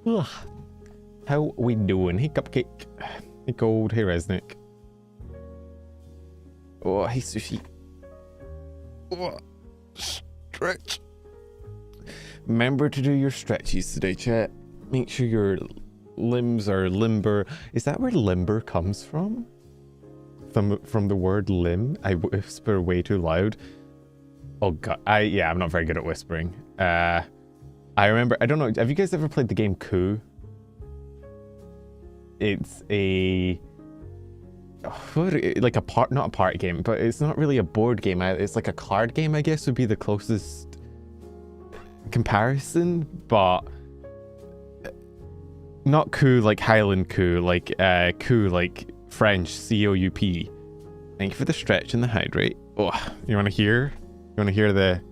Ugh. How we doing? Hey, Cupcake. Hey, Gold. Hey, Resnick. Oh, hey, Sushi. Oh, stretch. Remember to do your stretchies today, chat. Make sure your limbs are limber. Is that where limber comes from? From the word limb? I whisper way too loud. Oh god, yeah, I'm not very good at whispering. I remember, I don't know, have you guys ever played the game Coup? It's a like not a party game, but it's not really a board game. It's like a card game, I guess would be the closest comparison, but not Coup like Highland Coup, like Coup like French, C-O-U-P. Thank you for the stretch and the hydrate. Oh, you want to hear? You want to hear the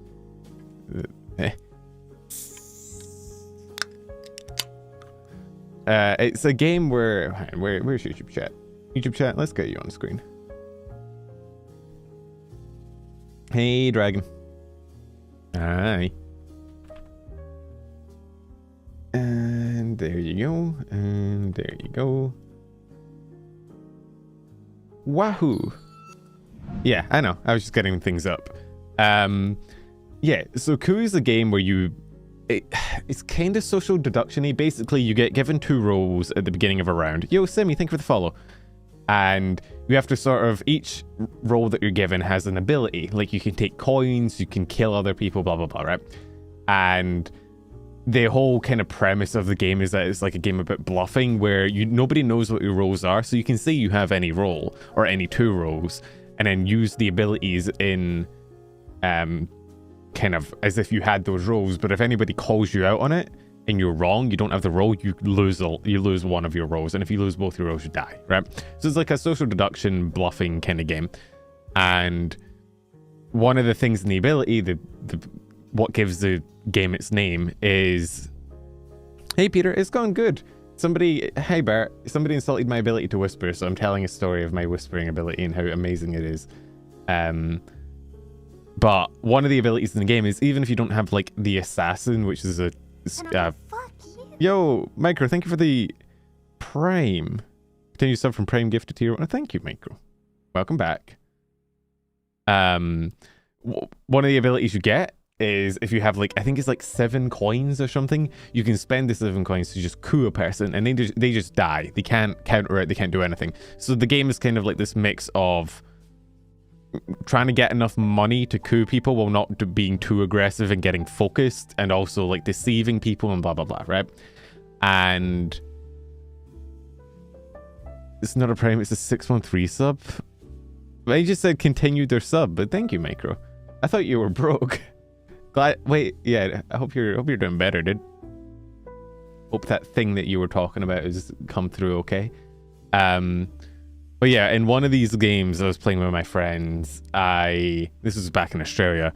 it's a game where's YouTube chat? YouTube chat, let's get you on the screen. Hey, Dragon. Hi. And there you go. And there you go. Wahoo. Yeah, I know. I was just getting things up. Yeah, so Coup is a game where it's kind of social deduction-y. Basically, you get given 2 roles at the beginning of a round. Yo, Simi, thank you for the follow. And you have to sort of, each role that you're given has an ability. Like, you can take coins, you can kill other people, blah, blah, blah, right? And the whole kind of premise of the game is that it's like a game about bluffing, where nobody knows what your roles are. So you can say you have any role, or any 2 roles, and then use the abilities in kind of as if you had those roles. But if anybody calls you out on it and you're wrong, you don't have the role, you lose one of your roles, and if you lose both your roles, you die, right? So it's like a social deduction bluffing kind of game. And one of the things in the ability, what gives the game its name is, hey Peter, it's gone good. Hey Bart, somebody insulted my ability to whisper, so I'm telling a story of my whispering ability and how amazing it is. But one of the abilities in the game is, even if you don't have like the assassin, which is a yo, Micro, thank you for the Prime. Continue sub from Prime gifted to your... Oh, thank you, Micro. Welcome back. One of the abilities you get is if you have like, I think it's like 7 coins or something, you can spend the 7 coins to just coup a person, and they just die. They can't counter it, they can't do anything. So the game is kind of like this mix of trying to get enough money to coup people while not being too aggressive and getting focused, and also like deceiving people and blah blah blah, right? And it's not a Prime, it's a 613 sub. I just said continued their sub, but thank you, Micro. I thought you were broke. Wait, yeah, I hope you're doing better, dude. Hope that thing that you were talking about has come through okay. But yeah, in one of these games I was playing with my friends, this was back in Australia,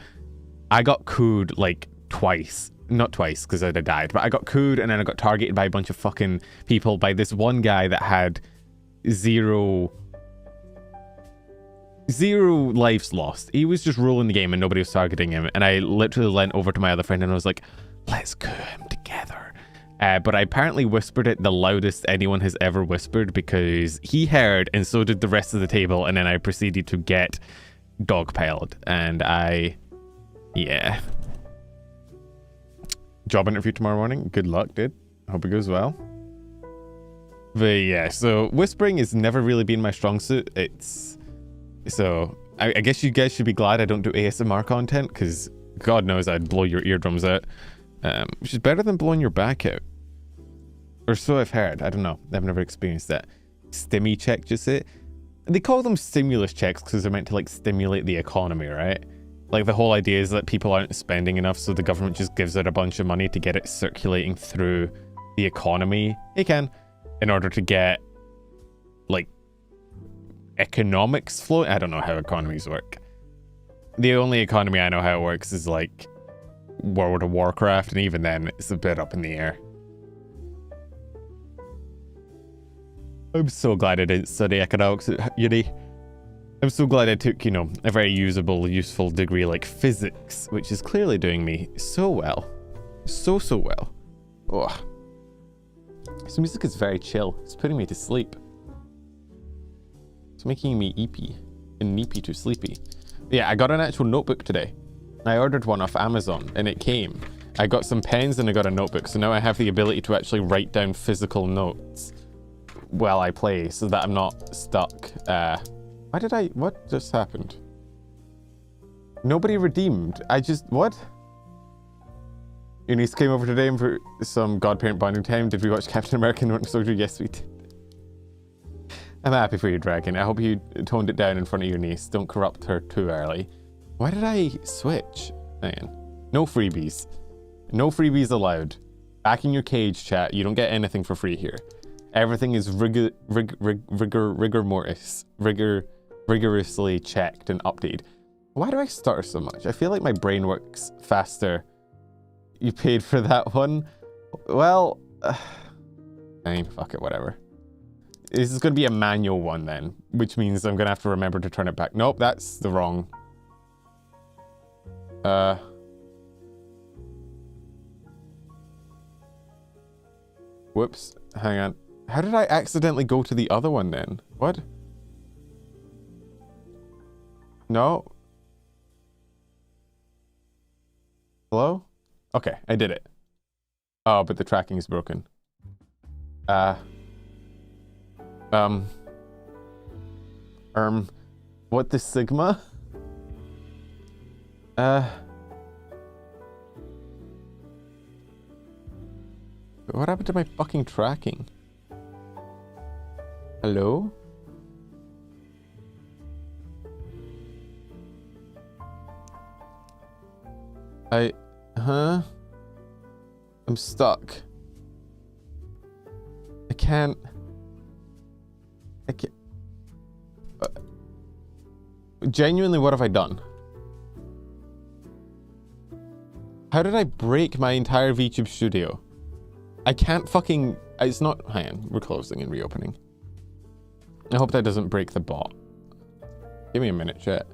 I got cooed like twice. Not twice, because I'd have died, but I got cooed, and then I got targeted by a bunch of fucking people by this one guy that had zero lives lost. He was just rolling the game and nobody was targeting him, and I literally leant over to my other friend and I was like, let's coup him together. But I apparently whispered it the loudest anyone has ever whispered, because he heard and so did the rest of the table, and then I proceeded to get dogpiled, and yeah. Job interview tomorrow morning. Good luck, dude. Hope it goes well. But yeah, so whispering has never really been my strong suit. So I guess you guys should be glad I don't do ASMR content, because God knows I'd blow your eardrums out. Which is better than blowing your back out. Or so I've heard. I don't know. I've never experienced that. Stimmy check, just it. They call them stimulus checks because they're meant to like stimulate the economy, right? Like the whole idea is that people aren't spending enough, so the government just gives out a bunch of money to get it circulating through the economy. It can, in order to get like economics flowing. I don't know how economies work. The only economy I know how it works is like World of Warcraft, and even then it's a bit up in the air. I'm so glad I didn't study economics at uni. I'm so glad I took, you know, a very useful degree like physics, which is clearly doing me so well. So well. Oh. This music is very chill. It's putting me to sleep. It's making me eepy and neepy to sleepy. Yeah, I got an actual notebook today. I ordered one off Amazon and it came. I got some pens and I got a notebook. So now I have the ability to actually write down physical notes while I play so that I'm not stuck. What just happened? Nobody redeemed. What? Your niece came over today for some godparent bonding time. Did we watch Captain America and Winter Soldier? Yes, we did. I'm happy for you, Dragon. I hope you toned it down in front of your niece. Don't corrupt her too early. Why did I switch? Hang on. No freebies. No freebies allowed. Back in your cage, chat. You don't get anything for free here. Everything is rigor mortis. Rigorously checked and updated. Why do I stutter so much? I feel like my brain works faster. You paid for that one? Well, I mean, fuck it, whatever. This is going to be a manual one then, which means I'm going to have to remember to turn it back. Nope, that's the wrong. Whoops, hang on. How did I accidentally go to the other one then? What? No. Hello? Okay, I did it. Oh, but the tracking is broken. What the Sigma? What happened to my fucking tracking? Hello? I'm stuck. I can't. Genuinely, what have I done? How did I break my entire VTube studio? I can't fucking... It's not... Hang on, we're closing and reopening. I hope that doesn't break the bot. Give me a minute, chat.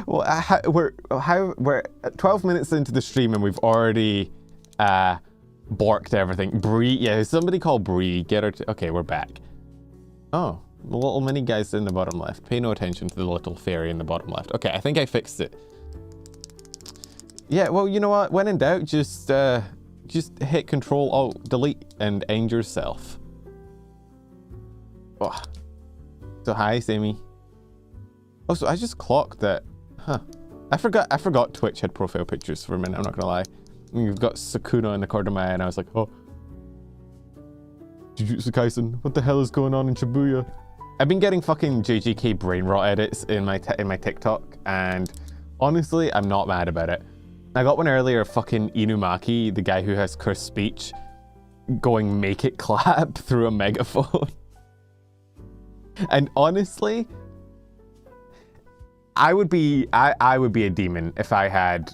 Well, we're 12 minutes into the stream and we've already borked everything. Bree, yeah, somebody called Bree. Get her. Okay, we're back. Oh, the little mini guys in the bottom left. Pay no attention to the little fairy in the bottom left. Okay, I think I fixed it. Yeah, well, you know what? When in doubt, just hit Control Alt Delete and end yourself. Oh. So hi, Sammy. Oh, so I just clocked that. Huh. I forgot Twitch had profile pictures for a minute, I'm not gonna lie. And you've got Sakuna in the corner of my eye and I was like, oh. Jujutsu Kaisen, what the hell is going on in Shibuya? I've been getting fucking JJK brain rot edits in my TikTok and honestly, I'm not mad about it. I got one earlier, fucking Inumaki, the guy who has cursed speech, going make it clap through a megaphone. And honestly, I would be a demon if I had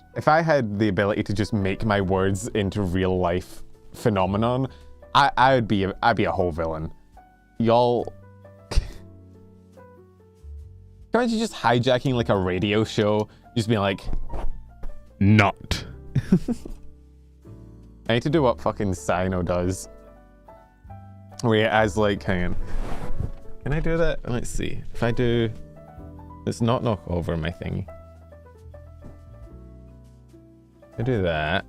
the ability to just make my words into real life phenomenon. I'd be a whole villain. Y'all, can't you just hijacking like a radio show, just being like, not. I need to do what fucking Sino does. Where as like, hang on. Can I do that? Let's see. If I do, let's not knock over my thingy. I do that.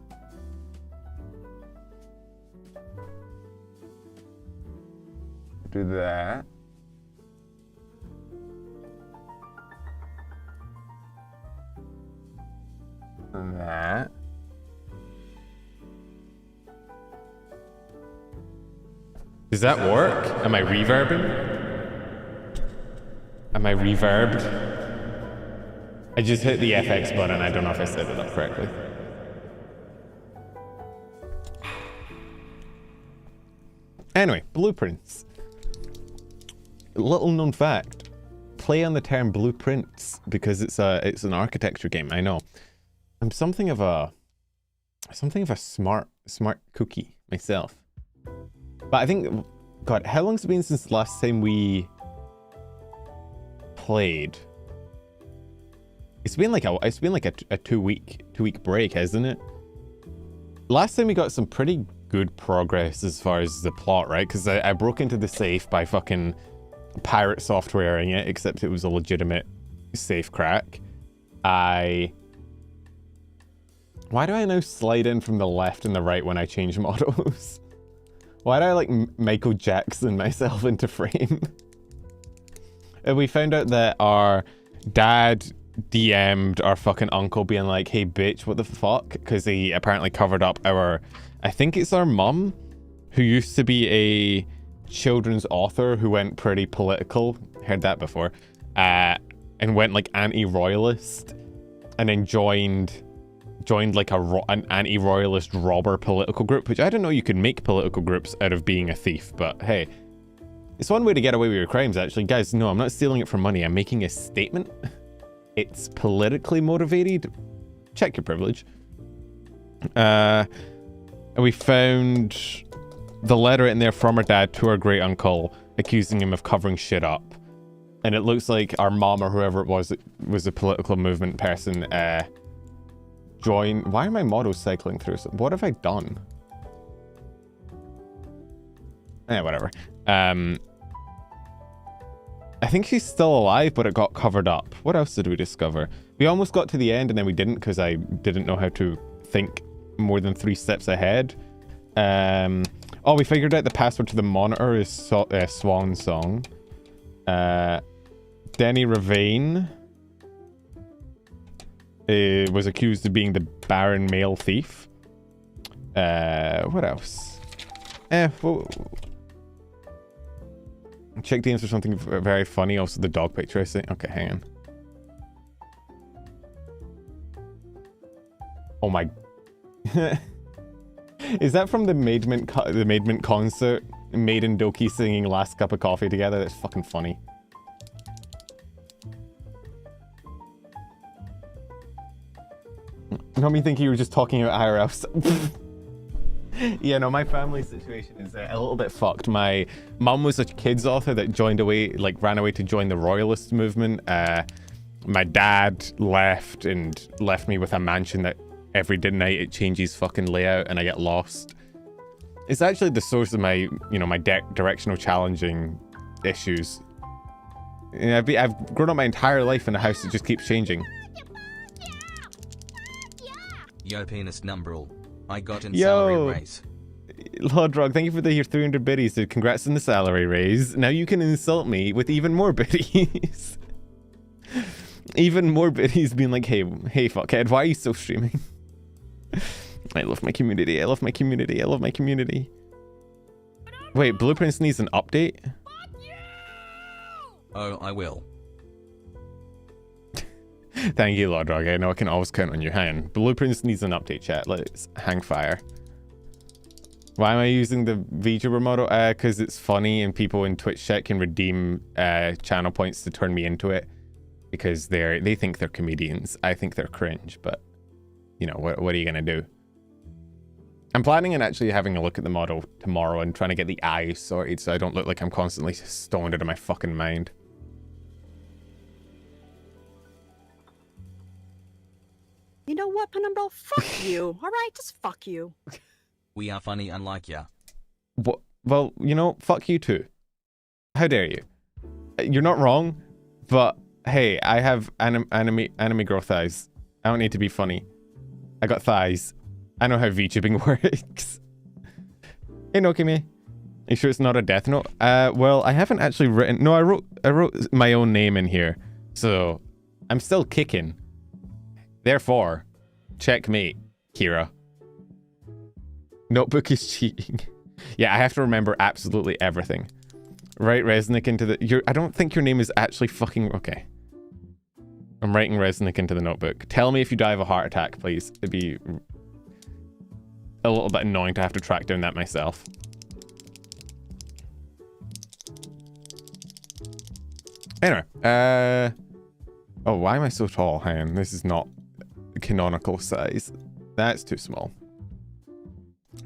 Do that. And that. Does that work? Am I reverbing? Am I reverbed? I just hit the FX button. I don't know if I set it up correctly. Anyway, blueprints. Little known fact. Play on the term blueprints because it's an architecture game. I know. I'm something of a smart cookie myself. But I think, God, how long's it been since the last time we played? It's been like a 2 week break, hasn't it? last time we got some pretty good progress as far as the plot, right? Because I broke into the safe by fucking pirate softwaring it, except it was a legitimate safe crack. Why do I now slide in from the left and the right when I change models? Why do I like Michael Jackson myself into frame? And we found out that our dad DM'd our fucking uncle being like, hey bitch, what the fuck? Because he apparently covered up our, I think it's our mum, who used to be a children's author who went pretty political, heard that before, and went like anti-royalist, and then joined like an anti-royalist robber political group, which I didn't know you could make political groups out of being a thief, but hey, it's one way to get away with your crimes, actually. Guys, no, I'm not stealing it for money. I'm making a statement. It's politically motivated. Check your privilege. And we found the letter in there from our dad to our great uncle, accusing him of covering shit up. And it looks like our mom or whoever it was a political movement person, joined. Why are my models cycling through? What have I done? Whatever. I think she's still alive, but it got covered up. What else did we discover? We almost got to the end and then we didn't because I didn't know how to think more than 3 steps ahead. Oh, we figured out the password to the monitor is Swan Song. Denny Ravane was accused of being the Baron male thief. What else? Check DMs for something very funny. Also, the dog picture I sent. Okay, hang on. Oh my. Is that from the Maidment concert? Maid and Doki singing Last Cup of Coffee together? That's fucking funny. Not me thinking you were just talking about IRL stuff. Yeah, no, my family situation is a little bit fucked. My mum was a kids author that ran away to join the royalist movement. My dad left me with a mansion that every night it changes fucking layout and I get lost. It's actually the source of my, my directional challenging issues. I've grown up my entire life in a house that just keeps changing. Yo, penis numbral. I got in salary raise. Lordrog, thank you for your 300 biddies. So congrats on the salary raise. Now you can insult me with even more biddies. Even more biddies being like, hey fuckhead, why are you still streaming? I love my community. I love my community. I love my community. Wait, Blueprints needs an update? Oh, I will. Thank you, Lordrog. I know I can always count on your hand. Blueprints needs an update, chat. Let's hang fire. Why am I using the VTuber model? Because it's funny and people in Twitch chat can redeem channel points to turn me into it. Because they think they're comedians. I think they're cringe, but what are you gonna do? I'm planning on actually having a look at the model tomorrow and trying to get the eyes sorted so I don't look like I'm constantly stoned out of my fucking mind. You know what, Penumbral? Fuck you. Alright, just fuck you. We are funny unlike ya. What? Well, fuck you too. How dare you? You're not wrong, but hey, I have anime girl thighs. I don't need to be funny. I got thighs. I know how VTubing works. Hey Nokime. Are you sure it's not a death note? Well, I haven't actually written... No, I wrote my own name in here. So, I'm still kicking. Therefore, checkmate, Kira. Notebook is cheating. Yeah, I have to remember absolutely everything. Write Resnick into the... I don't think your name is actually fucking... Okay. I'm writing Resnick into the notebook. Tell me if you die of a heart attack, please. It'd be a little bit annoying to have to track down that myself. Anyway, oh, why am I so tall? Hang on, this is not canonical size. That's too small.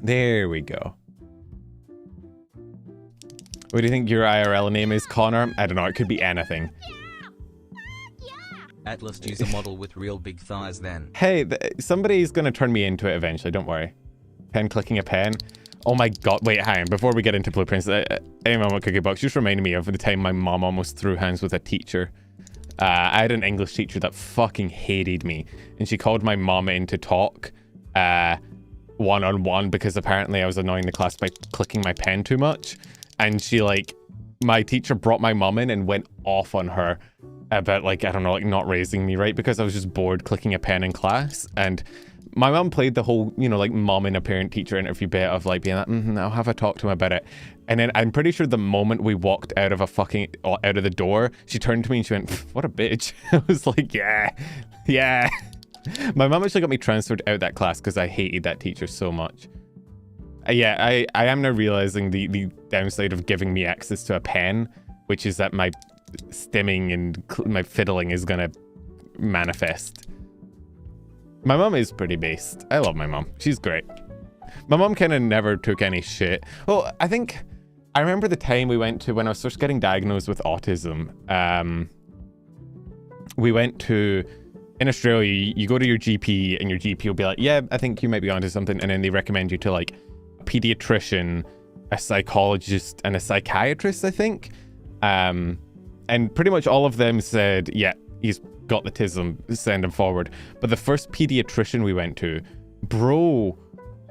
There we go. What do you think your IRL name is, Connor? I don't know, it could be anything. At least use a model with real big thighs then. Hey, somebody's gonna turn me into it eventually, don't worry. Pen clicking a pen. Oh my god, wait, hang on. Before we get into blueprints, hey Mama Cookie Box, just reminded me of the time my mom almost threw hands with a teacher. I had an English teacher that fucking hated me, and she called my mom in to talk one-on-one because apparently I was annoying the class by clicking my pen too much. And she, like, my teacher brought my mom in and went off on her about, like, I don't know, like, not raising me right because I was just bored clicking a pen in class. And my mom played the whole, you know, like, mom in a parent-teacher interview bit of, like, being like, I'll have a talk to him about it. And then I'm pretty sure the moment we walked out of the door, she turned to me and she went, what a bitch. I was like, yeah. My mom actually got me transferred out that class because I hated that teacher so much. Yeah, I am now realizing the downside of giving me access to a pen, which is that my stimming and my fiddling is going to manifest. My mom is pretty based. I love my mom. She's great. My mom kind of never took any shit. Well, I remember the time we went to when I was first getting diagnosed with autism. We went to, in Australia, you go to your GP and your GP will be like, yeah, I think you might be onto something. And then they recommend you to like a pediatrician, a psychologist, and a psychiatrist, I think. And pretty much all of them said, yeah, he's got the tism, send him forward. But the first pediatrician we went to, bro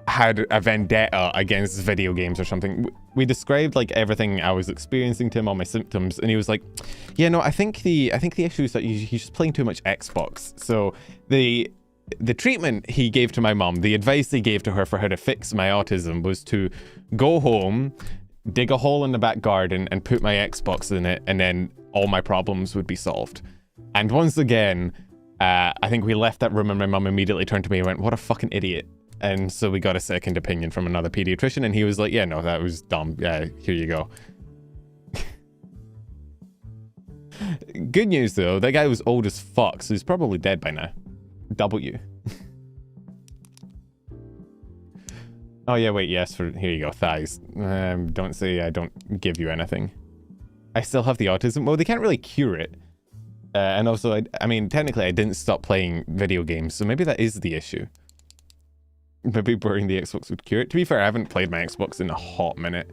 had a vendetta against video games or something. We described like everything I was experiencing to him, all my symptoms, and he was like, yeah, no, I think the issue is that he's just playing too much Xbox. So the treatment he gave to my mom, the advice he gave to her for how to fix my autism was to go home, dig a hole in the back garden and put my Xbox in it, and then all my problems would be solved. And once again, I think we left that room and my mom immediately turned to me and went, what a fucking idiot. And so we got a second opinion from another pediatrician and he was like, yeah, no, that was dumb. Yeah, here you go. Good news though, that guy was old as fuck, so he's probably dead by now. W. Oh yeah, wait, yes, here you go, thighs. Don't say I don't give you anything. I still have the autism. Well, they can't really cure it. And also, I mean, technically I didn't stop playing video games, so maybe that is the issue. Maybe burning the Xbox would cure it. To be fair, I haven't played my Xbox in a hot minute.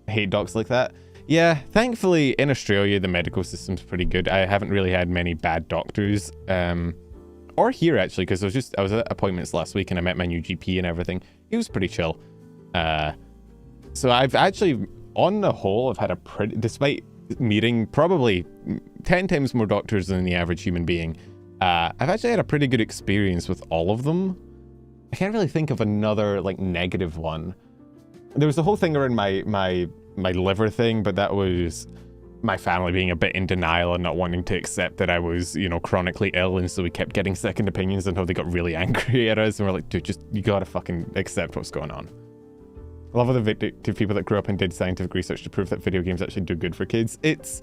I hate docs like that. Yeah, thankfully in Australia the medical system's pretty good. I haven't really had many bad doctors. Or here actually, because I was at appointments last week and I met my new GP and everything. He was pretty chill. So I've actually, on the whole, I've had a pretty, despite meeting probably 10 times more doctors than the average human being, I've actually had a pretty good experience with all of them. I can't really think of another like negative one. There was the whole thing around my liver thing, but that was my family being a bit in denial and not wanting to accept that I was, you know, chronically ill, and so we kept getting second opinions until they got really angry at us and we're like, dude, just, you gotta fucking accept what's going on. I love the vindictive people that grew up and did scientific research to prove that video games actually do good for kids. It's...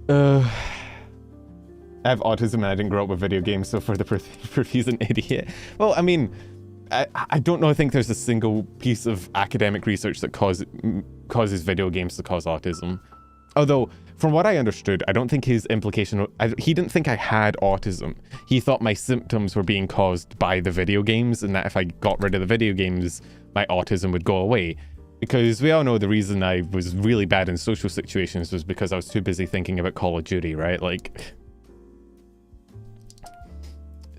I have autism and I didn't grow up with video games, so for the proof he's an idiot. Well, I mean, I don't know, I think there's a single piece of academic research that causes video games to cause autism. Although, from what I understood, I don't think his implication... he didn't think I had autism. He thought my symptoms were being caused by the video games, and that if I got rid of the video games, my autism would go away. Because we all know the reason I was really bad in social situations was because I was too busy thinking about Call of Duty, right? Like...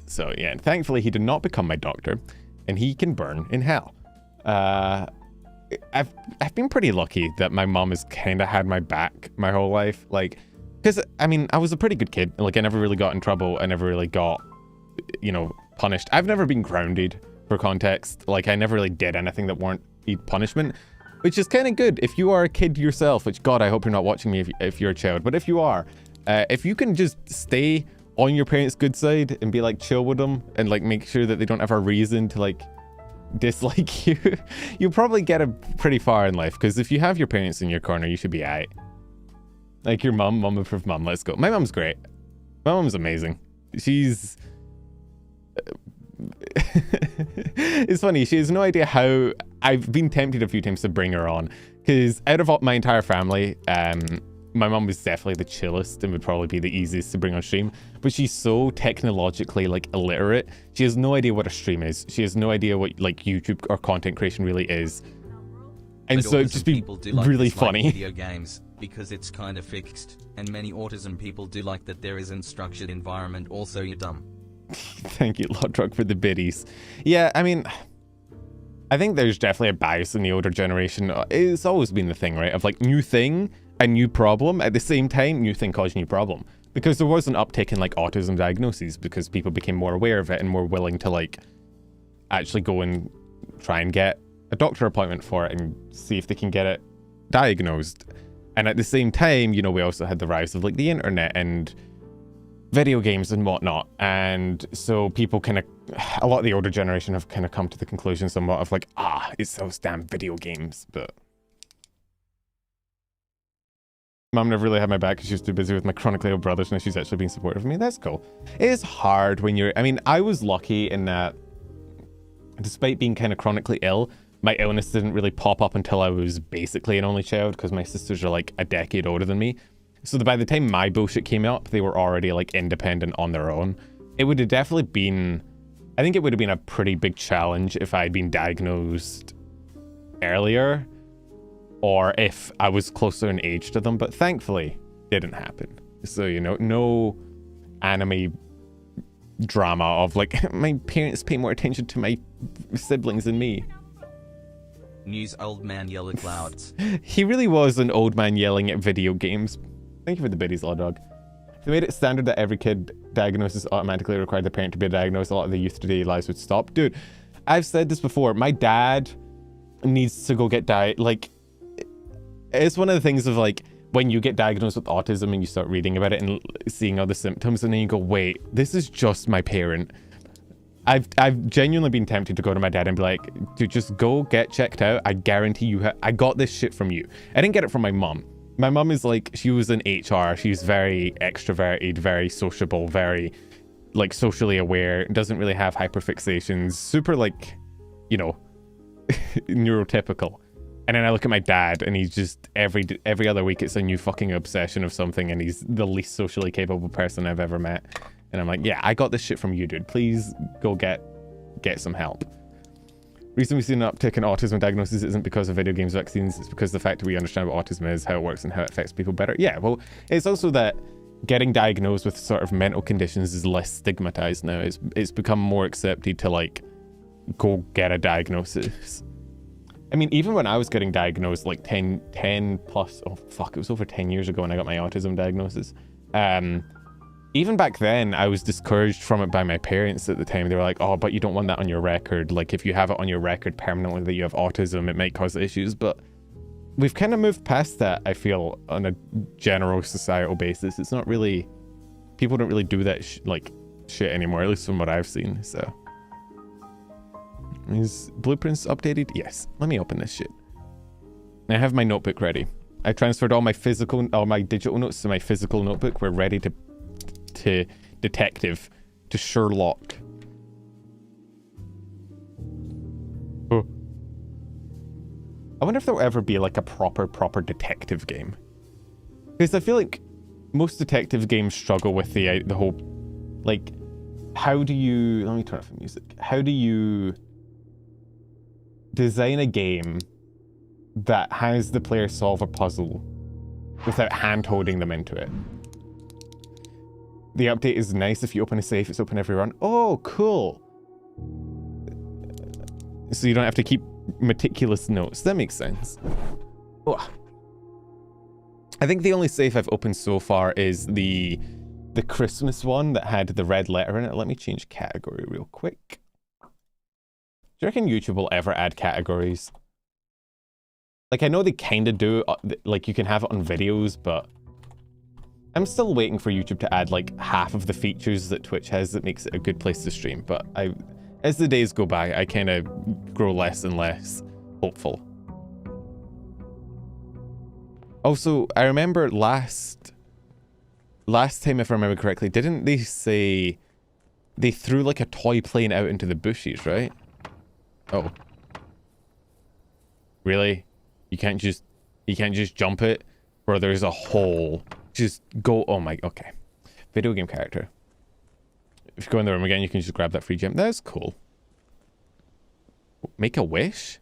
So yeah, thankfully he did not become my doctor, and he can burn in hell. I've been pretty lucky that my mom has kind of had my back my whole life, like, because I mean I was a pretty good kid. Like I never really got in trouble. I never really got, you know, punished. I've never been grounded, for context. Like I never really did anything that warranted punishment, which is kind of good if you are a kid yourself. Which God, I hope you're not watching me if you're a child. But if you are, if you can just stay on your parents' good side and be like chill with them and like make sure that they don't have a reason to like dislike you, you'll probably get a pretty far in life. Because if you have your parents in your corner, you should be aight. Like your mom approved mom, let's go. My mom's great. My mom's amazing. She's... It's funny, she has no idea how... I've been tempted a few times to bring her on. Because out of my entire family, my mom was definitely the chillest and would probably be the easiest to bring on stream, but she's so technologically like illiterate. She has no idea what a stream is. She has no idea what like YouTube or content creation really is. And But so it'd autism just be people do like really dislike funny. video games because it's kind of fixed, and many autism people do like that there isn't structured environment. Also, you're dumb. Thank you, Lodrug, for the biddies. Yeah, I mean, I think there's definitely a bias in the older generation. It's always been the thing, right? Of like new thing and new problem at the same time, new thing caused new problem. Because there was an uptick in like autism diagnoses because people became more aware of it and more willing to like actually go and try and get a doctor appointment for it and see if they can get it diagnosed. And at the same time, you know, we also had the rise of like the internet and video games and whatnot. And so people kind of, a lot of the older generation have kind of come to the conclusion somewhat of like, it's those damn video games. But Mom never really had my back because she was too busy with my chronically ill brothers. Now she's actually being supportive of me. That's cool. It is hard when you're, I mean, I was lucky in that despite being kind of chronically ill, my illness didn't really pop up until I was basically an only child because my sisters are like a decade older than me. So by the time my bullshit came up, they were already like independent on their own. It would have definitely been, I think it would have been a pretty big challenge if I had been diagnosed earlier or if I was closer in age to them, but thankfully didn't happen. So, you know, no anime drama of like, my parents pay more attention to my siblings than me. News old man yell at clouds. He really was an old man yelling at video games. Thank you for the biddies, Law Dog. If they made it standard that every kid diagnosis automatically required the parent to be diagnosed, a lot of the youth today lives would stop. Dude, I've said this before. My dad needs to go get like, it's one of the things of like, when you get diagnosed with autism and you start reading about it and seeing all the symptoms and then you go, wait, this is just my parent. I've genuinely been tempted to go to my dad and be like, dude, just go get checked out. I guarantee you, I got this shit from you. I didn't get it from my mom. My mom is like, she was in HR. She's very extroverted, very sociable, very like socially aware, doesn't really have hyperfixations, super like, you know, neurotypical. And then I look at my dad and he's just every other week it's a new fucking obsession of something and he's the least socially capable person I've ever met. And I'm like, yeah, I got this shit from you, dude. Please go get some help. Reason we've seen an uptick in autism diagnosis isn't because of video games vaccines. It's because of the fact that we understand what autism is, how it works, and how it affects people better. Yeah, well, it's also that getting diagnosed with sort of mental conditions is less stigmatized now. It's become more accepted to, like, go get a diagnosis. I mean, even when I was getting diagnosed, like 10 plus, oh fuck, it was over 10 years ago when I got my autism diagnosis. Even back then, I was discouraged from it by my parents at the time. They were like, oh, but you don't want that on your record. Like, if you have it on your record permanently that you have autism, it might cause issues. But we've kind of moved past that, I feel, on a general societal basis. It's not really... People don't really do that, shit anymore, at least from what I've seen, so... Is Blueprints updated? Yes. Let me open this shit. I have my notebook ready. I transferred all my digital notes to my physical notebook. We're ready to detective, to Sherlock. Oh. I wonder if there'll ever be like a proper detective game. Because I feel like most detective games struggle with the whole, like, how do you, let me turn off the music. How do you design a game that has the player solve a puzzle without hand-holding them into it? The update is nice. If you open a safe, it's open every run. Oh, cool. So you don't have to keep meticulous notes. That makes sense. Oh. I think the only safe I've opened so far is the Christmas one that had the red letter in it. Let me change category real quick. Do you reckon YouTube will ever add categories? Like, I know they kind of do. Like, you can have it on videos, but... I'm still waiting for YouTube to add like half of the features that Twitch has that makes it a good place to stream, but as the days go by, I kind of grow less and less hopeful. Also, I remember last time, if I remember correctly, didn't they say they threw like a toy plane out into the bushes, right? Oh. Really? You can't just jump it? where there's a hole. Just go, oh my, okay. Video game character. If you go in the room again, you can just grab that free gem. That's cool. Make a wish?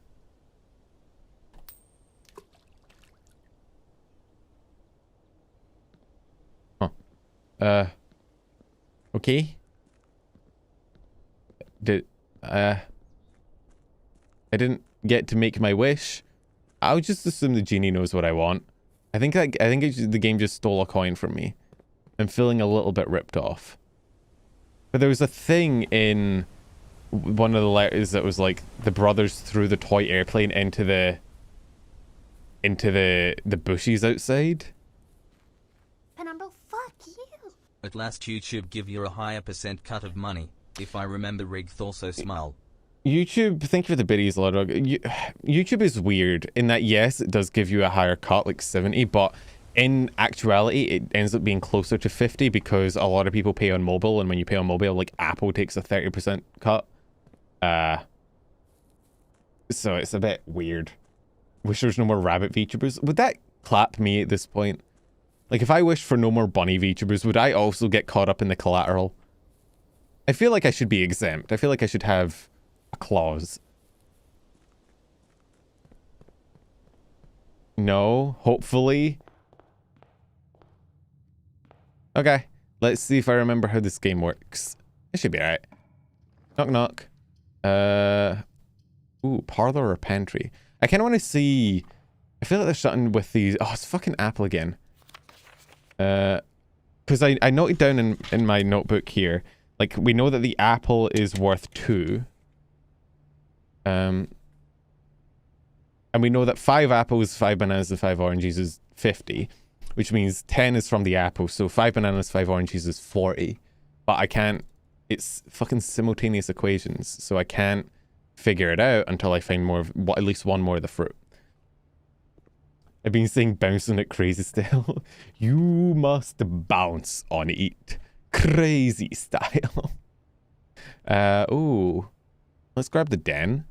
Huh. Okay. I didn't get to make my wish. I'll just assume the genie knows what I want. I think the game just stole a coin from me. I'm feeling a little bit ripped off. But there was a thing in one of the letters that was like the brothers threw the toy airplane into the bushes outside. Penumbra, fuck you. At last YouTube give you a higher % cut of money. If I remember Rigth also smile. YouTube, thank you for the biddies, Lodrog. YouTube is weird in that, yes, it does give you a higher cut, like 70, but in actuality, it ends up being closer to 50 because a lot of people pay on mobile, and when you pay on mobile, like, Apple takes a 30% cut. So it's a bit weird. Wish there's no more rabbit VTubers. Would that clap me at this point? Like, if I wished for no more bunny VTubers, would I also get caught up in the collateral? I feel like I should be exempt. I feel like I should have a clause. No, hopefully. Okay, let's see if I remember how this game works. It should be alright. Knock knock. Ooh, parlor or pantry. I kind of want to see. I feel like they're starting with these. Oh, it's fucking Apple again. Because I noted down in my notebook here. Like, we know that the apple is worth 2. And we know that 5 apples, 5 bananas, and 5 oranges is 50. Which means 10 is from the apple. So 5 bananas, 5 oranges is 40. But I can't... It's fucking simultaneous equations. So I can't figure it out until I find more of... At least one more of the fruit. I've been saying bouncing at crazy style. You must bounce on it. Crazy style. Ooh. Let's grab the den.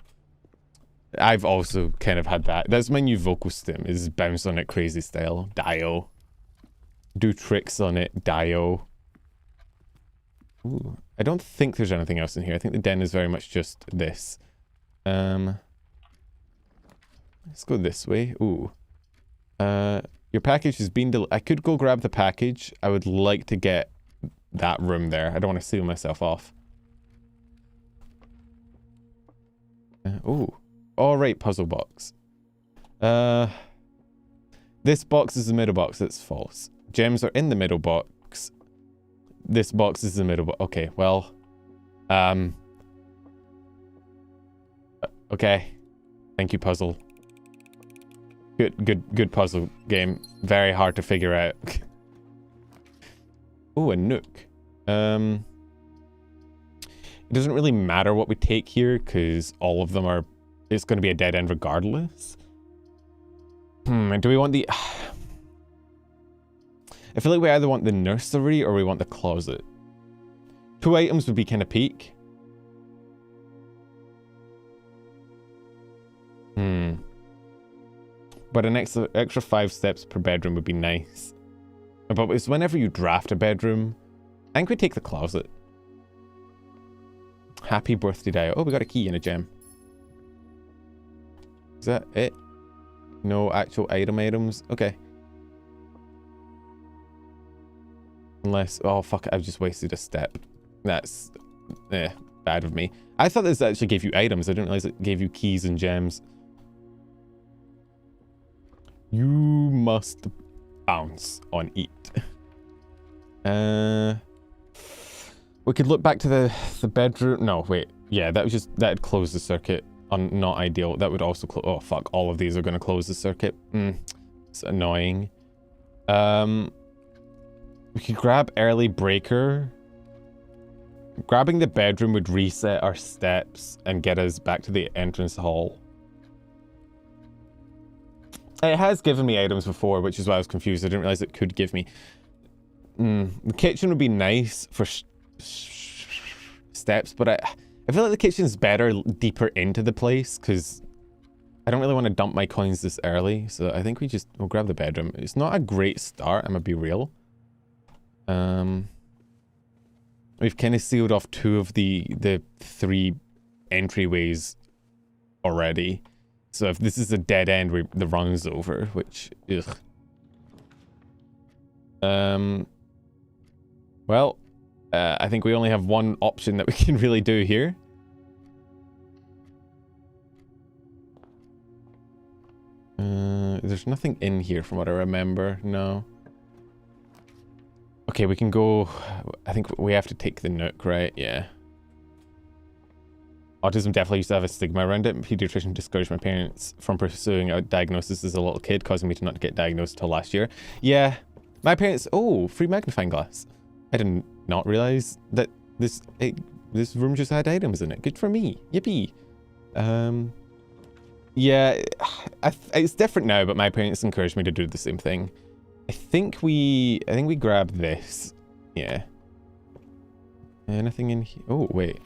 I've also kind of had that. That's my new vocal stim, is bounce on it crazy style. Dio. Do tricks on it. Dio. Ooh. I don't think there's anything else in here. I think the den is very much just this. Let's go this way. Ooh. Your package has been I could go grab the package. I would like to get that room there. I don't want to seal myself off. Ooh. Alright, puzzle box. This box is the middle box. That's false. Gems are in the middle box. This box is the middle box. Okay, well. Okay. Thank you, puzzle. Good puzzle game. Very hard to figure out. Ooh, a nook. It doesn't really matter what we take here, because all of them are... It's going to be a dead end regardless. And do we want the... I feel like we either want the nursery or we want the closet. 2 items would be kind of peak. But an extra 5 steps per bedroom would be nice. But it's whenever you draft a bedroom. I think we take the closet. Happy birthday, Dio. Oh, we got a key and a gem. Is that it? No actual items? Okay. Unless... Oh, fuck it. I've just wasted a step. That's... bad of me. I thought this actually gave you items. I didn't realize it gave you keys and gems. You must bounce on it. We could look back to the bedroom. No, wait. Yeah, that was just... That'd close the circuit. Not ideal. That would also close... Oh, fuck. All of these are going to close the circuit. It's annoying. We could grab early breaker. Grabbing the bedroom would reset our steps and get us back to the entrance hall. It has given me items before, which is why I was confused. I didn't realize it could give me... The kitchen would be nice for steps, but I feel like the kitchen's better deeper into the place, because I don't really want to dump my coins this early, so I think we'll grab the bedroom. It's not a great start, I'm gonna be real. We've kind of sealed off 2 of the 3 entryways already. So if this is a dead end, the run's over, which, ugh. Well, I think we only have one option that we can really do here. There's nothing in here from what I remember, no. Okay, we can go... I think we have to take the nook, right? Yeah. Autism definitely used to have a stigma around it. Pediatrician discouraged my parents from pursuing a diagnosis as a little kid, causing me to not get diagnosed until last year. Yeah. My parents... Oh, free magnifying glass. I did not realize that this room just had items in it. Good for me. Yippee. Yeah, it's different now, but my parents encouraged me to do the same thing. I think we grab this. Yeah. Anything in here? Oh, wait.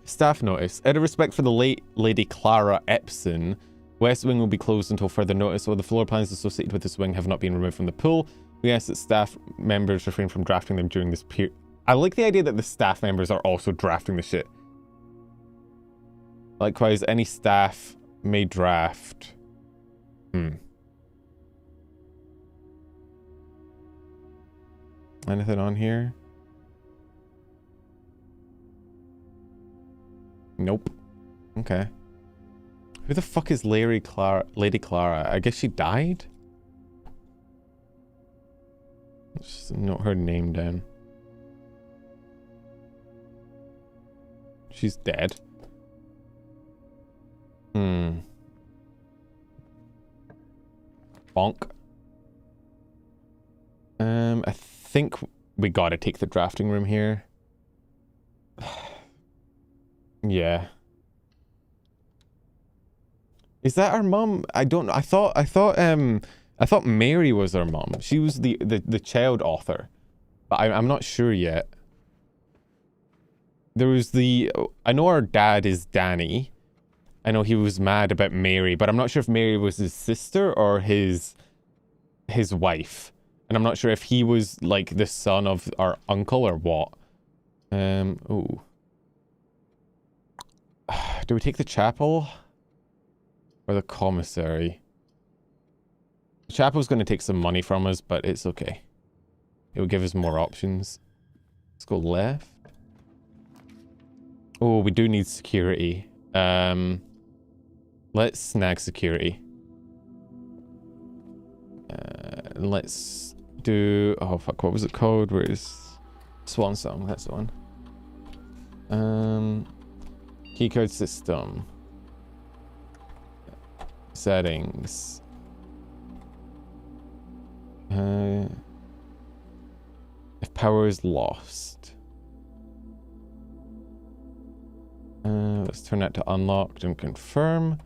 Staff notice. Out of respect for the late Lady Clara Epson, West Wing will be closed until further notice, while the floor plans associated with this wing have not been removed from the pool. We ask that staff members refrain from drafting them during this period. I like the idea that the staff members are also drafting the shit. Likewise, any staff may draft. Anything on here? Nope. Okay. Who the fuck is Lady Clara? I guess she died? Just note her name down. She's dead. Bonk. I think we gotta take the drafting room here. Yeah. Is that our mum? I don't know. I thought Mary was our mum. She was the child author. But I'm not sure yet. There was I know our dad is Danny. I know he was mad about Mary, but I'm not sure if Mary was his sister or his wife. And I'm not sure if he was like the son of our uncle or what. Ooh. Do we take the chapel? Or the commissary? The chapel's going to take some money from us, but it's okay. It will give us more options. Let's go left. Oh, we do need security. Let's snag security. Let's do... Oh, fuck. What was it called? Where is... Swan Song. That's the one. Keycard system. Settings. If power is lost. Let's turn that to unlocked and confirm.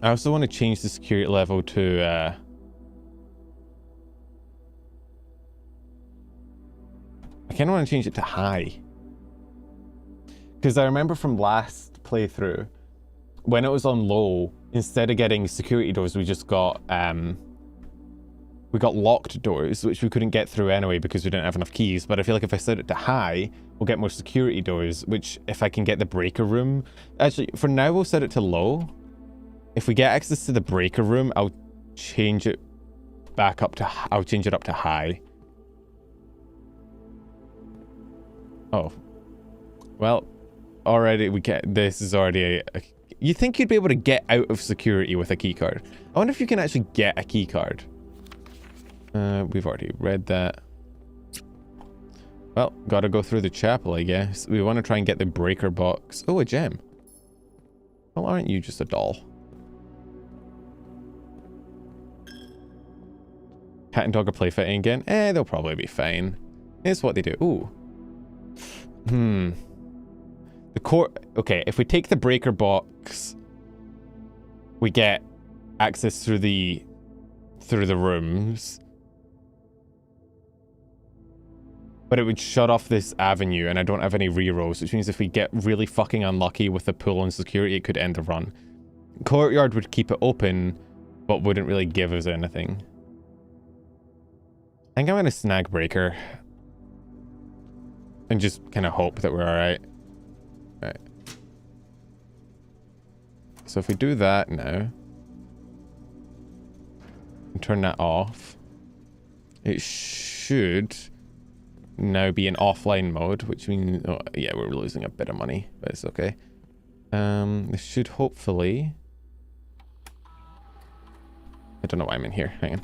I also want to change the security level to I kind of want to change it to high. Because I remember from last playthrough, when it was on low, instead of getting security doors, we just got locked doors, which we couldn't get through anyway because we didn't have enough keys. But I feel like if I set it to high, we'll get more security doors, which if I can get the breaker room... Actually, for now, we'll set it to low. If we get access to the breaker room, I'll change it back up to... I'll change it up to high. Oh. Well, already we get... This is already a... You think you'd be able to get out of security with a keycard. I wonder if you can actually get a keycard. We've already read that. Well, gotta go through the chapel, I guess. We want to try and get the breaker box. Oh, a gem. Well, aren't you just a doll? Cat and dog are play fighting again. They'll probably be fine. It's what they do. Ooh. The court... Okay, if we take the breaker box, we get access through the rooms. But it would shut off this avenue, and I don't have any rerolls, which means if we get really fucking unlucky with the pool and security, it could end the run. Courtyard would keep it open, but wouldn't really give us anything. I think I'm gonna snag breaker. And just kind of hope that we're alright. Alright. So if we do that now, and turn that off, it should now be in offline mode, which means, oh yeah, we're losing a bit of money, but it's okay. This should hopefully, I don't know why I'm in here, hang on.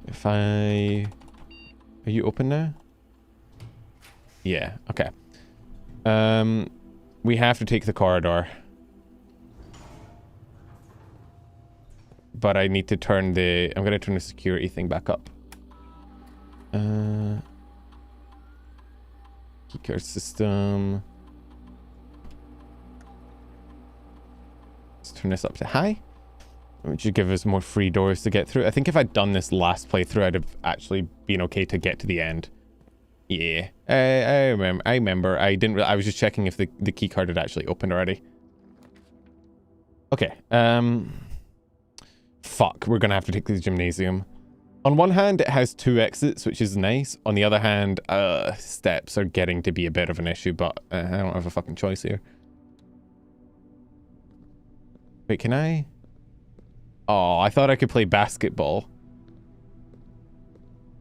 If I, are you open now? Yeah, okay. We have to take the corridor. But I need to turn the, I'm gonna turn the security thing back up. Keycard system. Let's turn this up to high. Which should give us more free doors to get through. I think if I'd done this last playthrough, I'd have actually been okay to get to the end. Yeah, I remember. I didn't. I was just checking if the key card had actually opened already. Okay. Fuck. We're gonna have to take the gymnasium. On one hand, it has 2 exits, which is nice. On the other hand, steps are getting to be a bit of an issue, but I don't have a fucking choice here. Wait, can I? Oh, I thought I could play basketball.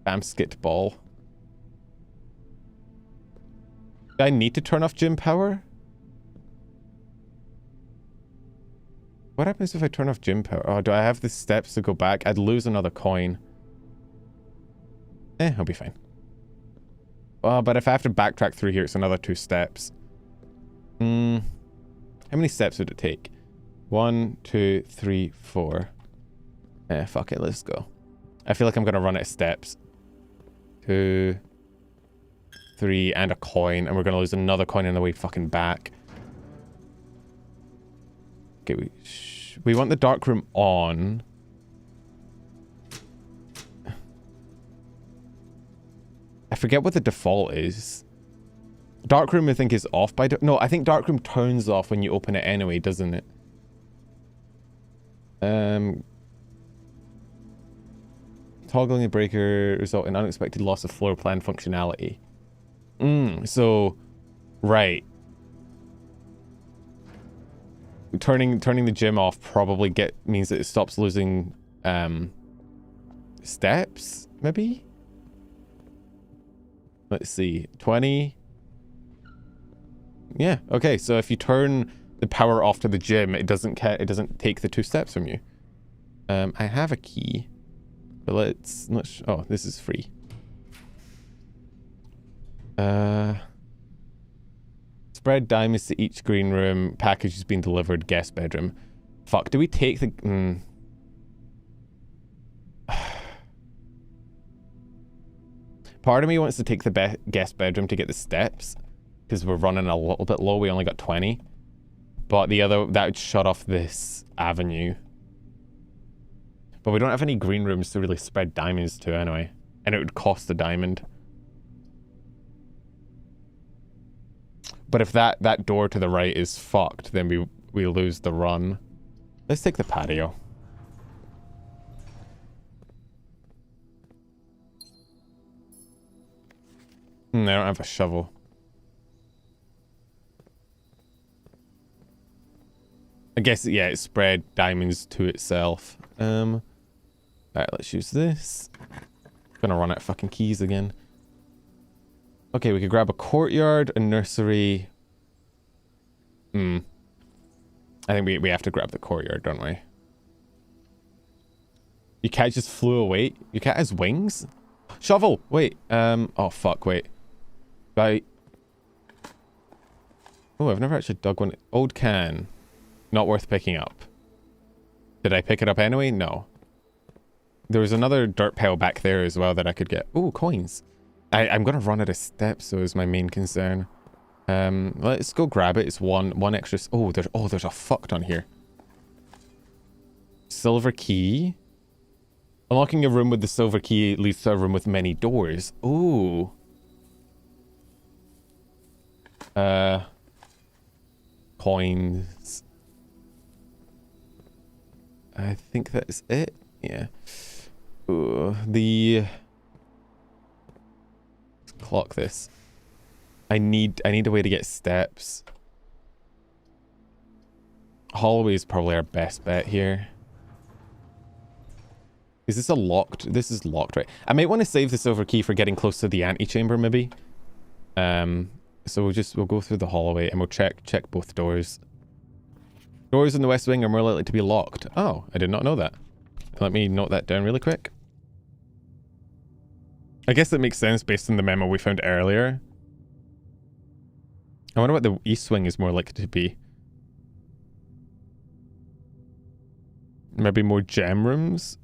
Basketball. Do I need to turn off gym power? What happens if I turn off gym power? Oh, do I have the steps to go back? I'd lose another coin. I'll be fine. Oh, but if I have to backtrack through here, it's another 2 steps. How many steps would it take? 1, 2, 3, 4. Fuck it, let's go. I feel like I'm gonna run out of steps. 2, 3, and a coin, and we're gonna lose another coin on the way fucking back. Okay, we want the dark room on. I forget what the default is. Dark room, I think, is off by... No, I think dark room turns off when you open it anyway, doesn't it? Toggling a breaker result in unexpected loss of floor plan functionality. So... Right. Turning the gym off probably means that it stops losing steps, maybe? Let's see. 20. Yeah, okay. So if you turn the power off to the gym, it doesn't take the 2 steps from you. I have a key. But let's oh, this is free. Spread diamonds to each green room. Package has been delivered. Guest bedroom. Fuck, do we take the... Part of me wants to take the guest bedroom to get the steps, because we're running a little bit low. We only got 20. But the other, that would shut off this avenue. But we don't have any green rooms to really spread diamonds to anyway. And it would cost a diamond. But if that door to the right is fucked, then we lose the run. Let's take the patio. I don't have a shovel. I guess, yeah, it spread diamonds to itself. Alright, let's use this. Gonna run out of fucking keys again. Okay, we could grab a courtyard, a nursery. I think we have to grab the courtyard, don't we? Your cat just flew away? Your cat has wings? Shovel! Wait, oh fuck, wait. Right. Oh, I've never actually dug one. Old can. Not worth picking up. Did I pick it up anyway? No. There was another dirt pile back there as well that I could get. Oh, coins. I'm gonna run out of steps, so is my main concern. Let's go grab it. It's one extra. Oh, there's a fuck ton here. Silver key. Unlocking a room with the silver key leads to a room with many doors. Ooh. Coins. I think that's it. Yeah. Ooh, let's clock this. I need a way to get steps. Hallway is probably our best bet here. Is this a locked? This is locked, right? I might want to save the silver key for getting close to the antechamber, maybe. So we'll go through the hallway and we'll check both doors. Doors in the West Wing are more likely to be locked. Oh, I did not know that. Let me note that down really quick. I guess that makes sense based on the memo we found earlier. I wonder what the East Wing is more likely to be. Maybe more gem rooms?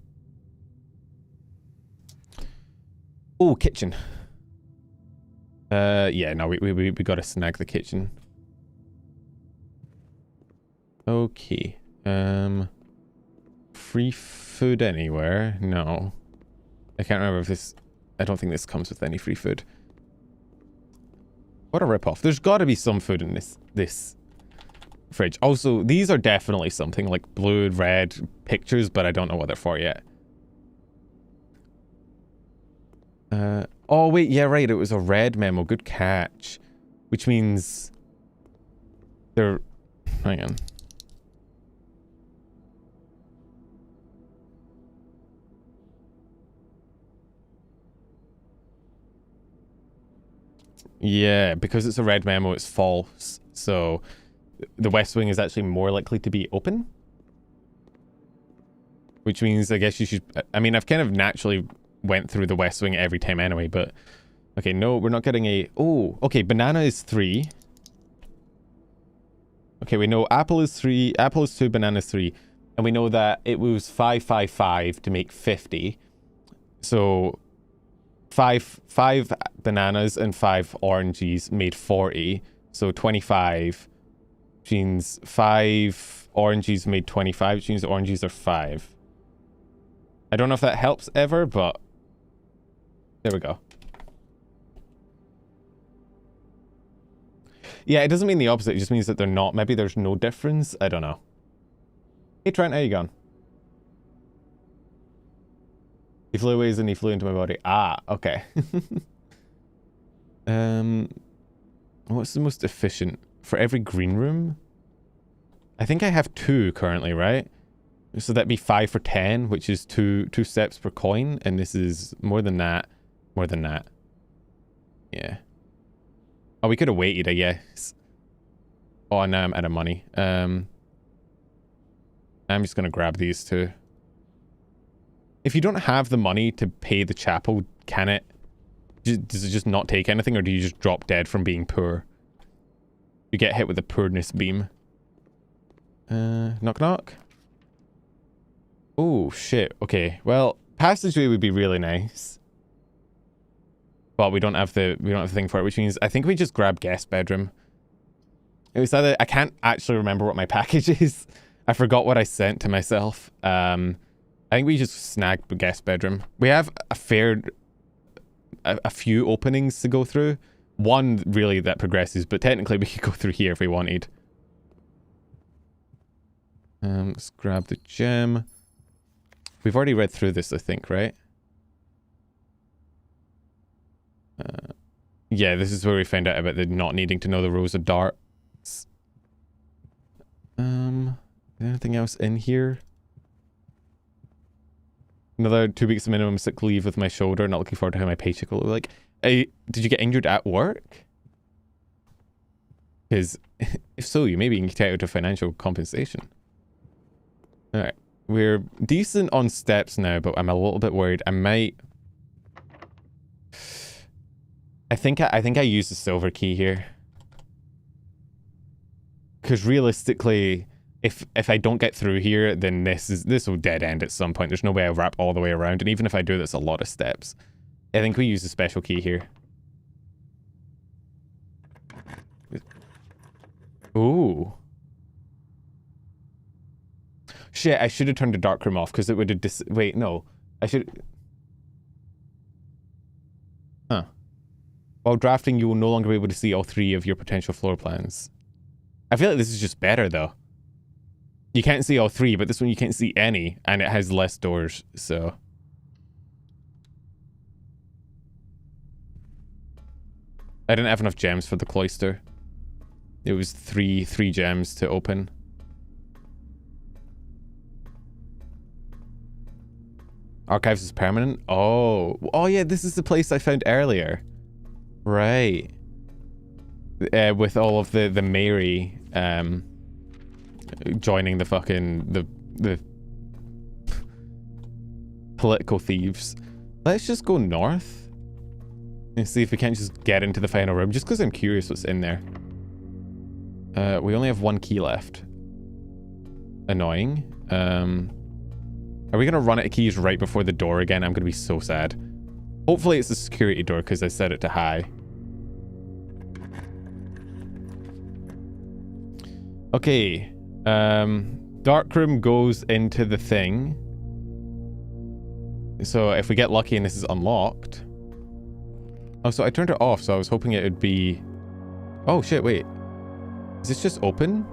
Oh, kitchen. Yeah, no, we gotta snag the kitchen. Okay. Free food anywhere? No. I can't remember if this... I don't think this comes with any free food. What a ripoff. There's gotta be some food in this fridge. Also, these are definitely something like blue and red pictures, but I don't know what they're for yet. Oh wait, yeah, right, it was a red memo. Good catch. Which means they're... Hang on. Yeah, because it's a red memo, it's false. So the West Wing is actually more likely to be open. Which means I guess you should... I mean, I've kind of naturally went through the West Wing every time anyway, but... Okay, no, we're not getting a... Oh, okay, banana is 3. Okay, we know apple is 3, apple is 2, banana is 3. And we know that it was 555 to make 50. So... Five bananas and 5 oranges made 40. So 25. Which means 5 oranges made 25, which means oranges are 5. I don't know if that helps ever, but... There we go. Yeah, it doesn't mean the opposite. It just means that they're not. Maybe there's no difference. I don't know. Hey, Trent, how you going? He flew away and he flew into my body. Ah, okay. What's the most efficient? For every green room? I think I have 2 currently, right? So that'd be 5 for 10, which is 2 steps per coin. And this is more than that. More than that. Yeah. Oh, we could have waited, I guess. Oh, now I'm out of money. I'm just going to grab these 2. If you don't have the money to pay the chapel, can it? Does it just not take anything, or do you just drop dead from being poor? You get hit with the poorness beam. Knock knock. Oh shit. Okay. Well, passageway would be really nice, but we don't have the thing for it, which means I think we just grab guest bedroom. It was either... I can't actually remember what my package is. I forgot what I sent to myself. I think we just snag the guest bedroom. We have a few openings to go through. One really that progresses, but technically we could go through here if we wanted. Let's grab the gem. We've already read through this, I think, right? Yeah, this is where we found out about the not needing to know the rows of darts. Anything else in here? Another 2 weeks of minimum sick leave with my shoulder. Not looking forward to how my paycheck will look like. Did you get injured at work? Because if so, you may be entitled to financial compensation. Alright. We're decent on steps now, but I'm a little bit worried. I might... I think I use the silver key here. Because realistically... If I don't get through here, then this will dead end at some point. There's no way I'll wrap all the way around, and even if I do, that's a lot of steps. I think we use the special key here. Ooh. Shit, I should have turned the dark room off because it would have wait, no. I should... Huh. While drafting, you will no longer be able to see all 3 of your potential floor plans. I feel like this is just better, though. You can't see all 3, but this one you can't see any, and it has less doors, so... I didn't have enough gems for the cloister. It was three gems to open. Archives is permanent? Oh. Oh yeah, this is the place I found earlier. Right. With all of the Mary, joining the fucking, the political thieves. Let's just go north. And see if we can't just get into the final room, just because I'm curious what's in there. We only have 1 key left. Annoying. Are we going to run out of keys right before the door again? I'm going to be so sad. Hopefully it's the security door, because I set it to high. Okay. Dark room goes into the thing. So if we get lucky and this is unlocked... Oh, so I turned it off, so I was hoping it would be... Oh, shit, wait. Is this just open?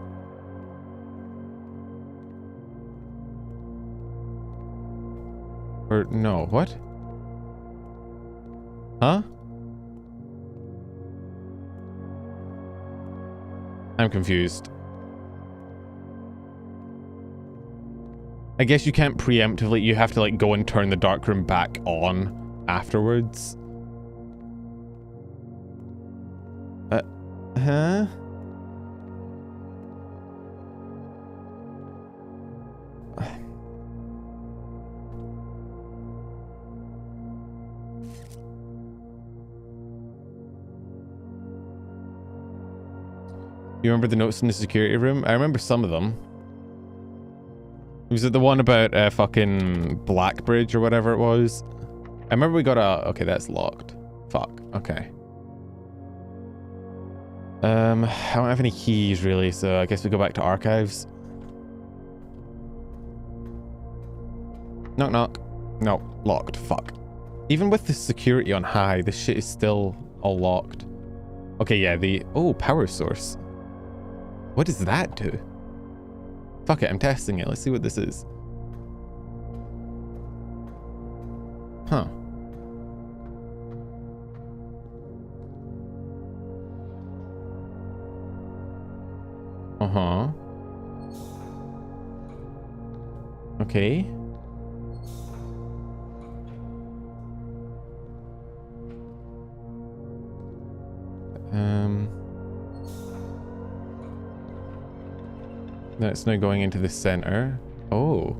Or, no, what? Huh? I'm confused. I guess you can't preemptively, you have to, like, go and turn the dark room back on afterwards. Huh? You remember the notes in the security room? I remember some of them. Was it the one about fucking Blackbridge or whatever it was? I remember we got a... Okay, that's locked. Fuck. Okay. I don't have any keys really, so I guess we go back to archives. Knock knock. No, locked. Fuck. Even with the security on high, this shit is still all locked. Okay, yeah, the... Oh, power source. What does that do? Fuck it, I'm testing it. Let's see what this is. Huh. Uh-huh. Okay. That's now going into the center. Oh.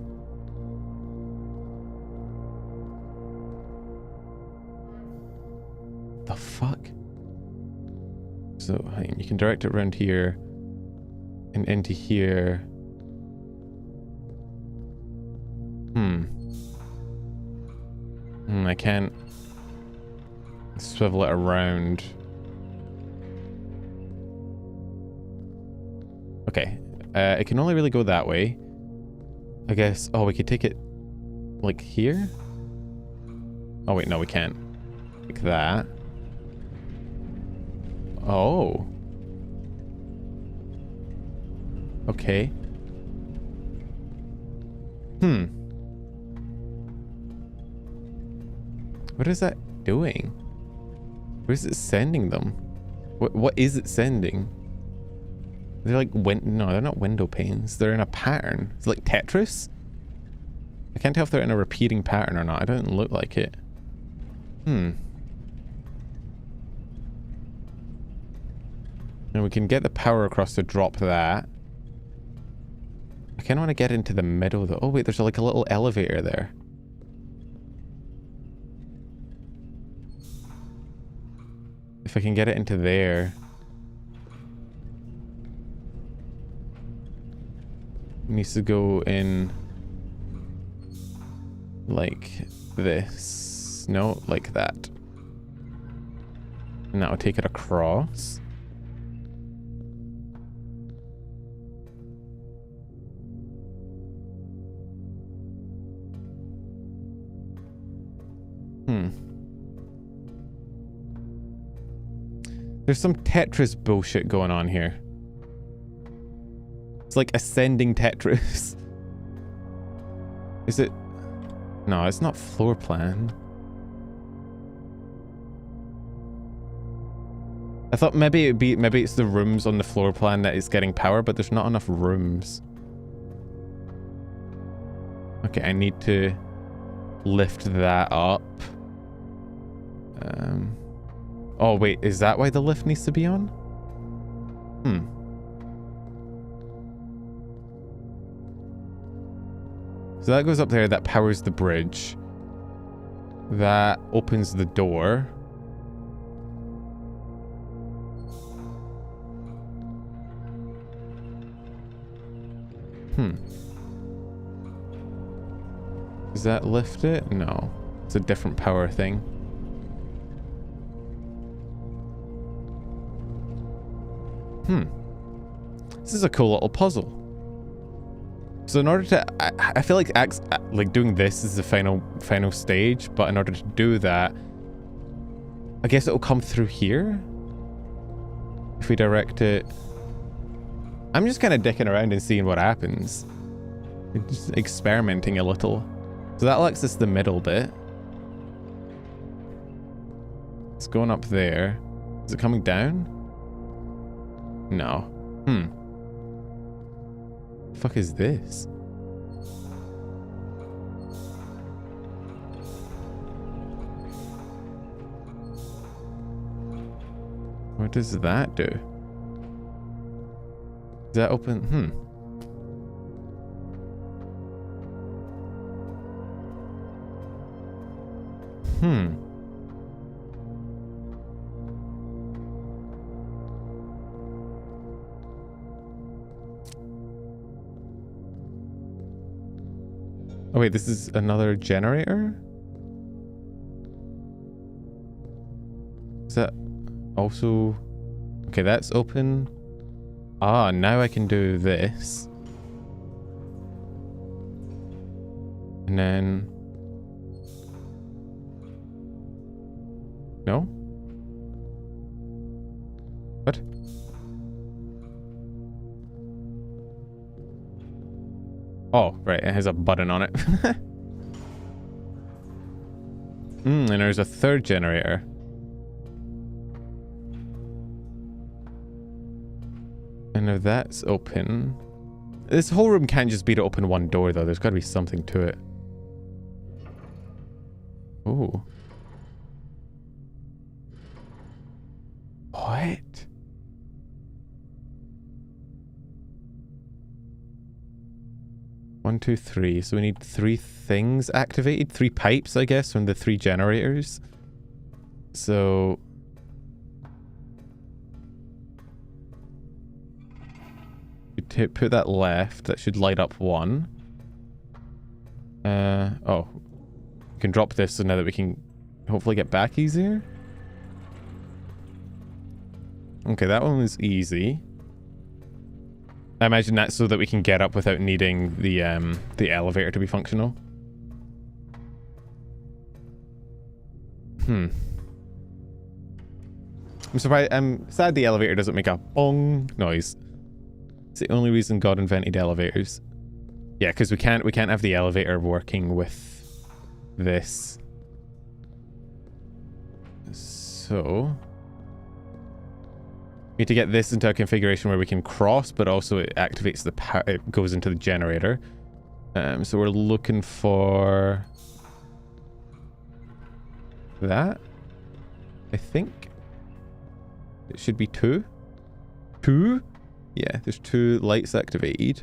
The fuck? So, hang on, you can direct it around here and into here. I can't swivel it around. Okay. It can only really go that way. I guess... Oh, we could take it... like here? Oh, wait, no, we can't. Like that. Oh. Okay. What is that doing? Where is it sending them? What is it sending? They're like no, they're not window panes. They're in a pattern. It's like Tetris. I can't tell if they're in a repeating pattern or not. It doesn't look like it. And we can get the power across to drop that. I kind of want to get into the middle though. Oh wait, there's like a little elevator there. If I can get it into there. It needs to go in like this. No, like that. And that will take it across. There's some Tetris bullshit going on here. It's like ascending Tetris. Is it? No, it's not floor plan. I thought maybe it'd be, maybe it's the rooms on the floor plan that is getting power, but there's not enough rooms. Okay, I need to lift that up. Oh wait, is that why the lift needs to be on? So that goes up there, that powers the bridge. That opens the door. Does that lift it? No. It's a different power thing. This is a cool little puzzle. So in order to... I feel like doing this is the final stage, but in order to do that, I guess it'll come through here? If we direct it... I'm just kind of dicking around and seeing what happens. Just experimenting a little. So that lets us the middle bit. It's going up there. Is it coming down? No. The fuck is this? What does that do? Is that open? Oh wait, this is another generator? Is that also... Okay, that's open. Ah, now I can do this. And then... No? What? Oh, right, it has a button on it. And there's a third generator. And now that's open. This whole room can't just be to open one door, though. There's got to be something to it. Ooh. What? One, two, three. So we need 3 things activated. 3 pipes, I guess, from the 3 generators. So... we put that left. That should light up 1. Oh. We can drop this so now that we can hopefully get back easier. Okay, that one was easy. I imagine that's so that we can get up without needing the elevator to be functional. I'm surprised. I'm sad the elevator doesn't make a bong noise. It's the only reason God invented elevators. Yeah, because we can't have the elevator working with this. So we need to get this into a configuration where we can cross, but also it activates the power. It goes into the generator. So we're looking for that. I think it should be 2. 2? Yeah, there's 2 lights activated.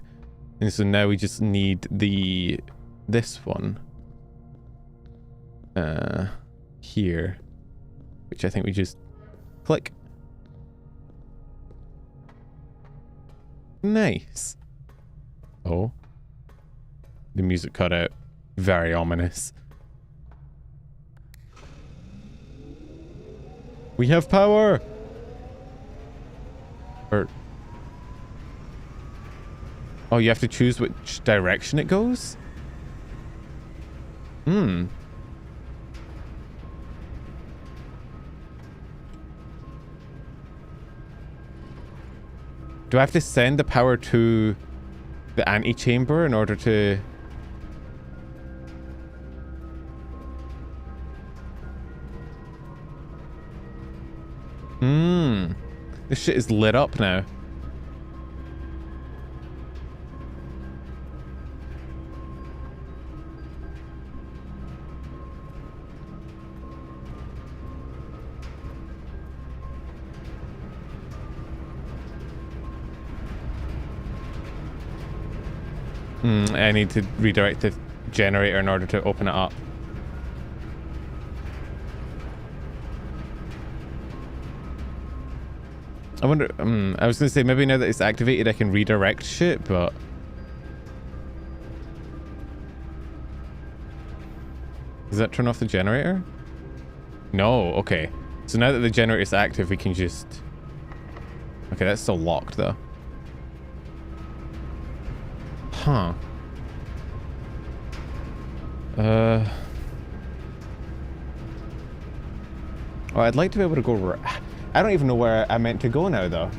And so now we just need this one. Here. Which I think we just click. Nice. Oh. The music cut out. Very ominous. We have power! Or... oh, you have to choose which direction it goes? Do I have to send the power to the antechamber in order to... This shit is lit up now. I need to redirect the generator in order to open it up. I wonder, I was gonna say maybe now that it's activated I can redirect shit, but... Does that turn off the generator? No, okay. So now that the generator is active, we can just... Okay, that's still locked though. Huh. Oh, I'd like to be able to go... I don't even know where I meant to go now, though.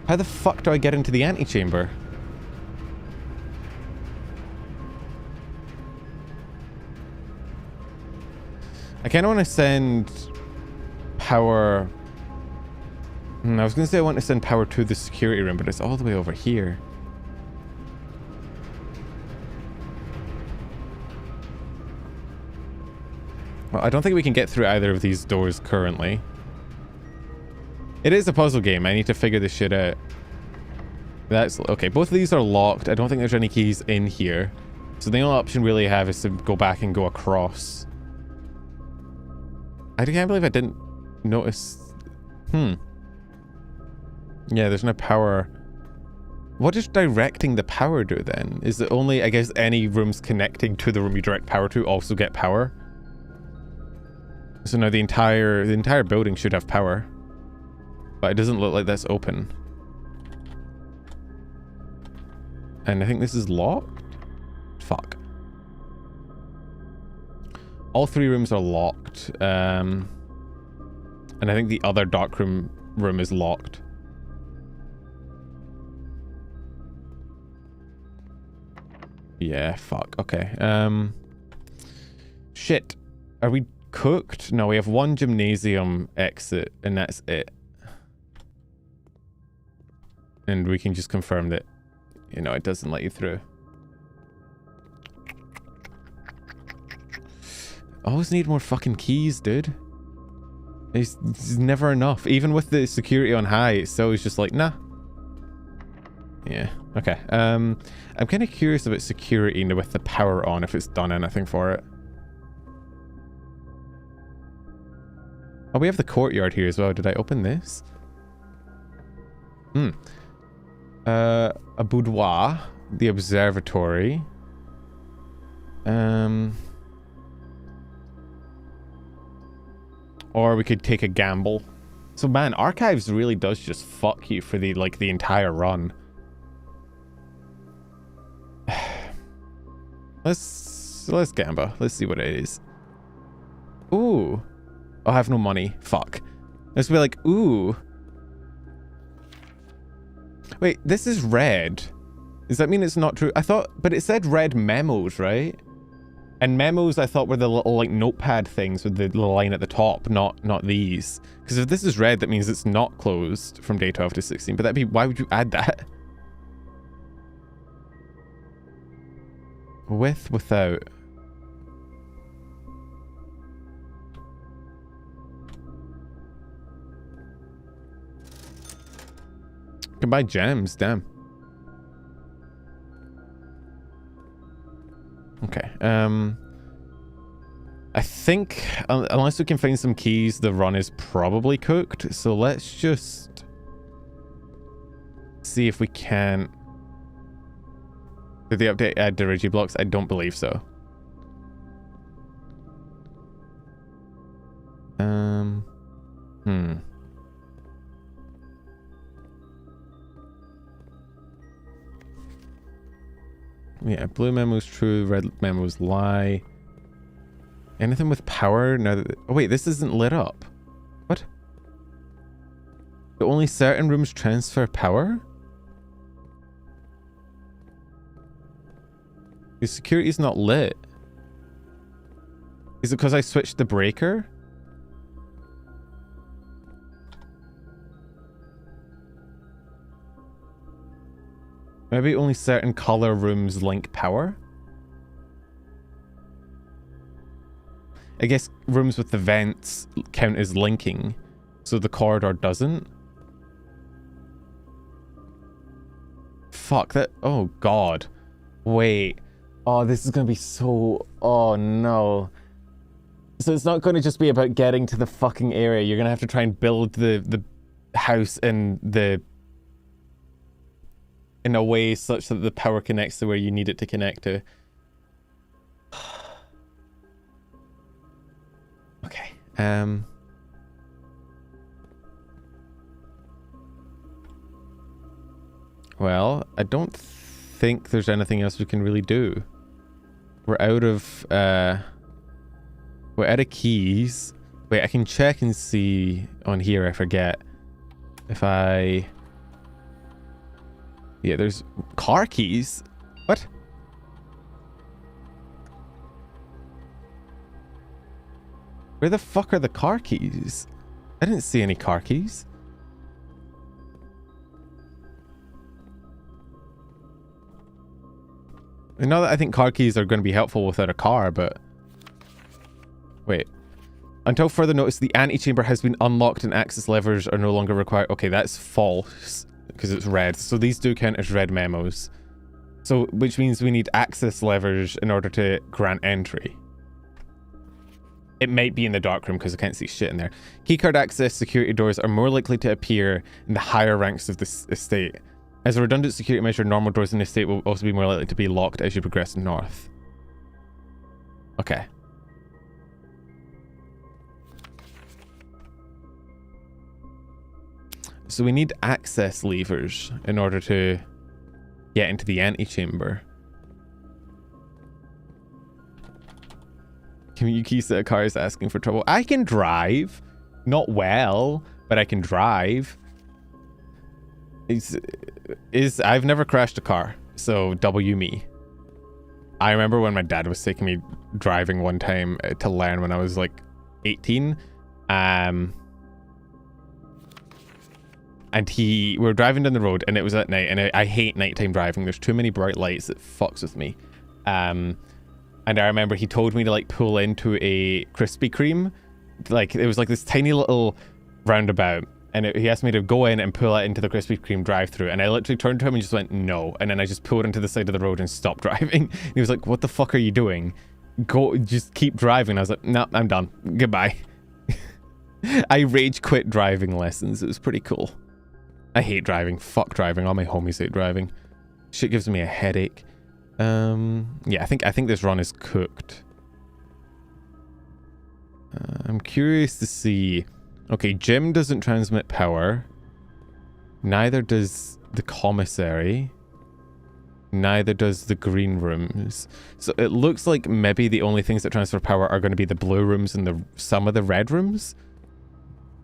How the fuck do I get into the antechamber? I kind of want to send power... I was going to say I want to send power to the security room, but it's all the way over here. Well, I don't think we can get through either of these doors currently. It is a puzzle game. I need to figure this shit out. That's... Okay, both of these are locked. I don't think there's any keys in here. So the only option really I have is to go back and go across. I can't believe I didn't notice... Yeah, there's no power. What does directing the power do then? Is it only, I guess, any rooms connecting to the room you direct power to also get power? So now the entire building should have power. But it doesn't look like that's open. And I think this is locked? Fuck. All three rooms are locked. And I think the other dark room is locked. Yeah, fuck. Okay. Shit. Are we cooked? No, we have one gymnasium exit, and that's it. And we can just confirm that, you know, it doesn't let you through. Always need more fucking keys, dude. It's never enough. Even with the security on high, it's still just like, nah. Yeah, okay. I'm kind of curious about security with the power on, if it's done anything for it. Oh, we have the courtyard here as well. Did I open this? A boudoir. The observatory. Or we could take a gamble. So man, Archives really does just fuck you for the entire run. Let's gamble. Let's see what it is. Ooh. I have no money. Fuck. Let's be like, ooh. Wait, this is red. Does that mean it's not true? I thought, but it said red memos, right? And memos I thought were the little notepad things with the little line at the top, not these. Because if this is red, that means it's not closed from day 12 to 16. But that'd be, why would you add that? With, without. Can buy gems, damn. Okay, I think, unless we can find some keys, the run is probably cooked. So let's just see if we can... Did the update add Dirigi blocks? I don't believe so. Yeah, blue memo's true, red memo's lie. Anything with power? No. Oh wait, this isn't lit up. What? Do only certain rooms transfer power? The security's not lit. Is it because I switched the breaker? Maybe only certain color rooms link power? I guess rooms with the vents count as linking, so the corridor doesn't. Fuck that. Oh god. Wait. Oh, this is gonna be so... Oh no. So it's not gonna just be about getting to the fucking area. You're gonna have to try and build the house in a way such that the power connects to where you need it to connect to. Okay. Well, I don't think there's anything else we can really do. We're out of keys. Wait, I can check and see on here, I forget. If I... Yeah, there's car keys. What? Where the fuck are the car keys? I didn't see any car keys. And not that I think car keys are going to be helpful without a car, but... Wait. Until further notice, the antechamber has been unlocked and access levers are no longer required. Okay, that's false, because it's red. So these do count as red memos. So, which means we need access levers in order to grant entry. It might be in the dark room because I can't see shit in there. Keycard access security doors are more likely to appear in the higher ranks of this estate. As a redundant security measure, normal doors in the estate will also be more likely to be locked as you progress north. Okay. So we need access levers in order to get into the antechamber. Can you key set a car is asking for trouble? I can drive. Not well, but I can drive. I've never crashed a car, so W me. I remember when my dad was taking me driving one time to learn when I was like 18. And we were driving down the road and it was at night, and I hate nighttime driving. There's too many bright lights. It fucks with me. And I remember he told me to like pull into a Krispy Kreme. Like it was like this tiny little roundabout, and he asked me to go in and pull it into the Krispy Kreme drive-through, and I literally turned to him and just went no, and then I just pulled into the side of the road and stopped driving. He was like, "What the fuck are you doing? Go, just keep driving." I was like, "No, I'm done. Goodbye." I rage quit driving lessons. It was pretty cool. I hate driving. Fuck driving. All my homies hate driving. Shit gives me a headache. Yeah, I think this run is cooked. I'm curious to see. Okay, gym doesn't transmit power. Neither does the commissary. Neither does the green rooms. So it looks like maybe the only things that transfer power are going to be the blue rooms and some of the red rooms.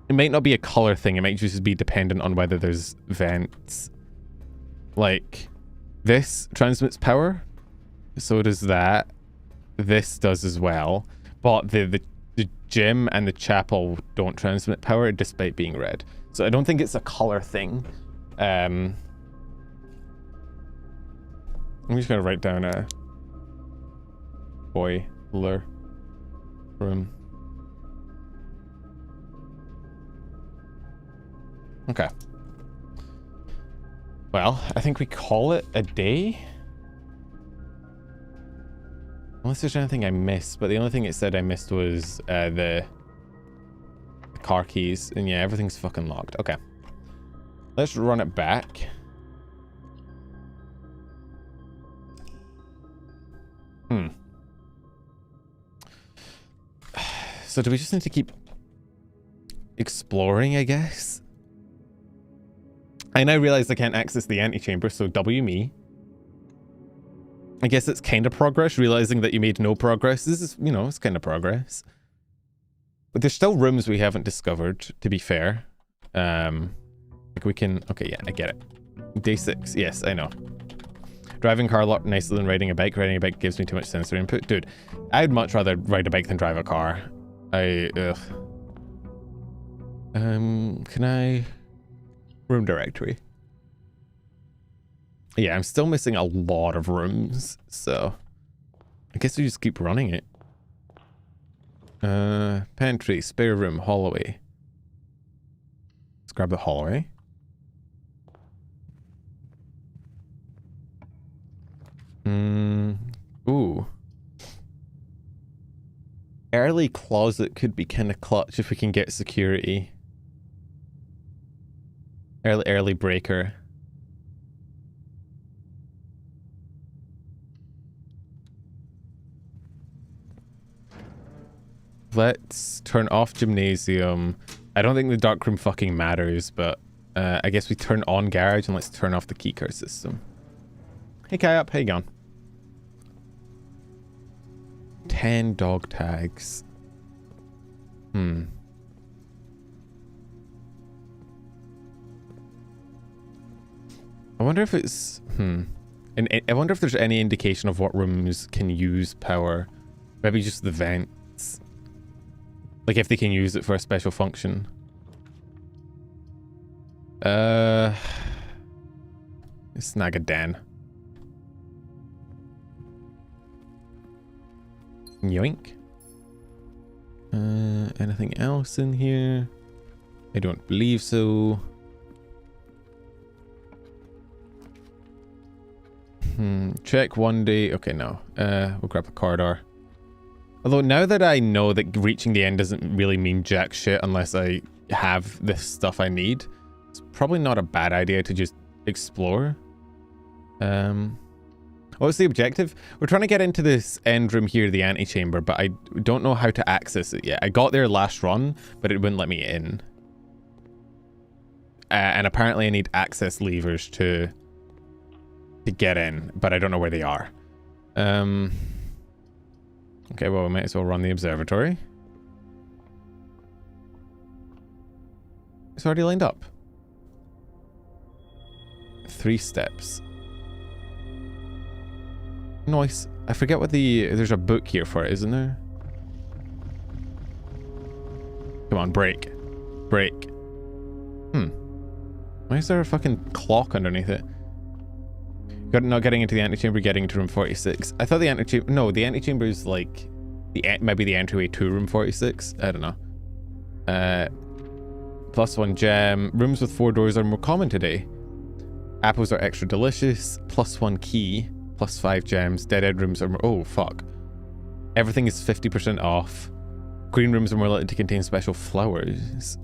It might not be a color thing. It might just be dependent on whether there's vents. Like, this transmits power. So does that. This does as well. But the gym and the chapel don't transmit power despite being red. So I don't think it's a color thing. I'm just going to write down a boiler room. Okay. Well, I think we call it a day. Unless there's anything I missed, but the only thing it said I missed was the car keys. And yeah, everything's fucking locked. Okay. Let's run it back. So do we just need to keep exploring, I guess? I now realize I can't access the antechamber, so W me. I guess it's kind of progress, realizing that you made no progress. This is, you know, it's kind of progress. But there's still rooms we haven't discovered, to be fair. Like we can... Okay, yeah, I get it. Day 6. Yes, I know. Driving car a lot nicer than riding a bike. Riding a bike gives me too much sensory input. Dude, I'd much rather ride a bike than drive a car. Ugh. Can I... Room directory. Yeah, I'm still missing a lot of rooms, so... I guess we just keep running it. Pantry, spare room, hallway. Let's grab the hallway. Ooh. Early closet could be kind of clutch if we can get security. Early breaker. Let's turn off gymnasium. I don't think the dark room fucking matters, but I guess we turn on garage and let's turn off the keycard system. Hey Kayup, how you going? 10 dog tags. I wonder if it's... And I wonder if there's any indication of what rooms can use power. Maybe just the vents. Like if they can use it for a special function. Snag a den. Yoink. Anything else in here? I don't believe so. Check one day. Okay, no. We'll grab a corridor. Although now that I know that reaching the end doesn't really mean jack shit unless I have this stuff I need, it's probably not a bad idea to just explore. What's the objective? We're trying to get into this end room here, the antechamber, but I don't know how to access it yet. I got there last run, but it wouldn't let me in. And apparently I need access levers to get in, but I don't know where they are. Okay, well, we might as well run the observatory. It's already lined up. 3 steps. Nice. I forget what there's a book here for it, isn't there? Come on, break. Break. Why is there a fucking clock underneath it? Not getting into the antechamber, getting into room 46. I thought the antechamber... No, the antechamber is like... maybe the entryway to room 46. I don't know. +1 gem. Rooms with 4 doors are more common today. Apples are extra delicious. +1 key. +5 gems. Dead-end rooms are more... Oh, fuck. Everything is 50% off. Green rooms are more likely to contain special flowers.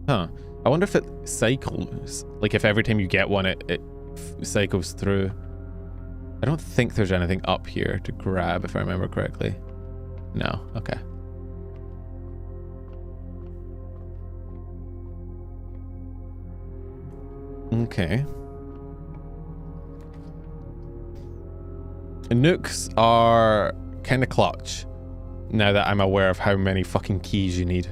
Huh. I wonder if it cycles. Like if every time you get one, it cycles through. I don't think there's anything up here to grab, if I remember correctly. No. Okay. Okay. Nooks are kind of clutch, now that I'm aware of how many fucking keys you need.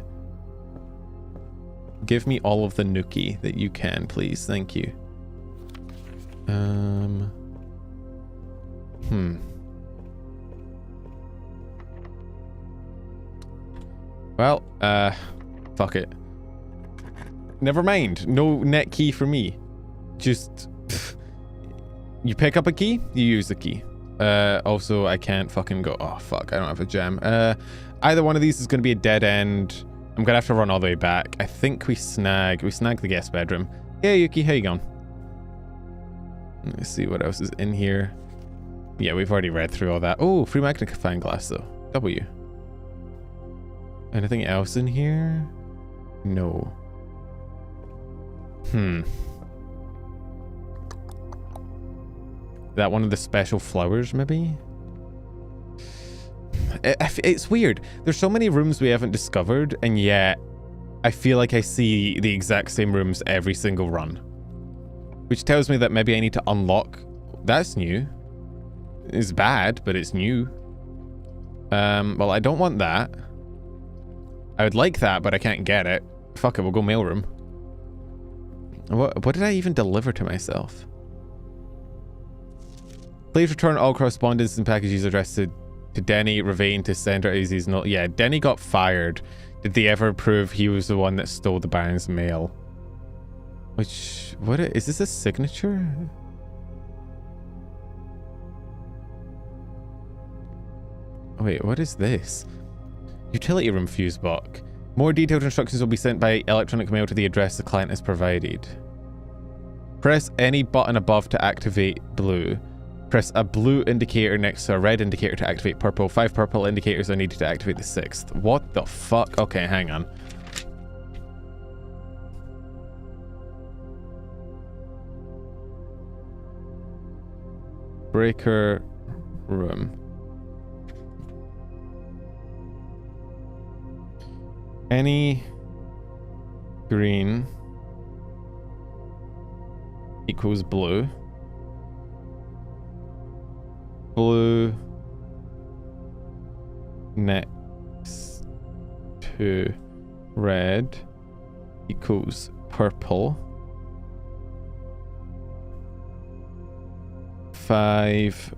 Give me all of the nookie that you can, please. Thank you. Well, fuck it. Never mind. No net key for me. Just... you pick up a key, you use the key. Also, I can't fucking go... Oh, fuck. I don't have a gem. Either one of these is going to be a dead end. I'm going to have to run all the way back. I think we snagged the guest bedroom. Hey, Yuki. How you going? Let me see what else is in here. Yeah, we've already read through all that. Oh, free magnifying glass, though. W. Anything else in here? No. That one of the special flowers, maybe? It's weird. There's so many rooms we haven't discovered, and yet I feel like I see the exact same rooms every single run. Which tells me that maybe I need to unlock... That's new. It's bad, but it's new. Well, I don't want that. I would like that, but I can't get it. Fuck it, we'll go mailroom. What did I even deliver to myself? Please return all correspondence and packages addressed to Denny Ravane to send her Izzy's note. Yeah, Denny got fired. Did they ever prove he was the one that stole the Baron's mail? Which, what is this a signature? Wait, what is this? Utility room fuse box. More detailed instructions will be sent by electronic mail to the address the client has provided. Press any button above to activate blue. Press a blue indicator next to a red indicator to activate purple. 5 purple indicators are needed to activate the 6th. What the fuck? Okay, hang on. Breaker room. Any green equals blue. Blue next to red equals purple. 5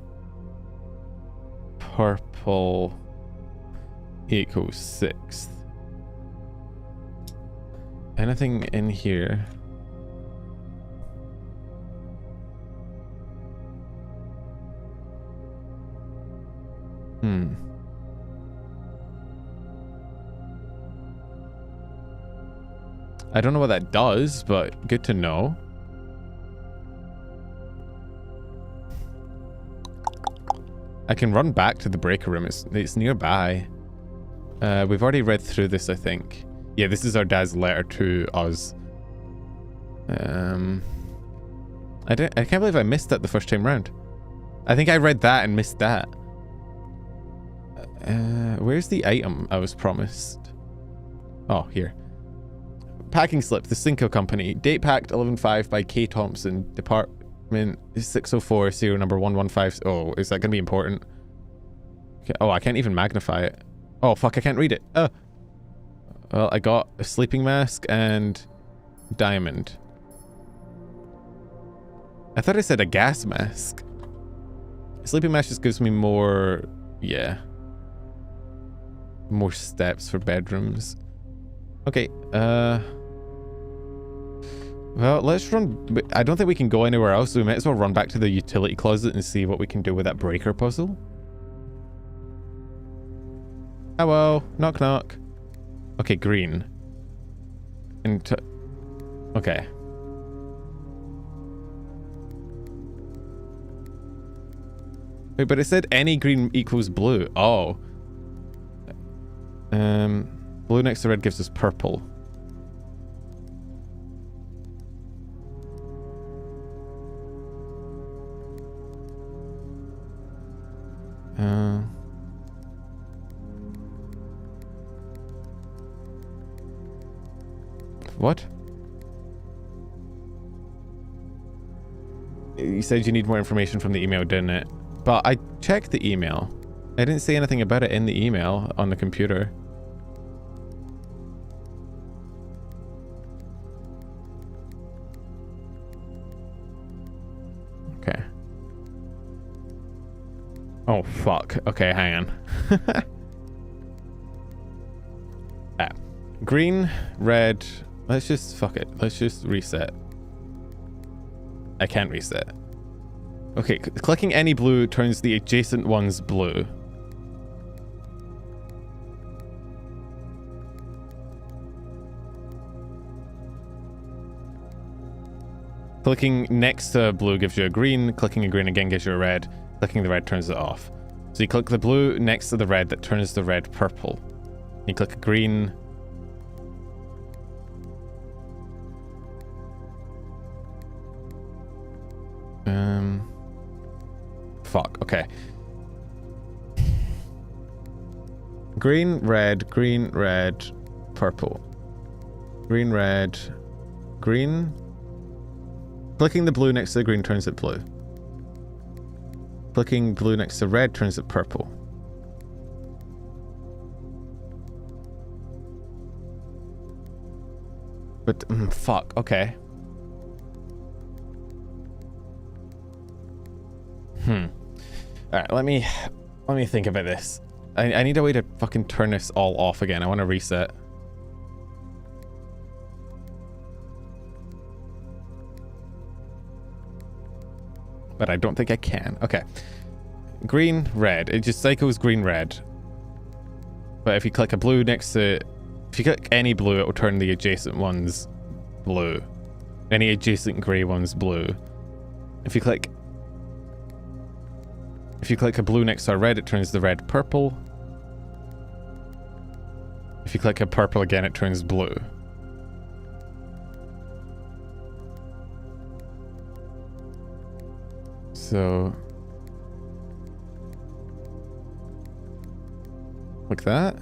purple equals 6th. Anything in here? I don't know what that does, but good to know. I can run back to the breaker room. It's nearby. We've already read through this, I think. Yeah, this is our dad's letter to us. I can't believe I missed that the first time round. I think I read that and missed that. Where's the item I was promised? Oh, here. Packing slip, the Cinco Company. Date packed 11/5 by K. Thompson. Department 604, serial number 115. Oh, is that going to be important? Okay. Oh, I can't even magnify it. Oh, fuck, I can't read it. Well, I got a sleeping mask and diamond. I thought I said a gas mask. A sleeping mask just gives me more... yeah. More steps for bedrooms. Okay, well, let's run... I don't think we can go anywhere else, so we might as well run back to the utility closet and see what we can do with that breaker puzzle. Hello, knock knock. Okay, green. Okay. Wait, but it said any green equals blue. Oh. Blue next to red gives us purple. What? You said you need more information from the email, didn't it? But I checked the email. I didn't say anything about it in the email on the computer. Okay. Oh, fuck. Okay, hang on. Green, red... Let's just... fuck it. Let's just reset. I can't reset. Okay, clicking any blue turns the adjacent ones blue. Clicking next to blue gives you a green. Clicking a green again gives you a red. Clicking the red turns it off. So you click the blue next to the red that turns the red purple. You click a green... Fuck, okay. Green, red, purple. Green, red, green. Clicking the blue next to the green turns it blue. Clicking blue next to red turns it purple. But, fuck, okay. All right, let me think about this. I need a way to fucking turn this all off again. I want to reset. But I don't think I can. Okay. Green, red. It just cycles green, red. But if you click a blue next to... If you click any blue, it will turn the adjacent ones blue. Any adjacent grey ones blue. If you click a blue next to a red, it turns the red purple. If you click a purple again, it turns blue. So... like that.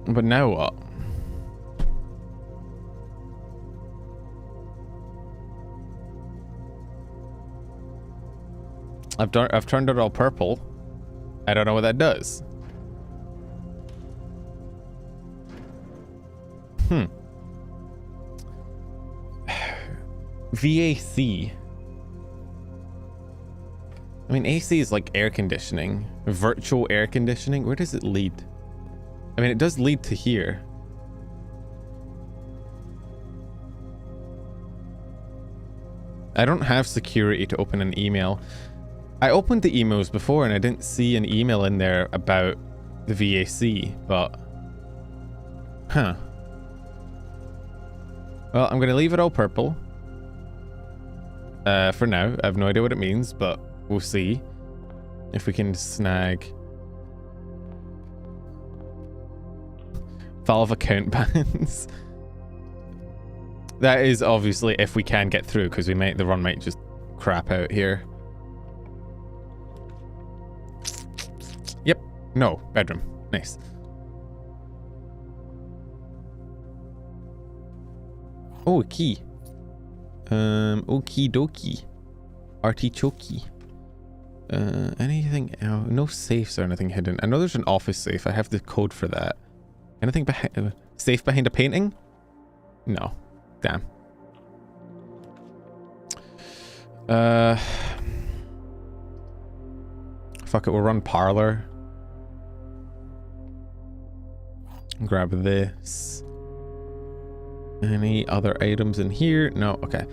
But now what? I've turned it all purple. I don't know what that does. VAC. I mean, AC is like air conditioning. Virtual air conditioning. Where does it lead? I mean, it does lead to here. I don't have security to open an email. I opened the emails before and I didn't see an email in there about the VAC, but... Huh. Well, I'm going to leave it all purple. For now. I have no idea what it means, but we'll see if we can snag... Valve account bans. That is obviously if we can get through, because the run might just crap out here. Yep. No. Bedroom. Nice. Oh, a key. Okie dokie. Artichoke. Anything else? No safes or anything hidden. I know there's an office safe. I have the code for that. Anything behind... safe behind a painting? No. Damn. Fuck it, we'll run parlor. Grab this. Any other items in here? No, okay.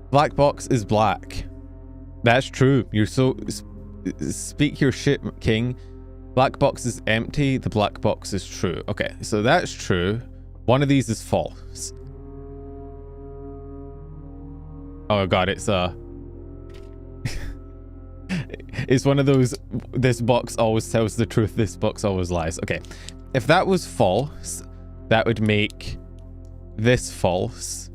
Black box is black. That's true. You're so... speak your shit, king. Black box is empty. The black box is true. Okay, so that's true. One of these is false. Oh god, it's it's one of those, this box always tells the truth, this box always lies. Okay, if that was false, that would make this false,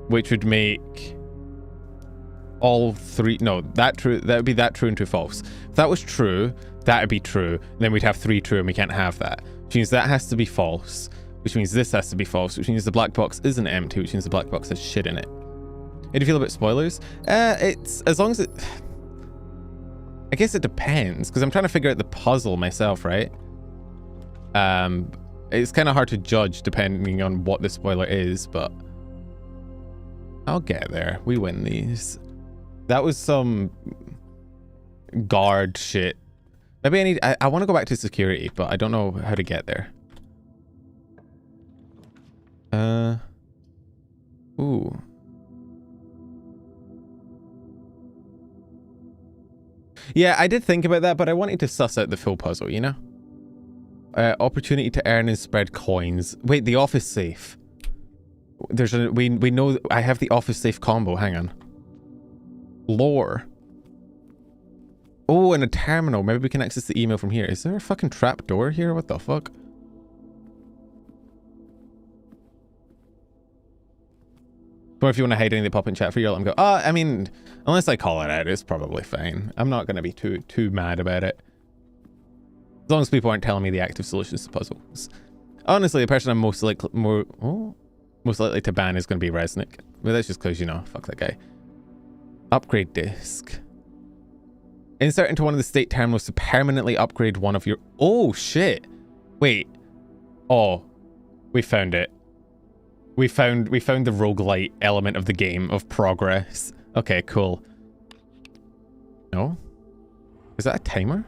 which would make all three, no, that true, that would be that true and two false. If that was true, that would be true, then we'd have three true and we can't have that, which means that has to be false, which means this has to be false, which means the black box isn't empty, which means the black box has shit in it. How do you feel about spoilers? It's, as long as it... I guess it depends, because I'm trying to figure out the puzzle myself, right? It's kind of hard to judge depending on what the spoiler is, but... I'll get there. We win these. That was some... guard shit. Maybe I need... I want to go back to security, but I don't know how to get there. Ooh. Yeah, I did think about that, but I wanted to suss out the full puzzle, you know? Opportunity to earn and spread coins. Wait, the office safe. There's a... We know... I have the office safe combo. Hang on. Lore. Oh, and a terminal. Maybe we can access the email from here. Is there a fucking trap door here? What the fuck? Or if you want to hide anything, pop in chat for you, let them go. I mean, unless I call it out, it's probably fine. I'm not going to be too mad about it. As long as people aren't telling me the active solutions to puzzles. Honestly, the person I'm most likely to ban is going to be Resnick. But that's just because, you know, fuck that guy. Upgrade disc. Insert into one of the state terminals to permanently upgrade one of your... Oh, shit. Wait. Oh. We found it. We found the roguelite element of the game of progress. Okay, cool. No? Is that a timer?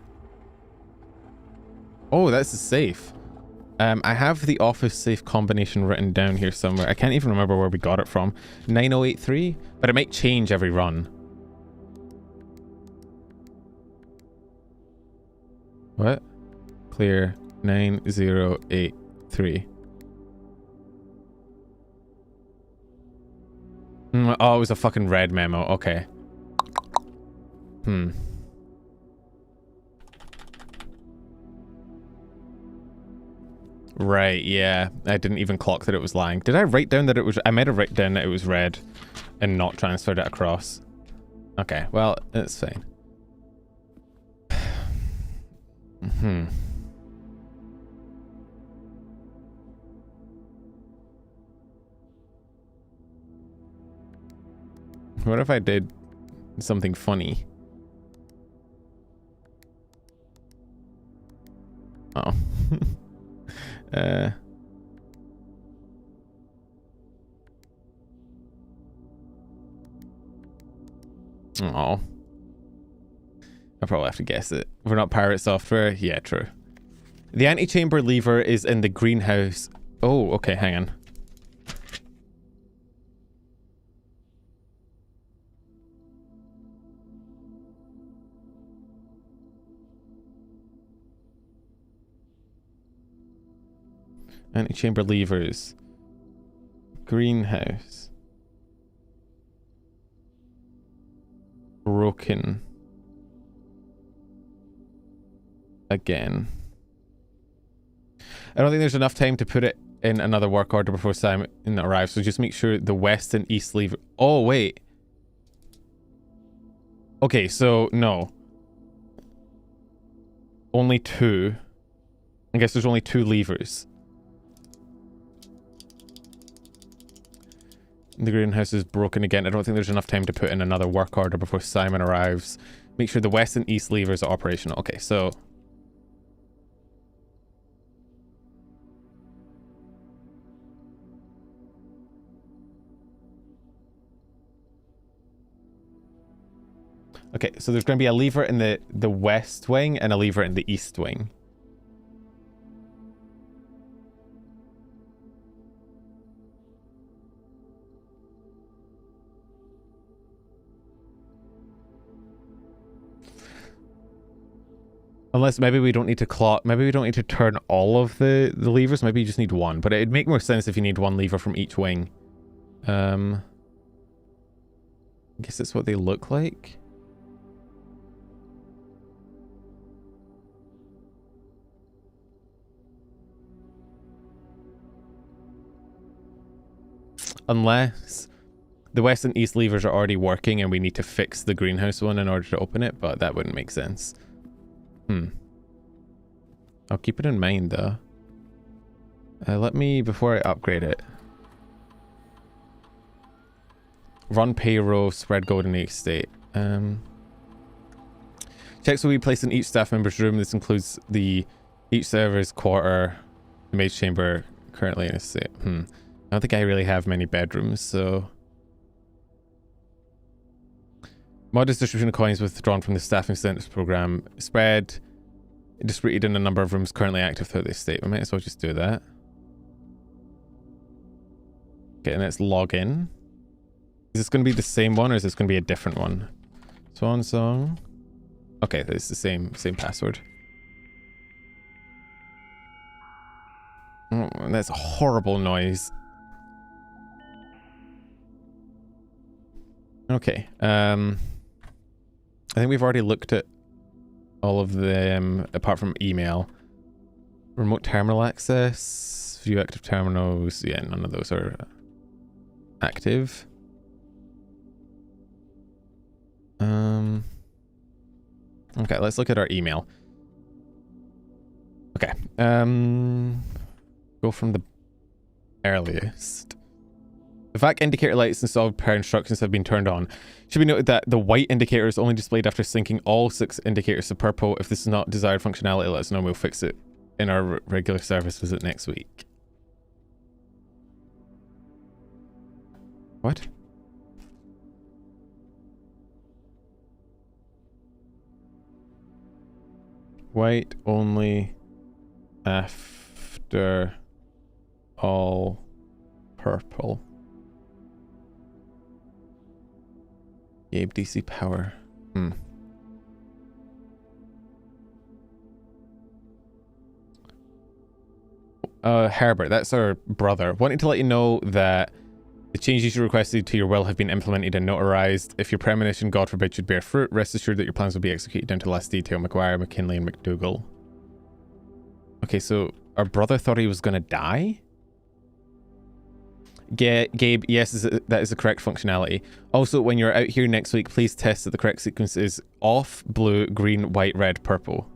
Oh, that's a safe. I have the office safe combination written down here somewhere. I can't even remember where we got it from. 9083? But it might change every run. What? Clear 9083. Oh, it was a fucking red memo. Okay. Right, yeah. I didn't even clock that it was lying. Did I write down that it was... I might have written down that it was red and not transferred it across. Okay, well, it's fine. What if I did something funny? Oh. Oh. I probably have to guess it. We're not pirate software? Yeah, true. The antechamber lever is in the greenhouse. Oh, okay, hang on. Antechamber levers. Greenhouse. Broken. Again. I don't think there's enough time to put it in another work order before Simon arrives, so just make sure the west and east lever... Oh, wait. Okay, so, no. Only two. I guess there's only two levers. The greenhouse is broken again. I don't think there's enough time to put in another work order before Simon arrives. Make sure the west and east levers are operational. Okay, so... Okay, so there's going to be a lever in the west wing and a lever in the east wing. Unless maybe we don't need to clock, maybe we don't need to turn all of the levers, maybe you just need one. But it'd make more sense if you need one lever from each wing. I guess that's what they look like. Unless the west and east levers are already working and we need to fix the greenhouse one in order to open it, but that wouldn't make sense. I'll keep it in mind though. Let me, before I upgrade it, run payroll, spread gold in the estate. Checks will be placed in each staff member's room. This includes each server's quarter, the maid's chamber currently in a estate. I don't think I really have many bedrooms, so... Modest distribution of coins withdrawn from the staffing incentives program. Spread distributed in a number of rooms currently active throughout the estate. We might as well just do that. Okay, and let's log in. Is this going to be the same one, or is this going to be a different one? Swan song. Okay, it's the same password. Oh, that's a horrible noise. Okay. I think we've already looked at all of them, apart from email. Remote terminal access, view active terminals. Yeah, none of those are active. Okay, let's look at our email. Okay. Go from the earliest. The VAC indicator lights installed per instructions have been turned on. Should be noted that the white indicator is only displayed after syncing all 6 indicators to purple. If this is not desired functionality, let us know and we'll fix it in our regular service visit next week. What? White only after all purple. Gabe DC power. Herbert, that's our brother. Wanting to let you know that the changes you requested to your will have been implemented and notarized. If your premonition, God forbid, should bear fruit, rest assured that your plans will be executed down to the last detail. McGuire, McKinley, and McDougal. Okay, so our brother thought he was going to die? Gabe, yes, that is the correct functionality. Also, when you're out here next week, please test that the correct sequence is off, blue, green, white, red, purple.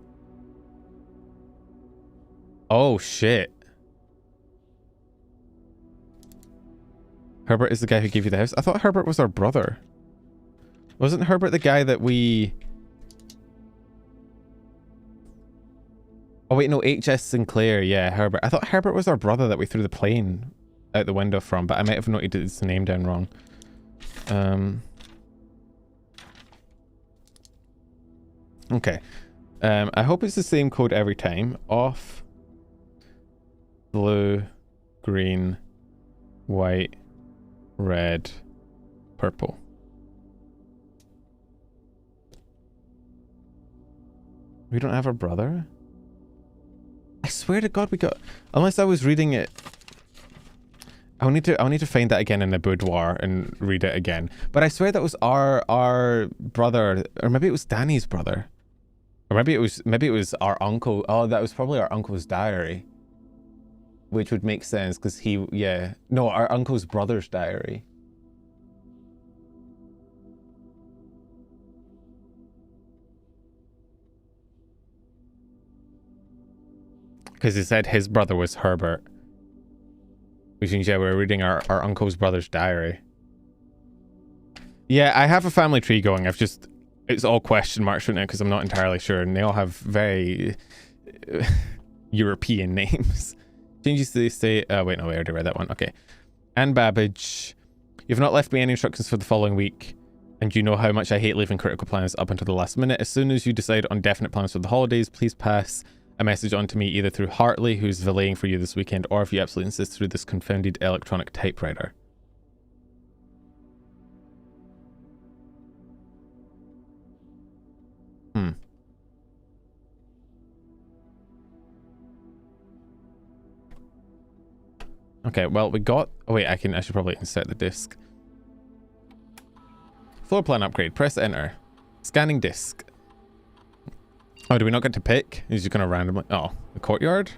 Oh, shit. Herbert is the guy who gave you the house? I thought Herbert was our brother. Wasn't Herbert the guy that we... Oh wait, no, H.S. Sinclair. Yeah, Herbert. I thought Herbert was our brother that we threw the plane out the window from, but I might have noted his name down wrong. Okay. I hope it's the same code every time. Off, blue, green, white, red, purple. We don't have a brother? I swear to God we got... Unless I was reading it... I'll need to find that again in the boudoir and read it again. But I swear that was our brother, or maybe it was Danny's brother. Or maybe it was our uncle. Oh, that was probably our uncle's diary. Which would make sense because he, yeah. No, our uncle's brother's diary. Because he said his brother was Herbert. Which means, yeah, we're reading our uncle's brother's diary. Yeah, I have a family tree going. It's all question marks right now because I'm not entirely sure. And they all have very European names. Changes to the estate. Wait, no, we already read that one. Okay. Anne Babbage. You've not left me any instructions for the following week. And you know how much I hate leaving critical plans up until the last minute. As soon as you decide on definite plans for the holidays, please pass a message on to me either through Hartley, who's valeting for you this weekend, or if you absolutely insist, through this confounded electronic typewriter. Okay, well, we got... Oh, wait, I should probably insert the disc. Floor plan upgrade. Press enter. Scanning disc. Oh, do we not get to pick? Is just going to randomly... Oh, the courtyard?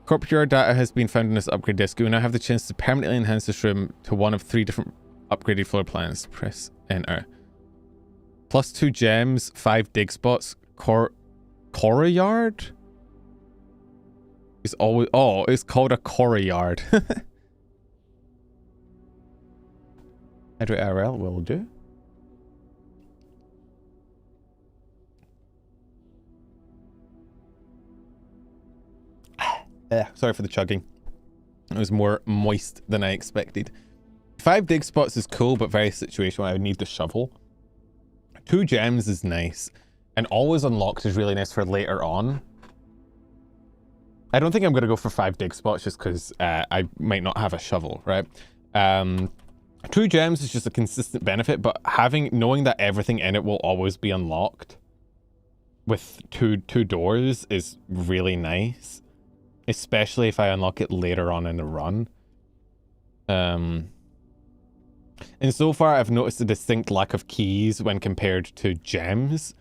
Courtyard data has been found in this upgrade disc. You will now have the chance to permanently enhance this room to one of 3 different upgraded floor plans. Press enter. Plus 2 gems, 5 dig spots. Courtyard? It's always... Oh, it's called a courtyard. Hydrate IRL will do. Sorry for the chugging. It was more moist than I expected. 5 dig spots is cool, but very situational. I would need the shovel. 2 gems is nice. And always unlocked is really nice for later on. I don't think I'm going to go for 5 dig spots just because I might not have a shovel, right? 2 gems is just a consistent benefit, but knowing that everything in it will always be unlocked with two doors is really nice. Especially if I unlock it later on in the run. And so far I've noticed a distinct lack of keys when compared to gems.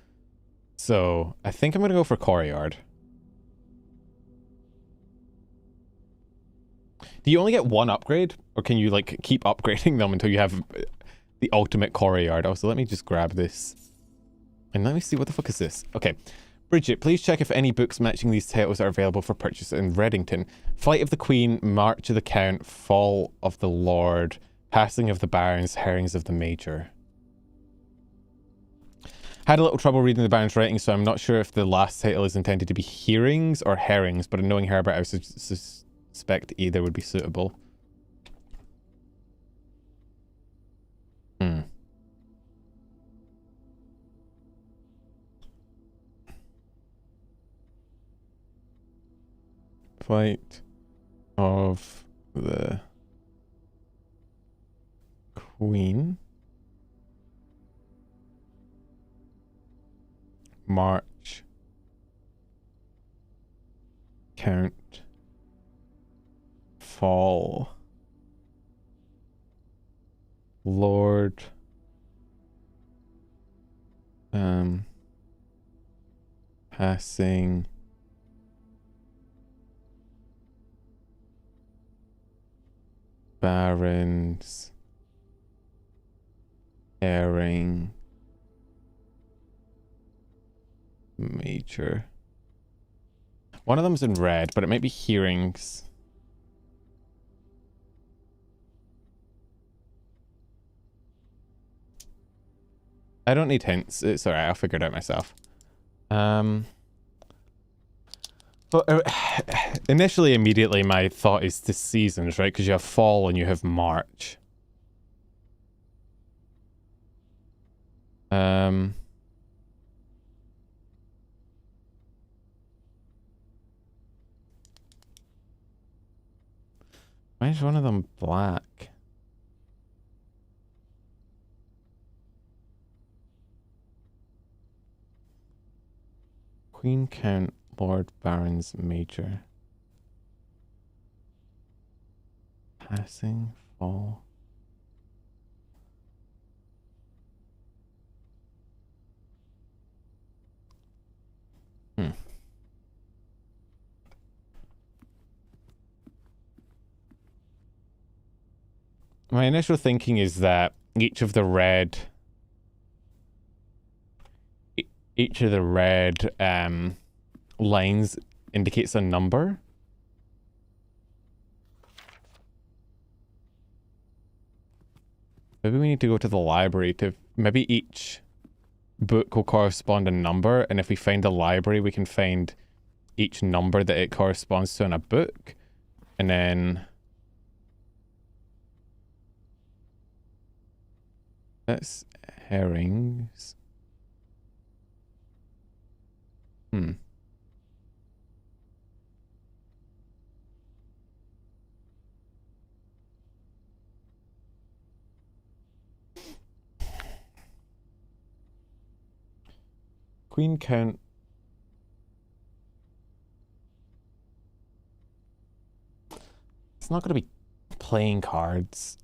So I think I'm going to go for courtyard. Do you only get 1 upgrade? Or can you like keep upgrading them until you have the ultimate courtyard? Oh, so let me just grab this. And let me see, what the fuck is this? Okay. Bridget, please check if any books matching these titles are available for purchase in Reddington. Flight of the Queen, March of the Count, Fall of the Lord, Passing of the Barons, Herrings of the Major. Had a little trouble reading the Baron's writing, so I'm not sure if the last title is intended to be hearings or herrings, but in knowing Herbert, I suspect either would be suitable. Hmm. Flight of the Queen. March. Count. Fall. Lord. Passing. Barons. Airing. Major. One of them's in red, but it might be hearings. I don't need hints. It's alright, I'll figure it out myself. But initially, immediately, my thought is to seasons, right? Because you have fall and you have March. Why is one of them black? Queen, Count, Lord, Barons, Major. Passing, fall. My initial thinking is that each of the red lines indicates a number. Maybe we need to go to the library to... Maybe each book will correspond a number, and if we find the library, we can find each number that it corresponds to in a book. And then... That's herrings. Queen, Count. It's not going to be playing cards.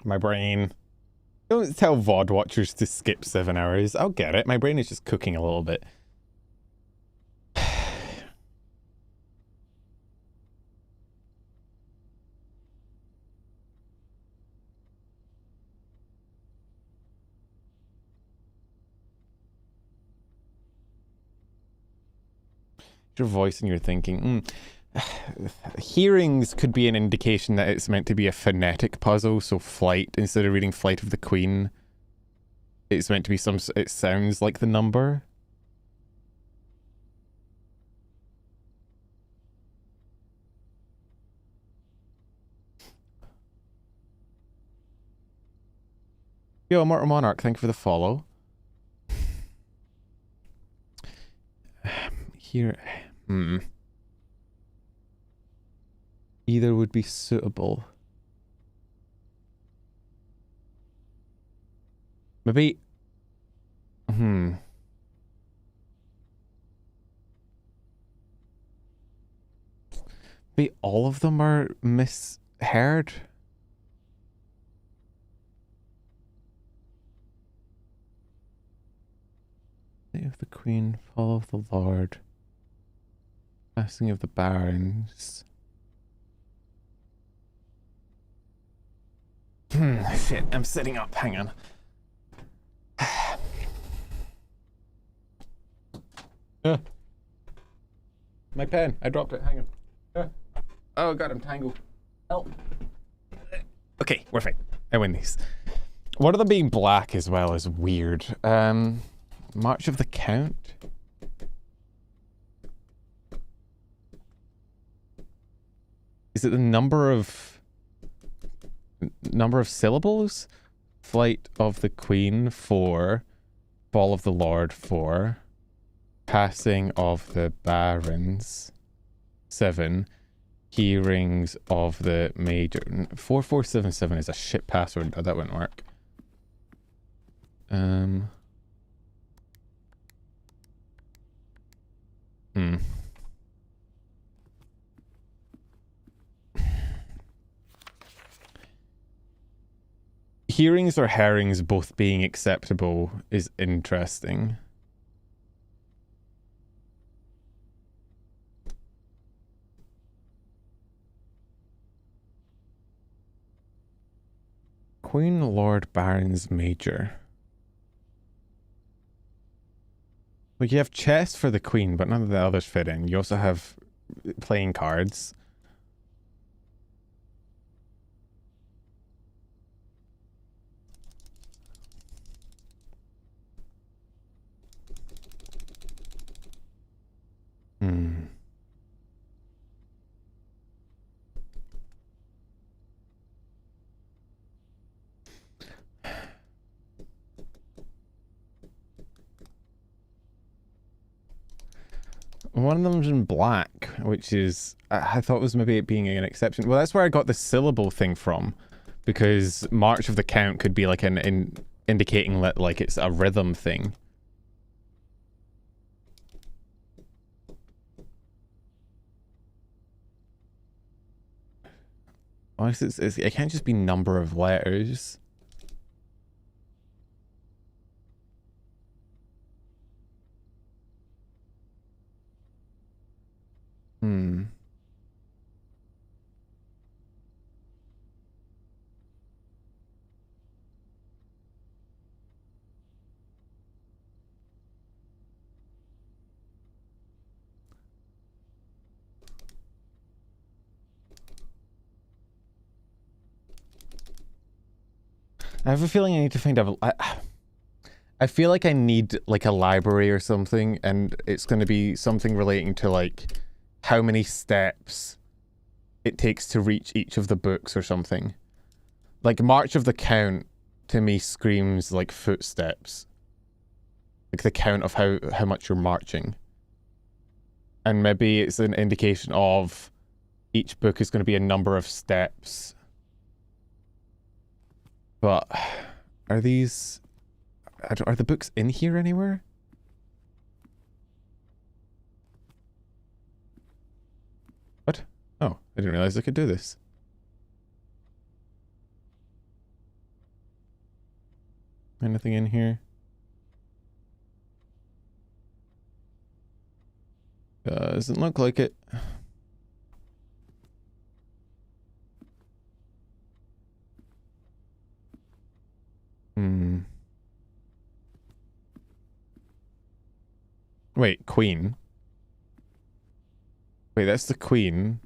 My brain. Don't tell VOD watchers to skip 7 hours. I'll get it. My brain is just cooking a little bit. Your voice and you're thinking, hearings could be an indication that it's meant to be a phonetic puzzle, so flight, instead of reading Flight of the Queen, it's meant to be some, it sounds like the number. Yo, Mortal Monarch, thank you for the follow. Here, either would be suitable. Maybe... Maybe all of them are misheard? Flight of the Queen, Fall of the Lord, Passing of the Barons. Shit, I'm sitting up, hang on. My pen, I dropped it, hang on. Oh god, I'm tangled. Help. Okay, we're fine. I win these. One of them being black as well is weird. March of the Count? Is it the number of syllables? Flight of the Queen 4, Fall of the Lord 4, Passing of the Barons 7, Hearings of the Major 4477 is a shit password. That wouldn't work. Hearings or herrings both being acceptable is interesting. Queen, Lord, Barons, Major. Like, you have chess for the Queen, but none of the others fit in. You also have playing cards. One of them's in black, which is, I thought was maybe it being an exception. Well, that's where I got the syllable thing from, because March of the Count could be like an indicating that like it's a rhythm thing. Honestly, it can't just be number of letters. I have a feeling I need to find out. I feel like I need like a library or something, and it's going to be something relating to like how many steps it takes to reach each of the books or something. Like March of the Count to me screams like footsteps, like the count of how much you're marching, and maybe it's an indication of each book is going to be a number of steps. But are these... Are the books in here anywhere? What? Oh, I didn't realize I could do this. Anything in here? Doesn't look like it. Wait, Queen? Wait, that's the Queen.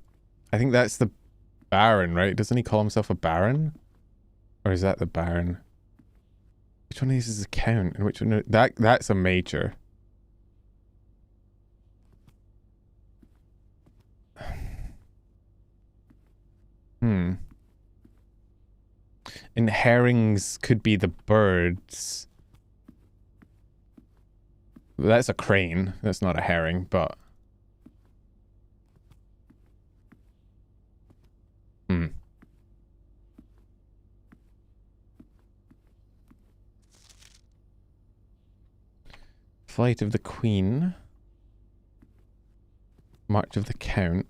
I think that's the Baron, right? Doesn't he call himself a Baron? Or is that the Baron? Which one of these is a Count? And which one... That's a Major. And herrings could be the birds. That's a crane. That's not a herring, but... Flight of the Queen. March of the Count.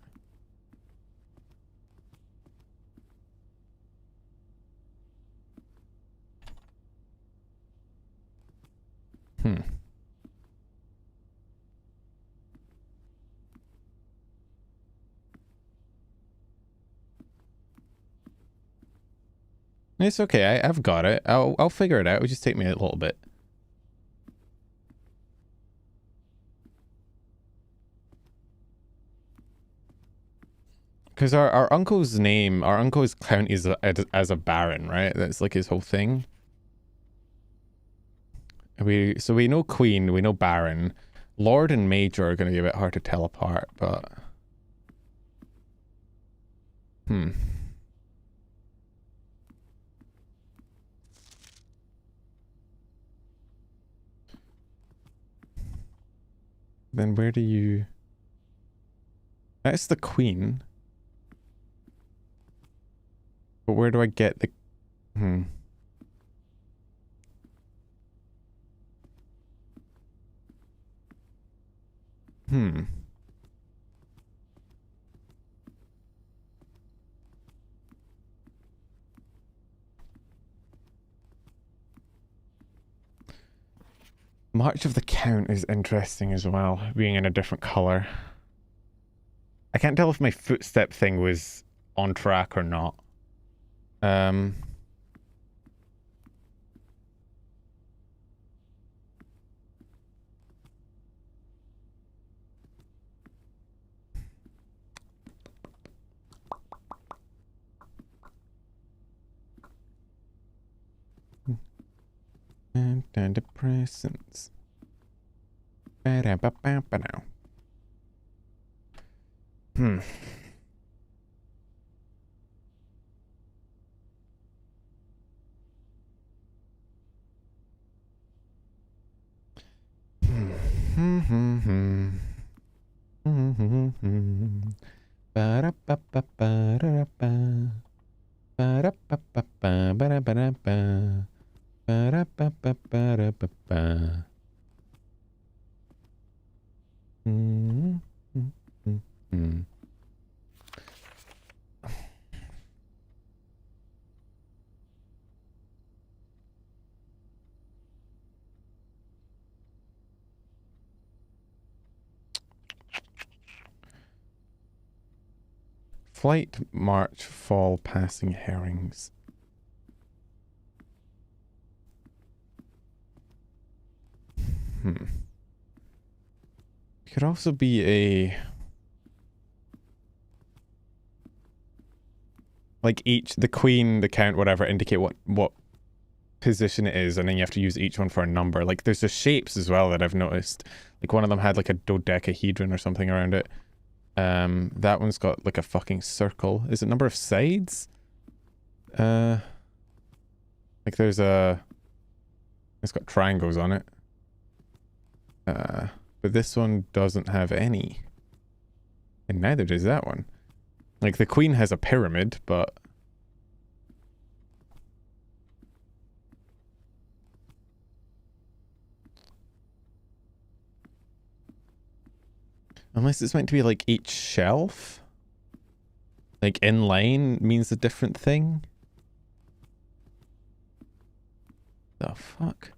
It's okay. I've got it. I'll figure it out. It'll just take me a little bit. Because our uncle's name, our uncle's count is as a baron, right? That's like his whole thing. So we know queen, we know baron. Lord and major are going to be a bit hard to tell apart, but... Then where do you... That's the queen. But where do I get the... March of the Count is interesting as well, being in a different color. I can't tell if my footstep thing was on track or not. Antidepressants. Ba-da-ba-ba-ba-now. Ba-da-ba-ba-ba-da-ba. Ba-da-ba-ba-ba-ba-da-ba-da-ba. Ba-da-ba-ba-ba-da-ba-ba. Flight, march, fall, passing herrings. It could also be a... Like the queen, the count, whatever, indicate what position it is, and then you have to use each one for a number. Like there's the shapes as well that I've noticed. Like one of them had like a dodecahedron or something around it. That one's got like a fucking circle. Is it number of sides? Like there's a... It's got triangles on it. But this one doesn't have any. And neither does that one. Like the queen has a pyramid, but... Unless it's meant to be like each shelf? Like in line means a different thing? The fuck?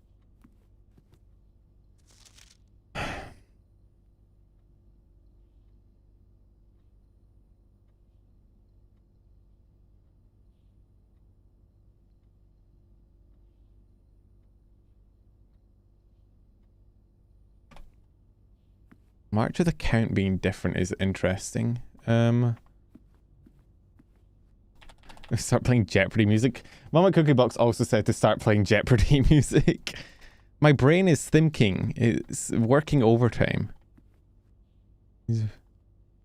March of the Count being different is interesting. Start playing Jeopardy music. Mama Cookie Box also said to start playing Jeopardy music. My brain is thinking. It's working overtime. There's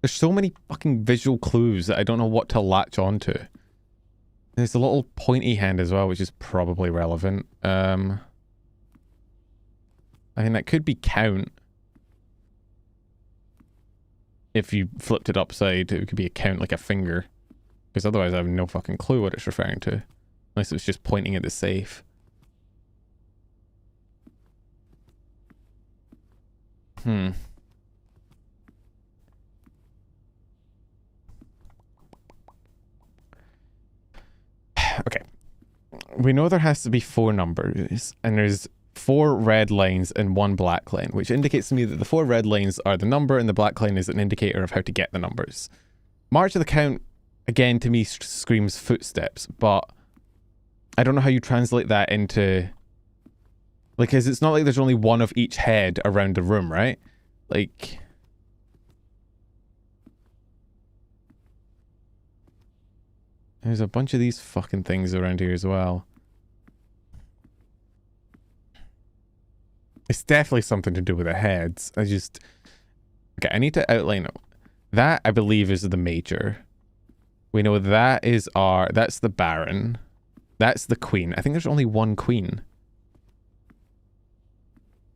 so many fucking visual clues that I don't know what to latch onto. There's a little pointy hand as well, which is probably relevant. I mean, that could be count. If you flipped it upside, it could be a count like a finger. Because otherwise I have no fucking clue what it's referring to. Unless it's just pointing at the safe. Okay. We know there has to be 4 numbers. And there's 4 red lines and 1 black line. Which indicates to me that the 4 red lines are the number and the black line is an indicator of how to get the numbers. March of the Count, again, to me screams footsteps. But I don't know how you translate that into... Like, 'cause it's not like there's only one of each head around the room, right? Like... There's a bunch of these fucking things around here as well. It's definitely something to do with the heads. I just... Okay, I need to outline it. That, I believe, is the major. We know that is our... That's the Baron. That's the Queen. I think there's only one Queen.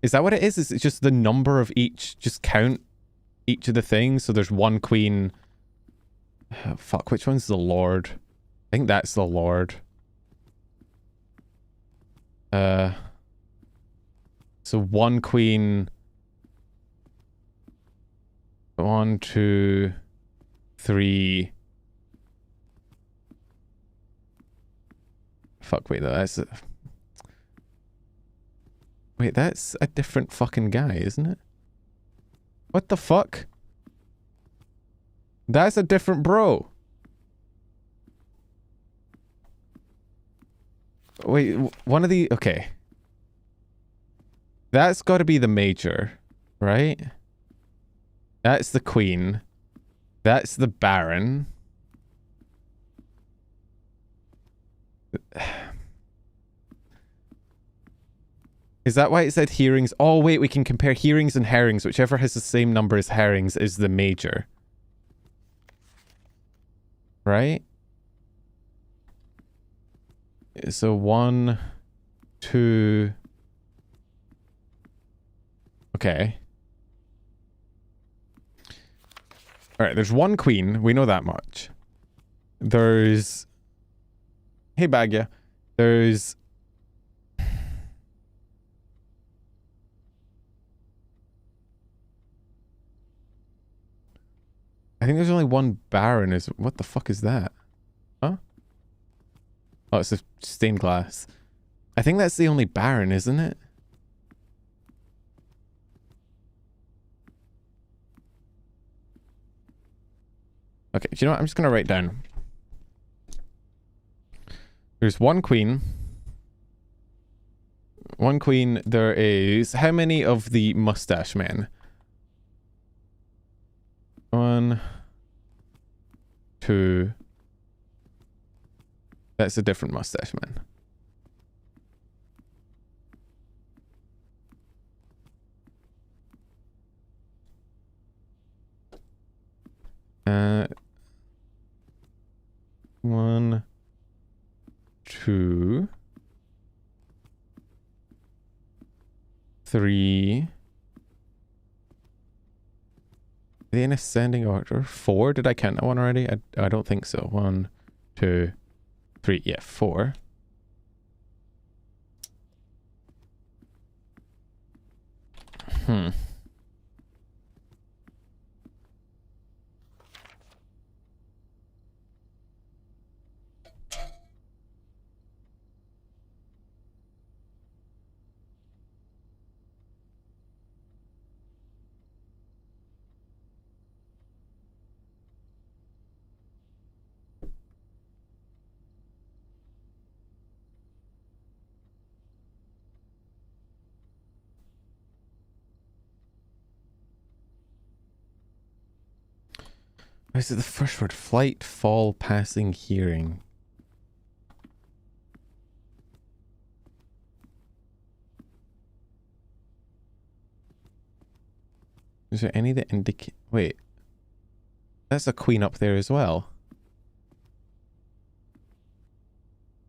Is that what it is? Is it just the number of each? Just count each of the things? So there's one Queen... Oh, fuck, which one's the Lord? I think that's the Lord. So one Queen... 1, 2, 3... Fuck, wait, that's... Wait, that's a different fucking guy, isn't it? What the fuck? That's a different bro. Wait, one of the... Okay. That's got to be the major, right? That's the Queen. That's the Baron. Is that why it said hearings? Oh, wait, we can compare hearings and herrings. Whichever has the same number as herrings is the major. Right? So 1, 2... Okay. Alright, there's one Queen. We know that much. There's... Hey, Bagya. There's... I think there's only one Baron. What the fuck is that? Huh? Oh, it's a stained glass. I think that's the only Baron, isn't it? Okay, do you know what? I'm just gonna write down. There's one Queen. One Queen. There is... How many of the mustache men? 1, 2... That's a different mustache man. Uh... 1, 2, 3. Are they in ascending order? 4? Did I count that one already? I don't think so. 1, 2, 3. Yeah, 4. Hmm. Is it the first word? Flight, fall, passing, hearing. Is there any that indicate... Wait. That's a queen up there as well.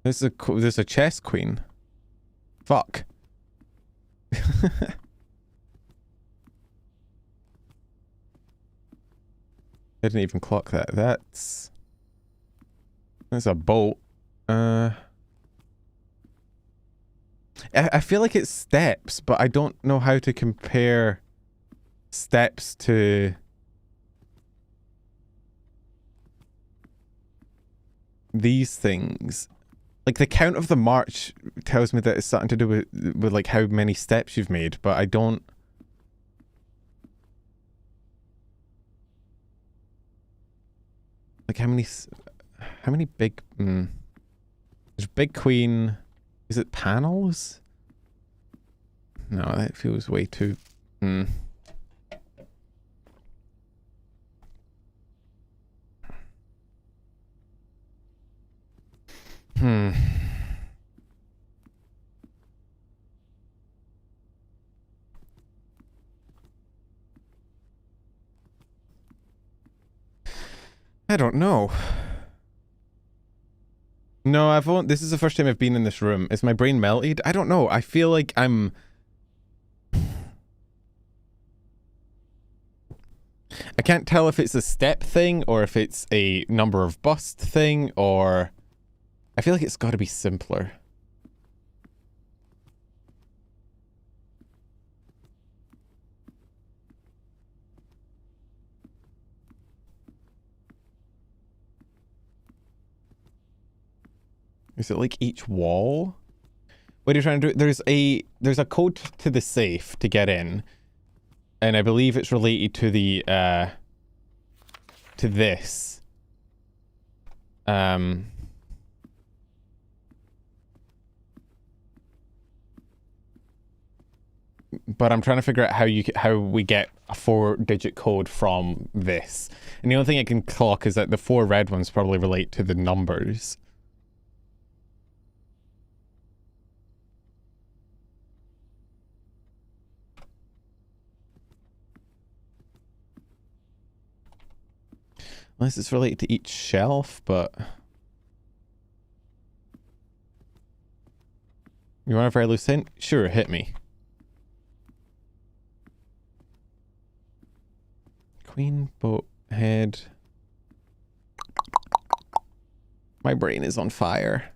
There's a chess queen. Fuck. I didn't even clock that. That's a bolt. I feel like it's steps, but I don't know how to compare steps to these things. Like the count of the march tells me that it's something to do with like how many steps you've made, but I don't. Like how many big... There's big queen. Is it panels? No, that feels way too... Hmm. Hmm. I don't know. No, this is the first time I've been in this room. Is my brain melted? I don't know. I feel like I'm... I can't tell if it's a step thing or if it's a number of bust thing or... I feel like it's got to be simpler. Is it like each wall? What are you trying to do? There's a code to the safe to get in. And I believe it's related to the to this. But I'm trying to figure out how we get a 4-digit code from this. And the only thing I can clock is that the 4 red ones probably relate to the numbers. Unless it's related to each shelf, but... You want a very loose hint? Sure, hit me. Queen, boat, head. My brain is on fire.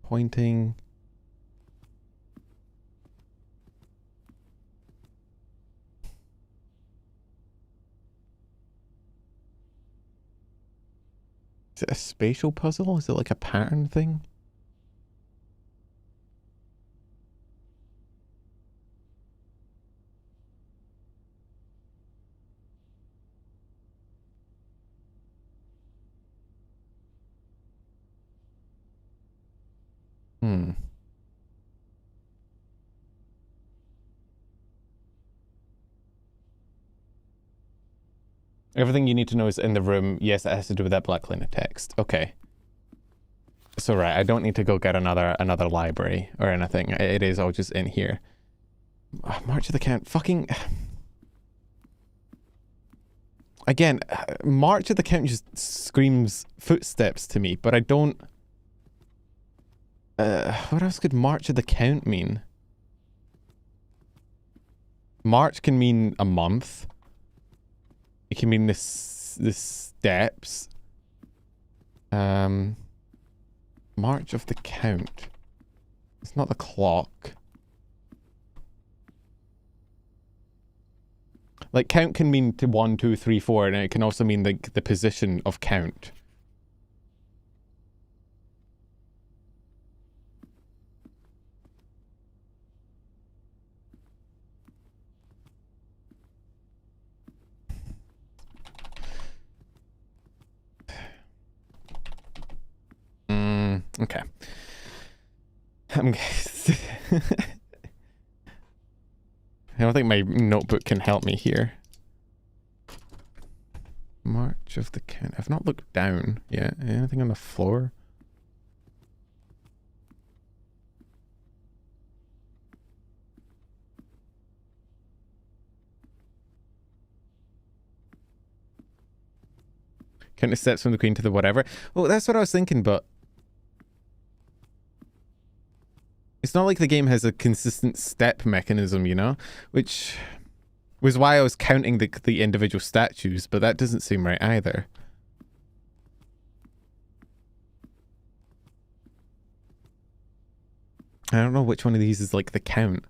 Pointing. Is it a spatial puzzle? Is it like a pattern thing? Everything you need to know is in the room. Yes, it has to do with that black line of text. Okay. So right, I don't need to go get another library or anything. It is all just in here. March of the Count. Fucking... Again, March of the Count just screams footsteps to me, but I don't... what else could March of the Count mean? March can mean a month. It can mean the steps. March of the Count. It's not the clock. Like, count can mean to 1, 2, 3, 4, and it can also mean the position of count. Okay. I don't think my notebook can help me here. March of the Count. I've not looked down yet. Anything on the floor? Count the steps from the Queen to the whatever. Well, that's what I was thinking, but it's not like the game has a consistent step mechanism, you know? Which was why I was counting the individual statues, but that doesn't seem right either. I don't know which one of these is like the count.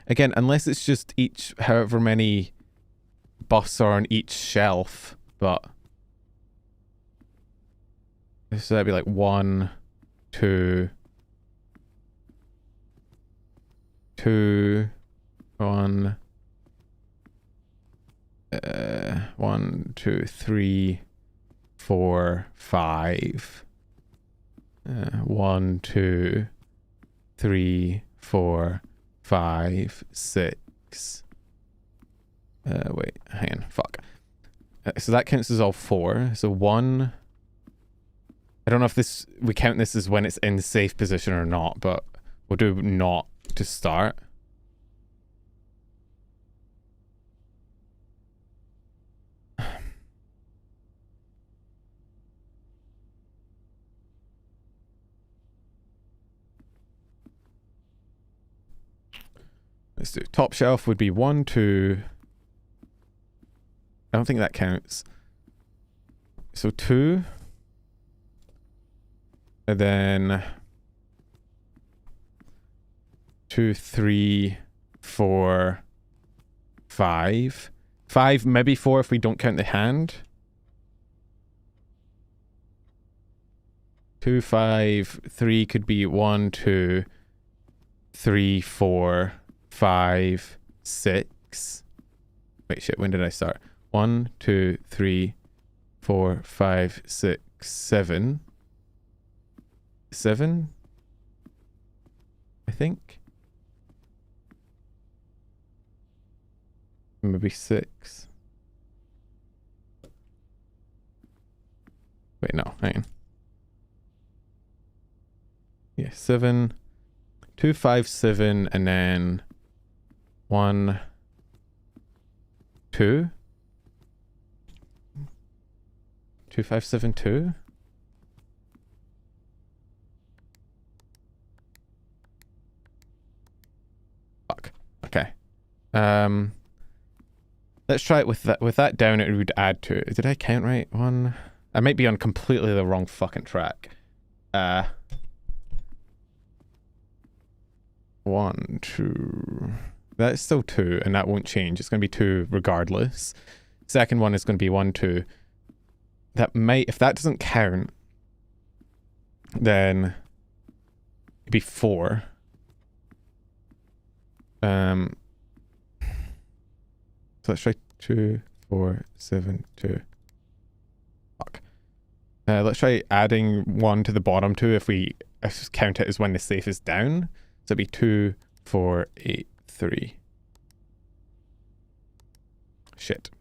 Again, unless it's just each, however many busts are on each shelf, but... So that'd be like 1, 2, 2, 1, 2, 3, 4, 5. 1, 2, 3, 4, 5, 6. Wait, hang on, fuck. So that counts as all 4. So 1. I don't know if we count this as when it's in the safe position or not, but we'll do not to start. Let's do top shelf would be 1, 2. I don't think that counts. So 2. And then 2, 3, 4, 5. 5, maybe 4 if we don't count the hand. 2, 5, 3 could be 1, 2, 3, 4, 5, 6. Wait, shit, when did I start? 1, 2, 3, 4, 5, 6, 7. 7? I think. Maybe 6. Wait, no, hang on. Yeah, 7. 2, 5, 7, and then 1, 2. 2, 5, 7, 2. Fuck. Okay. Let's try it with that. With that down, it would add to it. Did I count right? 1. I might be on completely the wrong fucking track. 1, 2. That's still 2, and that won't change. It's going to be 2 regardless. Second one is going to be 1, 2. That might, if that doesn't count, then it'd be 4. So let's try 2, 4, 7, 2. Fuck. Let's try adding 1 to the bottom 2 if we count it as when the safe is down. So it'd be 2, 4, 8, 3. Shit.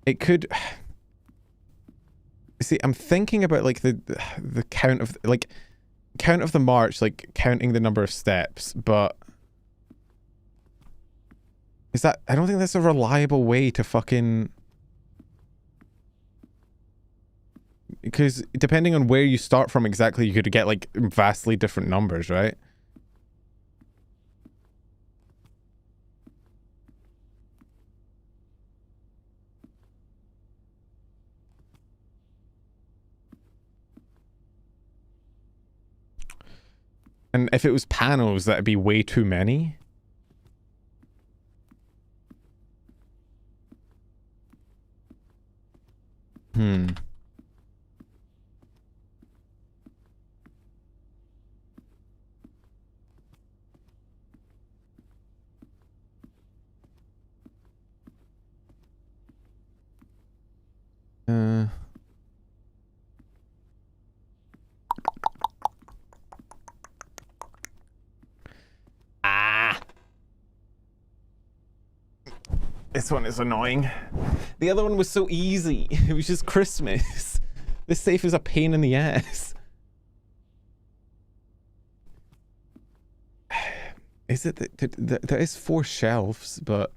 It could. See, I'm thinking about like the count of the march, like counting the number of steps, but is that? I don't think that's a reliable way to fucking. Because depending on where you start from exactly, you could get like vastly different numbers, right? And if it was panels, that'd be way too many. This one is annoying. The other one was so easy. It was just Christmas. This safe is a pain in the ass. Is it that there is 4 shelves, but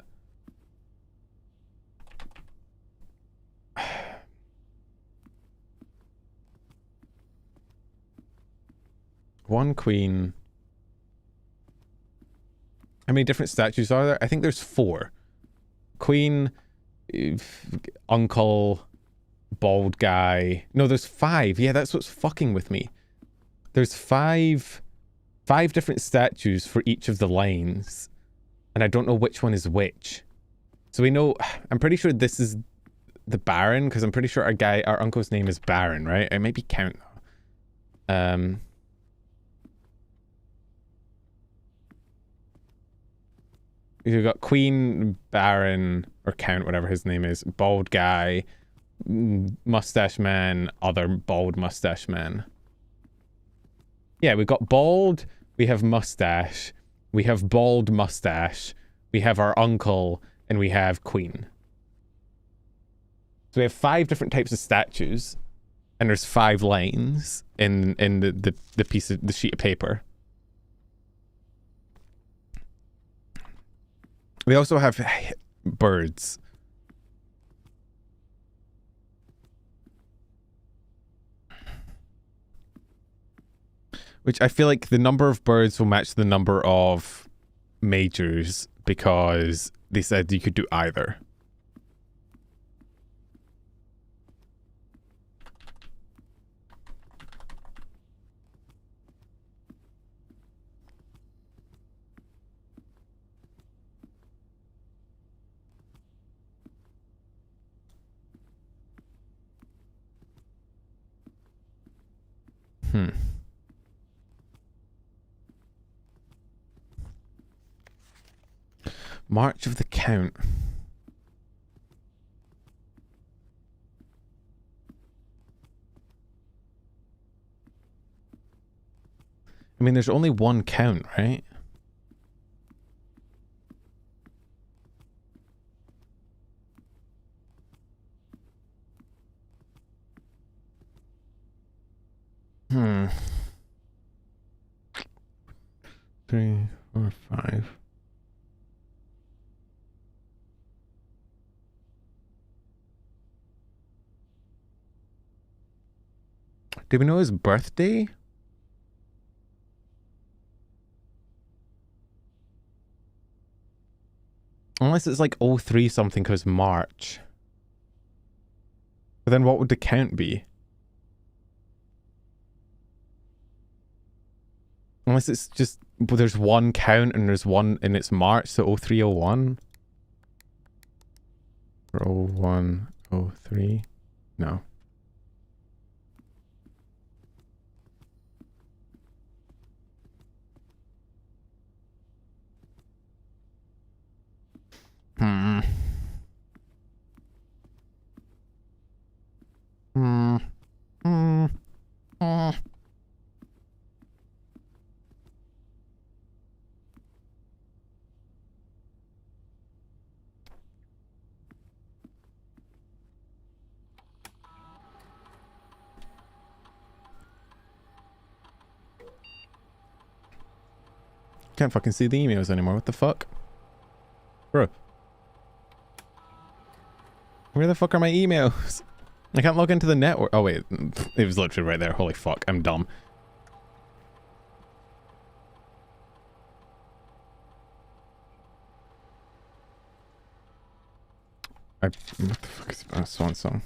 one queen. How many different statues are there? I think there's 4. Queen, uncle, bald guy. No, there's 5. Yeah, that's what's fucking with me. There's 5 different statues for each of the lines, and I don't know which one is which. So we know, I'm pretty sure this is the Baron, because I'm pretty sure our uncle's name is Baron, right? I might be count though. You've got Queen, Baron, or Count, whatever his name is, bald guy, mustache man, other bald mustache man. Yeah, we've got bald, we have mustache, we have bald mustache, we have our uncle, and we have Queen. So we have 5 different types of statues, and there's 5 lines in the piece of the sheet of paper. We also have birds. Which I feel like the number of birds will match the number of majors because they said you could do either. March of the Count. I mean, there's only one count, right? Hmm. 3, 4, 5. Do we know his birthday? Unless it's like 03 something because March. But then what would the count be? Unless it's just, well, there's one count and there's one and it's March, so 0301? Or 01, 03? No. Hmm. Hmm. Hmm. Hmm. Can't fucking see the emails anymore. What the fuck? Bro. Where the fuck are my emails? I can't log into the network. Oh wait, it was literally right there. Holy fuck, I'm dumb. What the fuck is a swan song?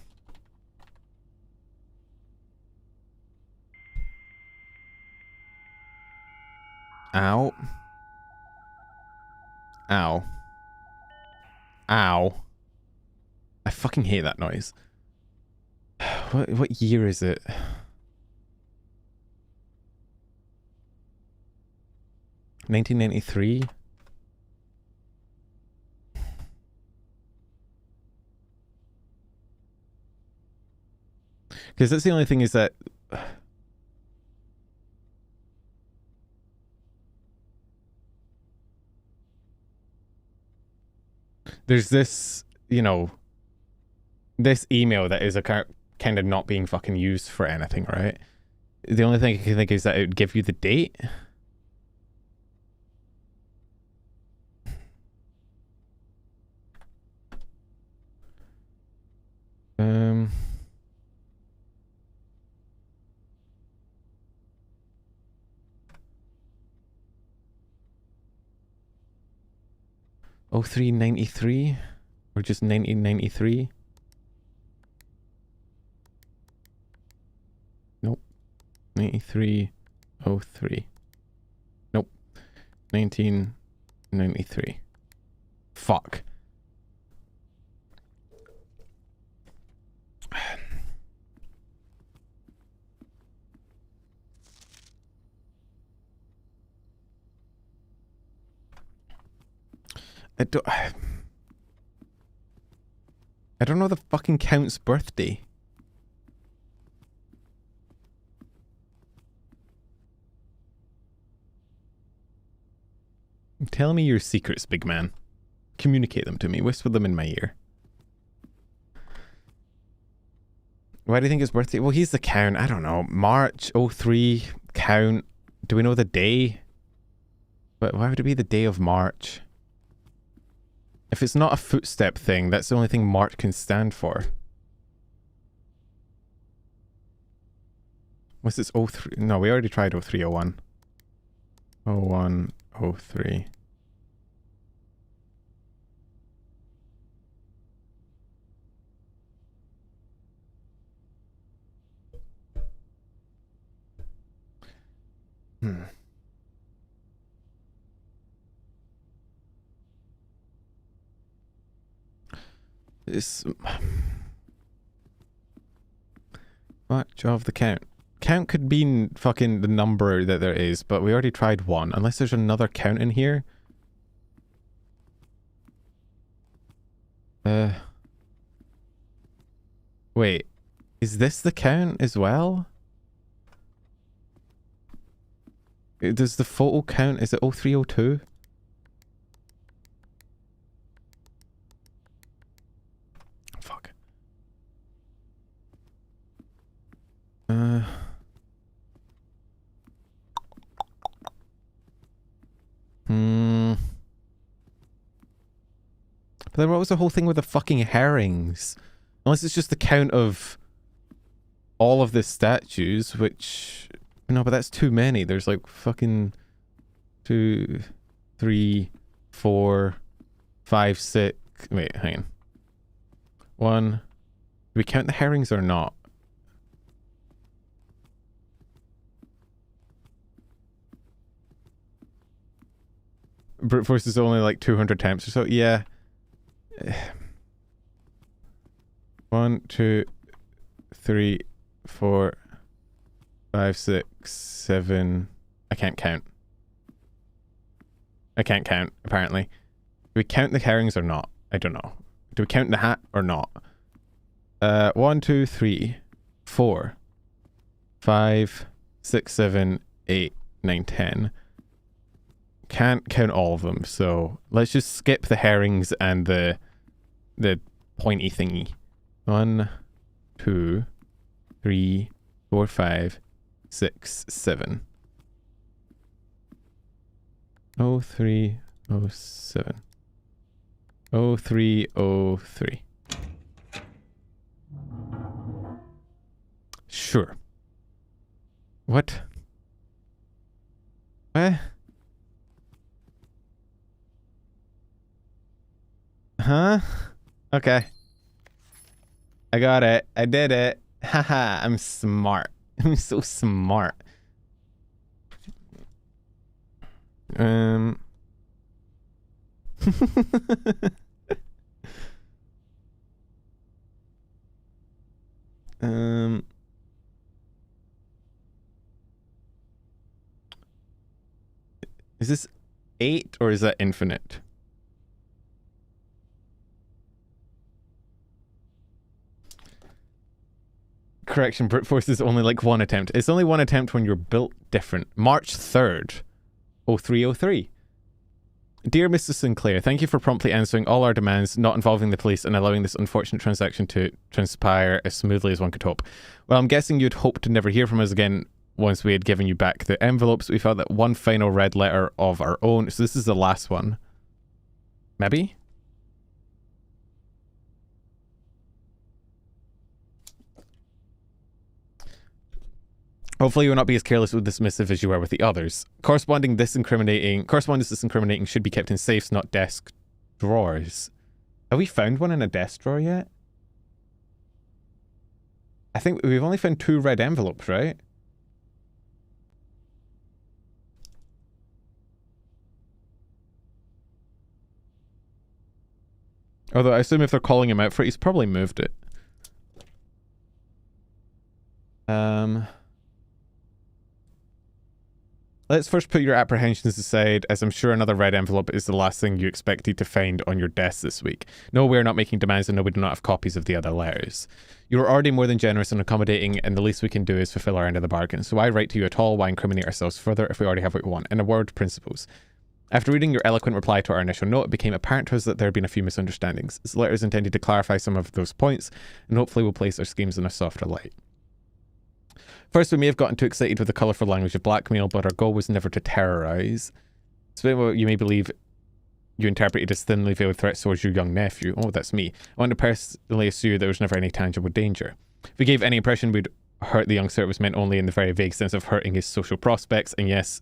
Ow. Ow. Ow. I fucking hate that noise. What year is it? $1993? Because that's the only thing is that there's this, you know, this email that is a kind of not being fucking used for anything, right? The only thing I can think is that it would give you the date. Oh, 0393 or just 1993? Nope. 9303. Nope. 1993. Fuck. I don't know the fucking count's birthday. Tell me your secrets, big man. Communicate them to me. Whisper them in my ear. Why do you think his birthday? Well, he's the count. I don't know. March 03 count. Do we know the day? But why would it be the day of March? If it's not a footstep thing, that's the only thing March can stand for. What's this 03? No, we already tried 0301. 01, 03. This much of the count. Count could mean fucking the number that there is, but we already tried one. Unless there's another count in here. Wait. Is this the count as well? Does the photo count? Is it 0302? Fuck. But then what was the whole thing with the fucking herrings? Unless it's just the count of all of the statues, which... No, but that's too many. There's like fucking 2, 3, 4, 5, 6... Wait, hang on. 1... Do we count the herrings or not? Brute force is only like 200 attempts or so. Yeah. 1, 2, 3, 4, 5, 6, 7. I can't count. I can't count, apparently. Do we count the herrings or not? I don't know. Do we count the hat or not? 1, 2, 3, 4, 5, 6, 7, 8, 9, 10. Can't count all of them, so let's just skip the herrings and the pointy thingy. 1, 2, 3, 4, 5, 6, 7. 03, 07. 03, 03. Sure. What? What? Huh? Okay. I got it. I did it. Haha, I'm smart. I'm so smart. Is this 8 or is that infinite? Correction, brute force is only like one attempt. It's only one attempt when you're built different. March 3rd, 0303. Dear Mr. Sinclair, thank you for promptly answering all our demands, not involving the police, and allowing this unfortunate transaction to transpire as smoothly as one could hope. Well, I'm guessing you'd hoped to never hear from us again once we had given you back the envelopes. We felt that one final red letter of our own. So this is the last one. Maybe? Hopefully you will not be as careless or dismissive as you were with the others. Correspondence this incriminating should be kept in safes, not desk drawers. Have we found one in a desk drawer yet? I think we've only found 2 red envelopes, right? Although I assume if they're calling him out for it, he's probably moved it. Let's first put your apprehensions aside, as I'm sure another red envelope is the last thing you expected to find on your desk this week. No, we're not making demands, and no, we do not have copies of the other letters. You're already more than generous and accommodating, and the least we can do is fulfill our end of the bargain. So why write to you at all? Why incriminate ourselves further if we already have what we want? In a word, principles. After reading your eloquent reply to our initial note, it became apparent to us that there had been a few misunderstandings. This letter is intended to clarify some of those points, and hopefully will place our schemes in a softer light. First, we may have gotten too excited with the colourful language of blackmail, but our goal was never to terrorise. Despite what you may believe you interpreted as thinly veiled threats towards your young nephew. Oh, that's me. I want to personally assure there was never any tangible danger. If we gave any impression we'd hurt the young sir, it was meant only in the very vague sense of hurting his social prospects, and yes,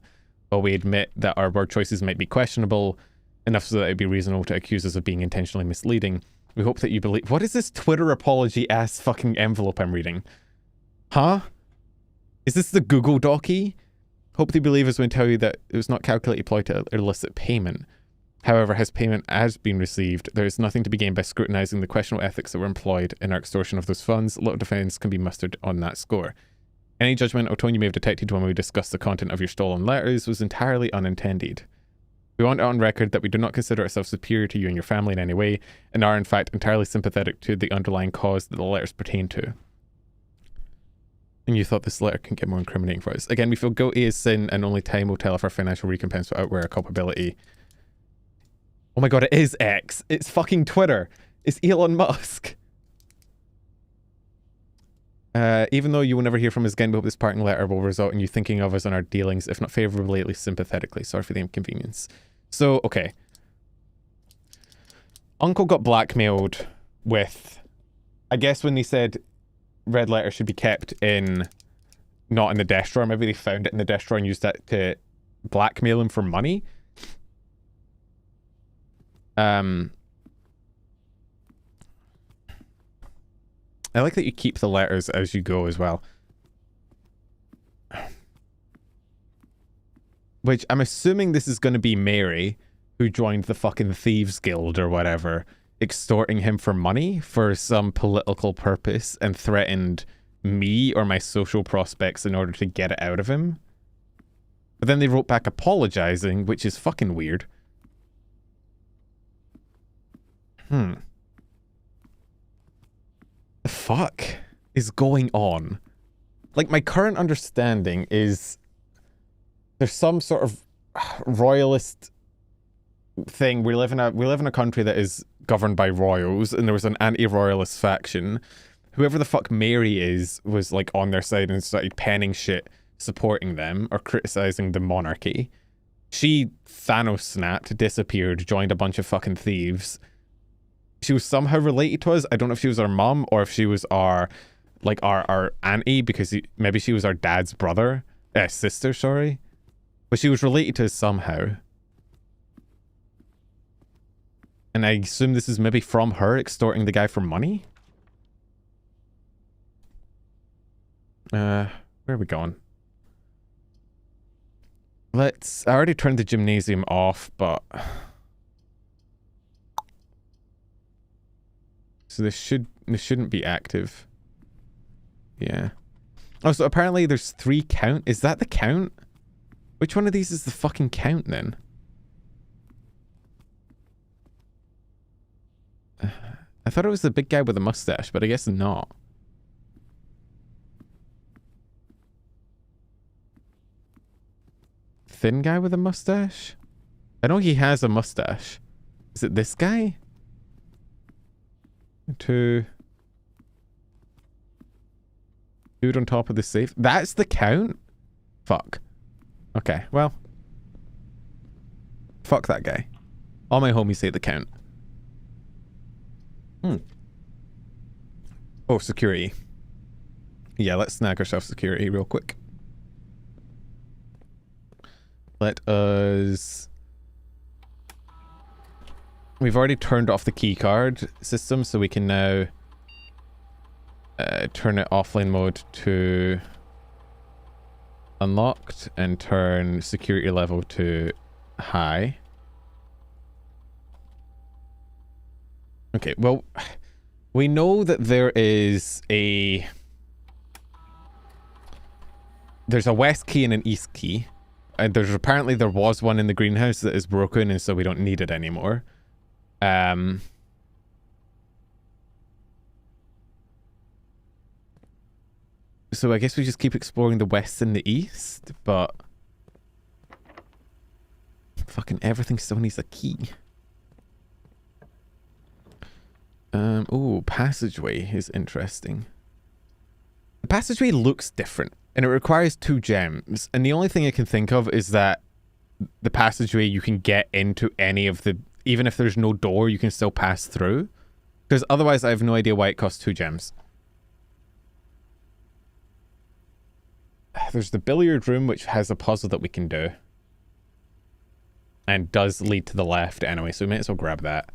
while we admit that our word choices might be questionable, enough so that it'd be reasonable to accuse us of being intentionally misleading, we hope that you believe— What is this Twitter apology-ass fucking envelope I'm reading? Huh? Is this the Google docie? Hope you believe us when we tell you that it was not calculated ploy to elicit payment. However, as payment has been received, there is nothing to be gained by scrutinising the questionable ethics that were employed in our extortion of those funds. Little defence can be mustered on that score. Any judgment or tone you may have detected when we discussed the content of your stolen letters was entirely unintended. We want it on record that we do not consider ourselves superior to you and your family in any way, and are in fact entirely sympathetic to the underlying cause that the letters pertain to. And you thought this letter can get more incriminating for us. Again, we feel guilty as sin, and only time will tell if our financial recompense will outweigh our culpability. Oh my god, it is X. It's fucking Twitter. It's Elon Musk. Even though you will never hear from us again, we hope this parting letter will result in you thinking of us and our dealings, if not favourably, at least sympathetically. Sorry for the inconvenience. So, okay. Uncle got blackmailed with... I guess when they said red letter should be kept in... not in the desk drawer, maybe they found it in the desk drawer and used that to blackmail him for money. I like that you keep the letters as you go as well. Which I'm assuming this is going to be Mary, who joined the fucking Thieves Guild or whatever, extorting him for money for some political purpose and threatened me or my social prospects in order to get it out of him. But then they wrote back apologizing, which is fucking weird. The fuck is going on? Like, my current understanding is there's some sort of royalist thing. We live in a country that is governed by royals, and there was an anti-royalist faction. Whoever the fuck Mary is was like on their side and started penning shit supporting them or criticizing the monarchy. She Thanos snapped, disappeared, joined a bunch of fucking thieves. She was somehow related to us. I don't know if she was our mum or if she was our auntie, because maybe she was our dad's sister, sorry. But she was related to us somehow. And I assume this is maybe from her extorting the guy for money? Where are we going? I already turned the gymnasium off, but... So this shouldn't be active. Yeah. Oh, so apparently there's 3 count. Is that the count? Which one of these is the fucking count then? I thought it was the big guy with the mustache, but I guess not. Thin guy with a mustache? I know he has a mustache. Is it this guy? 2. Dude on top of the safe. That's the count? Fuck. Okay, well. Fuck that guy. All my homies say the count. Oh, security. Yeah, let's snag ourselves security real quick. Let us... We've already turned off the keycard system, so we can now turn it offline mode to unlocked and turn security level to high. Okay, well, we know that there's a west key and an east key. there's apparently there was one in the greenhouse that is broken, and so we don't need it anymore. So I guess we just keep exploring the west and the east, but fucking everything still needs a key. Oh, passageway is interesting. The passageway looks different, and it requires 2 gems, and the only thing I can think of is that the passageway you can get into any of the, even if there's no door, you can still pass through, because otherwise I have no idea why it costs 2 gems. There's the billiard room, which has a puzzle that we can do. And does lead to the left anyway, so we might as well grab that.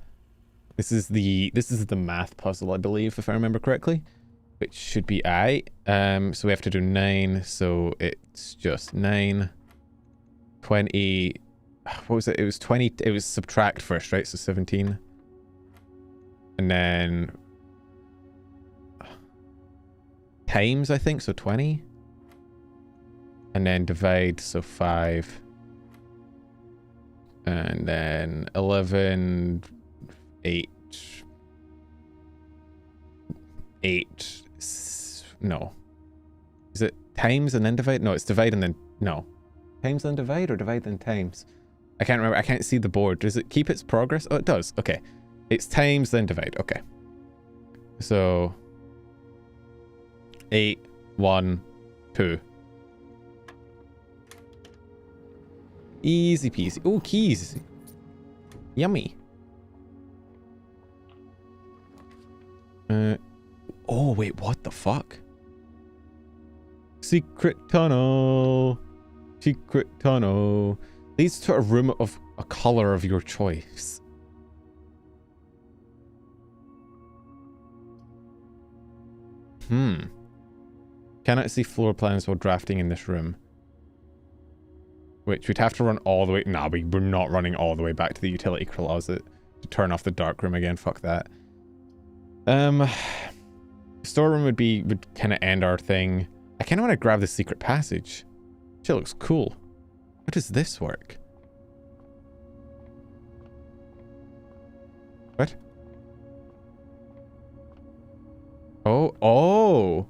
This is the math puzzle, I believe, if I remember correctly. Which should be I. So we have to do 9, so it's just 9. 20. What was it? It was 20. It was subtract first, right? So 17. And then times, I think, so 20. And then divide, so 5. And then 11, 8. 8. No. Is it times and then divide? No, it's divide and then... No. Times then divide or divide then times? I can't remember. I can't see the board. Does it keep its progress? Oh, it does. Okay. It's times then divide. Okay. So... 8, 1, 2. Easy peasy. Oh, keys. Yummy. Oh, wait, what the fuck? Secret tunnel. Secret tunnel. Leads to a room of a color of your choice. Cannot see floor plans while drafting in this room. Which we'd have to run all the way... Nah, we're not running all the way back to the utility closet to turn off the dark room again. Fuck that. Storeroom would kind of end our thing. I kind of want to grab the secret passage. Shit looks cool. How does this work? What? Oh.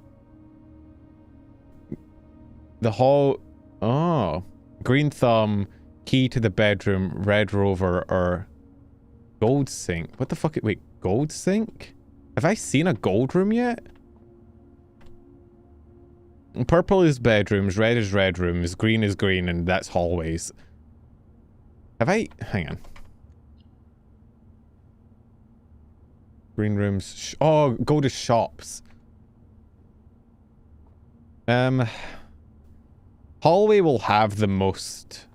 The hall... Oh. Green thumb, key to the bedroom, red rover, or gold sink. What the fuck? Wait, gold sink? Have I seen a gold room yet? Purple is bedrooms, red is red rooms, green is green, and that's hallways. Have I... Hang on. Green rooms... Oh, gold is shops. Hallway will have the most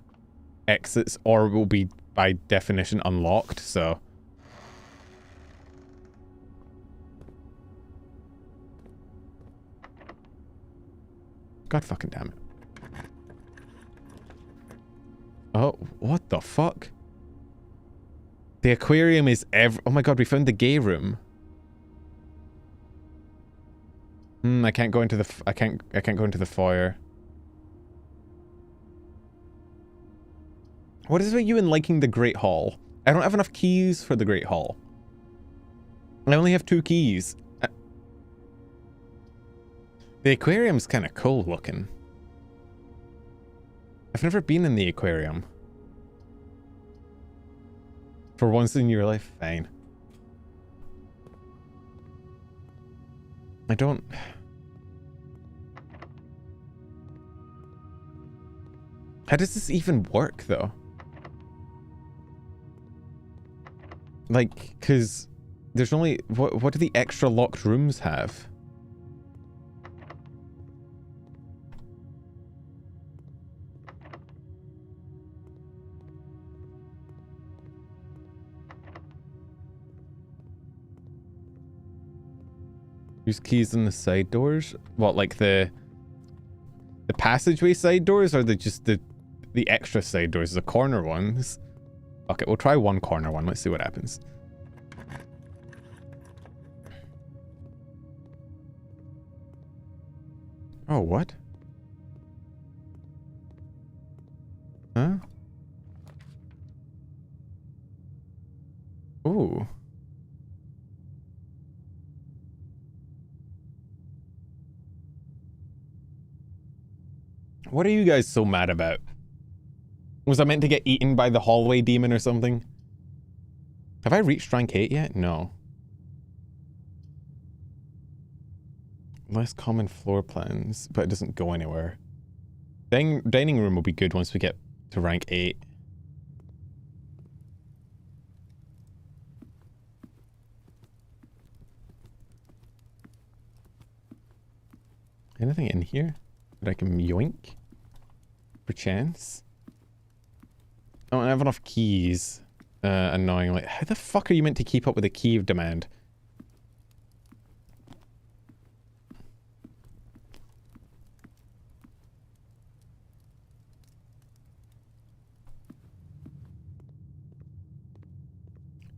exits, or will be, by definition, unlocked, so... God fucking damn it. Oh, what the fuck? The aquarium is oh my god, we found the gay room. I can't go into the... I can't go into the foyer. What is with you in liking the Great Hall? I don't have enough keys for the Great Hall. I only have 2 keys. The aquarium's kind of cool looking. I've never been in the aquarium. For once in your life, fine. I don't... How does this even work, though? Like, because there's only... What do the extra locked rooms have? Use keys on the side doors? What, like the passageway side doors, or just the extra side doors, the corner ones? Okay, we'll try one corner one. Let's see what happens. Oh, what? What are you guys so mad about? Was I meant to get eaten by the hallway demon or something? Have I reached rank 8 yet? No. Less common floor plans, but it doesn't go anywhere. Dining room will be good once we get to rank 8. Anything in here that I can yoink? Perchance? I don't have enough keys. Annoyingly. How the fuck are you meant to keep up with the key of demand?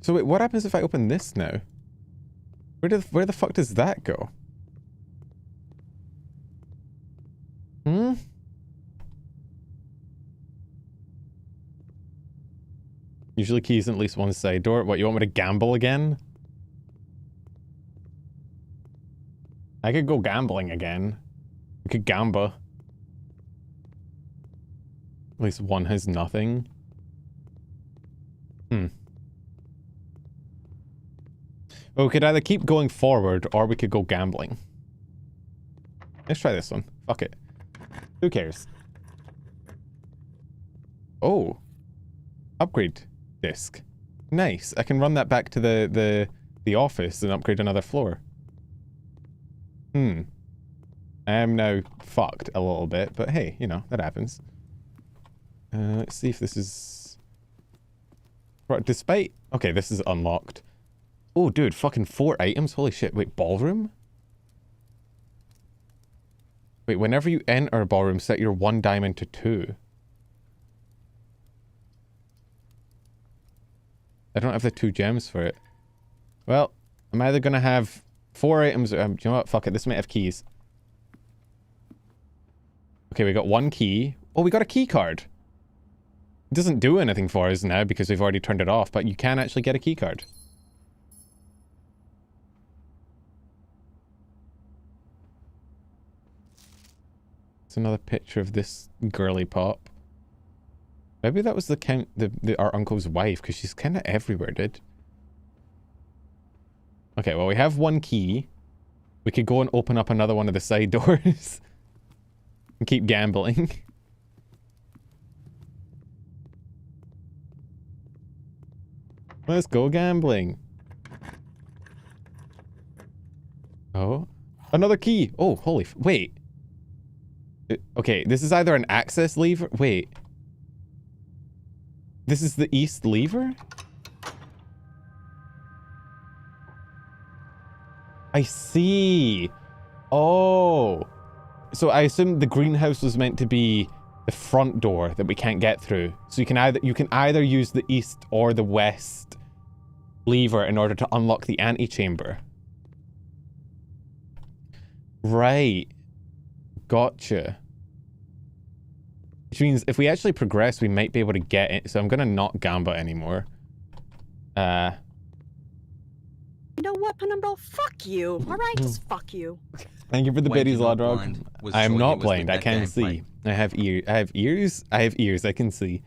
So wait, what happens if I open this now? Where the fuck does that go? Hmm? Usually keys in at least one side door. What, you want me to gamble again? I could go gambling again. I could gamba. At least one has nothing. Hmm. Well, we could either keep going forward or we could go gambling. Let's try this one. Fuck it. Who cares? Oh. Upgrade disc. Nice. I can run that back to the office and upgrade another floor. Hmm. I am now fucked a little bit, but hey, you know, that happens. Let's see if this is... Right, despite... Okay, this is unlocked. Oh, dude, fucking 4 items? Holy shit. Wait, ballroom? Wait, whenever you enter a ballroom, set your 1 diamond to 2. I don't have the 2 gems for it. Well, I'm either gonna have 4 items or... you know what? Fuck it. This might have keys. Okay, we got 1 key. Oh, we got a key card. It doesn't do anything for us now because we've already turned it off, but you can actually get a key card. It's another picture of this girly pop. Maybe that was our uncle's wife, because she's kind of everywhere, dude. Okay, well, we have 1 key. We could go and open up another one of the side doors. And keep gambling. Let's go gambling. Oh. Another key. Oh, holy... wait. Okay, this is either an access lever... Wait. This is the east lever? I see. Oh. So I assume the greenhouse was meant to be the front door that we can't get through. So you can either use the east or the west lever in order to unlock the antechamber. Right. Gotcha. Which means if we actually progress, we might be able to get it. So I'm gonna not gamba anymore. You know what, Penumbral? Fuck you. Alright, just fuck you. Thank you for the When biddies, you're not Lodrog. blind, was I am sure not you was blind. with I that can gameplay. see. I have ears. I have ears. I have ears. I can see.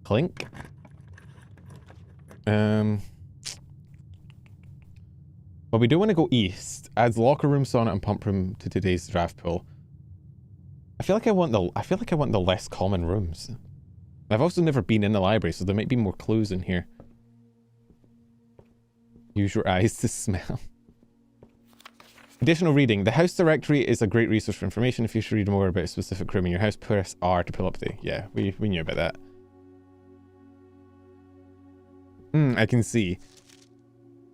Clink. Well, we do want to go east. Adds locker room, sauna, and pump room to today's draft pool. I feel like I want the less common rooms. I've also never been in the library, so there might be more clues in here. Use your eyes to smell. Additional reading. The house directory is a great resource for information. If you should read more about a specific room in your house, press R to pull up the... Yeah, we knew about that. I can see.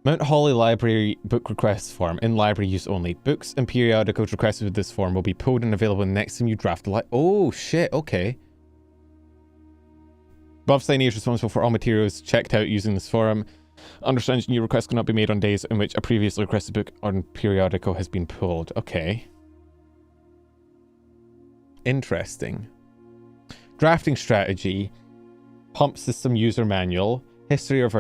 Mount Holly Library book requests form. In library use only. Books and periodicals requested with this form will be pulled and available next time you draft the Oh, shit. Okay. Above sign is responsible for all materials checked out using this forum. Understands new requests cannot be made on days in which a previously requested book or periodical has been pulled. Okay. Interesting. Drafting strategy. Pump system user manual. History of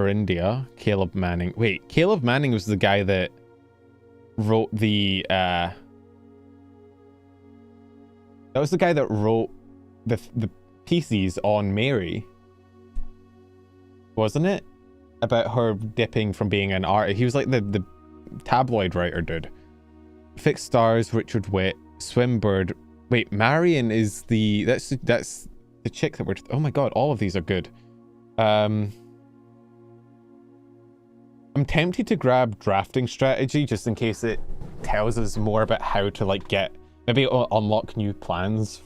India. Caleb Manning. Wait, Caleb Manning was the guy that wrote the That was the guy that wrote the pieces on Mary, wasn't it? About her dipping from being an artist. He was like the tabloid writer dude. Fixed Stars, Richard Witt, Swimbird. Wait, Marion is the... That's the chick that we're... Oh my god, all of these are good. I'm tempted to grab Drafting Strategy just in case it tells us more about how to like get... Maybe it'll unlock new plans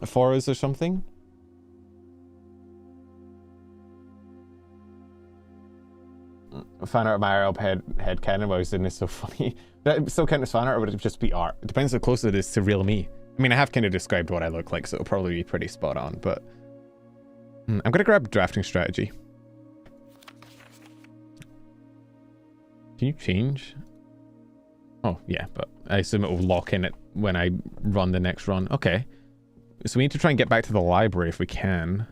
for us or something. Fan art of my IRL head canon while I was doing this so funny. Would that still count as fan art or would it just be art? It depends how close it is to real me. I mean, I have kind of described what I look like, so it'll probably be pretty spot on, but... I'm gonna grab Drafting Strategy. Can you change? Oh, yeah, but I assume it will lock in it when I run the next run. Okay. So we need to try and get back to the library if we can.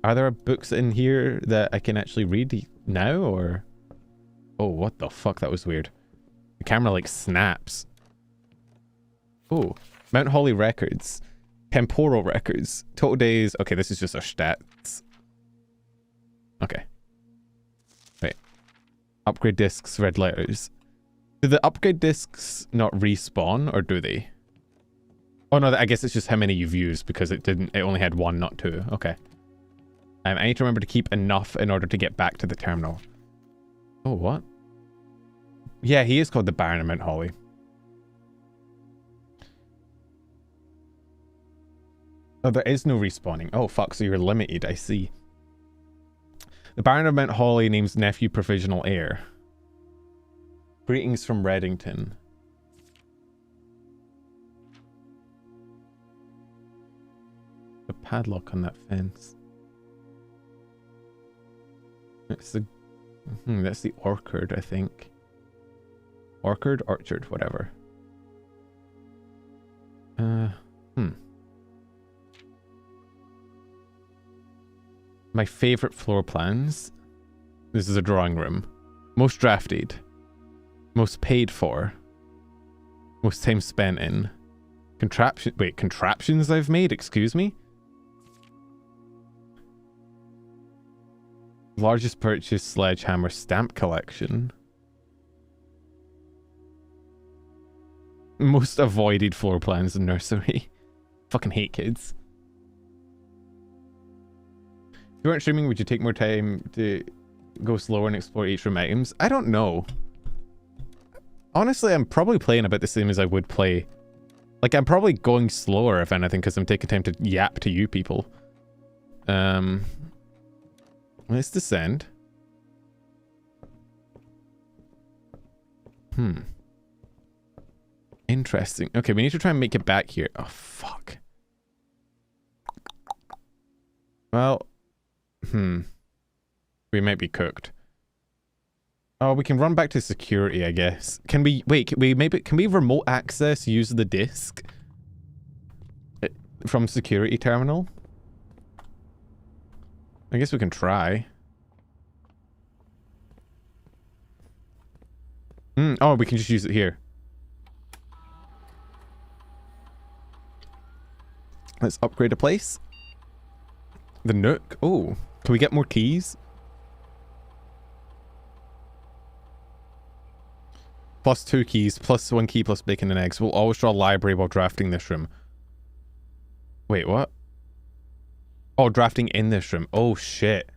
Are there books in here that I can actually read now, or... Oh, what the fuck? That was weird. The camera, like, snaps. Oh, Mount Holly records. Temporal records. Total days. Okay, this is just our stats. Okay. Wait. Upgrade discs, red letters. Do the upgrade discs not respawn, or do they? Oh no, I guess it's just how many you've used, because it only had one, not two. Okay. I need to remember to keep enough in order to get back to the terminal. Oh, what? Yeah, he is called the Baron of Mount Holly. Oh, there is no respawning. Oh, fuck, so you're limited, I see. The Baron of Mount Holly names nephew provisional heir. Greetings from Reddington. The padlock on that fence. It's the... that's the orchard, I think. Orchard? Orchard, whatever. My favorite floor plans. This is a drawing room. Most drafted. Most paid for. Most time spent in. Contraptions I've made? Excuse me? Largest purchase sledgehammer stamp collection. Most avoided floor plans in nursery. Fucking hate kids. If you weren't streaming, would you take more time to go slower and explore each room items? I don't know. Honestly, I'm probably playing about the same as I would play. Like, I'm probably going slower, if anything, because I'm taking time to yap to you people. Let's descend. Interesting. Okay, we need to try and make it back here. Oh, fuck. Well... We might be cooked. Oh, we can run back to security, I guess. Can we... Wait, can we remote access, use the disc? From security terminal? I guess we can try. Oh, we can just use it here. Let's upgrade a place. The Nook. Oh, can we get more keys? Plus 2 keys, plus 1 key, plus bacon and eggs. We'll always draw a library while drafting this room. Wait, what? Oh, drafting in this room. Oh, shit.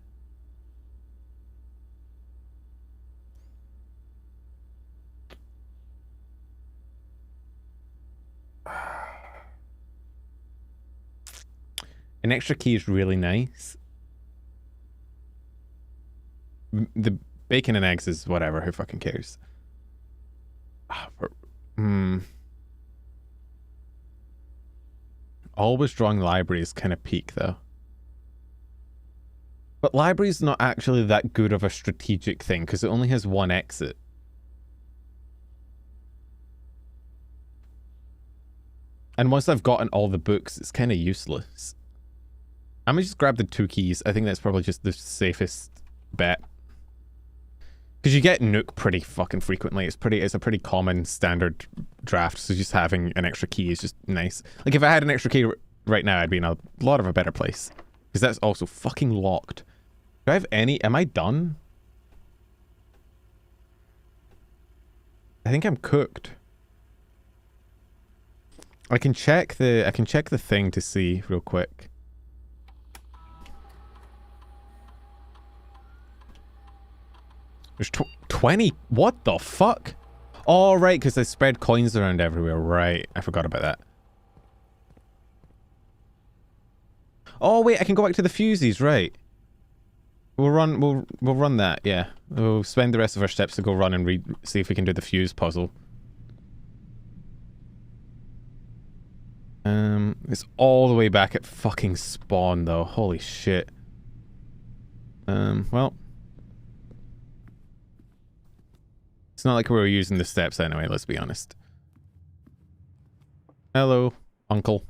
An extra key is really nice. The bacon and eggs is whatever. Who fucking cares? Always drawing library is kind of peak, though. But library's not actually that good of a strategic thing, because it only has one exit. And once I've gotten all the books, it's kind of useless. I'm gonna just grab the 2 keys. I think that's probably just the safest bet. Because you get nuke pretty fucking frequently. It's a pretty common standard draft, so just having an extra key is just nice. Like if I had an extra key right now, I'd be in a lot of a better place. Because that's also fucking locked. Do I have any? Am I done? I think I'm cooked. I can check the thing to see real quick. There's 20. What the fuck? Oh, right, because they spread coins around everywhere. Right, I forgot about that. Oh wait, I can go back to the fusies. Right. We'll run that. Yeah, we'll spend the rest of our steps to go run and see if we can do the fuse puzzle. It's all the way back at fucking spawn though. Holy shit. Well. It's not like we were using the steps anyway, let's be honest. Hello, uncle.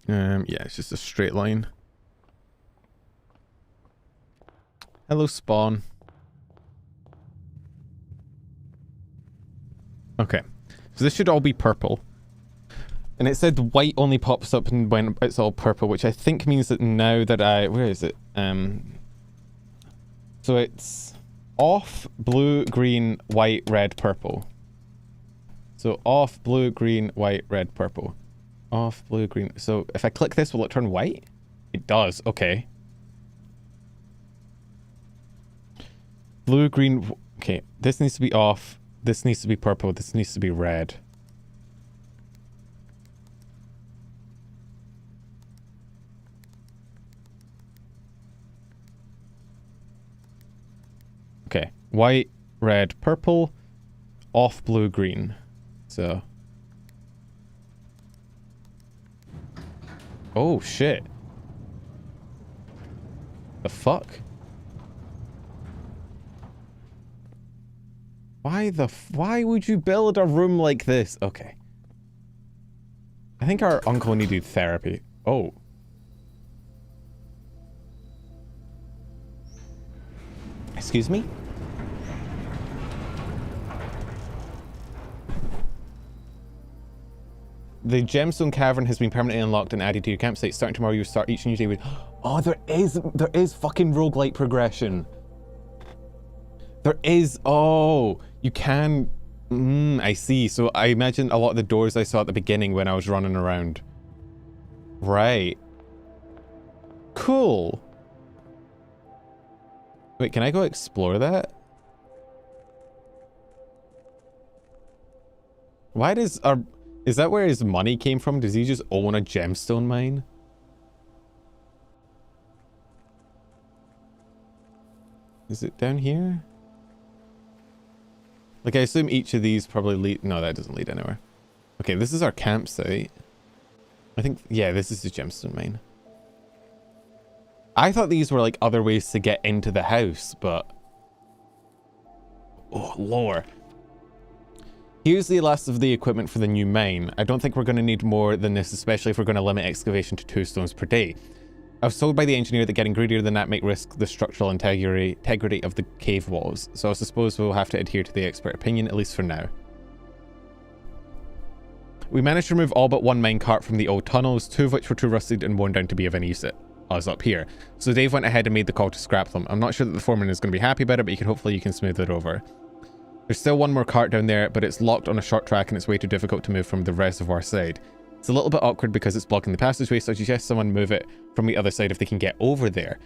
Yeah, it's just a straight line. Hello, spawn. Okay, so this should all be purple. And it said white only pops up and when it's all purple, which I think means that now that where is it? So it's off, blue, green, white, red, purple. So off, blue, green, white, red, purple. Off, blue, green. So if I click this, will it turn white? It does, okay. Blue, green, okay. This needs to be off. This needs to be purple. This needs to be red. Okay, white, red, purple, off, blue, green. So. Oh, shit. The fuck? Why would you build a room like this? Okay. I think our uncle needed therapy. Oh. Excuse me? The gemstone cavern has been permanently unlocked and added to your campsite. Starting tomorrow, you start each new day with... Oh, there is fucking roguelike progression. There is... Oh, you can... I see. So I imagine a lot of the doors I saw at the beginning when I was running around. Right. Cool. Wait, can I go explore that? Why does our... Is that where his money came from? Does he just own a gemstone mine? Is it down here? Like, I assume each of these probably lead... No, that doesn't lead anywhere. Okay, this is our campsite. I think... Yeah, this is the gemstone mine. I thought these were, like, other ways to get into the house, but... Oh, lore. Here's the last of the equipment for the new mine. I don't think we're going to need more than this, especially if we're going to limit excavation to 2 stones per day. I was told by the engineer that getting greedier than that might risk the structural integrity of the cave walls, so I suppose we'll have to adhere to the expert opinion, at least for now. We managed to remove all but 1 minecart from the old tunnels, 2 of which were too rusted and worn down to be of any use at us up here. So Dave went ahead and made the call to scrap them. I'm not sure that the foreman is going to be happy about it, but hopefully you can smooth it over. There's still 1 more cart down there, but it's locked on a short track and it's way too difficult to move from the reservoir side. It's a little bit awkward because it's blocking the passageway, so I suggest someone move it from the other side if they can get over there.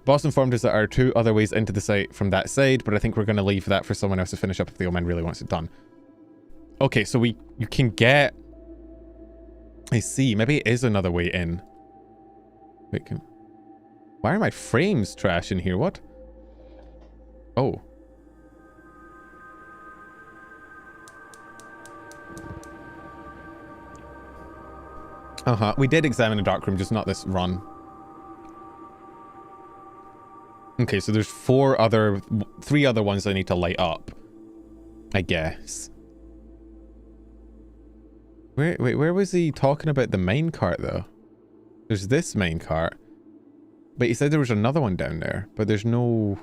Boss informed us that there are 2 other ways into the site from that side, but I think we're going to leave that for someone else to finish up if the old man really wants it done. Okay, so you can get... I see, maybe it is another way in. Wait, why are my frames trash in here? What? Oh. We did examine a dark room, just not this run. Okay, so there's 3 other ones I need to light up, I guess. Wait, where was he talking about the mine cart though? There's this mine cart. But he said there was another one down there, but there's no...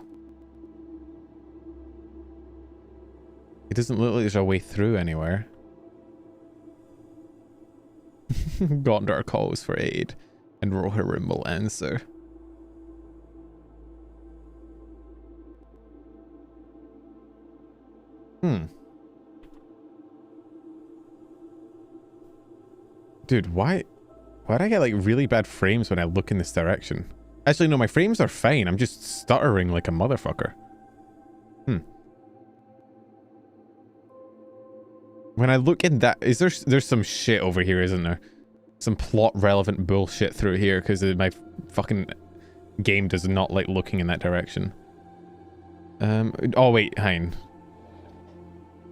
It doesn't look like there's a way through anywhere. Gondor calls for aid, and Rohirrim will answer. Dude, why'd I get like really bad frames when I look in this direction? Actually, no, my frames are fine. I'm just stuttering like a motherfucker. When I look in that, there's some shit over here, isn't there? Some plot relevant bullshit through here because my fucking game does not like looking in that direction. Oh wait, Hein.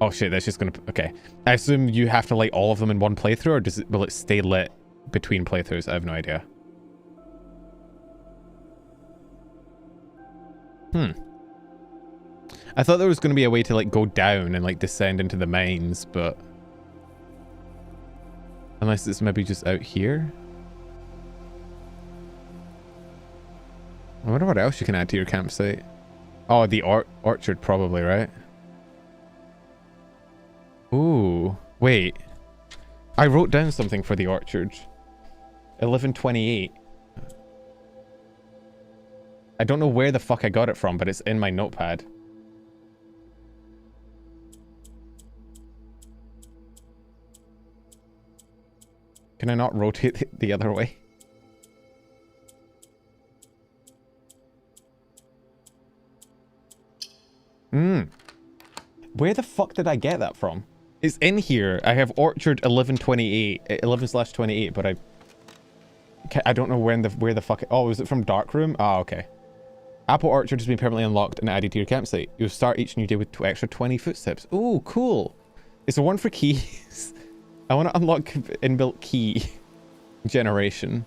Oh shit, that's just gonna... Okay. I assume you have to light all of them in one playthrough, or will it stay lit between playthroughs? I have no idea. I thought there was going to be a way to like go down and like descend into the mines, but... Unless it's maybe just out here? I wonder what else you can add to your campsite. Oh, the orchard probably, right? Ooh, wait. I wrote down something for the orchard. 1128. I don't know where the fuck I got it from, but it's in my notepad. Can I not rotate it the other way? Where the fuck did I get that from? It's in here. I have Orchard 1128, 11/28, but I don't know where the fuck... Oh, is it from Darkroom? Oh, okay. Apple Orchard has been permanently unlocked and added to your campsite. You'll start each new day with extra 20 footsteps. Oh, cool. It's a one for keys. I want to unlock inbuilt key generation.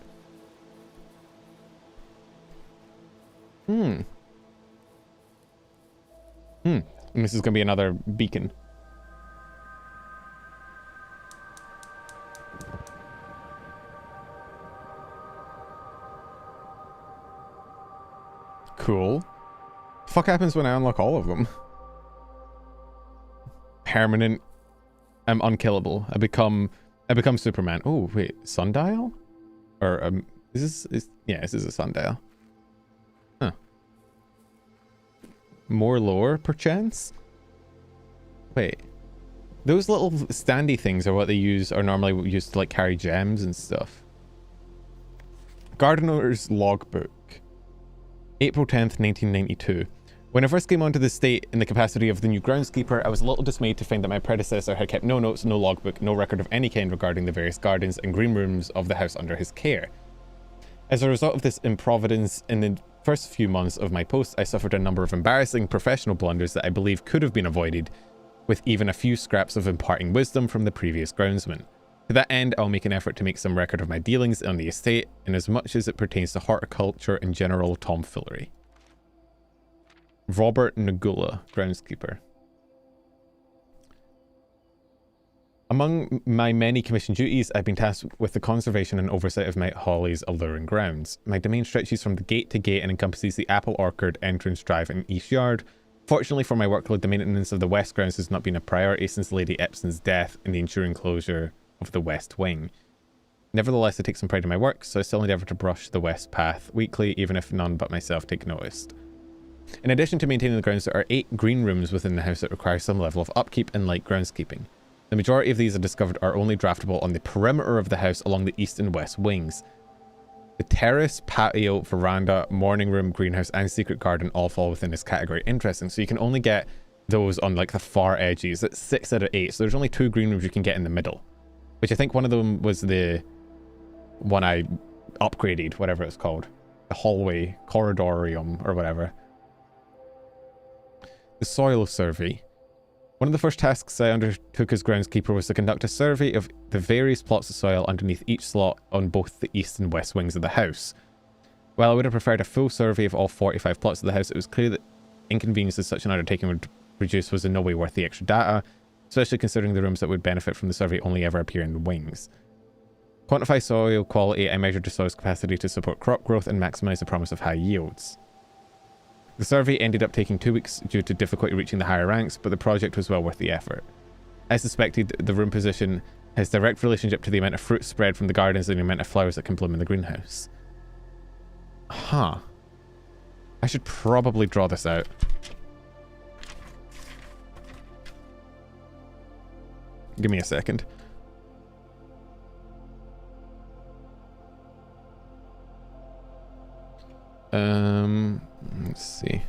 And this is going to be another beacon. Cool. Fuck happens when I unlock all of them? Permanent. I'm unkillable. I become Superman. Oh wait, sundial? Or yeah, this is a sundial. Huh. More lore, perchance? Wait. Those little standy things are what they use, are normally used to like carry gems and stuff. Gardener's logbook. April 10th, 1992. When I first came onto the state in the capacity of the new groundskeeper, I was a little dismayed to find that my predecessor had kept no notes, no logbook, no record of any kind regarding the various gardens and green rooms of the house under his care. As a result of this improvidence, in the first few months of my post, I suffered a number of embarrassing professional blunders that I believe could have been avoided with even a few scraps of imparting wisdom from the previous groundsman. To that end, I'll make an effort to make some record of my dealings on the estate, in as much as it pertains to horticulture and general tomfoolery. Robert Nagula, groundskeeper. Among my many commissioned duties, I've been tasked with the conservation and oversight of Mount Holly's alluring grounds. My domain stretches from the gate to gate and encompasses the Apple Orchard, Entrance Drive and East Yard. Fortunately for my workload, the maintenance of the West grounds has not been a priority since Lady Epson's death and the ensuing closure of the West Wing. Nevertheless, I take some pride in my work, so I still endeavour to brush the West path weekly, even if none but myself take notice. In addition to maintaining the grounds, there are 8 green rooms within the house that require some level of upkeep and light groundskeeping. The majority of these, I discovered, are only draftable on the perimeter of the house along the east and west wings. The terrace, patio, veranda, morning room, greenhouse, and secret garden all fall within this category. Interesting. So you can only get those on like the far edges. That's 6 out of 8. So there's only 2 green rooms you can get in the middle, which I think one of them was the one I upgraded, whatever it's called. The hallway, corridorium, or whatever. The soil survey. One of the first tasks I undertook as groundskeeper was to conduct a survey of the various plots of soil underneath each slot on both the east and west wings of the house. While I would have preferred a full survey of all 45 plots of the house, it was clear that inconveniences such an undertaking would produce was in no way worth the extra data, especially considering the rooms that would benefit from the survey only ever appear in the wings. quantify soil quality, I measured the soil's capacity to support crop growth and maximize the promise of high yields. The survey ended up taking 2 weeks due to difficulty reaching the higher ranks, but the project was well worth the effort. As suspected, the room position has direct relationship to the amount of fruit spread from the gardens and the amount of flowers that can bloom in the greenhouse. Huh. I should probably draw this out. Give me a second. Let's see.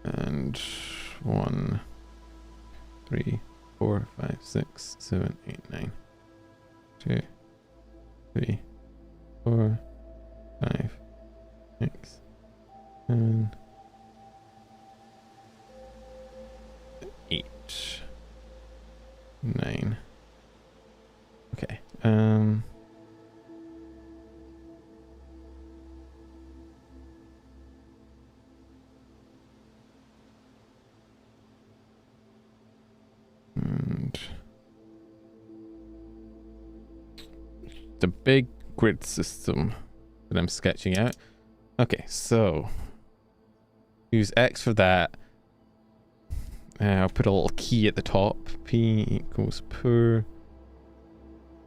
And 1, 3, 4, 5, 6, 7, 8, 9. 2, 3, 4, 5, 6, 7, 8, 9. Okay. And the big grid system that I'm sketching out. Okay, so use X for that. I'll put a little key at the top. P equals poor.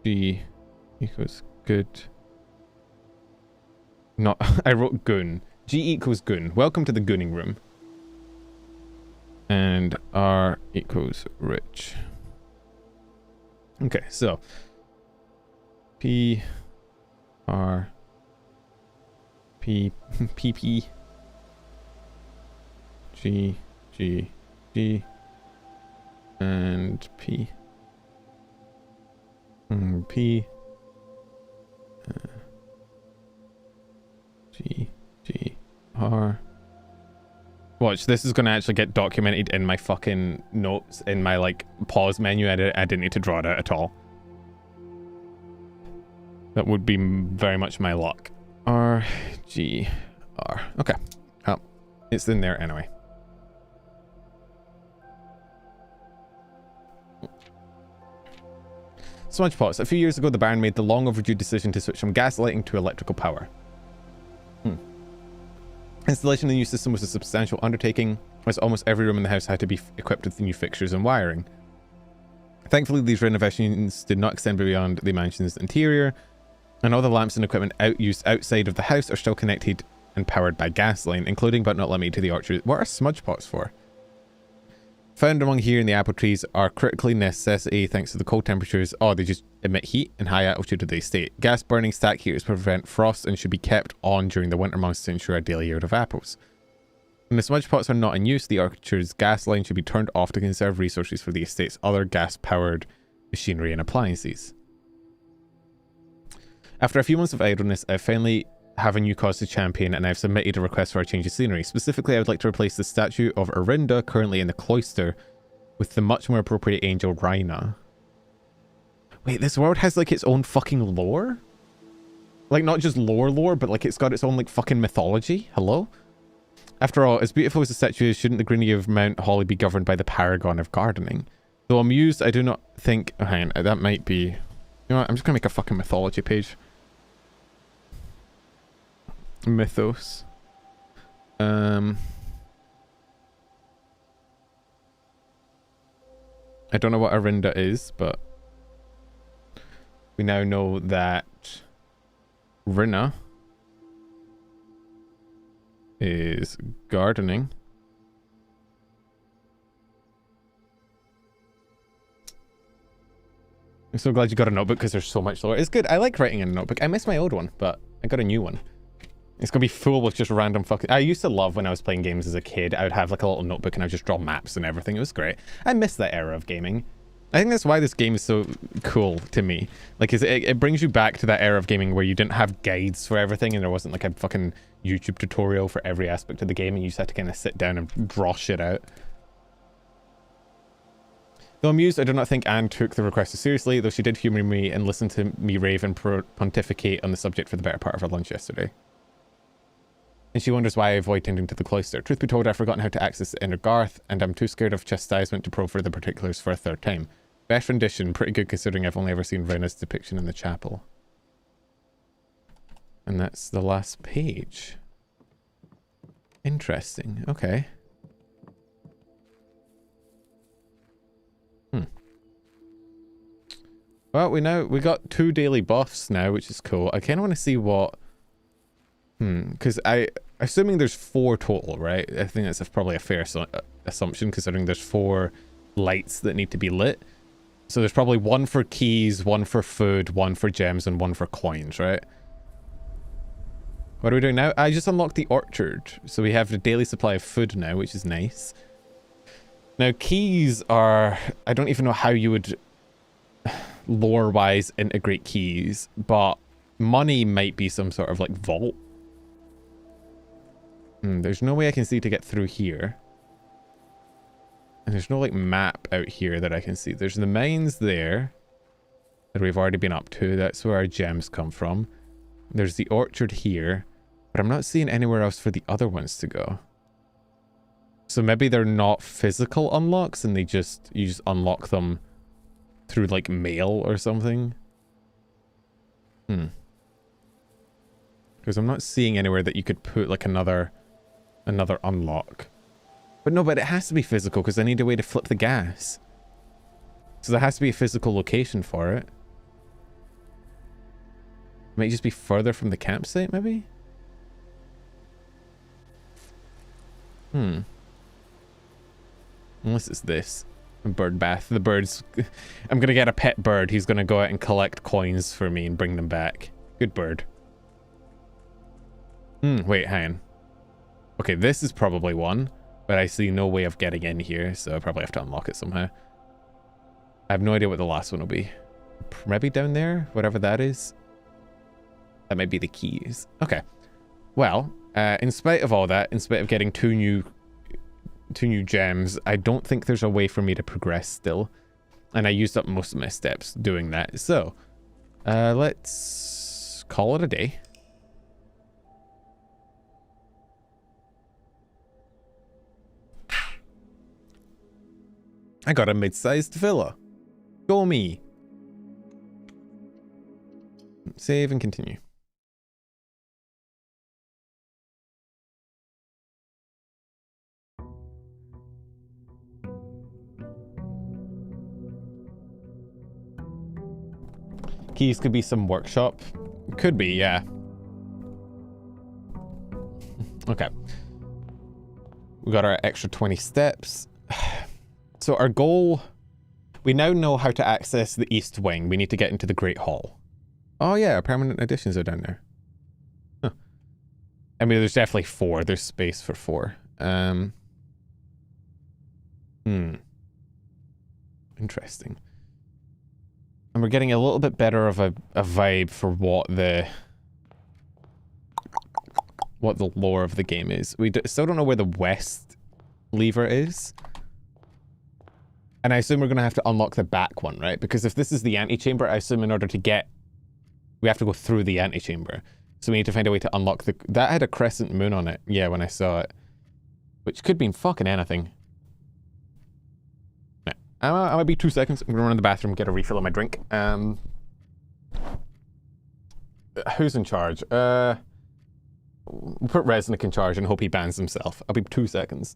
G equals good. Not, I wrote goon. G equals goon. Welcome to the gooning room. And R equals rich. Okay, so P R P P P G G G and P P G G R. Watch, this is going to actually get documented in my fucking notes in my like pause menu. I didn't need to draw it out at all. That would be very much my luck. R G R. Okay. Oh, it's in there anyway. Smudge pots. A few years ago, the Baron made the long overdue decision to switch from gas lighting to electrical power. Installation of the new system was a substantial undertaking, as almost every room in the house had to be equipped with new fixtures and wiring. Thankfully, these renovations did not extend beyond the mansion's interior, and all the lamps and equipment used outside of the house are still connected and powered by gas line, including but not limited to the orchard. What are smudge pots for? Found among here in the apple trees are critically necessity thanks to the cold temperatures. Oh, they just emit heat and high altitude of the estate. Gas burning stack heaters prevent frost and should be kept on during the winter months to ensure a daily yield of apples. When the smudge pots are not in use, the orchard's gas line should be turned off to conserve resources for the estate's other gas-powered machinery and appliances. After a few months of idleness, I finally have a new cause to champion, and I've submitted a request for a change of scenery. Specifically, I would like to replace the statue of Orinda, currently in the cloister, with the much more appropriate angel Rhina. Wait, this world has like its own fucking lore? Like not just lore, but like it's got its own like fucking mythology? Hello? After all, as beautiful as the statue is, shouldn't the greenery of Mount Holly be governed by the paragon of gardening? Though amused, I do not think... Oh, hang on, that might be... You know what, I'm just gonna make a fucking mythology page. Mythos. I don't know what Orinda is, but we now know that Rina is gardening. I'm so glad you got a notebook because there's so much lore. It's good. I like writing in a notebook. I miss my old one, but I got a new one. It's gonna be full with just random fucking... I used to love when I was playing games as a kid. I would have like a little notebook and I would just draw maps and everything. It was great. I miss that era of gaming. I think that's why this game is so cool to me. Like, it brings you back to that era of gaming where you didn't have guides for everything and there wasn't like a fucking YouTube tutorial for every aspect of the game and you just had to kind of sit down and draw shit out. Though amused, I do not think Anne took the request seriously, though she did humour me and listen to me rave and pontificate on the subject for the better part of her lunch yesterday. And she wonders why I avoid tending to the cloister. Truth be told, I've forgotten how to access the inner garth, and I'm too scared of chastisement to probe for the particulars for a third time. Best rendition, pretty good considering I've only ever seen Rena's depiction in the chapel. And that's the last page. Interesting. Okay. Well, we got 2 daily buffs now, which is cool. I kind of want to see what... because assuming there's 4 total, right? I think that's probably a fair assumption, considering there's 4 lights that need to be lit. So there's probably 1 for keys, 1 for food, 1 for gems, and 1 for coins, right? What are we doing now? I just unlocked the orchard. So we have the daily supply of food now, which is nice. Now, keys are... I don't even know how you would... lore-wise integrate keys, but money might be some sort of like vault. There's no way I can see to get through here. And there's no like map out here that I can see. There's the mines there that we've already been up to. That's where our gems come from. There's the orchard here, but I'm not seeing anywhere else for the other ones to go. So maybe they're not physical unlocks and you just unlock them through like mail or something. Because I'm not seeing anywhere that you could put like another unlock. But no, but it has to be physical because I need a way to flip the gas. So there has to be a physical location for it. Might just be further from the campsite, maybe? Unless it's this. A bird bath. The birds... I'm gonna get a pet bird. He's gonna go out and collect coins for me and bring them back. Good bird. Wait, hang on. Okay, this is probably one, but I see no way of getting in here, so I probably have to unlock it somehow. I have no idea what the last one will be. Maybe down there? Whatever that is. That might be the keys. Okay. Well, in spite of all that, in spite of getting two new gems, I don't think there's a way for me to progress still. And I used up most of my steps doing that. So, let's call it a day. I got a mid-sized villa. Go me. Save and continue. Keys could be some workshop. Could be, yeah. Okay. We got our extra 20 steps. So our goal... We now know how to access the East Wing. We need to get into the Great Hall. Oh yeah, our permanent additions are down there. Huh. I mean, there's definitely 4. There's space for 4. Interesting. And we're getting a little bit better of a vibe for what the lore of the game is. We still don't know where the west lever is. And I assume we're going to have to unlock the back one, right? Because if this is the antechamber, I assume in order to get... We have to go through the antechamber. So we need to find a way to unlock the... That had a crescent moon on it. Yeah, when I saw it. Which could mean fucking anything. I might be 2 seconds. I'm going to run in the bathroom, get a refill of my drink. Who's in charge? We'll put Resnick in charge and hope he bans himself. I'll be 2 seconds.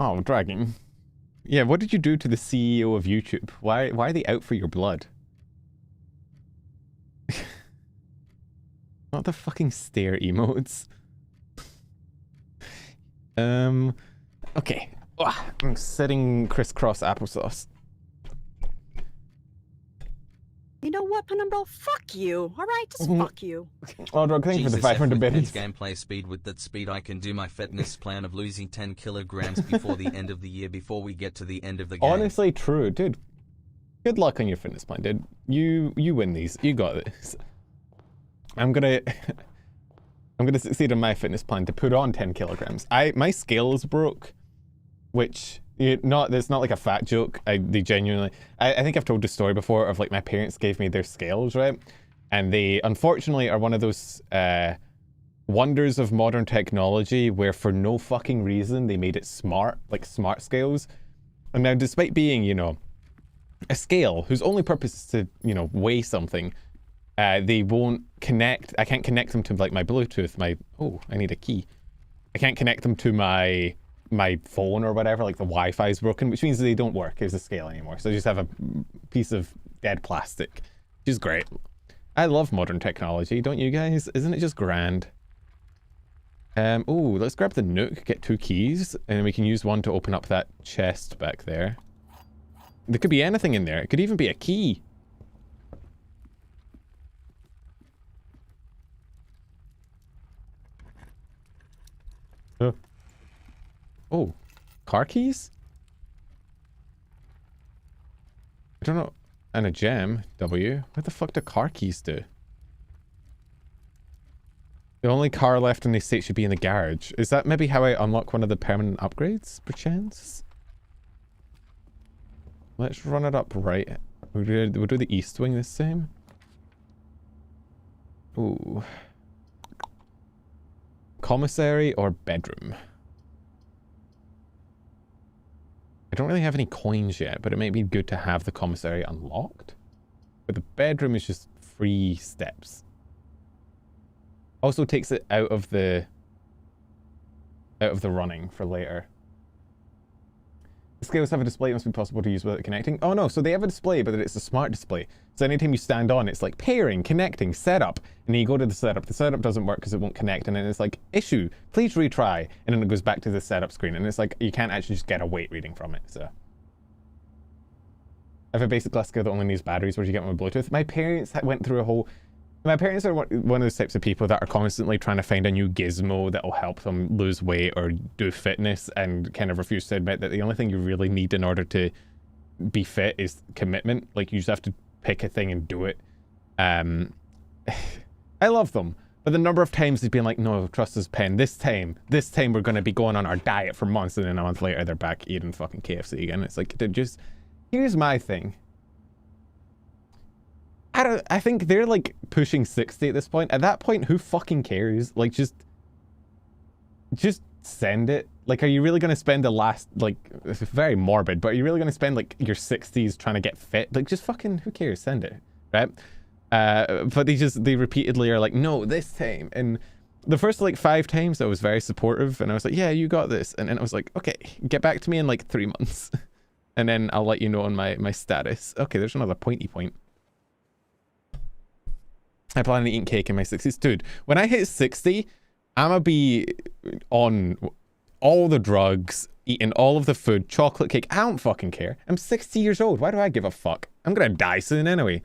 Oh, Dragon. Yeah, what did you do to the CEO of YouTube? Why are they out for your blood? Not the fucking stare emotes. Okay. Ugh, I'm setting crisscross applesauce. You know what, Penumbra? Fuck you. Alright, just fuck you. Oh, Drog, thank you for the Jesus, 500 with biddies. gameplay speed. With that speed, I can do my fitness plan of losing 10 kilograms before the end of the year, before we get to the end of the game. Honestly, true, dude. Good luck on your fitness plan, dude. You win these. You got this. I'm gonna succeed on my fitness plan to put on 10 kilograms. My scale is broke, which it's not like a fat joke. They genuinely. I think I've told the story before of like my parents gave me their scales, right? And they unfortunately are one of those wonders of modern technology where for no fucking reason they made it smart, like smart scales. And now, despite being, you know, a scale whose only purpose is to, you know, weigh something, they won't connect. I can't connect them to like my Bluetooth. Oh, I need a key. I can't connect them to my phone or whatever. Like the Wi-Fi is broken, which means they don't work as a scale anymore. So I just have a piece of dead plastic, which is great. I love modern technology, don't you guys? Isn't it just grand? Oh, let's grab the Nook, get 2 keys, and we can use one to open up that chest back there. There could be anything in there. It could even be a key. Oh, car keys? I don't know. And a gem, W. What the fuck do car keys do? The only car left in the estate should be in the garage. Is that maybe how I unlock one of the permanent upgrades, perchance? Let's run it up right. We'll do the east wing this time. Ooh. Commissary or bedroom? I don't really have any coins yet, but it might be good to have the commissary unlocked. But the bedroom is just 3 steps. Also takes it out of the running for later. The scales have a display. It must be possible to use without connecting. Oh no, so they have a display, but it's a smart display. So anytime you stand on, it's like pairing, connecting, setup. And then you go to the setup. The setup doesn't work because it won't connect. And then it's like, issue, please retry. And then it goes back to the setup screen. And it's like, you can't actually just get a weight reading from it, so. I have a basic glass scale that only needs batteries. Where do you get one with Bluetooth? My parents went through a whole... My parents are one of those types of people that are constantly trying to find a new gizmo that will help them lose weight or do fitness, and kind of refuse to admit that the only thing you really need in order to be fit is commitment. Like, you just have to pick a thing and do it. I love them, but the number of times they've been like, no, trust us, Pen, this time we're going to be going on our diet for months, and then a month later they're back eating fucking KFC again. It's like, dude, just... Here's my thing. I think they're like pushing 60 at this point. At that point, who fucking cares? Like, just send it. Like, are you really going to spend the last, like, it's very morbid, but are you really going to spend like your 60s trying to get fit? Like, just fucking, who cares? Send it, right? But they repeatedly are like, no, this time. And the first like 5 times I was very supportive, and I was like, yeah, you got this. And then I was like, okay, get back to me in like 3 months. And then I'll let you know on my status. Okay, there's another pointy point. I plan on eating cake in my 60s. Dude, when I hit 60, I'm gonna be on all the drugs, eating all of the food, chocolate cake. I don't fucking care. I'm 60 years old. Why do I give a fuck? I'm gonna die soon anyway.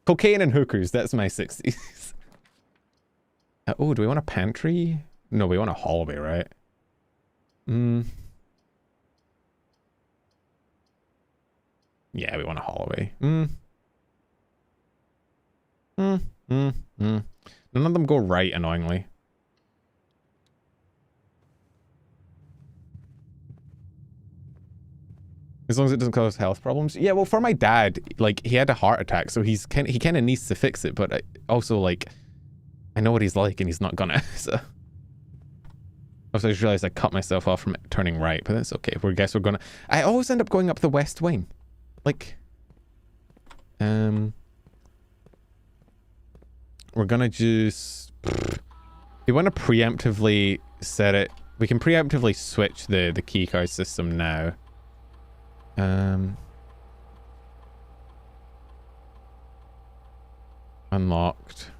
Cocaine and hookers, that's my 60s. Oh, do we want a pantry? No, we want a hallway, right? Yeah, we want a hallway. None of them go right, annoyingly. As long as it doesn't cause health problems. Yeah, well, for my dad, like, he had a heart attack, so he kind of needs to fix it, but also, like, I know what he's like, and he's not gonna, so. Also, I just realized I cut myself off from turning right, but that's okay. I guess we're gonna... I always end up going up the west wing. Like, we're gonna just... You want to preemptively set it We can preemptively switch the keycard system now. Unlocked.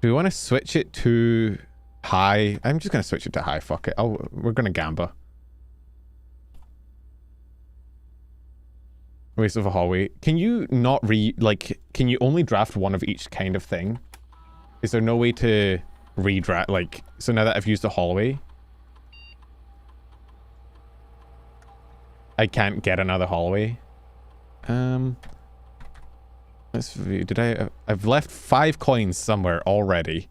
Do we want to switch it to high? I'm just going to switch it to high. Fuck it. We're going to gamble. Waste of a hallway. Can you not can you only draft one of each kind of thing? Is there no way to redraft, like, so now that I've used the hallway, I can't get another hallway? Let's view. I've left 5 coins somewhere already.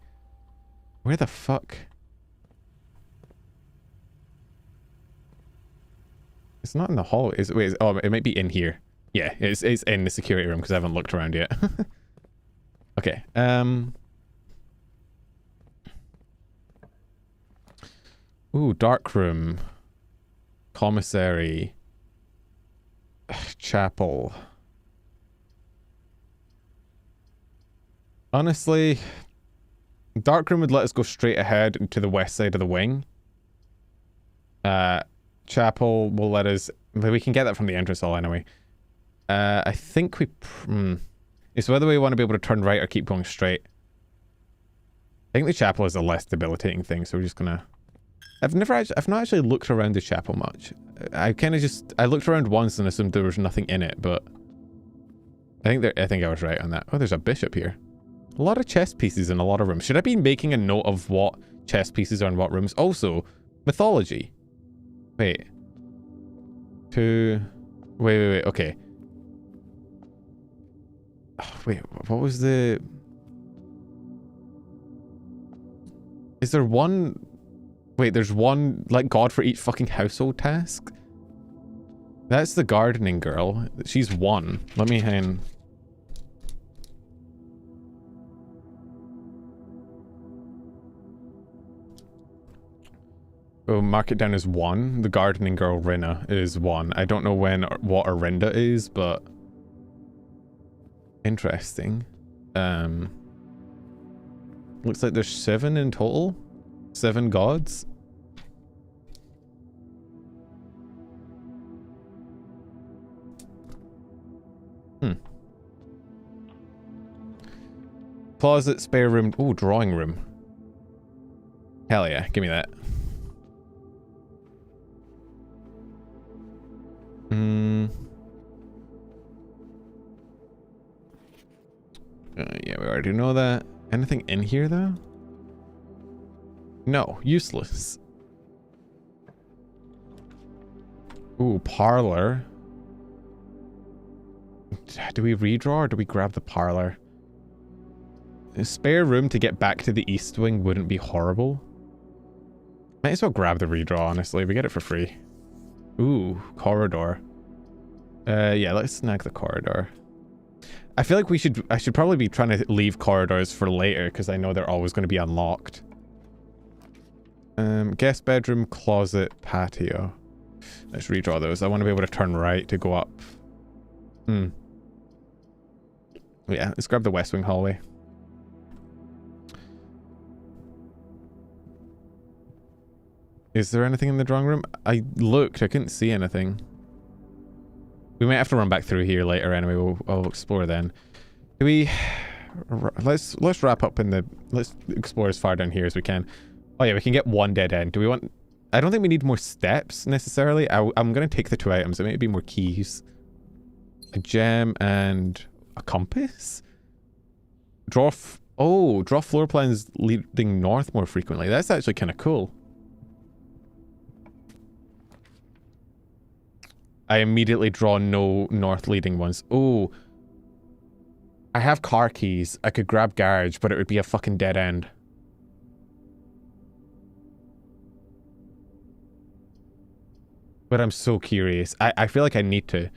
Where the fuck? It's not in the hallway. Oh, it might be in here. Yeah, it's in the security room because I haven't looked around yet. Okay. Ooh, dark room. Commissary. Chapel. Honestly, dark room would let us go straight ahead to the west side of the wing. Chapel will let us... We can get that from the entrance hall anyway. I think we... It's whether we want to be able to turn right or keep going straight. I think the chapel is a less debilitating thing, so we're just gonna... I've not actually looked around the chapel much. I looked around once and assumed there was nothing in it, but... I think I was right on that. Oh, there's a bishop here. A lot of chess pieces in a lot of rooms. Should I be making a note of what chess pieces are in what rooms? Also, mythology. Wait. Wait, okay. Oh, wait, what was the... Is there one... Wait, there's one, like, god for each fucking household task? That's the gardening girl. She's one. Let me hang... Oh, mark it down as 1. The gardening girl, Rinna, is 1. I don't know what Arinda is, but... Interesting. Looks like there's 7 in total. 7 gods. Closet, spare room. Ooh, drawing room. Hell yeah, give me that. Yeah, we already know that. Anything in here, though? No, useless. Ooh, parlor. Do we redraw or do we grab the parlor? A spare room to get back to the east wing wouldn't be horrible. Might as well grab the redraw, honestly. We get it for free. Ooh, corridor. Yeah, let's snag the corridor. I feel like I should probably be trying to leave corridors for later because I know they're always going to be unlocked. Guest bedroom, closet, patio. Let's redraw those. I want to be able to turn right to go up. Yeah, let's grab the west wing hallway. Is there anything in the drawing room? I looked, I couldn't see anything. We might have to run back through here later anyway. I'll explore then. Do we... Let's wrap up in the... Let's explore as far down here as we can. Oh yeah, we can get 1 dead end. Do we want... I don't think we need more steps necessarily. I'm going to take the 2 items. It may be more keys. A gem and a compass? Draw floor plans leading north more frequently. That's actually kind of cool. I immediately draw no north leading ones. Oh, I have car keys. I could grab garage, but it would be a fucking dead end. But I'm so curious. I feel like I need to.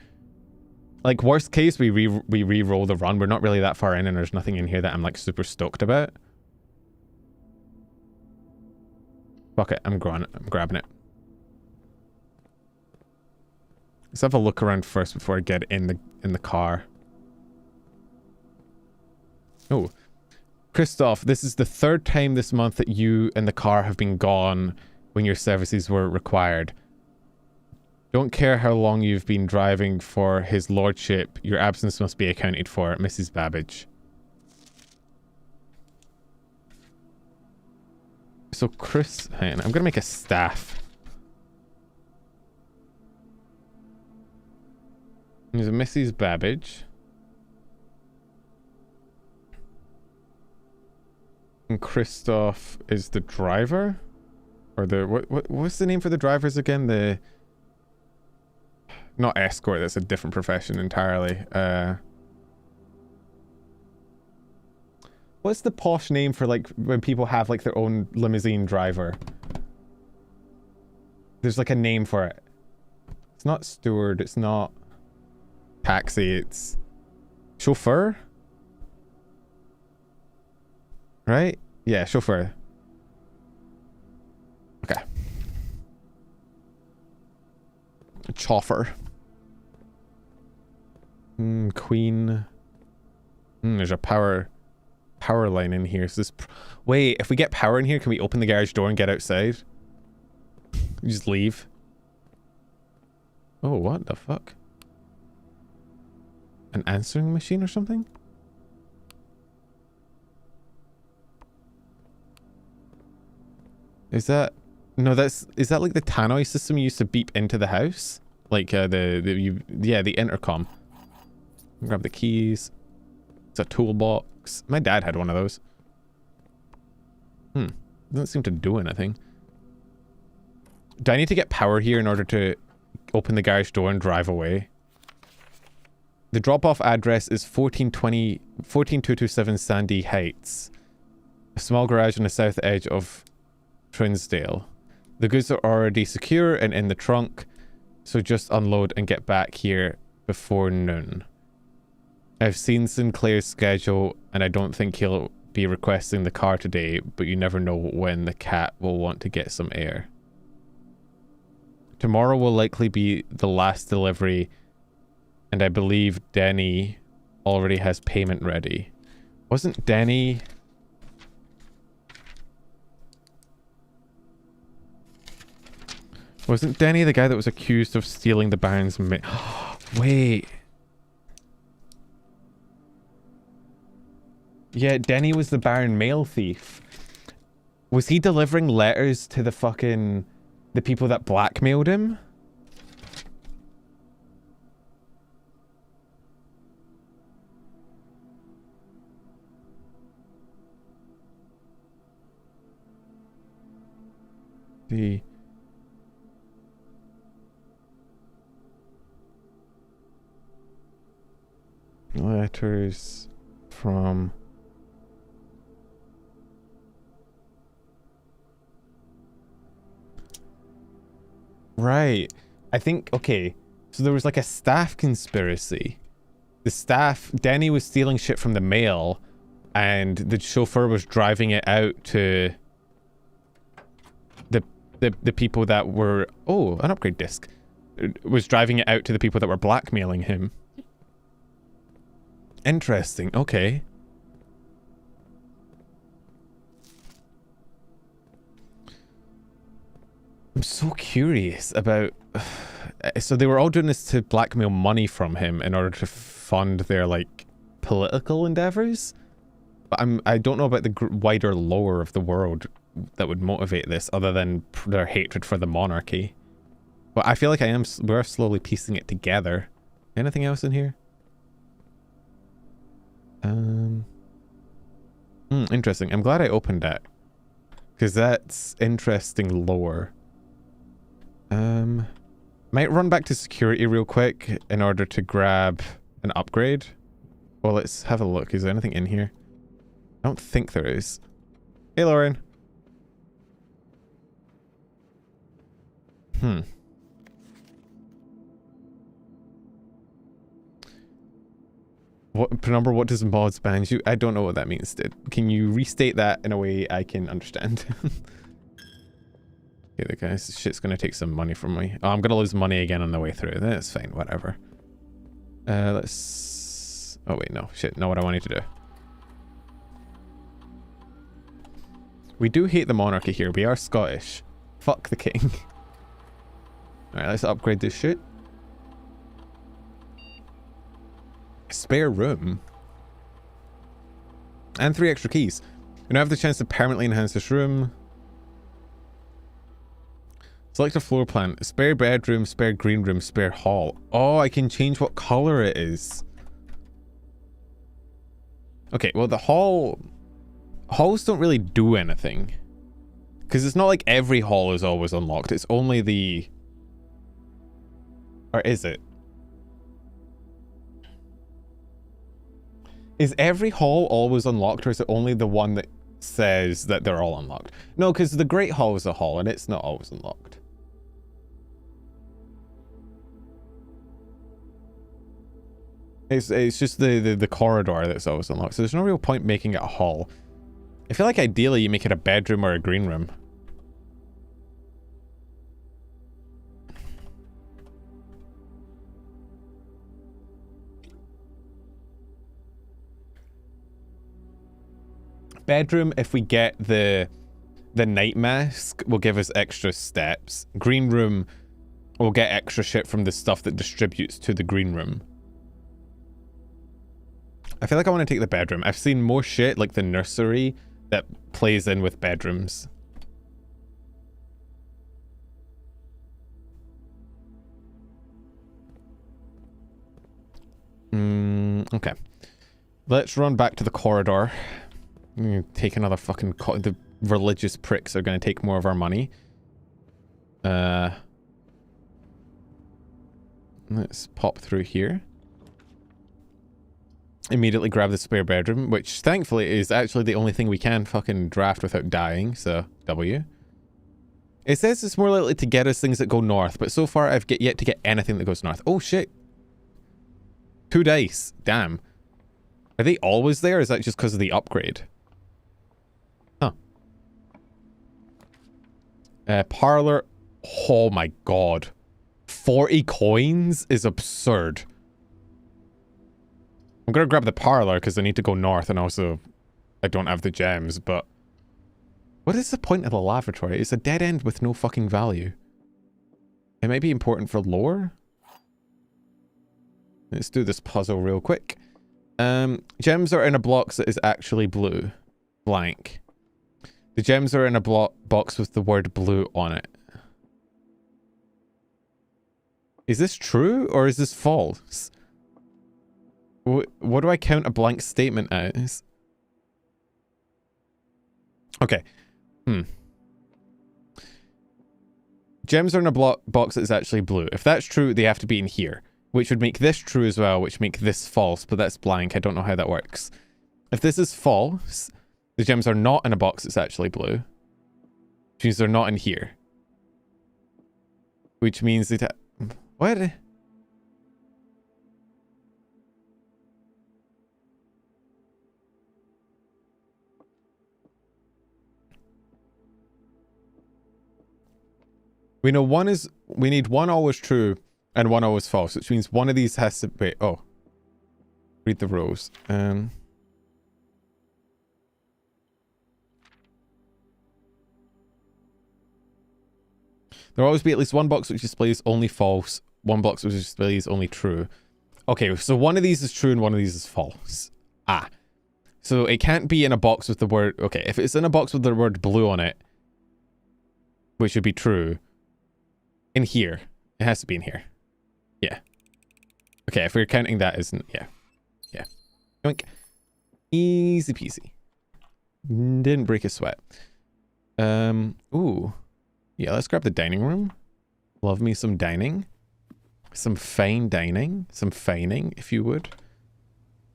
Like, worst case, we re-roll the run. We're not really that far in, and there's nothing in here that I'm, like, super stoked about. Fuck it. I'm grabbing it. Let's have a look around first before I get in the car. Oh. Christoph, this is the 3rd time this month that you and the car have been gone when your services were required. Don't care how long you've been driving for his lordship. Your absence must be accounted for, Mrs. Babbage. So Chris, hang on, I'm gonna make a staff. There's a Mrs. Babbage. And Christoph is the driver? Or the, what's the name for the drivers again? The, not escort, that's a different profession entirely. What's the posh name for like when people have like their own limousine driver? There's like a name for it. It's not steward, it's not taxi, it's chauffeur? Right? Yeah, chauffeur. Okay. Chauffeur. Queen. There's a power line in here. So this. Wait, if we get power in here, can we open the garage door and get outside? You just leave. Oh, what the fuck? An answering machine or something? Is that... No, that's... Is that like the tannoy system you used to beep into the house? Like the intercom. Grab the keys. It's a toolbox. My dad had one of those. Doesn't seem to do anything. Do I need to get power here in order to open the garage door and drive away? The drop-off address is 14227 Sandy Heights. A small garage on the south edge of Trinsdale. The goods are already secure and in the trunk, so just unload and get back here before noon. I've seen Sinclair's schedule and I don't think he'll be requesting the car today, but you never know when the cat will want to get some air. Tomorrow will likely be the last delivery, and I believe Denny already has payment ready. Wasn't Denny... Wasn't Denny the guy that was accused of stealing the Baron's Wait. Yeah, Denny was the Baron mail thief. Was he delivering letters to the fucking... the people that blackmailed him? The... letters from... Right. I think, okay, so there was like a staff conspiracy. The staff, Denny was stealing shit from the mail, and the chauffeur was driving it out to the people that were, oh, an upgrade disc, was driving it out to the people that were blackmailing him. Interesting, okay. I'm so curious about... So they were all doing this to blackmail money from him in order to fund their, like, political endeavors? But I don't know about the wider lore of the world that would motivate this, other than their hatred for the monarchy. But I feel like we're slowly piecing it together. Anything else in here? Interesting. I'm glad I opened that, because that's interesting lore. Might run back to security real quick in order to grab an upgrade. Well, let's have a look. Is there anything in here? I don't think there is. Hey, Lauren. What does mods ban you? I don't know what that means, dude. Can you restate that in a way I can understand? Okay, the guy's shit's gonna take some money from me. Oh, I'm gonna lose money again on the way through. That's fine, whatever. Let's... Oh wait, no. Shit, not what I wanted to do. We do hate the monarchy here. We are Scottish. Fuck the king. Alright, let's upgrade this shit. Spare room. And 3 extra keys. We now have the chance to permanently enhance this room. Select a floor plan. Spare bedroom, spare green room, spare hall. Oh, I can change what color it is. Okay, well the halls don't really do anything. Because it's not like every hall is always unlocked. It's only the... Or is it? Is every hall always unlocked, or is it only the one that says that they're all unlocked? No, because the Great Hall is a hall, and it's not always unlocked. It's just the corridor that's always unlocked, so there's no real point making it a hall. I feel like ideally you make it a bedroom or a green room. Bedroom, if we get the night mask, will give us extra steps. Green room will get extra shit from the stuff that distributes to the green room. I feel like I want to take the bedroom. I've seen more shit like the nursery that plays in with bedrooms. Okay. Let's run back to the corridor. Take another fucking... The religious pricks are going to take more of our money. Let's pop through here. Immediately grab the spare bedroom, which thankfully is actually the only thing we can fucking draft without dying, so W. It says it's more likely to get us things that go north, but so far I've yet to get anything that goes north. Oh shit. 2 dice. Damn. Are they always there, or is that just because of the upgrade? Huh. Parlor. Oh my god. 40 coins is absurd. I'm gonna grab the parlor because I need to go north, and also I don't have the gems, but... What is the point of the lavatory? It's a dead end with no fucking value. It might be important for lore. Let's do this puzzle real quick. Gems are in a box that is actually blue. Blank. The gems are in a box with the word blue on it. Is this true or is this false? What do I count a blank statement as? Okay. Gems are in a box that's actually blue. If that's true, they have to be in here. Which would make this true as well, which make this false, but that's blank. I don't know how that works. If this is false, the gems are not in a box that's actually blue. Which means they're not in here. Which means that... What? We know one is... We need one always true and one always false, which means one of these has to... Wait, oh. Read the rules. There'll always be at least one box which displays only false, one box which displays only true. Okay, so one of these is true and one of these is false. Ah. So it can't be in a box with the word... Okay, if it's in a box with the word blue on it, which would be true, in here. It has to be in here. Yeah. Okay, if we're counting that as... Yeah. Yeah. Yoink. Easy peasy. Didn't break a sweat. Ooh. Yeah, let's grab the dining room. Love me some dining. Some fine dining. Some fining, if you would.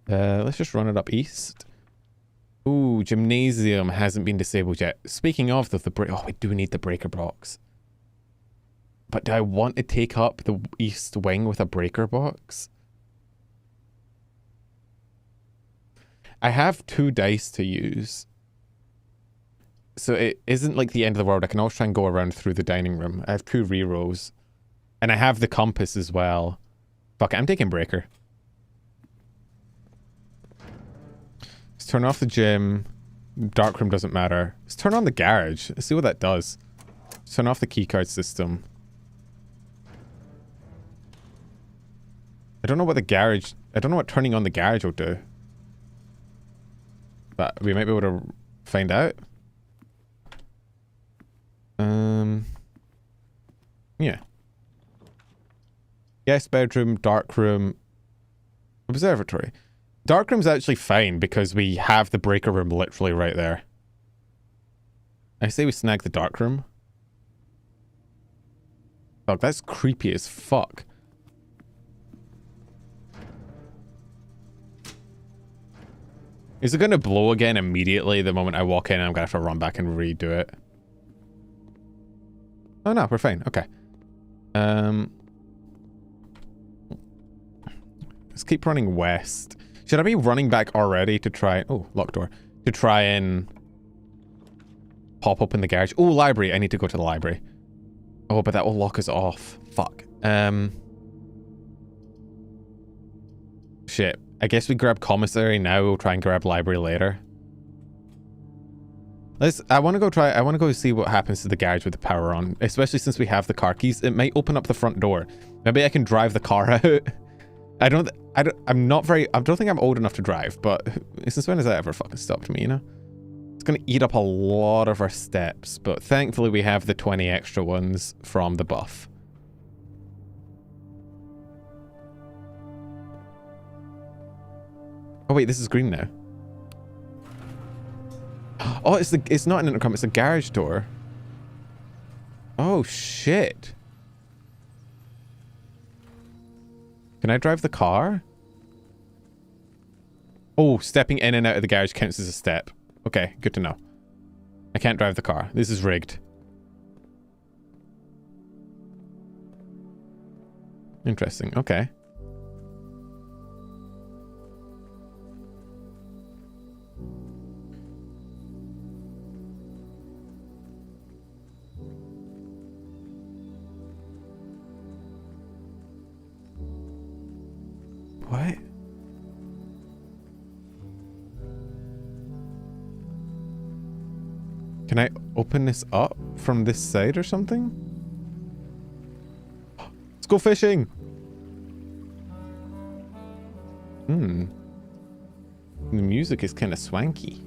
Let's just run it up east. Ooh, gymnasium hasn't been disabled yet. Speaking of the break... Oh, we do need the breaker box. But do I want to take up the east wing with a breaker box? I have 2 dice to use. So it isn't like the end of the world. I can always try and go around through the dining room. I have 2 rerolls. And I have the compass as well. Fuck it, I'm taking breaker. Let's turn off the gym. Darkroom doesn't matter. Let's turn on the garage. Let's see what that does. turn off the keycard system. I don't know what the garage... I don't know what turning on the garage will do. But we might be able to find out. Yeah. Guest bedroom, dark room, observatory. Dark room's actually fine because we have the breaker room literally right there. I say we snag the dark room. Fuck, that's creepy as fuck. Is it going to blow again immediately the moment I walk in and I'm going to have to run back and redo it? Oh no, we're fine. Okay. Let's keep running west. Should I be running back already to try... Oh, locked door. To try and pop open the garage. Oh, library. I need to go to the library. Oh, but that will lock us off. Fuck. Shit. I guess we grab commissary now. We'll try and grab library later. I want to go see what happens to the garage with the power on, especially since we have the car keys. It might open up the front door. Maybe I can drive the car out. I don't think I'm old enough to drive, but since when has that ever fucking stopped me, you know? It's going to eat up a lot of our steps, but thankfully we have the 20 extra ones from the buff. Oh wait, this is green now. Oh, it's not an intercom, it's a garage door. Oh shit. Can I drive the car? Oh, stepping in and out of the garage counts as a step. Okay, good to know. I can't drive the car. This is rigged. Interesting, okay. What? Can I open this up from this side or something? Let's go fishing! The music is kind of swanky.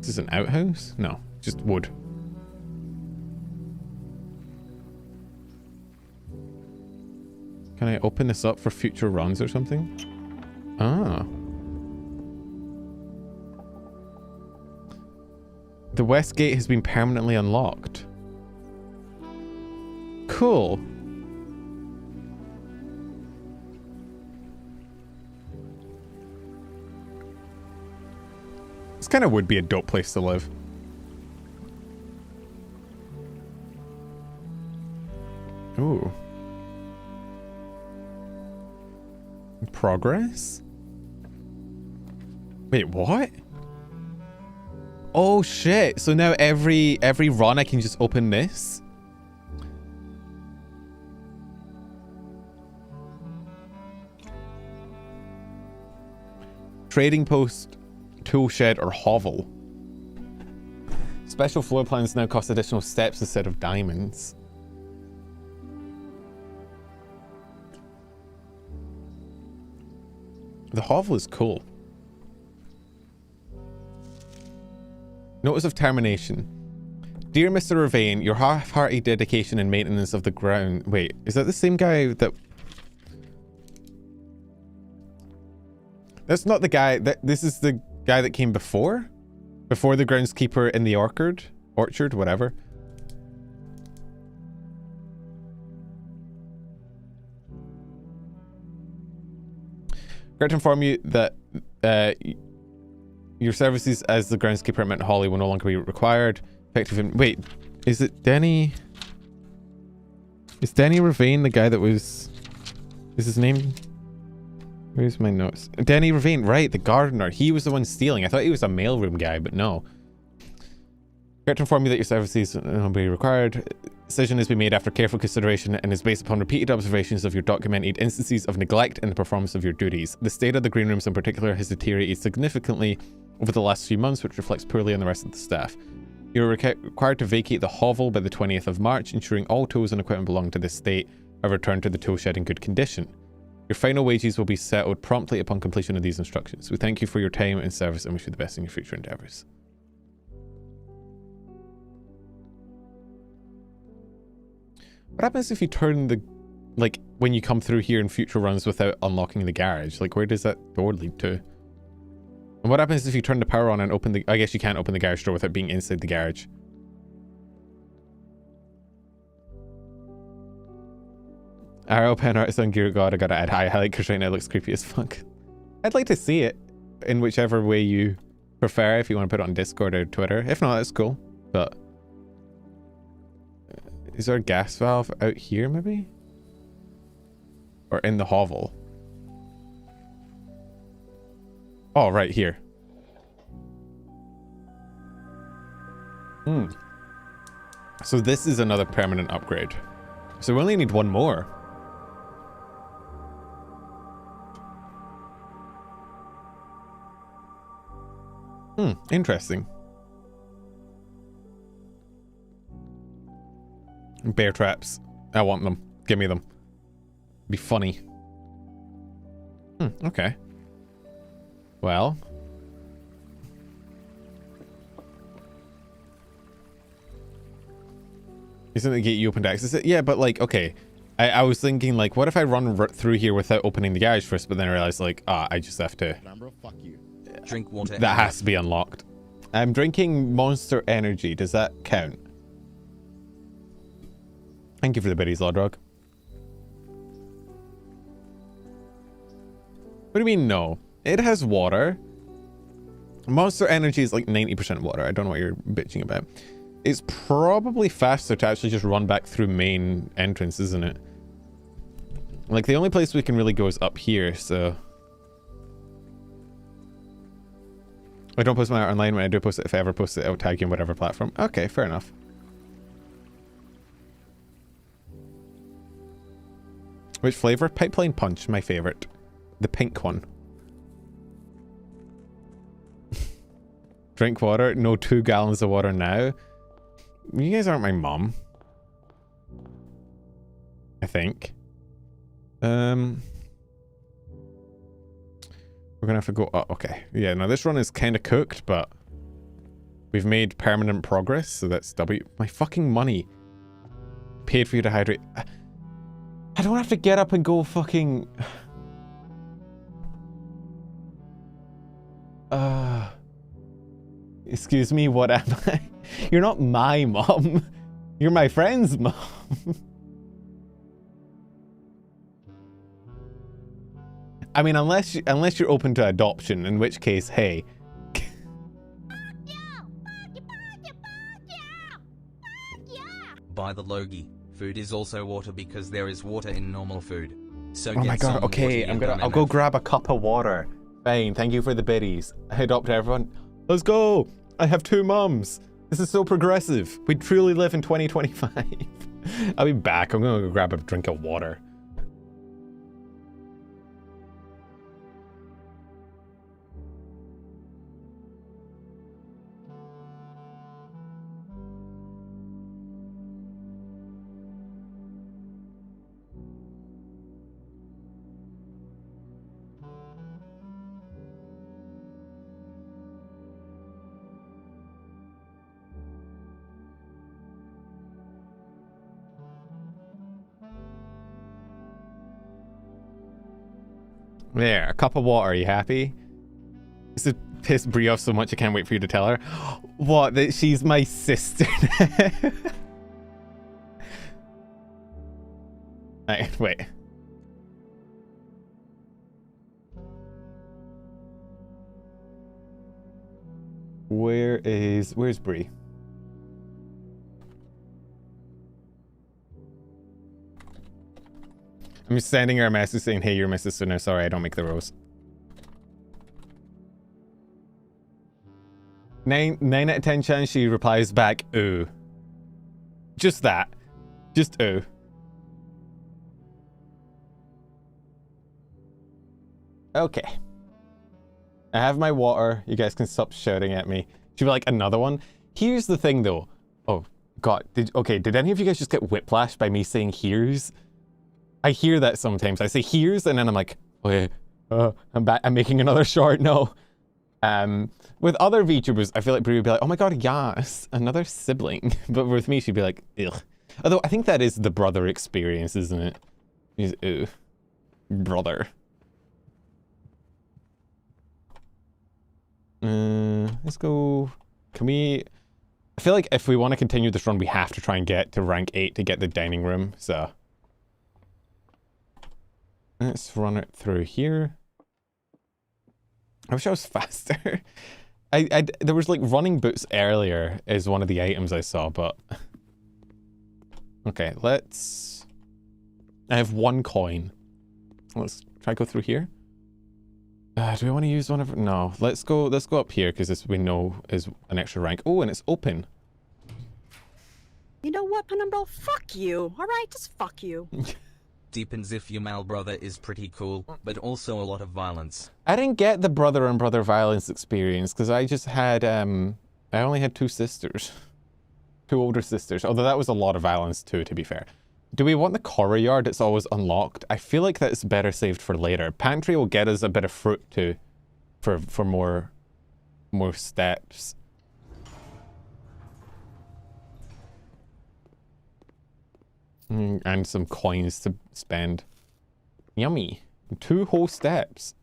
Is this an outhouse? No, just wood. Can I open this up for future runs or something? Ah. The west gate has been permanently unlocked. Cool. This kind of would be a dope place to live. Ooh. Progress? Wait, what? Oh shit. So now every run I can just open this? Trading post, tool shed, or hovel. Special floor plans now cost additional steps instead of diamonds. The hovel is cool. Notice of termination. Dear Mr. Ravane, your half-hearted dedication and maintenance of the ground... Wait, is that the same guy that... That's not the guy... This is the guy that came before? Before the groundskeeper in the orchard? Orchard, whatever. Regret to inform you that your services as the groundskeeper at Mount Holly will no longer be required. Effective in... Wait, is it Denny? Is Denny Ravane the guy that was... Is his name... Where's my notes? Denny Ravane, right, the gardener. He was the one stealing. I thought he was a mailroom guy, but no. Correct to inform you that your services will be required. Decision has been made after careful consideration and is based upon repeated observations of your documented instances of neglect in the performance of your duties. The state of the green rooms in particular has deteriorated significantly over the last few months, which reflects poorly on the rest of the staff. You are required to vacate the hovel by the 20th of March, ensuring all tools and equipment belonging to this state are returned to the tool shed in good condition. Your final wages will be settled promptly upon completion of these instructions. We thank you for your time and service and wish you the best in your future endeavors. What happens if you turn the, like, when you come through here in future runs without unlocking the garage? Like, where does that door lead to? And what happens if you turn the power on and open the, I guess you can't open the garage door without being inside the garage. Arrow pen artist on Gear God, I gotta add highlight because right now it looks creepy as fuck. I'd like to see it in whichever way you prefer, if you want to put it on Discord or Twitter. If not, that's cool. But is there a gas valve out here maybe? Or in the hovel? Oh, right here. So this is another permanent upgrade. So we only need one more. Interesting. Bear traps. I want them. Give me them. Be funny. Okay. Well. Isn't the gate you open to access it? Yeah, but like, okay. I was thinking like, what if I run through here without opening the garage first, but then I realized like, I just have to... Fuck you. Drink water. That has to be unlocked. I'm drinking Monster Energy. Does that count? Thank you for the biddies, Lodrog. What do you mean no? It has water. Monster Energy is like 90% water. I don't know what you're bitching about. It's probably faster to actually just run back through main entrance, isn't it? Like the only place we can really go is up here, so... I don't post my art online. When I do post it, if I ever post it, I'll tag you on whatever platform. Okay, fair enough. Which flavor? Pipeline Punch, my favorite. The pink one. Drink water? No, 2 gallons of water now. You guys aren't my mom. I think. We're gonna have to go... Oh, okay. Yeah, now this run is kind of cooked, but... We've made permanent progress, so that's W. My fucking money. Paid for you to hydrate. I don't have to get up and go fucking... Excuse me, what am I? You're not my mom. You're my friend's mom. I mean, unless you're open to adoption, in which case, hey. By the Logie, food is also water because there is water in normal food. So Oh my god, okay, I'll go grab a cup of water. Fine, thank you for the biddies. I adopt everyone. Let's go! I have 2 mums. This is so progressive. We truly live in 2025. I'll be back. I'm gonna go grab a drink of water. There, a cup of water. Are you happy? This has pissed Brie off so much I can't wait for you to tell her. What? That she's my sister? Right, wait. Where's Brie? I'm just sending her a message saying, hey, you're my sister now. Sorry, I don't make the rules. 9 out of 10 chance she replies back, ooh. Just that. Just ooh. Okay. I have my water. You guys can stop shouting at me. She'll be like, another one? Here's the thing, though. Oh, God. Did any of you guys just get whiplashed by me saying here's? I hear that sometimes. I say here's, and then I'm like, okay, I'm back. I'm making another short. No. With other VTubers, I feel like Brie would be like, oh my God, yes, another sibling. But with me, she'd be like, ugh. Although I think that is the brother experience, isn't it? He's, ooh, brother. Let's go. Can we? I feel like if we want to continue this run, we have to try and get to rank 8 to get the dining room. So let's run it through here. I wish I was faster. There was like running boots earlier is one of the items I saw, but okay, let's. I have 1 coin. Let's try go through here. Do we want to use one of? No, let's go up here because this we know is an extra rank. Oh, and it's open. You know what, Penumbra? Fuck you. All right, just fuck you. Deepens if your male brother is pretty cool, but also a lot of violence. I didn't get the brother and brother violence experience because I just had I only had 2 sisters, 2 older sisters. Although that was a lot of violence too, to be fair. Do we want the courtyard? It's always unlocked. I feel like that's better saved for later. Pantry will get us a bit of fruit too, for more steps. And some coins to spend. Yummy. 2 whole steps.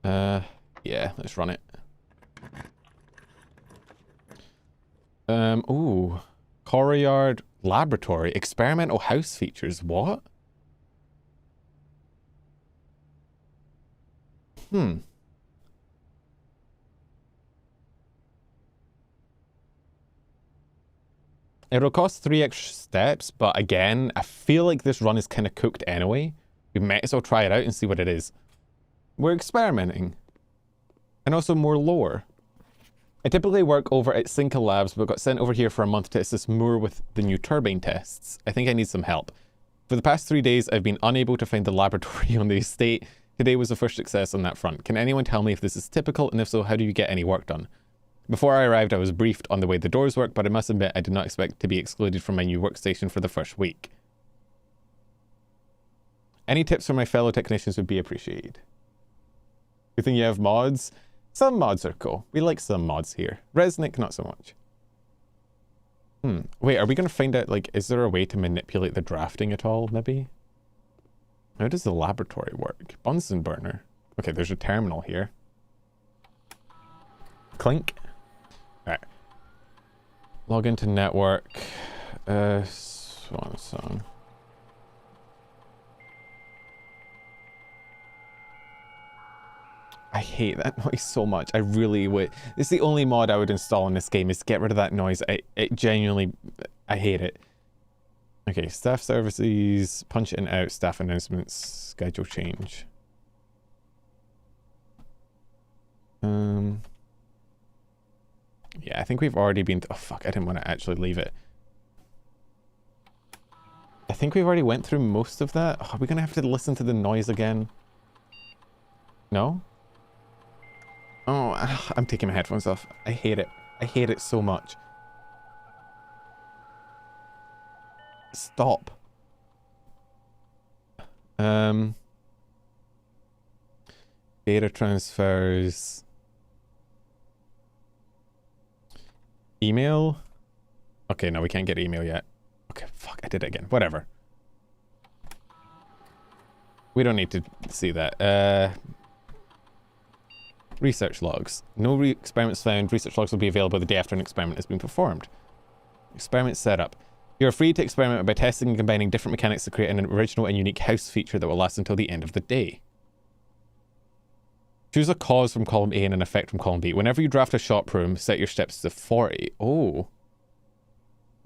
Yeah, let's run it. Ooh. Courtyard laboratory. Experimental house features. What? It'll cost 3 extra steps, but again, I feel like this run is kind of cooked anyway. We might as well try it out and see what it is. We're experimenting. And also more lore. I typically work over at Cinca Labs, but got sent over here for a month to assist more with the new turbine tests. I think I need some help. For the past 3 days, I've been unable to find the laboratory on the estate. Today was the first success on that front. Can anyone tell me if this is typical, and if so, how do you get any work done? Before I arrived, I was briefed on the way the doors work, but I must admit I did not expect to be excluded from my new workstation for the first week. Any tips from my fellow technicians would be appreciated. You think you have mods? Some mods are cool. We like some mods here. Resnick, not so much. Wait, are we going to find out, like, is there a way to manipulate the drafting at all, maybe? How does the laboratory work? Bunsen burner. Okay, there's a terminal here. Clink. Alright. Log into network. Swan song. I hate that noise so much. I really would. It's the only mod I would install in this game is to get rid of that noise. It genuinely, I hate it. Okay, staff services, punch in out, staff announcements, schedule change. Yeah, I think we've already been... Oh, fuck, I didn't want to actually leave it. I think we've already went through most of that. Oh, are we going to have to listen to the noise again? No? Oh, I'm taking my headphones off. I hate it. I hate it so much. Stop. Data transfers. Email? Okay, no, we can't get email yet. Okay, fuck, I did it again. Whatever. We don't need to see that. Research logs. No experiments found. Research logs will be available the day after an experiment has been performed. Experiment setup. You are free to experiment by testing and combining different mechanics to create an original and unique house feature that will last until the end of the day. Choose a cause from column A and an effect from column B. Whenever you draft a shop room, set your steps to 40. Oh.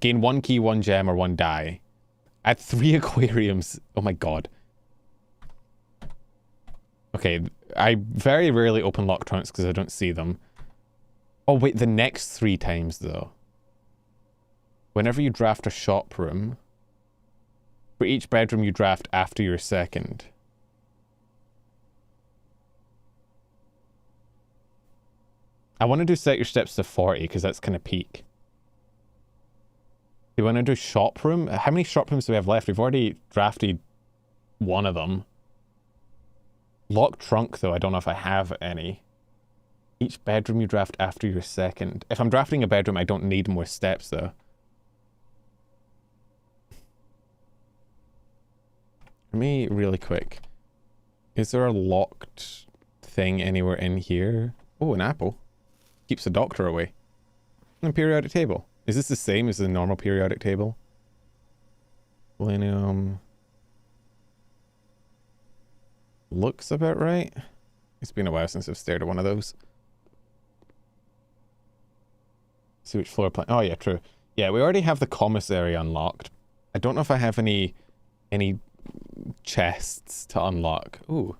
Gain 1 key, 1 gem, or 1 die. Add 3 aquariums. Oh my god. Okay, I very rarely open lock trunks because I don't see them. Oh, wait, the next 3 times, though. Whenever you draft a shop room, for each bedroom you draft after your second. I want to do set your steps to 40, because that's kind of peak. Do you want to do shop room? How many shop rooms do we have left? We've already drafted one of them. Lock trunk, though, I don't know if I have any. Each bedroom you draft after your second. If I'm drafting a bedroom, I don't need more steps, though. Let me, really quick. Is there a locked thing anywhere in here? Oh, an apple. Keeps the doctor away. And a periodic table. Is this the same as the normal periodic table? Selenium. Looks about right. It's been a while since I've stared at one of those. See which floor plan. Oh yeah, true. Yeah, we already have the commissary unlocked. I don't know if I have any chests to unlock. Ooh.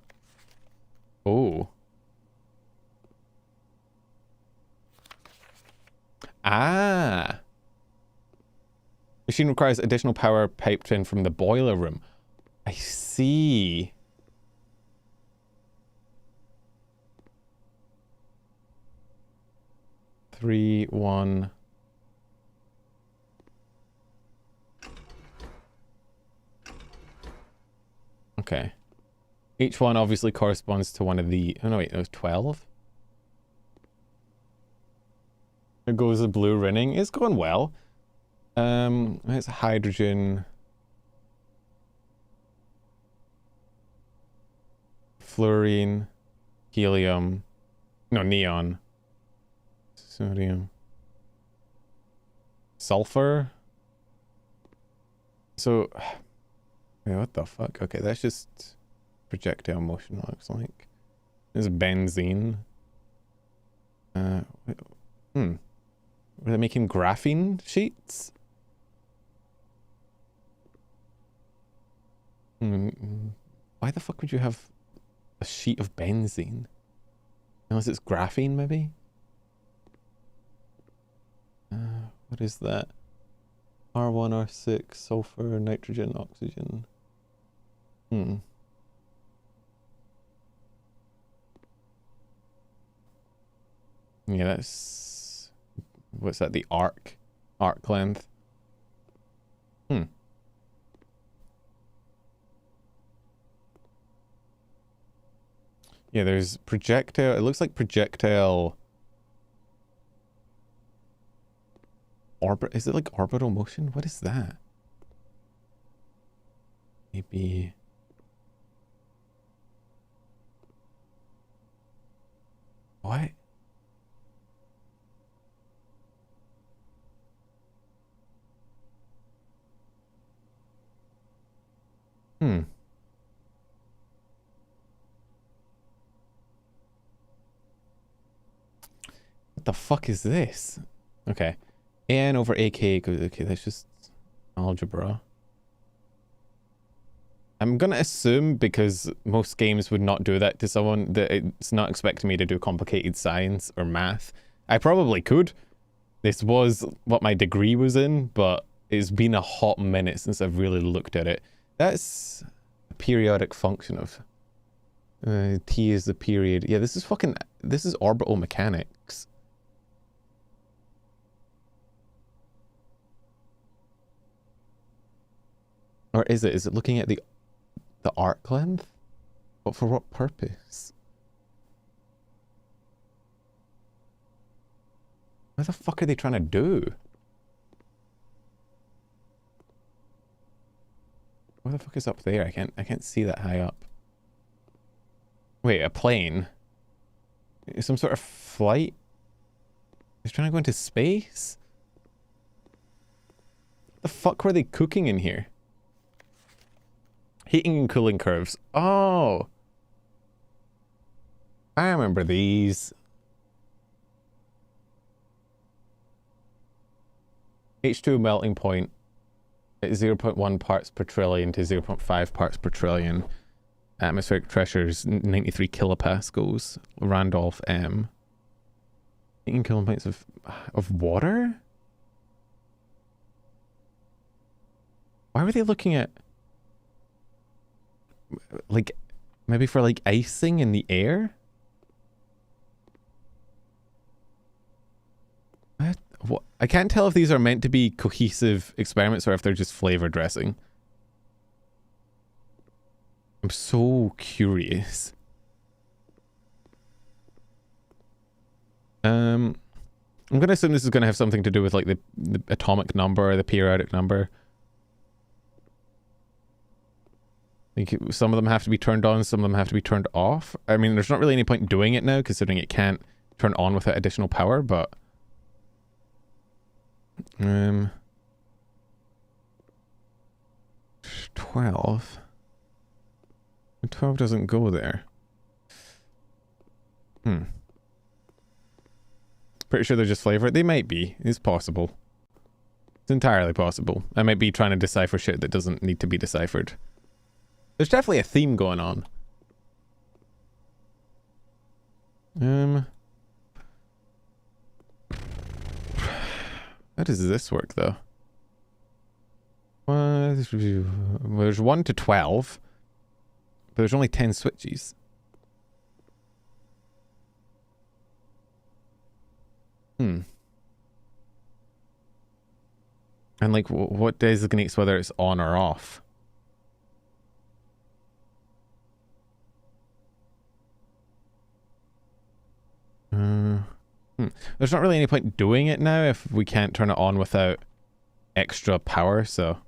Ooh. Ah. Machine requires additional power piped in from the boiler room. I see. Three, one. Okay. Each one obviously corresponds to one of the... Oh no, wait, it was 12? There goes the blue rinning. It's going well. It's hydrogen. Fluorine. Helium. No, neon. Sodium. Sulfur. So... Wait, what the fuck? Okay, that's just projectile motion, looks like. This is benzene. Were they making graphene sheets? Why the fuck would you have a sheet of benzene? Unless it's graphene, maybe? What is that? R1, R6, sulfur, nitrogen, oxygen. Yeah, that's... What's that? The arc? Arc length? Yeah, there's projectile... It looks like projectile... Orbit... Is it like orbital motion? What is that? Maybe... What? What the fuck is this? Okay. AN over AK. Okay, that's just algebra. I'm gonna assume, because most games would not do that to someone, that it's not expecting me to do complicated science or math. I probably could. This was what my degree was in, but it's been a hot minute since I've really looked at it. That's a periodic function of... T is the period. Yeah, this is orbital mechanics. Or is it? Is it looking at the arc length? But for what purpose? What the fuck are they trying to do? What the fuck is up there? I can't see that high up. Wait, a plane? Some sort of flight? He's trying to go into space? What the fuck were they cooking in here? Heating and cooling curves. Oh! I remember these. H2 melting point at 0.1 parts per trillion to 0.5 parts per trillion. Atmospheric pressures 93 kilopascals. Randolph M. 18 kilopints of water? Why were they looking at, like, maybe for like icing in the air? What? I can't tell if these are meant to be cohesive experiments or if they're just flavor dressing. I'm so curious. I'm gonna assume this is gonna have something to do with like the atomic number or the periodic number. I think some of them have to be turned on, some of them have to be turned off. I mean, there's not really any point in doing it now, considering it can't turn on without additional power, but... 12. 12 doesn't go there. Pretty sure they're just flavor. They might be. It's possible. It's entirely possible. I might be trying to decipher shit that doesn't need to be deciphered. There's definitely a theme going on. How does this work, though? Well, there's 1 to 12. But there's only 10 switches. And like, what designates whether it's on or off? There's not really any point doing it now if we can't turn it on without extra power, so...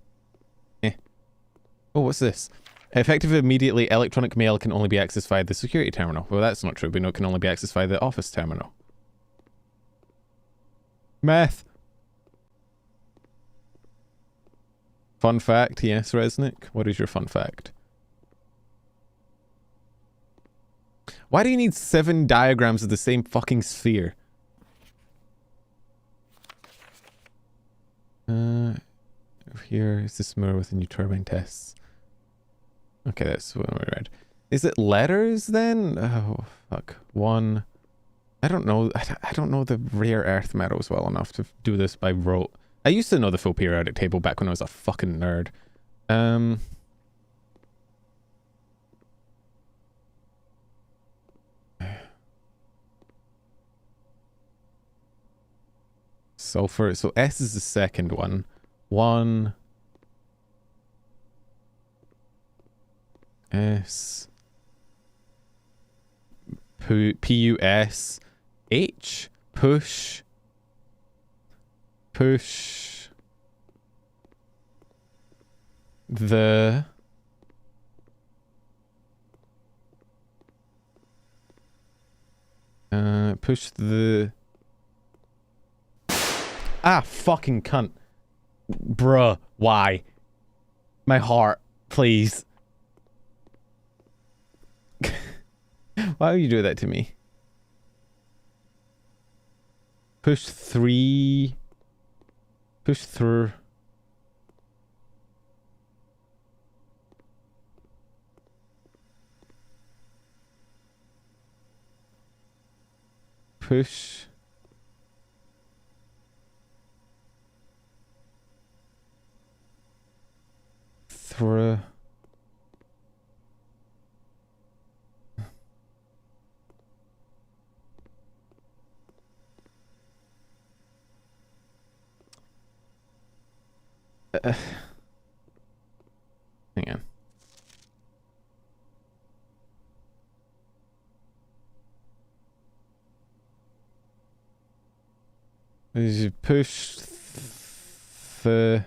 Oh, what's this? Effective immediately, electronic mail can only be accessed via the security terminal. Well, that's not true. We know it can only be accessed via the office terminal. Math! Fun fact, yes, Resnick? What is your fun fact? Why do you need 7 diagrams of the same fucking sphere? Here is the smear with the new turbine tests. Okay, that's what we read. Is it letters then? Oh, fuck. 1. I don't know. I don't know the rare earth metals well enough to do this by rote. I used to know the full periodic table back when I was a fucking nerd. Sulfur. So S is the second one. 1 S P-U-S H push the push the fucking cunt. Bruh, why? My heart, please. Why would you do that to me? Push 3. Push through. Push. Through. Hang on. As you push the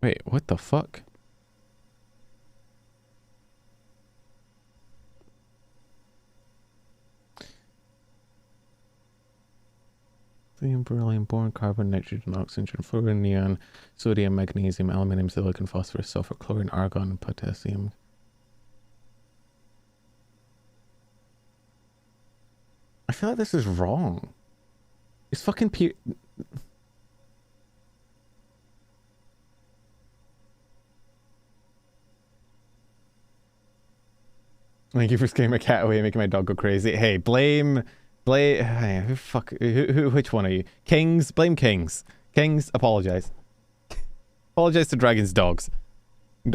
wait, what the fuck? Lithium, beryllium, boron, carbon, nitrogen, oxygen, fluorine, neon, sodium, magnesium, aluminum, silicon, phosphorus, sulfur, chlorine, argon, and potassium. I feel like this is wrong. It's fucking Thank you for scaring my cat away and making my dog go crazy. Hey, blame, who fuck, which one are you? Kings, blame Kings. Kings, apologize. Apologize to Dragon's dogs.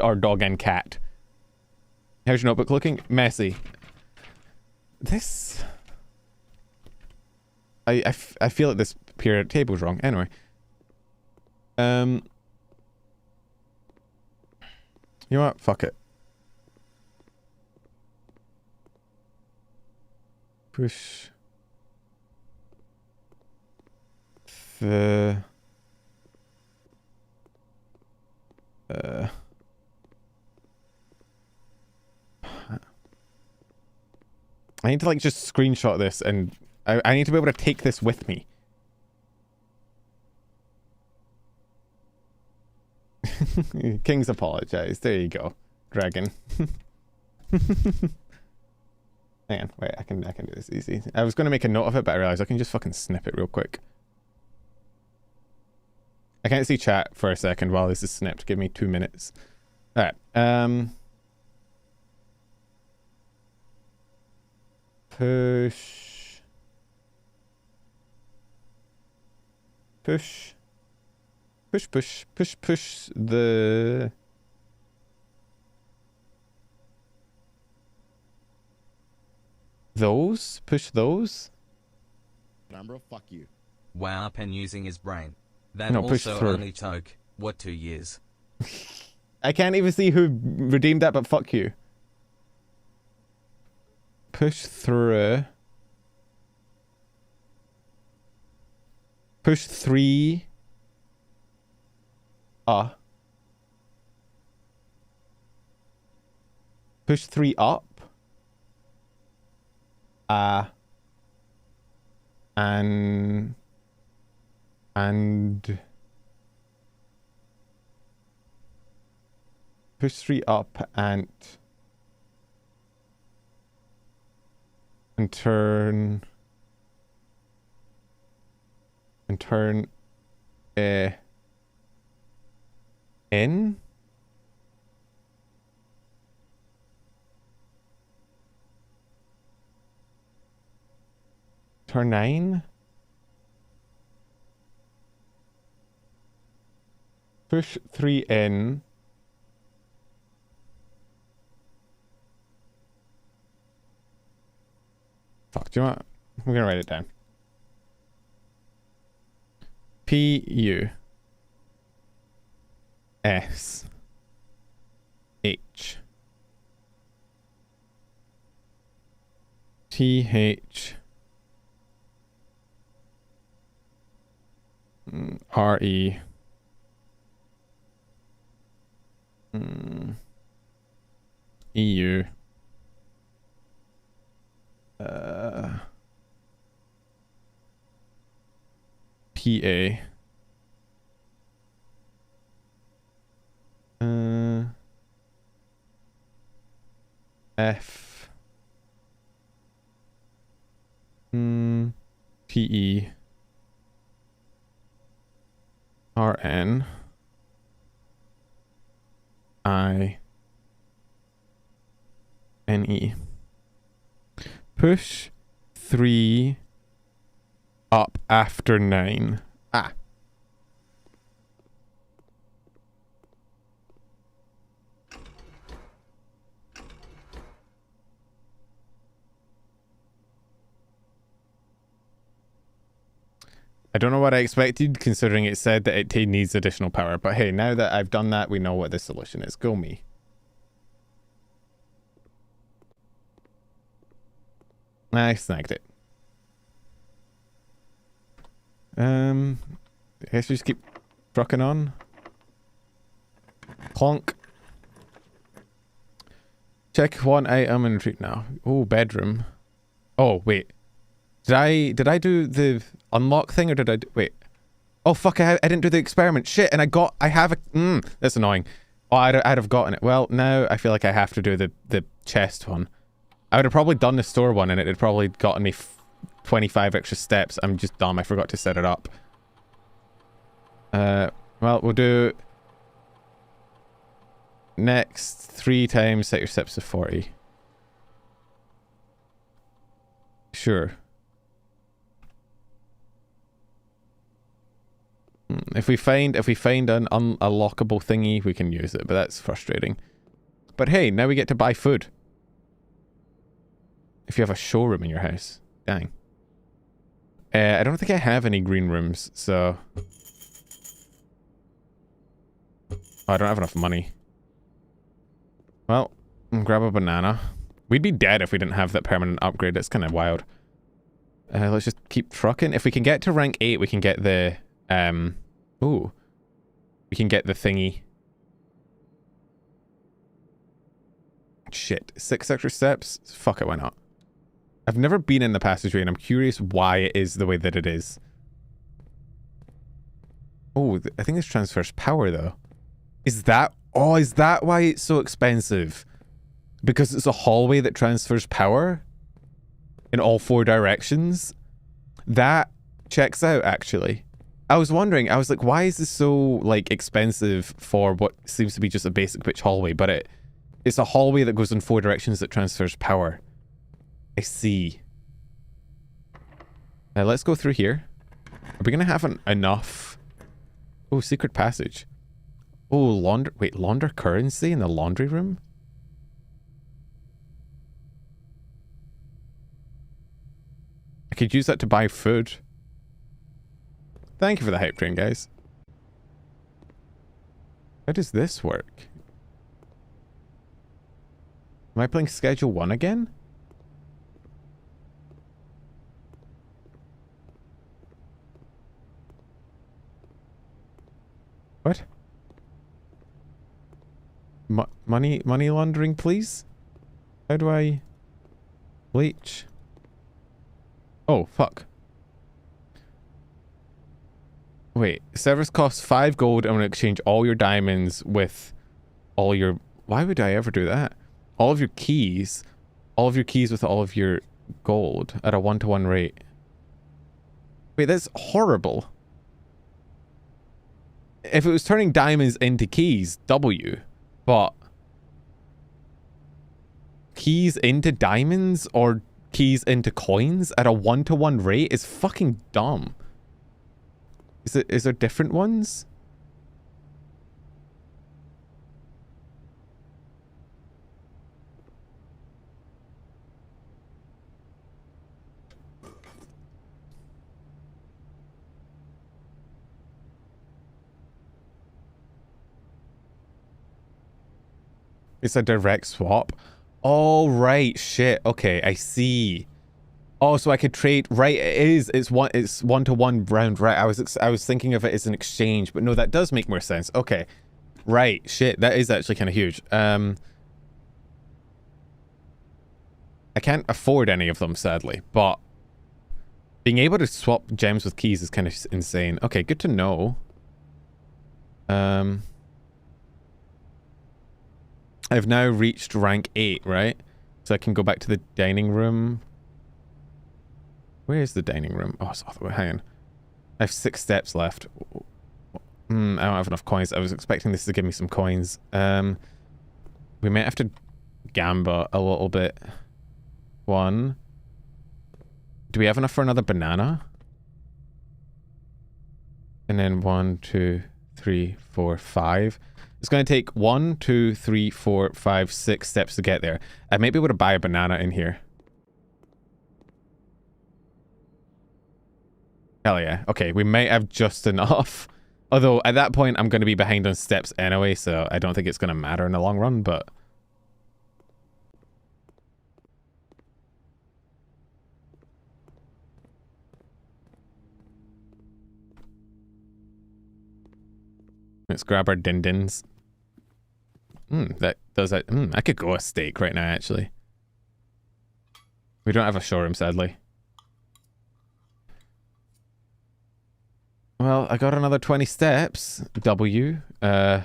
Or dog and cat. How's your notebook looking? Messy. This... I feel like this period table's wrong. Anyway. You know what? Fuck it. Push the I need to like just screenshot this, and I need to be able to take this with me. Kings apologize. There you go, Dragon. Hang on, wait, I can do this easy. I was going to make a note of it, but I realized I can just fucking snip it real quick. I can't see chat for a second while this is snipped. Give me 2 minutes. Alright, push the... Those? Push those? Number, fuck you. Wow, Pen using his brain. That No, push also through. only took, what, 2 years? I can't even see who redeemed that, but fuck you. Push through. Push 3. Push 3 up. And push 3 up and turn in. Turn 9. Push 3 in. Fuck, do you know what? I'm gonna write it down. P-U S H T-H R-E EU PA F PE RN INE. Push 3 up after 9. Ah. I don't know what I expected, considering it said that it needs additional power. But hey, now that I've done that, we know what the solution is. Go me. I snagged it. I guess we just keep trucking on. Clonk. Check one item and retreat now. Oh, bedroom. Oh, wait. Did I do the unlock thing, or did I do... Wait. Oh, fuck, I didn't do the experiment. Shit, and I have a... that's annoying. Oh, I'd have gotten it. Well, now I feel like I have to do the chest one. I would have probably done the store one, and it had probably gotten me 25 extra steps. I'm just dumb. I forgot to set it up. Well, we'll do... Next 3 times, set your steps to 40. Sure. If we find an unlockable thingy, we can use it, but that's frustrating. But hey, now we get to buy food. If you have a showroom in your house. Dang. I don't think I have any green rooms, so... Oh, I don't have enough money. Well, grab a banana. We'd be dead if we didn't have that permanent upgrade. That's kind of wild. Let's just keep trucking. If we can get to rank 8, we can get the... Ooh. We can get the thingy. Shit. 6 extra steps? Fuck it, why not? I've never been in the passageway and I'm curious why it is the way that it is. Oh, I think this transfers power though. Is that... Oh, is that why it's so expensive? Because it's a hallway that transfers power? In all 4 directions? That checks out, actually. I was wondering, I was like, why is this so, like, expensive for what seems to be just a basic pitch hallway? But it's a hallway that goes in 4 directions that transfers power. I see. Let's go through here. Are we gonna have enough? Oh, secret passage. Oh, launder currency in the laundry room? I could use that to buy food. Thank you for the hype train, guys. How does this work? Am I playing Schedule 1 again? What? Money laundering, please? How do I... Bleach? Oh, fuck. Wait, service costs 5 gold and will exchange all your diamonds with all your... Why would I ever do that? All of your keys. All of your keys with all of your gold at a 1-to-1 rate. Wait, that's horrible. If it was turning diamonds into keys, W. But... keys into diamonds or keys into coins at a 1-to-1 rate is fucking dumb. Is there different ones? It's a direct swap. Oh, right. Shit. Okay, I see. Oh, so I could trade. Right, it is. It's 1-to-1 round. Right. I was thinking of it as an exchange, but no, that does make more sense. Okay. Right. Shit. That is actually kind of huge. I can't afford any of them, sadly, but being able to swap gems with keys is kind of insane. Okay, good to know. I've now reached rank 8, right? So I can go back to the dining room. Where is the dining room? Oh, it's off the way. Hang on. I have 6 steps left. I don't have enough coins. I was expecting this to give me some coins. We might have to gamble a little bit. 1. Do we have enough for another banana? And then 1, 2, 3, 4, 5. It's going to take 1, 2, 3, 4, 5, 6 steps to get there. I might be able to buy a banana in here. Hell yeah. Okay, we might have just enough. Although, at that point, I'm going to be behind on steps anyway, so I don't think it's going to matter in the long run, but... Let's grab our din-dins. That does that. I could go a steak right now, actually. We don't have a showroom, sadly. Well, I got another 20 steps. W. We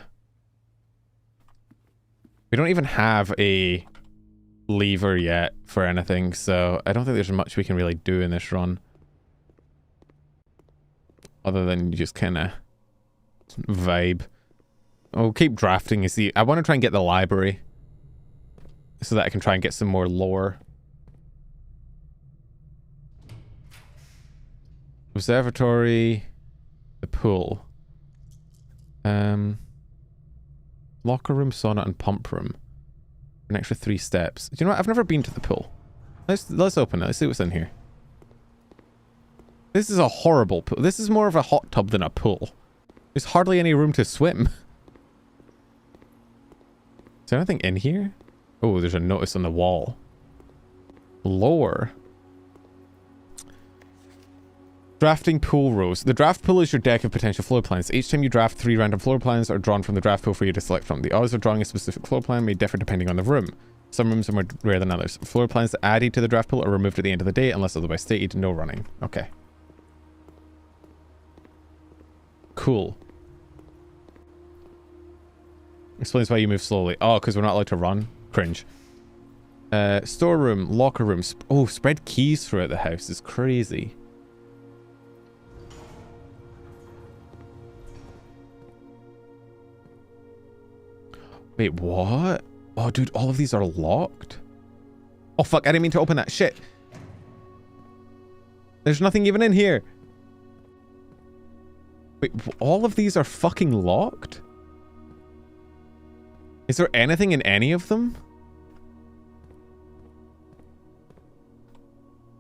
don't even have a lever yet for anything, so I don't think there's much we can really do in this run. Other than just kind of vibe. I'll keep drafting, you see. I want to try and get the library so that I can try and get some more lore. Observatory. The pool. Locker room, sauna, and pump room. An extra 3 steps. Do you know what? I've never been to the pool. Let's open it. Let's see what's in here. This is a horrible pool. This is more of a hot tub than a pool. There's hardly any room to swim. Is there anything in here? Oh, there's a notice on the wall. Lower. Drafting pool rows. The draft pool is your deck of potential floor plans. Each time you draft, 3 random floor plans are drawn from the draft pool for you to select from. The odds of drawing a specific floor plan may differ depending on the room. Some rooms are more rare than others. Floor plans added to the draft pool are removed at the end of the day unless otherwise stated. No running. Okay. Cool. Explains why you move slowly. Oh, because we're not allowed to run? Cringe. Storeroom, locker room. Oh, spread keys throughout the house is crazy. Wait, what? Oh, dude, all of these are locked? Oh, fuck, I didn't mean to open that. Shit. There's nothing even in here. Wait, all of these are fucking locked? Is there anything in any of them?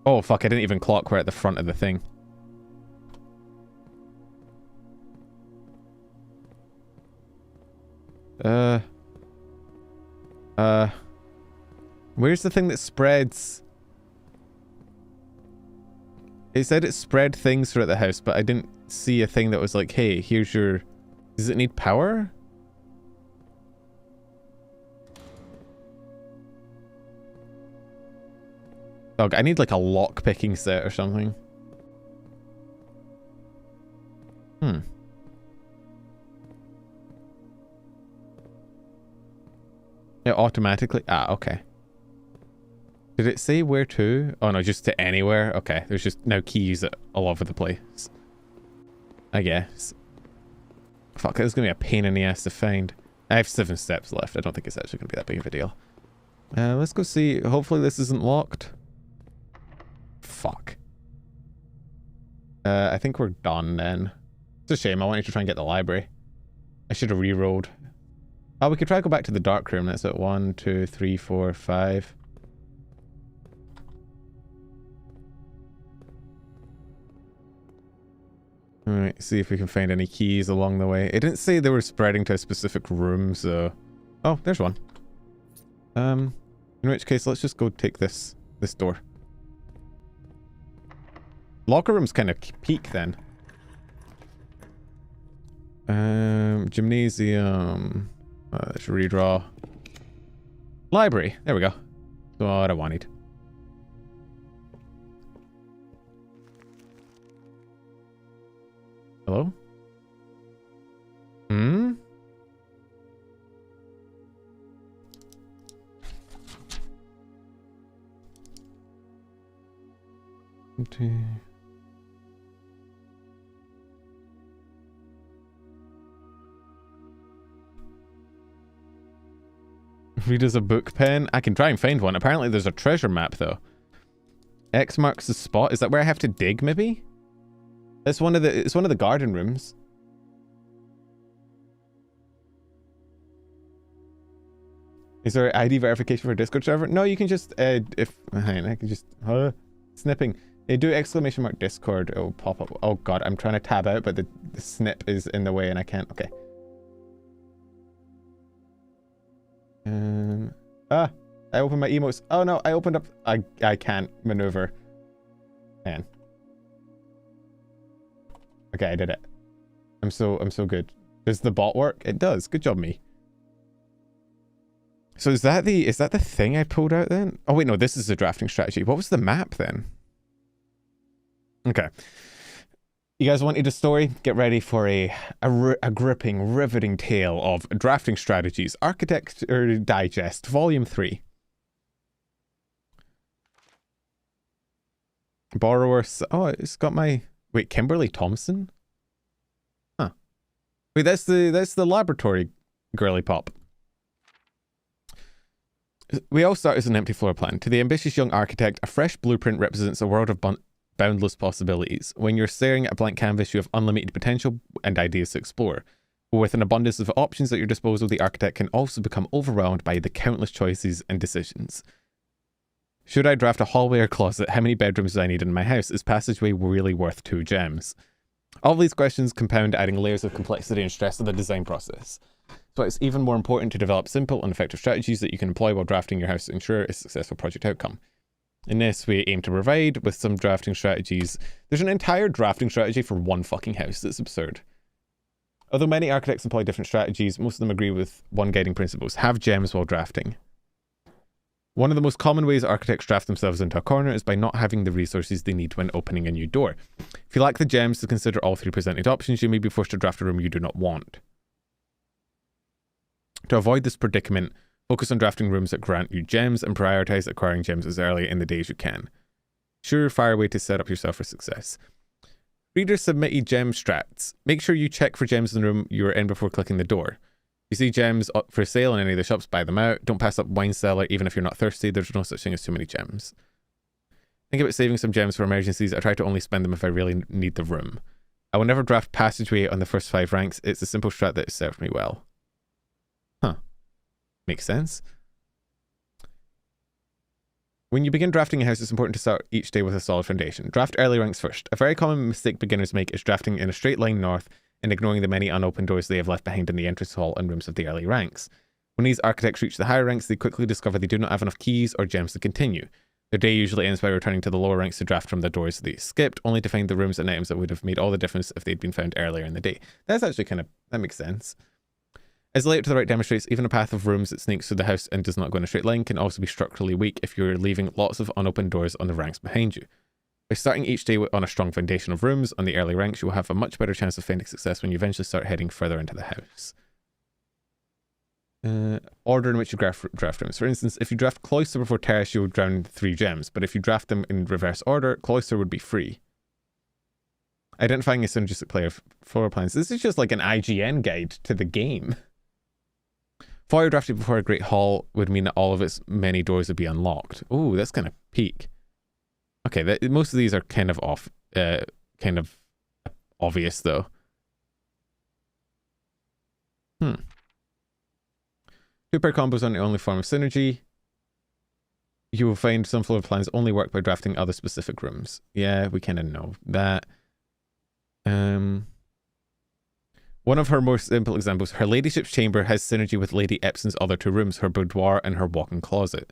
Oh, fuck, I didn't even clock we're at the front of the thing. Where's the thing that spreads? It said it spread things throughout the house, but I didn't see a thing that was like, hey, here's your... Does it need power? Dog, I need like a lock picking set or something. It automatically... Ah, okay. Did it say where to? Oh no, just to anywhere? Okay, there's just now keys all over the place. I guess. Fuck, it's gonna be a pain in the ass to find. I have 7 steps left. I don't think it's actually gonna be that big of a deal. Let's go see. Hopefully this isn't locked. Fuck. I think we're done then. It's a shame. I wanted to try and get the library. I should have re-rolled. Oh, we could try to go back to the dark room. That's at 1, 2, 3, 4, 5. Alright, see if we can find any keys along the way. It didn't say they were spreading to a specific room, so... Oh, there's one. In which case, let's just go take this door. Locker room's kind of peak then. Gymnasium. Let's redraw. Library. There we go. What I wanted. Hello? Hmm? Okay. Read as a book pen. I can try and find one. Apparently there's a treasure map though. X marks the spot. Is that where I have to dig maybe? It's one of the garden rooms. Is there ID verification for a Discord server? No, you can just I can just snipping. Do exclamation mark Discord. It will pop up. Oh god, I'm trying to tab out, but the snip is in the way and I can't. Okay. I opened my emotes. Oh no, I opened up. I can't maneuver. Man. Okay, I did it. I'm so good. Does the bot work? It does. Good job, me. So is that the thing I pulled out then? Oh wait, no, this is a drafting strategy. What was the map then? Okay. You guys wanted a story? Get ready for a gripping, riveting tale of drafting strategies. Architecture Digest, Volume 3. Borrower... Oh, it's got my... Wait, Kimberly Thompson? Huh. Wait, that's the laboratory girly pop. We all start as an empty floor plan. To the ambitious young architect, a fresh blueprint represents a world of boundless possibilities. When you're staring at a blank canvas, you have unlimited potential and ideas to explore. But with an abundance of options at your disposal, the architect can also become overwhelmed by the countless choices and decisions. Should I draft a hallway or closet? How many bedrooms do I need in my house? Is passageway really worth 2 gems? All of these questions compound, adding layers of complexity and stress to the design process. So it's even more important to develop simple and effective strategies that you can employ while drafting your house to ensure a successful project outcome. In this, we aim to provide with some drafting strategies. There's an entire drafting strategy for one fucking house. That's absurd. Although many architects employ different strategies, most of them agree with one guiding principles: have gems while drafting. One of the most common ways architects draft themselves into a corner is by not having the resources they need when opening a new door. If you lack the gems to consider all 3 presented options, you may be forced to draft a room you do not want. To avoid this predicament, focus on drafting rooms that grant you gems and prioritize acquiring gems as early in the day as you can. Surefire way to set up yourself for success. Readers submitted gem strats. Make sure you check for gems in the room you are in before clicking the door. You see gems up for sale in any of the shops, buy them out. Don't pass up wine cellar even if you're not thirsty. There's no such thing as too many gems. Think about saving some gems for emergencies. I try to only spend them if I really need the room. I will never draft passageway on the first 5 ranks. It's a simple strat that has served me well. Huh. Makes sense. When you begin drafting a house, it's important to start each day with a solid foundation. Draft early ranks first. A very common mistake beginners make is drafting in a straight line north and ignoring the many unopened doors they have left behind in the entrance hall and rooms of the early ranks. When these architects reach the higher ranks, they quickly discover they do not have enough keys or gems to continue. Their day usually ends by returning to the lower ranks to draft from the doors they skipped, only to find the rooms and items that would have made all the difference if they'd been found earlier in the day. That's actually that makes sense. As the layout to the right demonstrates, even a path of rooms that snakes through the house and does not go in a straight line can also be structurally weak if you're leaving lots of unopened doors on the ranks behind you. By starting each day on a strong foundation of rooms on the early ranks, you will have a much better chance of finding success when you eventually start heading further into the house. Order in which you draft rooms. For instance, if you draft cloister before terrace, you'll drown 3 gems, but if you draft them in reverse order, cloister would be free. Identifying a synergistic player floor plans. This is just like an IGN guide to the game. Foyer drafted before a great hall would mean that all of its many doors would be unlocked. Ooh, that's kind of peak. Okay, most of these are kind of kind of obvious though. Two-pair combos aren't the only form of synergy. You will find some floor plans only work by drafting other specific rooms. Yeah, we kind of know that. One of her more simple examples, her ladyship's chamber has synergy with Lady Epson's other 2 rooms, her boudoir and her walk-in closet.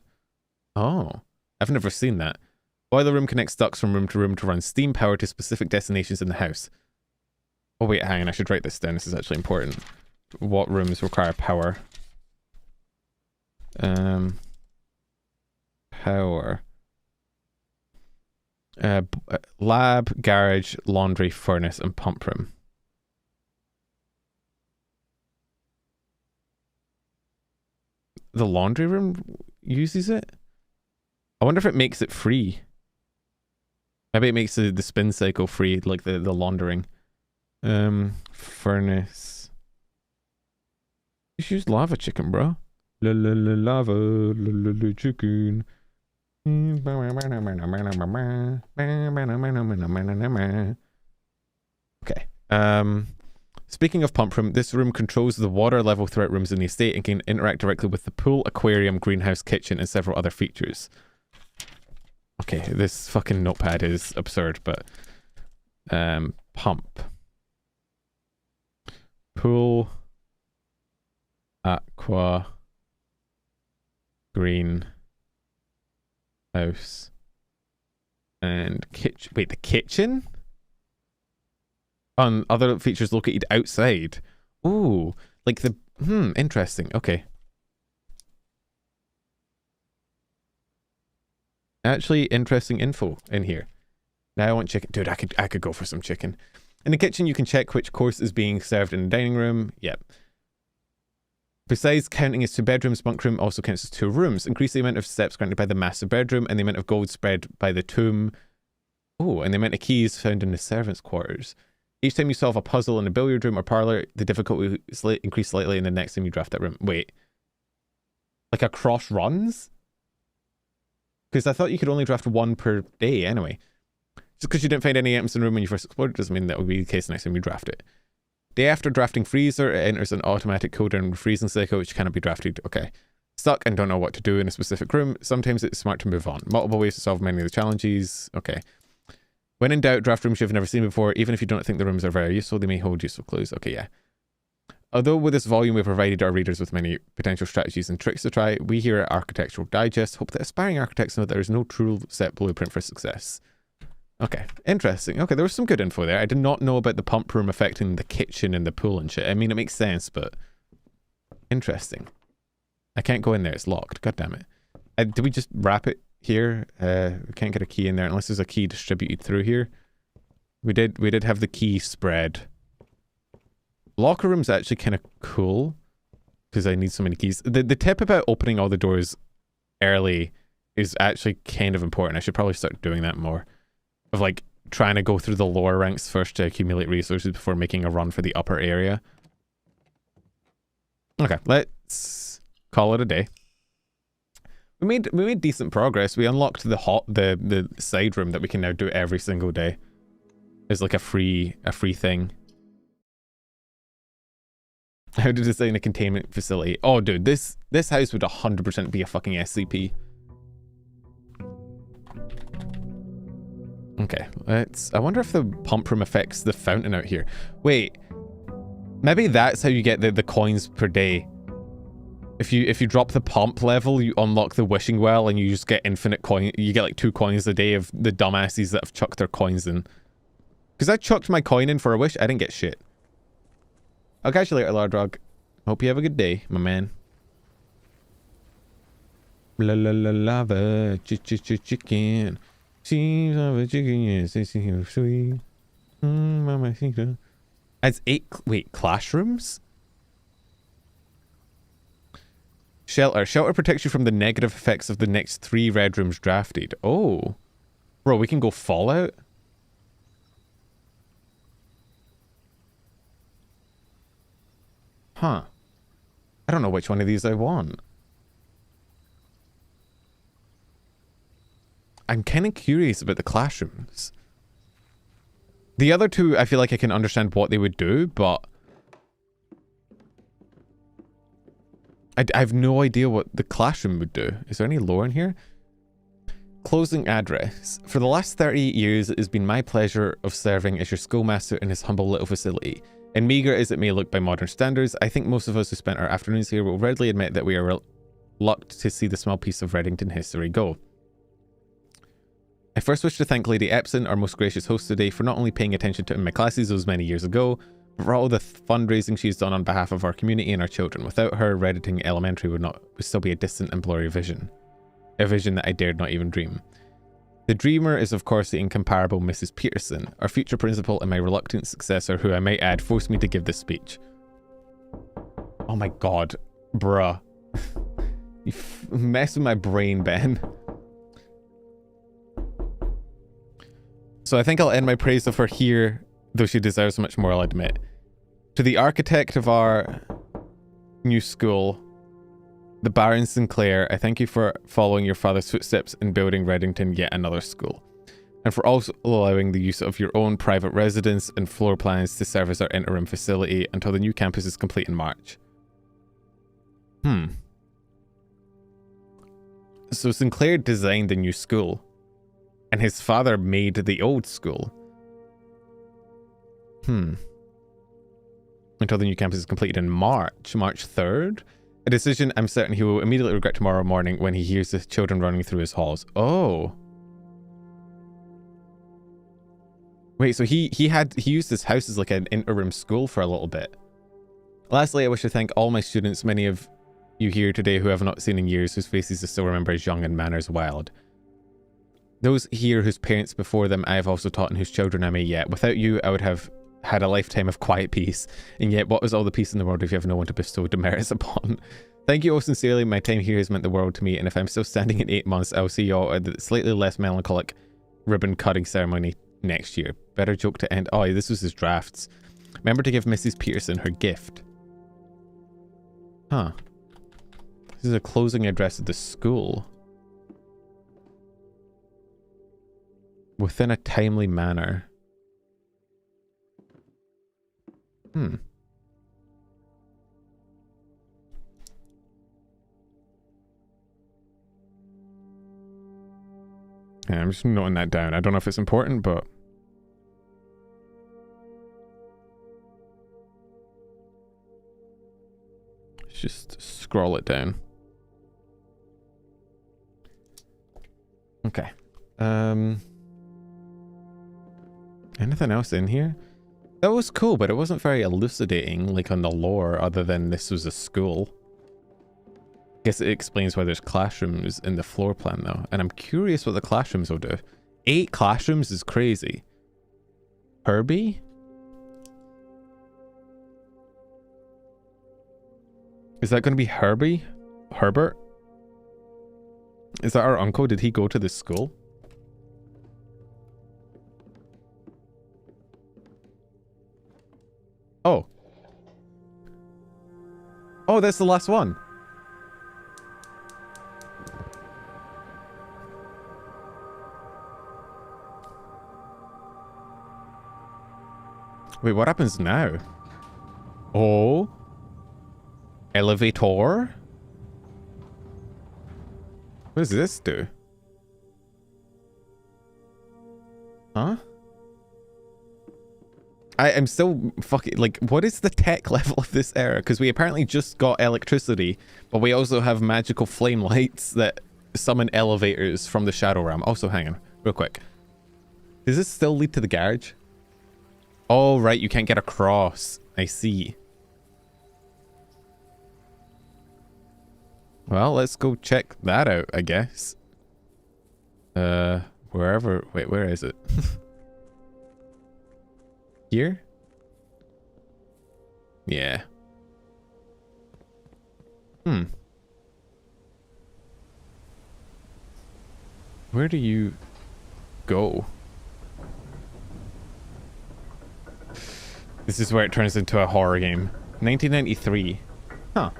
Oh, I've never seen that. Boiler room connects ducts from room to run steam power to specific destinations in the house. Oh wait, hang on, I should write this down. This is actually important. What rooms require power? Power. Lab, garage, laundry, furnace, and pump room. The laundry room uses it? I wonder if it makes it free. Maybe it makes the spin cycle free, like the laundering. Furnace. Just use lava chicken, bro. Lava chicken. Okay. Speaking of pump room, this room controls the water level throughout rooms in the estate and can interact directly with the pool, aquarium, greenhouse, kitchen, and several other features. Okay, this fucking notepad is absurd, but pump. Pool, aqua, green, house, and kitchen. Wait, the kitchen? On other features located outside. Ooh, like the interesting. Okay. Actually, interesting info in here. Now I want chicken. Dude, I could go for some chicken. In the kitchen, you can check which course is being served in the dining room. Yep. Besides counting as 2 bedrooms, bunk room also counts as 2 rooms. Increase the amount of steps granted by the master bedroom and the amount of gold spread by the tomb. Oh, and the amount of keys found in the servants' quarters. Each time you solve a puzzle in a billiard room or parlor, the difficulty increase slightly, and the next time you draft that room. Wait. Like across runs? Because I thought you could only draft 1 per day anyway. Just because you didn't find any items in the room when you first explored doesn't mean that will be the case next time you draft it. Day after drafting freezer, it enters an automatic cooldown freezing cycle which cannot be drafted. Okay. Stuck and don't know what to do in a specific room. Sometimes it's smart to move on. Multiple ways to solve many of the challenges. Okay. When in doubt, draft rooms you've never seen before. Even if you don't think the rooms are very useful, they may hold useful clues. Okay, yeah. Although with this volume we've provided our readers with many potential strategies and tricks to try, we here at Architectural Digest hope that aspiring architects know there is no true set blueprint for success. Okay, interesting. Okay, there was some good info there. I did not know about the pump room affecting the kitchen and the pool and shit. I mean, it makes sense, but interesting. I can't go in there. It's locked. God damn it. Did we just wrap it here? We can't get a key in there unless there's a key distributed through here. We did have the key spread. Locker room's actually kind of cool because I need so many keys. The tip about opening all the doors early is actually kind of important. I should probably start doing that more. Of like trying to go through the lower ranks first to accumulate resources before making a run for the upper area. Okay, let's call it a day. We made decent progress. We unlocked the side room that we can now do every single day. It's like a free thing. How to design a containment facility. Oh dude, this house would 100% be a fucking SCP. Okay, I wonder if the pump room affects the fountain out here. Wait, maybe that's how you get the coins per day. If you drop the pump level, you unlock the wishing well and you just get infinite coin. You get like 2 coins a day of the dumbasses that have chucked their coins in. Because I chucked my coin in for a wish, I didn't get shit. I'll catch you later, Lardrog. Hope you have a good day, my man. La la la lava, chicken. Seems of a chicken, yes, it seems sweet. Mamacita. As 8, wait, classrooms? Shelter. Shelter protects you from the negative effects of the next 3 red rooms drafted. Oh. Bro, we can go Fallout? Huh. I don't know which one of these I want. I'm kind of curious about the classrooms. The other 2, I feel like I can understand what they would do, but I have no idea what the classroom would do. Is there any lore in here? Closing address. For the last 38 years, it has been my pleasure of serving as your schoolmaster in this humble little facility. And meager as it may look by modern standards, I think most of us who spent our afternoons here will readily admit that we are reluctant to see the small piece of Reddington history go. I first wish to thank Lady Epson, our most gracious host today, for not only paying attention to my classes those many years ago, but for all the fundraising she's done on behalf of our community and our children. Without her, Reddington Elementary would still be a distant and blurry vision. A vision that I dared not even dream. The dreamer is of course the incomparable Mrs. Peterson, our future principal and my reluctant successor, who I might add forced me to give this speech. Oh my god, bruh. You mess with my brain, Ben. So I think I'll end my praise of her here, though she deserves much more, I'll admit. To the architect of our new school, the Baron Sinclair, I thank you for following your father's footsteps in building Reddington yet another school, and for also allowing the use of your own private residence and floor plans to serve as our interim facility until the new campus is complete in March. So Sinclair designed the new school, and his father made the old school. Until the new campus is completed in March 3rd. A decision I'm certain he will immediately regret tomorrow morning when he hears the children running through his halls. Oh. Wait, so he used this house as like an interim school for a little bit. Lastly, I wish to thank all my students, many of you here today who I have not seen in years, whose faces I still remember as young and manners wild. Those here whose parents before them I have also taught and whose children I may yet. Without you, I would have had a lifetime of quiet peace. And yet, what was all the peace in the world if you have no one to bestow demerits upon? Thank you all sincerely. My time here has meant the world to me. And if I'm still standing in 8 months, I'll see you all at the slightly less melancholic ribbon cutting ceremony next year. Better joke to end. Oh, this was his drafts. Remember to give Mrs. Peterson her gift. Huh. This is a closing address of the school. Within a timely manner. Yeah, I'm just noting that down. I don't know if it's important, but... let's just scroll it down. Okay. Anything else in here? That was cool, but it wasn't very elucidating, like on the lore, other than this was a school. Guess it explains why there's classrooms in the floor plan, though. And I'm curious what the classrooms will do. 8 classrooms is crazy. Herbie? Is that going to be Herbie? Herbert? Is that our uncle? Did he go to this school? Oh. Oh, that's the last one. Wait, what happens now? Oh. Elevator? What does this do? Huh? I am still fucking, like, what is the tech level of this era? Because we apparently just got electricity, but we also have magical flame lights that summon elevators from the Shadow Realm. Also, hang on, real quick. Does this still lead to the garage? Oh, right, you can't get across. I see. Well, let's go check that out, I guess. Wherever... wait, where is it? Here? Yeah. Where do you go? This is where it turns into a horror game. 1993. Huh.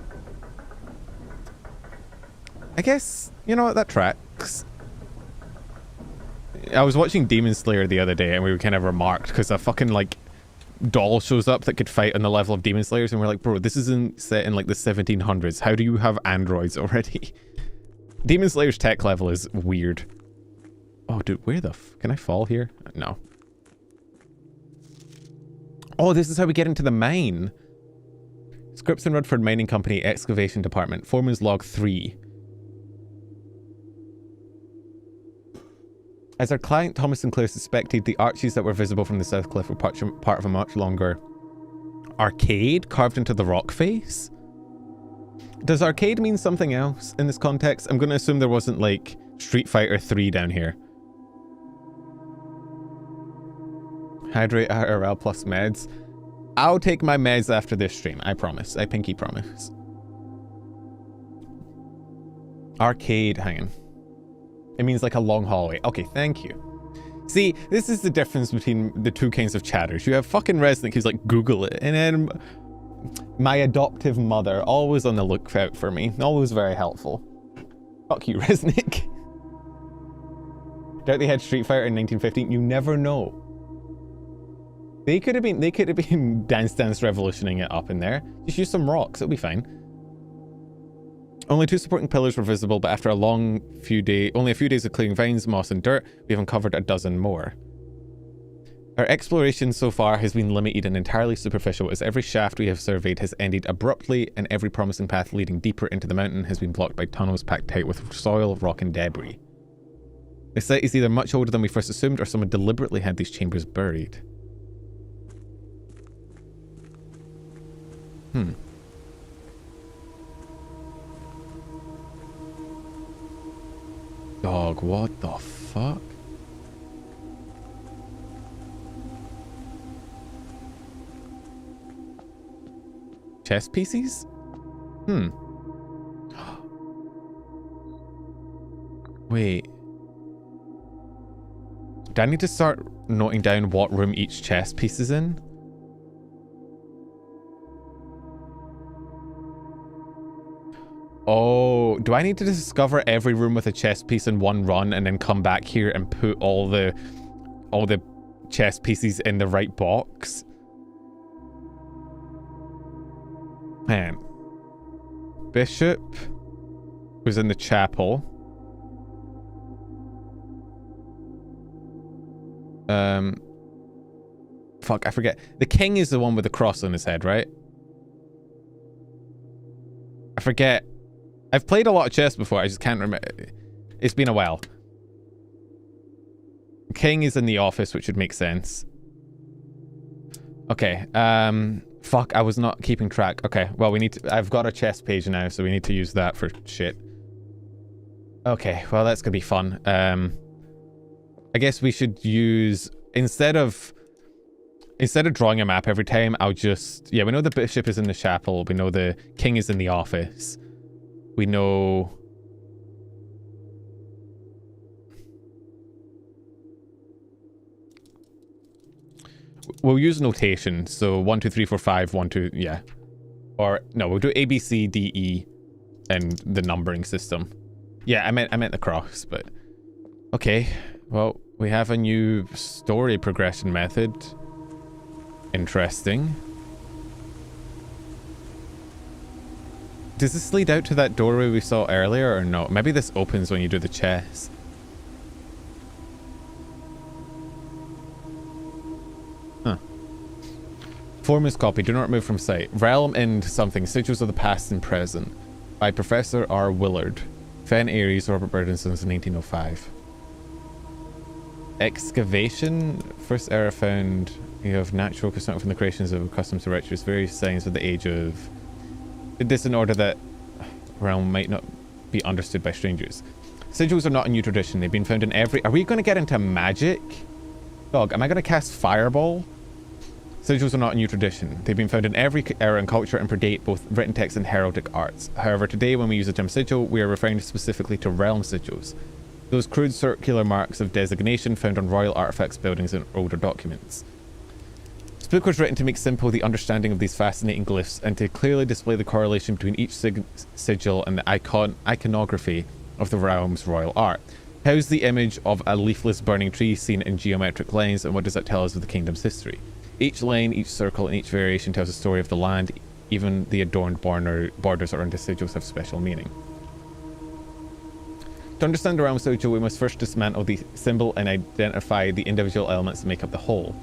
I guess, you know what, that tracks. I was watching Demon Slayer the other day and we were kind of remarked because a fucking, like, doll shows up that could fight on the level of Demon Slayers and we're like, bro, this isn't set in, like, the 1700s. How do you have androids already? Demon Slayer's tech level is weird. Oh, dude, where the f... can I fall here? No. Oh, this is how we get into the mine. Scripps and Rudford Mining Company Excavation Department. Foreman's Log 3. As our client Thomas Sinclair suspected, the arches that were visible from the south cliff were part of a much longer arcade carved into the rock face. Does arcade mean something else in this context? I'm going to assume there wasn't, like, Street Fighter 3 down here. Hydrate IRL plus meds. I'll take my meds after this stream. I promise. I pinky promise. Arcade. Hang on. It means like a long hallway. Okay, thank you. See, this is the difference between the two kinds of chatters. You have fucking Resnick who's like, Google it. And then my adoptive mother, always on the lookout for me. Always very helpful. Fuck you, Resnick. Doubt they had Street Fighter in 1915. You never know. They could have been Dance Revolutioning it up in there. Just use some rocks, it'll be fine. Only 2 supporting pillars were visible, but after only a few days of clearing vines, moss and dirt, we've uncovered a dozen more. Our exploration so far has been limited and entirely superficial, as every shaft we have surveyed has ended abruptly and every promising path leading deeper into the mountain has been blocked by tunnels packed tight with soil, rock and debris. The site is either much older than we first assumed or someone deliberately had these chambers buried. Dog, what the fuck? Chess pieces? Wait. Do I need to start noting down what room each chess piece is in? Oh, do I need to discover every room with a chess piece in one run and then come back here and put all the all the chess pieces in the right box. Man. Bishop was in the chapel. Fuck, I forget. The king is the one with the cross on his head, right? I forget. I've played a lot of chess before, I just can't remember. It's been a while. King is in the office, which would make sense. Okay, fuck, I was not keeping track. Okay, well, we need to... I've got a chess page now, so we need to use that for shit. Okay, well, that's gonna be fun. I guess we should use... Instead of drawing a map every time, I'll just... Yeah, we know the bishop is in the chapel. We know the king is in the office. We know... We'll use notation. So 1, 2, 3, 4, 5, 1, 2, yeah. Or, no, we'll do A, B, C, D, E, and the numbering system. Yeah, I meant the cross, but... Okay, well, we have a new story progression method. Interesting. Does this lead out to that doorway we saw earlier or no? Maybe this opens when you do the chess. Huh. Form is copied. Do not remove from sight. Realm and something. Sigils of the past and present. By Professor R. Willard. Fen Aries, Robert Burden since 1905. Excavation. First era found... You have natural consent from the creations of customs to rituals, various signs of the age of... Did this in order that realm might not be understood by strangers. Sigils are not a new tradition. They've been found in every... Are we going to get into magic? Dog, am I going to cast Fireball? Sigils are not a new tradition. They've been found in every era and culture and predate both written text and heraldic arts. However, today when we use the term sigil, we are referring specifically to realm sigils. Those crude circular marks of designation found on royal artifacts, buildings, and older documents. This book was written to make simple the understanding of these fascinating glyphs and to clearly display the correlation between each sigil and the iconography of the realm's royal art. How is the image of a leafless burning tree seen in geometric lines, and what does that tell us of the kingdom's history? Each line, each circle, and each variation tells a story of the land. Even the adorned borders around the sigils have special meaning. To understand the realm sigil, we must first dismantle the symbol and identify the individual elements that make up the whole.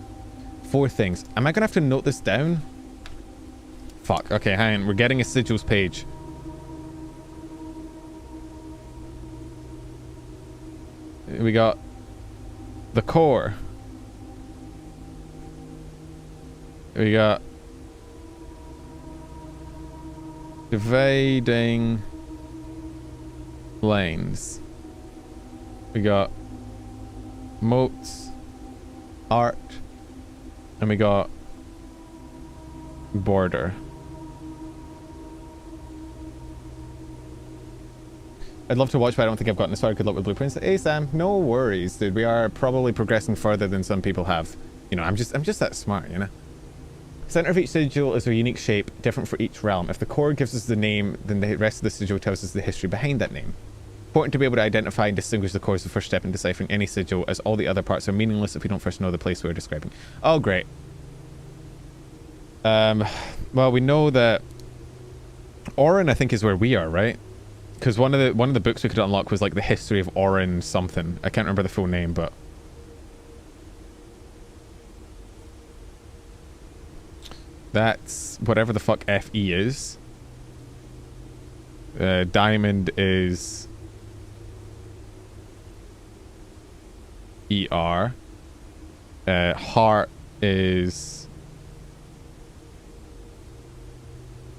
4 things. Am I gonna have to note this down? Fuck. Okay, hang on. We're getting a sigils page. We got the core. We got dividing lanes. We got moats, art, and we got border. I'd love to watch, but I don't think I've gotten as far. Good luck with blueprints. Hey Sam, no worries, dude. We are probably progressing further than some people have. You know, I'm just that smart, you know. Center of each sigil is a unique shape, different for each realm. If the core gives us the name, then the rest of the sigil tells us the history behind that name. Important to be able to identify and distinguish the core is the first step in deciphering any sigil, as all the other parts are meaningless if we don't first know the place we're describing. Oh, great. Well, we know that Orin, I think, is where we are, right? Because one of the books we could unlock was like the history of Orin something. I can't remember the full name, but that's whatever the fuck FE is. Diamond is ER. Heart is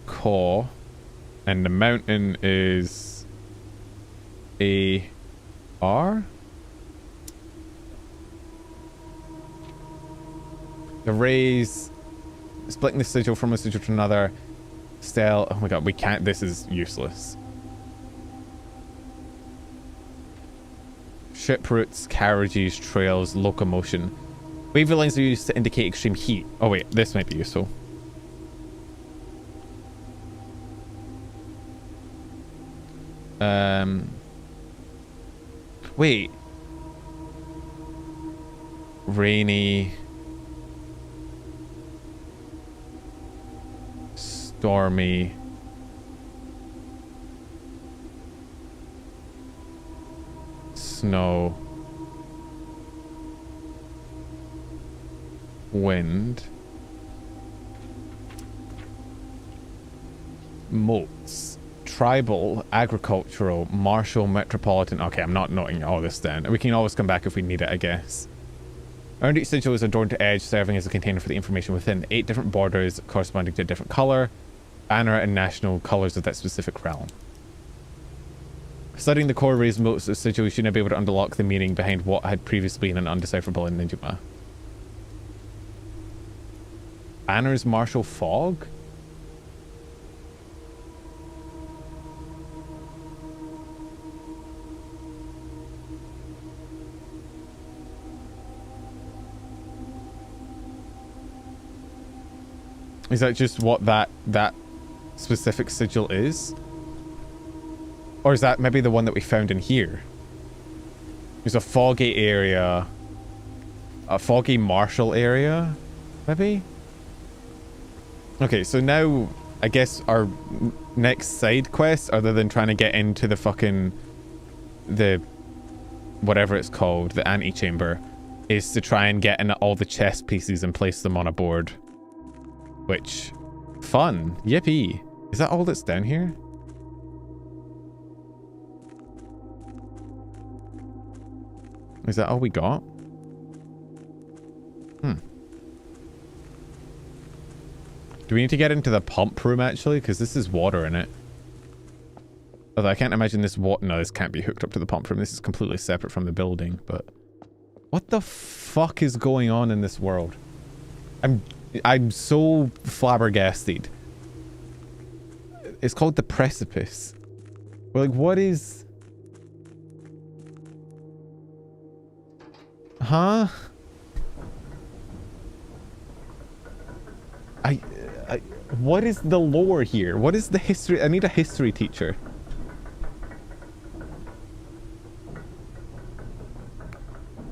Core. And the mountain is AR. The rays, splitting the sigil from a sigil to another. Style. Oh my god, we can't. This is useless. Ship routes, carriages, trails, locomotion. Wavy lines are used to indicate extreme heat. Oh wait, this might be useful. Wait. rainy, stormy, snow, wind, moats, tribal, agricultural, martial, metropolitan. Okay, I'm not noting all this down. We can always come back if we need it, I guess. Around each sigil is adorned to edge, serving as a container for the information within. 8 different borders corresponding to a different color, banner and national colors of that specific realm. Studying the core raised moats of sigil, you should now be able to unlock the meaning behind what had previously been an undecipherable enigma. Banner's martial fog? Is that just what that specific sigil is? Or is that maybe the one that we found in here? There's a foggy area. A foggy martial area? Maybe? Okay, so now I guess our next side quest, other than trying to get into the fucking... the... whatever it's called, the antechamber, is to try and get in all the chess pieces and place them on a board. Which, fun. Yippee. Is that all that's down here? Is that all we got? Do we need to get into the pump room actually? Because this is water in it. Although I can't imagine this water... No, this can't be hooked up to the pump room. This is completely separate from the building, but... What the fuck is going on in this world? I'm so flabbergasted. It's called the precipice. We're like, what is... Huh? What is the lore here? What is the history? I need a history teacher.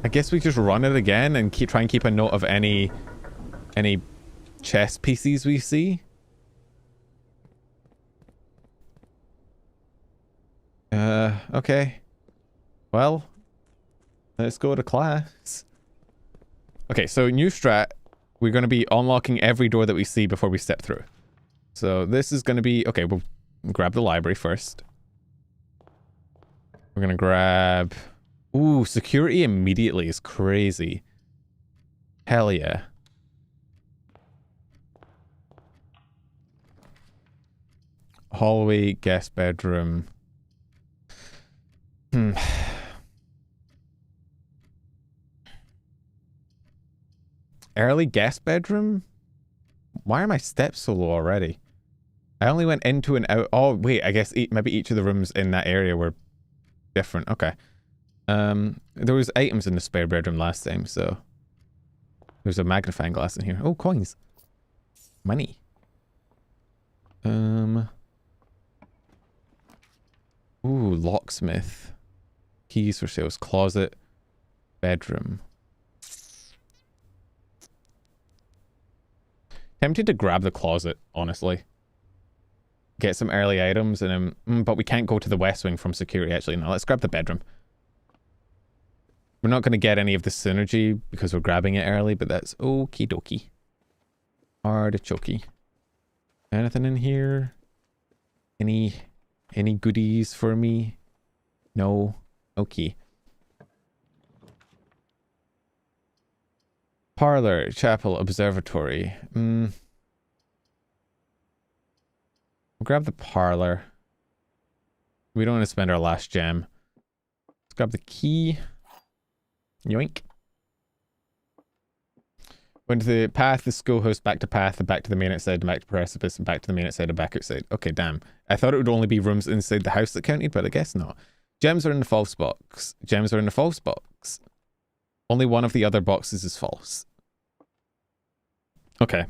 I guess we just run it again and try and keep a note of any chess pieces we see. Okay. Well, let's go to class. Okay, so new strat. We're going to be unlocking every door that we see before we step through. So this is going to be... Okay, we'll grab the library first. We're going to grab... Ooh, security immediately is crazy. Hell yeah. Hallway, guest bedroom. Early guest bedroom? Why are my steps so low already? I only went into and out. Oh, wait, I guess maybe each of the rooms in that area were different. Okay. There was items in the spare bedroom last time, so... There's a magnifying glass in here. Oh, coins. Money. Ooh, locksmith. Keys for sales. Closet. Bedroom. Tempted to grab the closet, honestly. Get some early items, and but we can't go to the west wing from security, actually. No, let's grab the bedroom. We're not going to get any of the synergy because we're grabbing it early, but that's okie dokie. Artichoke. Anything in here? Any goodies for me? No? Okay. Parlor, chapel, observatory. We'll grab the parlor. We don't want to spend our last gem. Let's grab the key. Yoink. Went to the path, the schoolhouse, back to path, and back to the main outside, and back to precipice, and back to the main outside, and back outside. Okay, damn. I thought it would only be rooms inside the house that counted, but I guess not. Gems are in the false box. Gems are in the false box. Only one of the other boxes is false. Okay,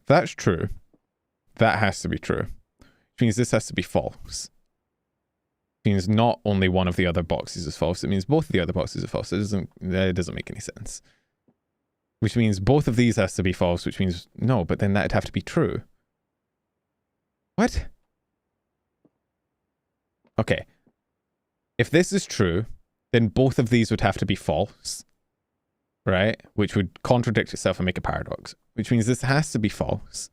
that's true, that has to be true. Which means this has to be false. Which means not only one of the other boxes is false, it means both of the other boxes are false. It doesn't make any sense. Which means both of these has to be false, which means no, but then that'd have to be true. What? Okay. If this is true, then both of these would have to be false, right? Which would contradict itself and make a paradox. Which means this has to be false.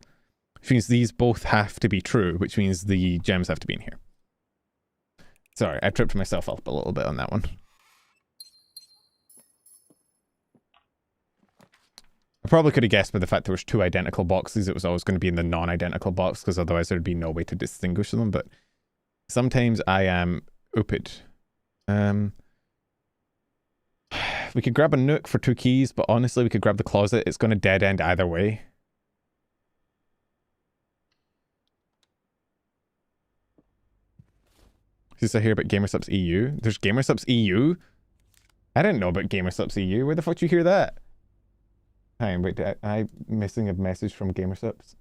Which means these both have to be true, which means the gems have to be in here. Sorry, I tripped myself up a little bit on that one. I probably could have guessed by the fact there was 2 identical boxes, it was always going to be in the non-identical box, because otherwise there'd be no way to distinguish them, but sometimes I am ooped. We could grab a nook for 2 keys, but honestly we could grab the closet. It's going to dead end either way. Is I hear about Gamersubs EU? There's Gamersubs EU? I didn't know about Gamersubs EU. Where the fuck did you hear that? Hang on, wait, I'm missing a message from Gamersubs.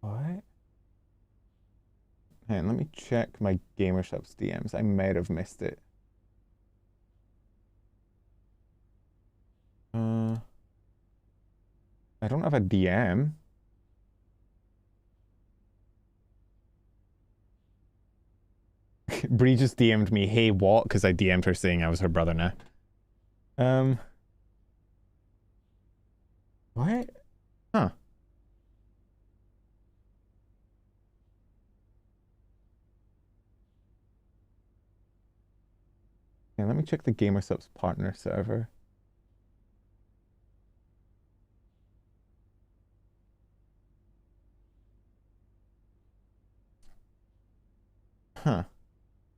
What? Hang on, let me check my Gamersubs DMs. I might have missed it. I don't have a DM. Bree just DM'd me, hey, what? Because I DM'd her saying I was her brother now. What? Huh. Yeah, let me check the Gamersubs partner server. Huh.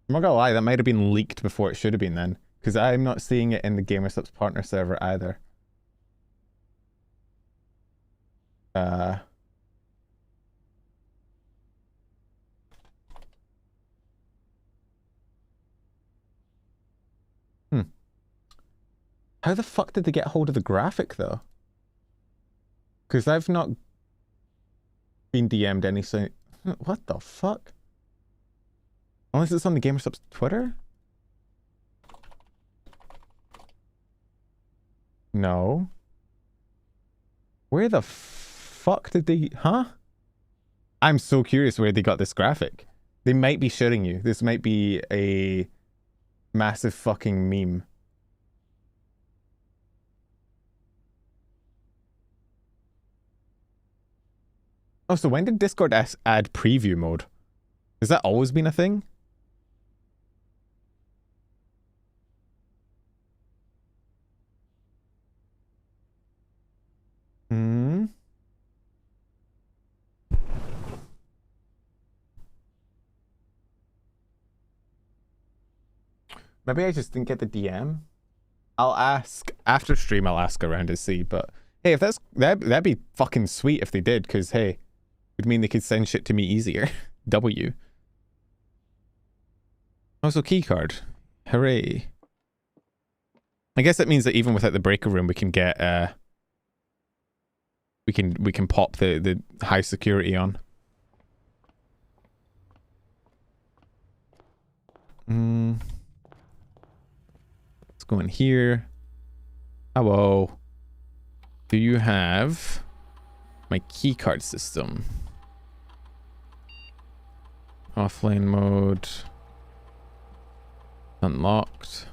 I'm not gonna lie, that might have been leaked before it should have been then. Because I'm not seeing it in the Gamersubs partner server either. How the fuck did they get hold of the graphic though? Because I've not been DM'd anything. What the fuck? Unless it's on the Gamersubs Twitter? No. Where the fuck did they... Huh? I'm so curious where they got this graphic. They might be shitting you. This might be a massive fucking meme. Oh, so when did Discord add preview mode? Has that always been a thing? Hmm. Maybe I just didn't get the DM. I'll ask after stream. I'll ask around to see. But hey, if that'd be fucking sweet if they did, because hey, it would mean they could send shit to me easier. W. Also keycard. Hooray. I guess that means that even without the breaker room, we can get we can pop the high security on. Let's go in here. Hello. Do you have my keycard system? Offline mode. Unlocked.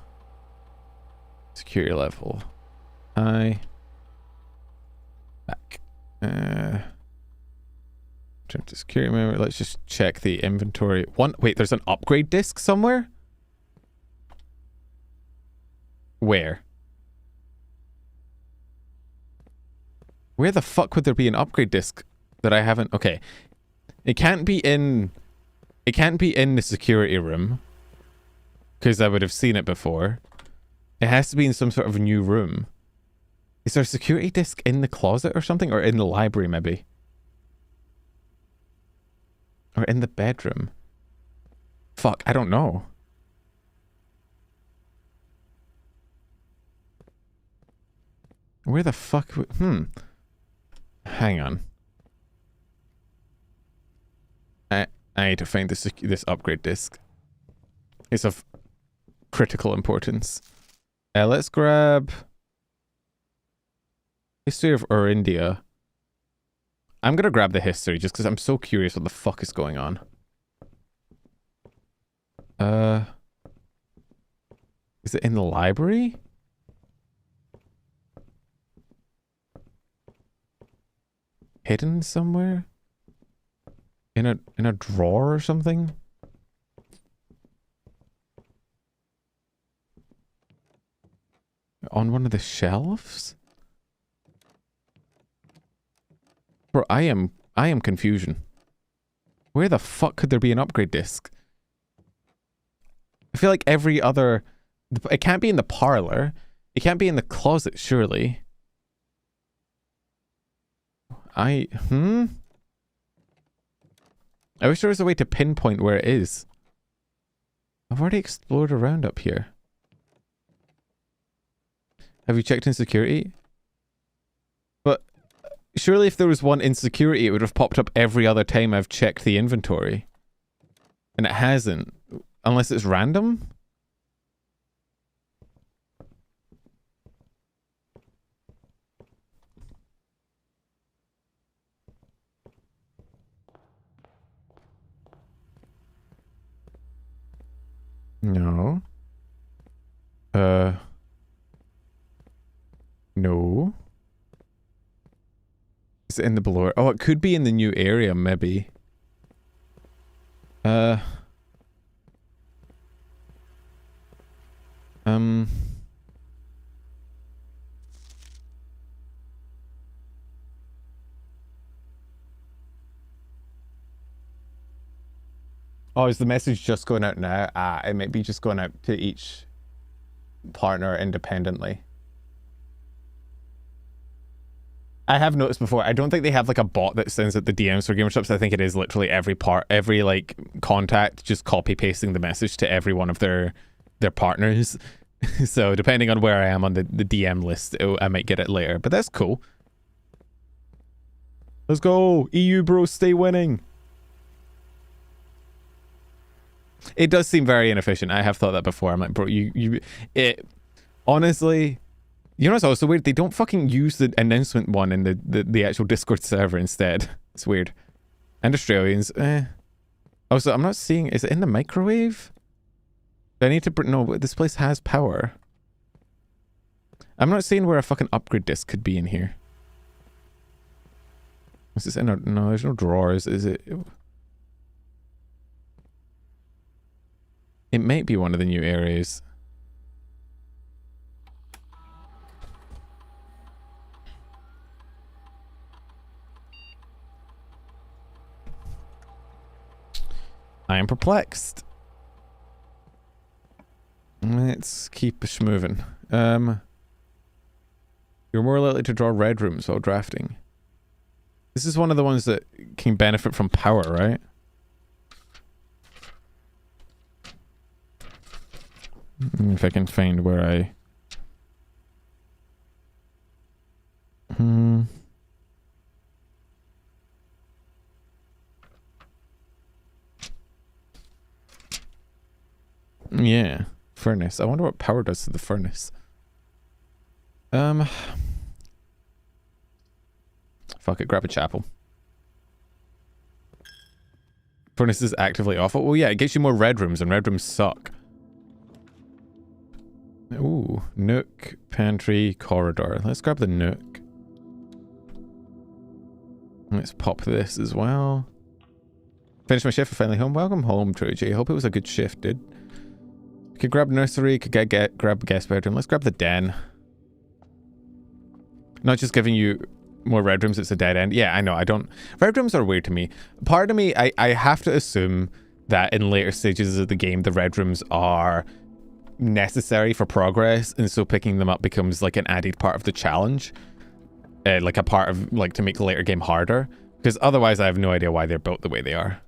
Security level. High. Back. Turn to security memory. Let's just check the inventory. Wait, there's an upgrade disc somewhere? Where? Where the fuck would there be an upgrade disc that I haven't? Okay. It can't be in the security room. because I would have seen it before. It has to be in some sort of new room. Is there a security disc in the closet or something? Or in the library, maybe? Or in the bedroom? Fuck, I don't know. Where the fuck? Hang on. I need to find this upgrade disc. It's of critical importance. Let's grab history of India. I'm gonna grab the history just because I'm so curious what the fuck is going on. Is it in the library? Hidden somewhere? In a drawer or something? On one of the shelves? Bro, I am confusion. Where the fuck could there be an upgrade disc? I feel like every other... It can't be in the parlor. It can't be in the closet, surely. I wish there was a way to pinpoint where it is. I've already explored around up here. Have you checked in security? But surely if there was one in security, it would have popped up every other time I've checked the inventory. And it hasn't. Unless it's random? No. No. Is it in the below? Oh, it could be in the new area, maybe. Oh, is the message just going out now? It might be just going out to each partner independently. I have noticed before, I don't think they have like a bot that sends out the DMs for gamer shops. I think it is literally every like contact just copy pasting the message to every one of their partners. So depending on where I am on the DM list, I might get it later, but that's cool. Let's go, EU bro, stay winning. It does seem very inefficient. I have thought that before. I'm like, bro, honestly, you know what's also weird? They don't fucking use the announcement one in the actual Discord server instead. It's weird. And Australians, Also, I'm not seeing, is it in the microwave? Do I need to, no, this place has power. I'm not seeing where a fucking upgrade disc could be in here. Is this in a, no, there's no drawers, is it? It might be one of the new areas. I am perplexed. Let's keep moving. You're more likely to draw red rooms while drafting. This is one of the ones that can benefit from power, right? If I can find where I... Yeah, furnace. I wonder what power does to the furnace. Fuck it, grab a chapel. Furnace is actively awful. Well, yeah, it gets you more red rooms, and red rooms suck. Ooh, nook, pantry, corridor. Let's grab the nook. Let's pop this as well. Finished my shift for finally home. Welcome home, Troy. Hope it was a good shift, dude. Could grab nursery, could grab guest bedroom. Let's grab the den. Not just giving you more red rooms, it's a dead end. Yeah, I know, I don't... Red rooms are weird to me. Part of me, I have to assume that in later stages of the game, the red rooms are necessary for progress, and so picking them up becomes like an added part of the challenge. Like a part of, like, to make the later game harder. Because otherwise I have no idea why they're built the way they are.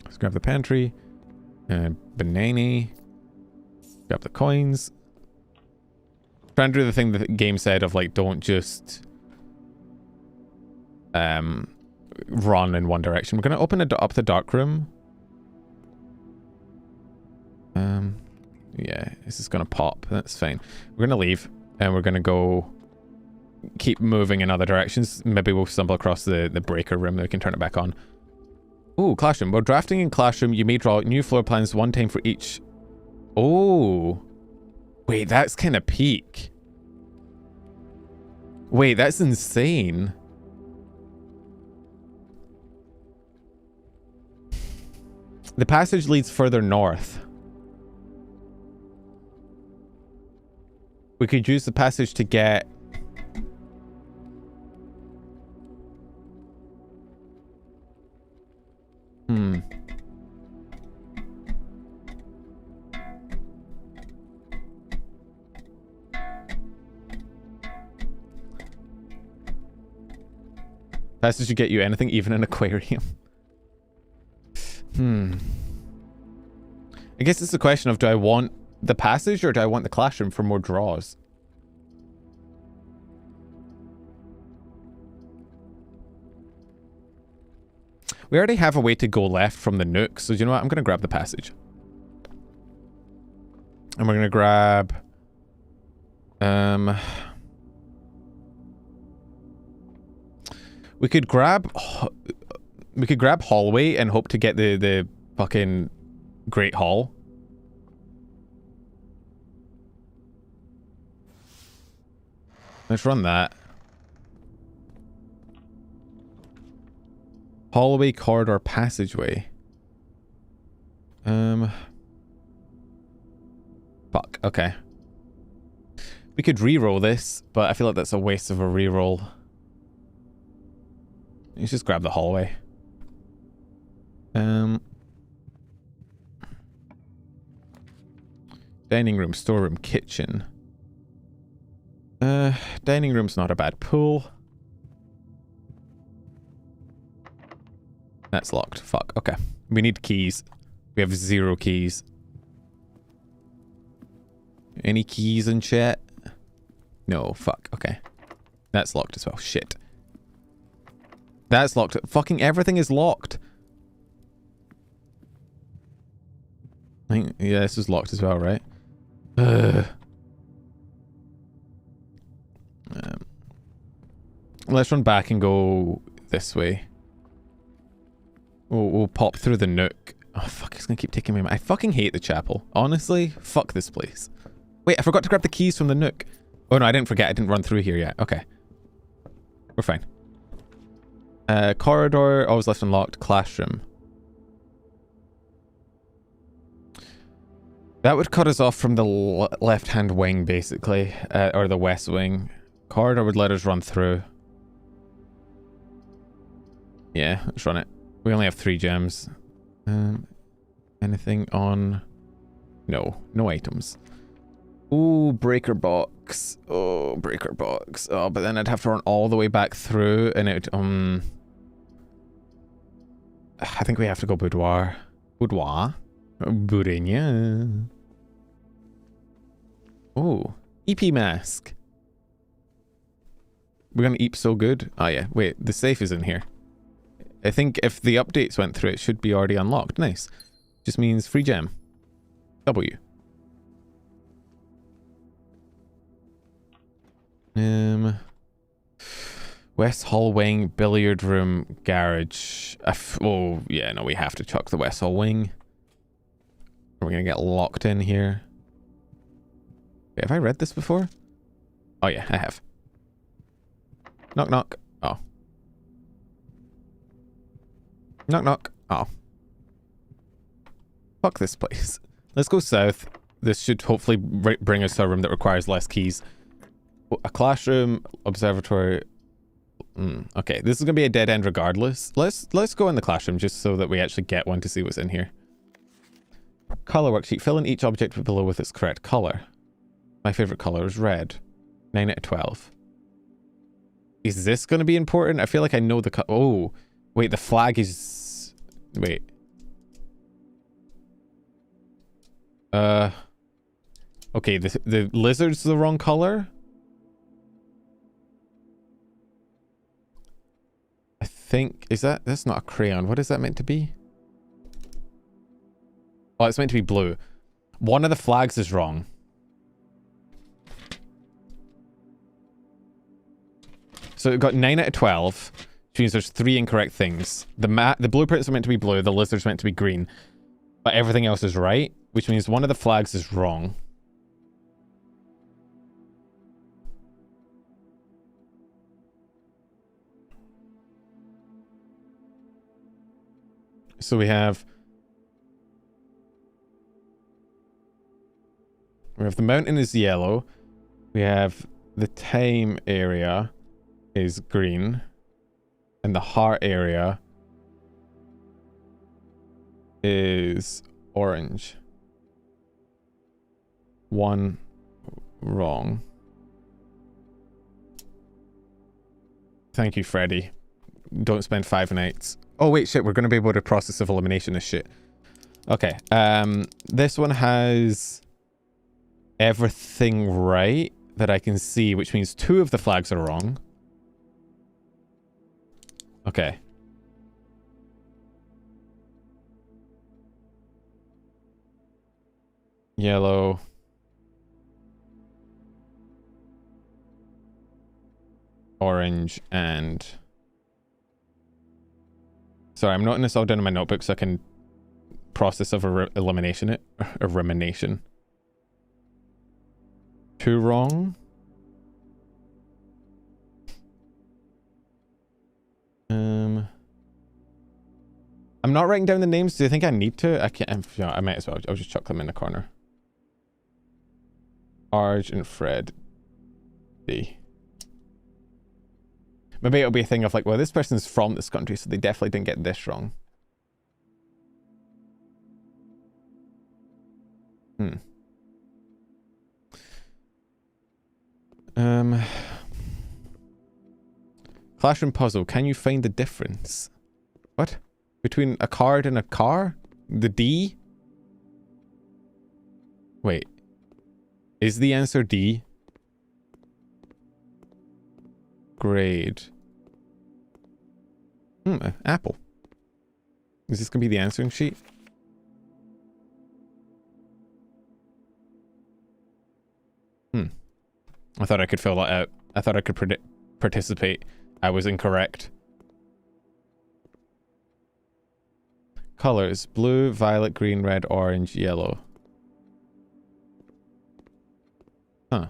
Let's grab the pantry. Banana. Grab the coins. Trying to do the thing that the game said of, like, don't just run in one direction. We're going to open up the dark room. Yeah, this is going to pop. That's fine. We're going to leave, and we're going to go keep moving in other directions. Maybe we'll stumble across the breaker room, that we can turn it back on. Ooh, classroom. While drafting in classroom, you may draw new floor plans one time for each. Oh. Wait, that's kind of peak. Wait, that's insane. The passage leads further north. We could use the passage to get... Passage to get you anything, even an aquarium. I guess it's a question of, do I want the passage or do I want the classroom for more draws? We already have a way to go left from the nook, so you know what? I'm going to grab the passage. And we're going to grab... We could grab hallway and hope to get the fucking Great Hall. Let's run that. Hallway, corridor, passageway. Fuck, okay. We could re-roll this, but I feel like that's a waste of a re-roll. Let's just grab the hallway. Dining room, storeroom, kitchen. Dining room's not a bad pool. That's locked. Fuck, okay. We need keys. We have 0 keys. Any keys in chat? No, fuck, okay. That's locked as well, shit. That's locked. Fucking everything is locked. I think, yeah, this is locked as well, right? Let's run back and go this way. We'll pop through the nook. Oh, fuck, it's gonna keep taking me. I fucking hate the chapel. Honestly, fuck this place. Wait, I forgot to grab the keys from the nook. Oh, no, I didn't forget. I didn't run through here yet. Okay. We're fine. Corridor, always left unlocked. Classroom. That would cut us off from the left-hand wing, basically. Or the west wing. Corridor would let us run through. Yeah, let's run it. We only have 3 gems. Anything on... No. No items. Ooh, breaker box. Oh, breaker box. Oh, but then I'd have to run all the way back through, and it I think we have to go boudoir. Boudoir? Boudinha. Oh, EP mask. We're gonna eat so good. Oh yeah, wait, the safe is in here. I think if the updates went through, it should be already unlocked. Nice. Just means free gem. W. West Hall wing, billiard room, garage. Oh, yeah, no, we have to chuck the West Hall wing. Are we gonna get locked in here? Wait, have I read this before? Oh, yeah, I have. Knock, knock. Oh. Knock, knock. Oh. Fuck this place. Let's go south. This should hopefully bring us to a room that requires less keys. A classroom, observatory. Okay, this is gonna be a dead end regardless. Let's go in the classroom just so that we actually get one to see what's in here. Color worksheet. Fill in each object below with its correct color. My favorite color is red. 9 out of 12. Is this going to be important? I feel like I know the oh, wait, the flag is... Wait. Okay, the lizard's the wrong color? I think... That's not a crayon. What is that meant to be? Oh, it's meant to be blue. One of the flags is wrong. So it got 9 out of 12, which means there's 3 incorrect things. The blueprints are meant to be blue, the lizard's meant to be green. But everything else is right, which means one of the flags is wrong. So we have the mountain is yellow. We have the time area is green. And the heart area is orange. One wrong. Thank you, Freddy. Don't spend 5 nights. Oh, wait, shit. We're going to be able to process of elimination this shit. Okay. This one has everything right that I can see, which means 2 of the flags are wrong. Okay. Yellow. Orange and... Sorry, I'm noting this all down in my notebook so I can process of elimination it. Elimination. 2 wrong. I'm not writing down the names. Do you think I need to? I can't. Yeah, I might as well. I'll just chuck them in the corner. Arj and Fred. D. Maybe it'll be a thing of like, well, this person's from this country, so they definitely didn't get this wrong. Classroom puzzle. Can you find the difference? What? Between a card and a car? The D? Wait. Is the answer D? Grade. Apple. Is this going to be the answering sheet? I thought I could fill that out. I thought I could participate. I was incorrect. Colors. Blue, violet, green, red, orange, yellow. Huh.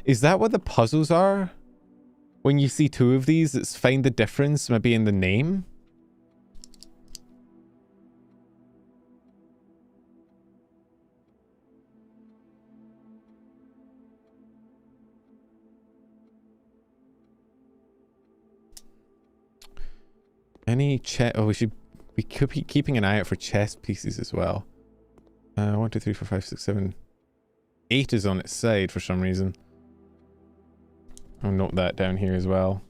Is that what the puzzles are? When you see 2 of these, it's find the difference maybe in the name? Any chess? Oh, we should be keeping an eye out for chess pieces as well. 1, 2, 3, 4, 5, 6, 7. 8 is on its side for some reason. I'll note that down here as well.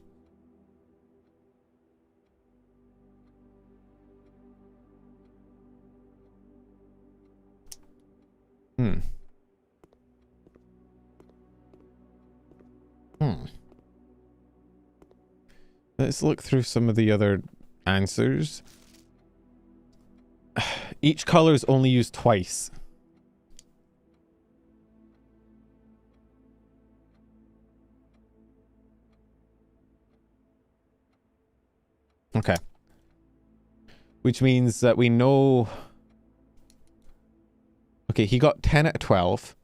Let's look through some of the other answers. Each color is only used twice. Okay. Which means that we know... Okay, he got 10 out of 12.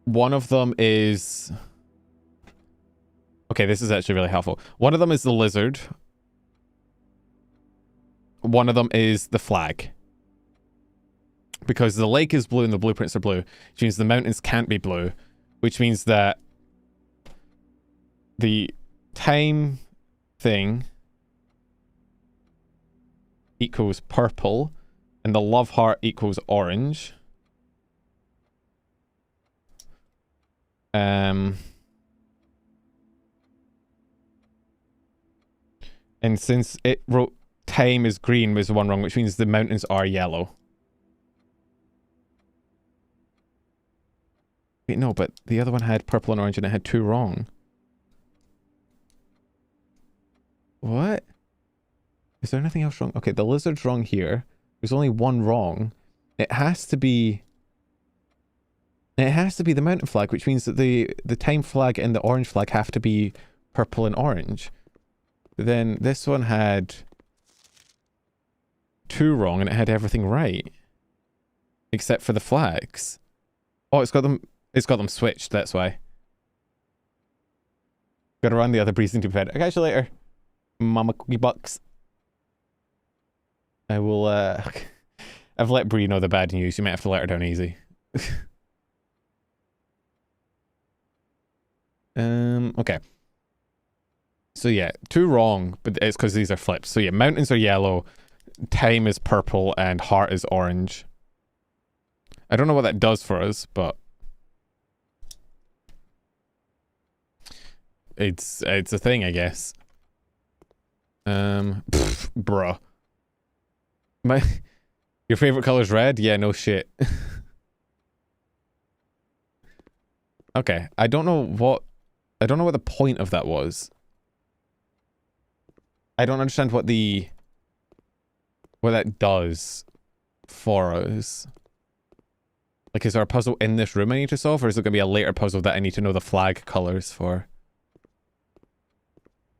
One of them is... Okay, this is actually really helpful. One of them is the lizard. One of them is the flag. Because the lake is blue and the blueprints are blue, which means the mountains can't be blue. Which means that the time thing equals purple, and the love heart equals orange. And since it wrote time is green was the one wrong, which means the mountains are yellow. Wait, no, but the other one had purple and orange and it had 2 wrong. What? Is there anything else wrong? Okay, the lizard's wrong here. There's only 1 wrong. It has to be... It has to be the mountain flag, which means that the time flag and the orange flag have to be purple and orange. Then this one had 2 wrong and it had everything right. Except for the flags. Oh, it's got them switched, that's why. Gotta run the other breezing to bed. I'll catch you later, Mama Cookie Bucks. I will, I've let Bree know the bad news. You might have to let her down easy. Okay. So yeah, 2 wrong, but it's because these are flips. So yeah, mountains are yellow, time is purple, and heart is orange. I don't know what that does for us, but it's a thing, I guess. Bruh. Your favorite color is red? Yeah, no shit. Okay, I don't know what the point of that was. I don't understand what that does for us. Like, is there a puzzle in this room I need to solve, or is it going to be a later puzzle that I need to know the flag colors for?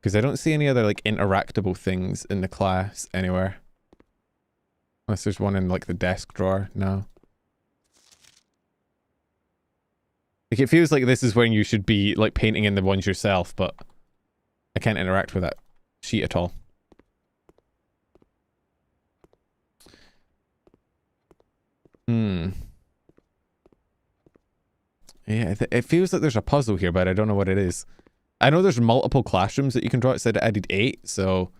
Because I don't see any other, like, interactable things in the class anywhere. Unless there's one in, like, the desk drawer. No. Like, it feels like this is when you should be, like, painting in the ones yourself, but I can't interact with that sheet at all. Yeah, it feels like there's a puzzle here, but I don't know what it is. I know there's multiple classrooms that you can draw. It said it added 8, so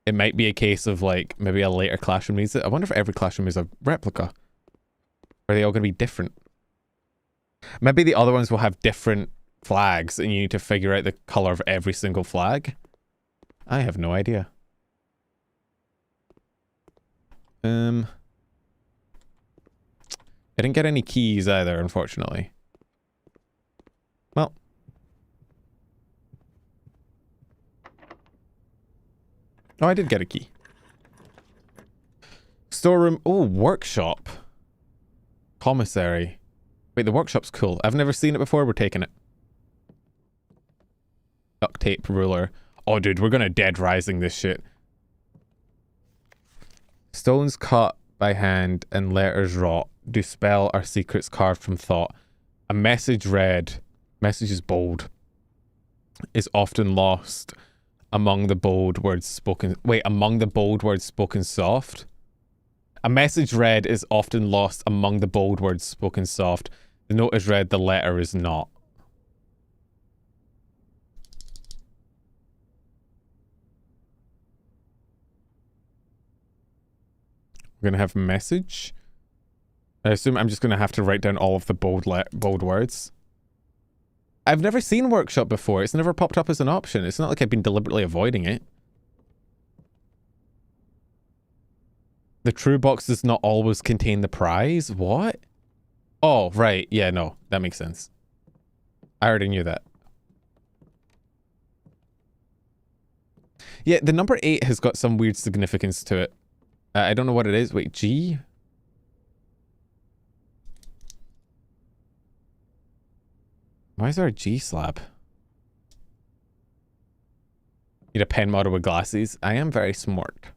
it might be a case of, like, maybe a later classroom needs it. I wonder if every classroom is a replica. Or are they all going to be different? Maybe the other ones will have different flags and you need to figure out the color of every single flag. I have no idea. I didn't get any keys either, unfortunately. Well. Oh, I did get a key. Storeroom. Oh, workshop. Commissary. Wait, the workshop's cool. I've never seen it before. We're taking it. Duct tape ruler. Oh, dude, we're gonna Dead Rising this shit. Stones cut by hand and letters wrought do spell our secrets carved from thought. A message read, message is bold, is often lost among the bold words spoken. Wait, among the bold words spoken soft? A message read is often lost among the bold words spoken soft. The note is read, the letter is not. We're going to have a message. I assume I'm just going to have to write down all of the bold words. I've never seen workshop before. It's never popped up as an option. It's not like I've been deliberately avoiding it. The true box does not always contain the prize? What? Oh, right. Yeah, no. That makes sense. I already knew that. Yeah, the number 8 has got some weird significance to it. I don't know what it is. Wait, G? Why is there a G slab? Need a pen model with glasses. I am very smart.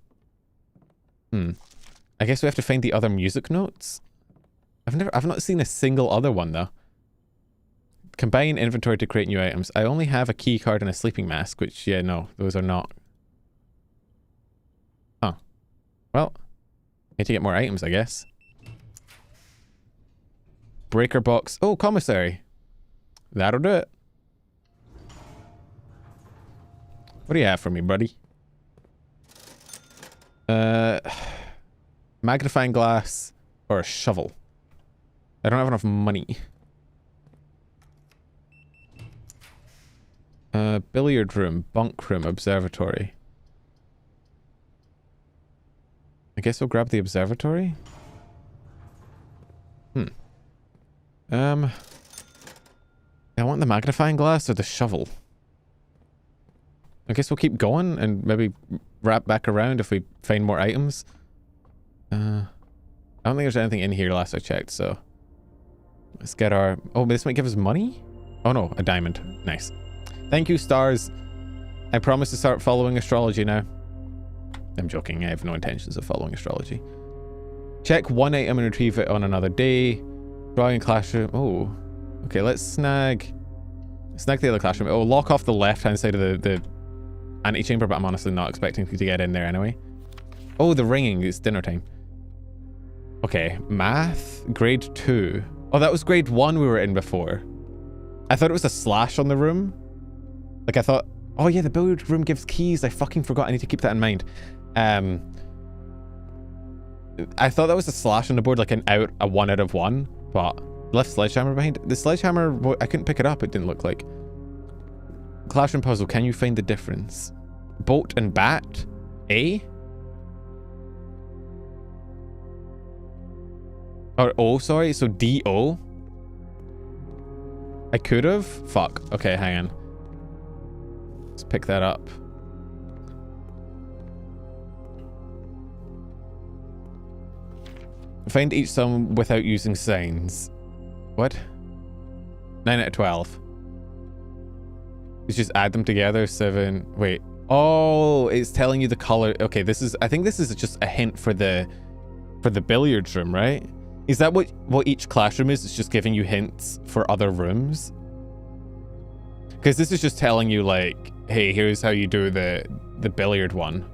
I guess we have to find the other music notes. I've not seen a single other one though. Combine inventory to create new items. I only have a key card and a sleeping mask, which, yeah, no, those are not. Huh. Well, need to get more items, I guess. Breaker box. Oh, commissary. That'll do it. What do you have for me, buddy? magnifying glass or a shovel. I don't have enough money. Billiard room, bunk room, observatory. I guess we'll grab the observatory. I want the magnifying glass or the shovel. I guess we'll keep going and maybe wrap back around if we find more items. I don't think there's anything in here last I checked, so let's get our... Oh, this might give us money? Oh no, a diamond. Nice. Thank you, stars. I promise to start following astrology now. I'm joking, I have no intentions of following astrology. Check one item and retrieve it on another day. Drawing classroom. Oh, okay, let's snag the other classroom. Oh, lock off the left-hand side of the antechamber, but I'm honestly not expecting you to get in there anyway. Oh, the ringing, it's dinner time. Okay, math, grade 2. Oh, that was grade 1 we were in before. I thought it was a slash on the room. Like I thought, oh yeah, the billiard room gives keys. I fucking forgot. I need to keep that in mind. I thought that was a slash on the board, like a 1 out of 1, but left sledgehammer behind. The sledgehammer, I couldn't pick it up. It didn't look like. Classroom puzzle. Can you find the difference? Boat and bat. A. Or O, sorry. So D-O. I could have. Fuck. Okay, hang on. Let's pick that up. Find each sum without using signs. What? 9 out of 12. Let's just add them together. 7. Wait. Oh, it's telling you the color. Okay, this is... I think this is just a hint for the billiards room, right? Is that what each classroom is? It's just giving you hints for other rooms? Because this is just telling you, like, hey, here's how you do the billiard one.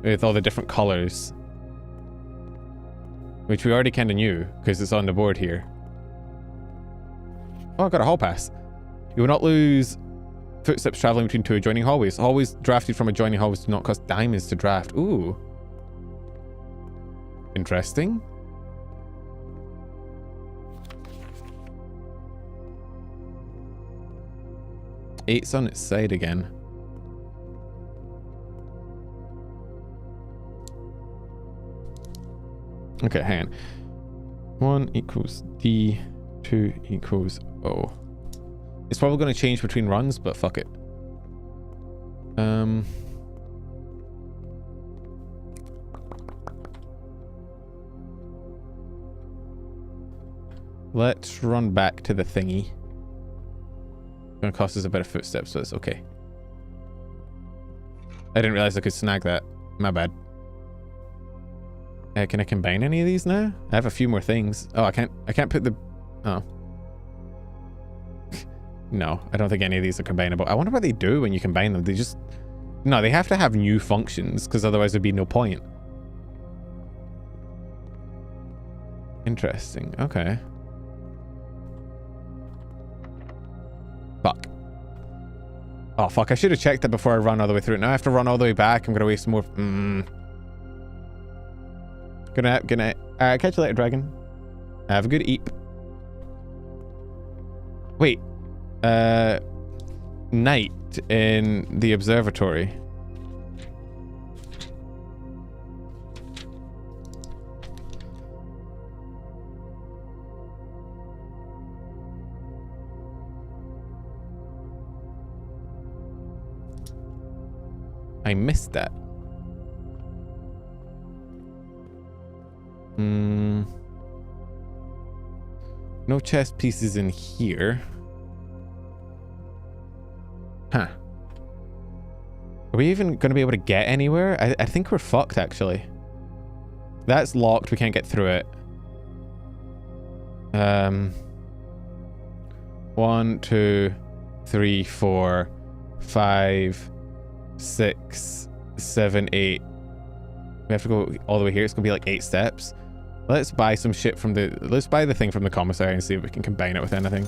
With all the different colors. Which we already kind of knew, because it's on the board here. Oh, I got a hall pass. You will not lose footsteps traveling between 2 adjoining hallways. Hallways drafted from adjoining hallways do not cost diamonds to draft. Ooh. Interesting. Eight's on its side again. Okay, hang on. 1 equals D, 2 equals O. It's probably going to change between runs, but fuck it. Let's run back to the thingy. It's going to cost us a bit of footsteps, so it's okay. I didn't realize I could snag that. My bad. Can I combine any of these now? I have a few more things. Oh, I can't put the... Oh. No, I don't think any of these are combinable. I wonder what they do when you combine them. They just... No, they have to have new functions, because otherwise there'd be no point. Interesting. Okay. Fuck. Oh, fuck. I should have checked it before I run all the way through it. Now I have to run all the way back. I'm going to waste more... Good night. Good night. Catch you later, dragon. Have a good eat. Wait. Night in the observatory. I missed that. No chess pieces in here. Huh. Are we even going to be able to get anywhere? I think we're fucked, actually. That's locked. We can't get through it. 1, 2, 3, 4, 5, 6, 7, 8. We have to go all the way here. It's gonna be like 8 steps. Let's buy some shit from the... Let's buy the thing from the commissary and see if we can combine it with anything.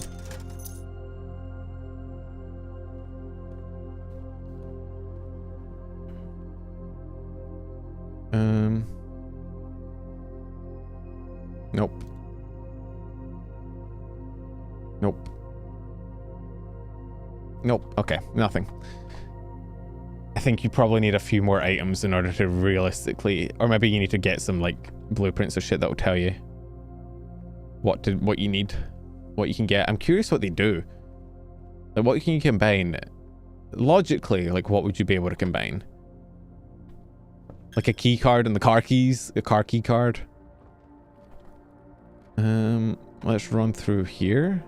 Nope. Nope. Nope. Okay, nothing. I think you probably need a few more items in order to realistically, or maybe you need to get some like blueprints or shit that will tell you what you need, what you can get. I'm curious what they do. Like, what can you combine? Logically, like, what would you be able to combine? Like a key card and the car keys, a car key card. Let's run through here.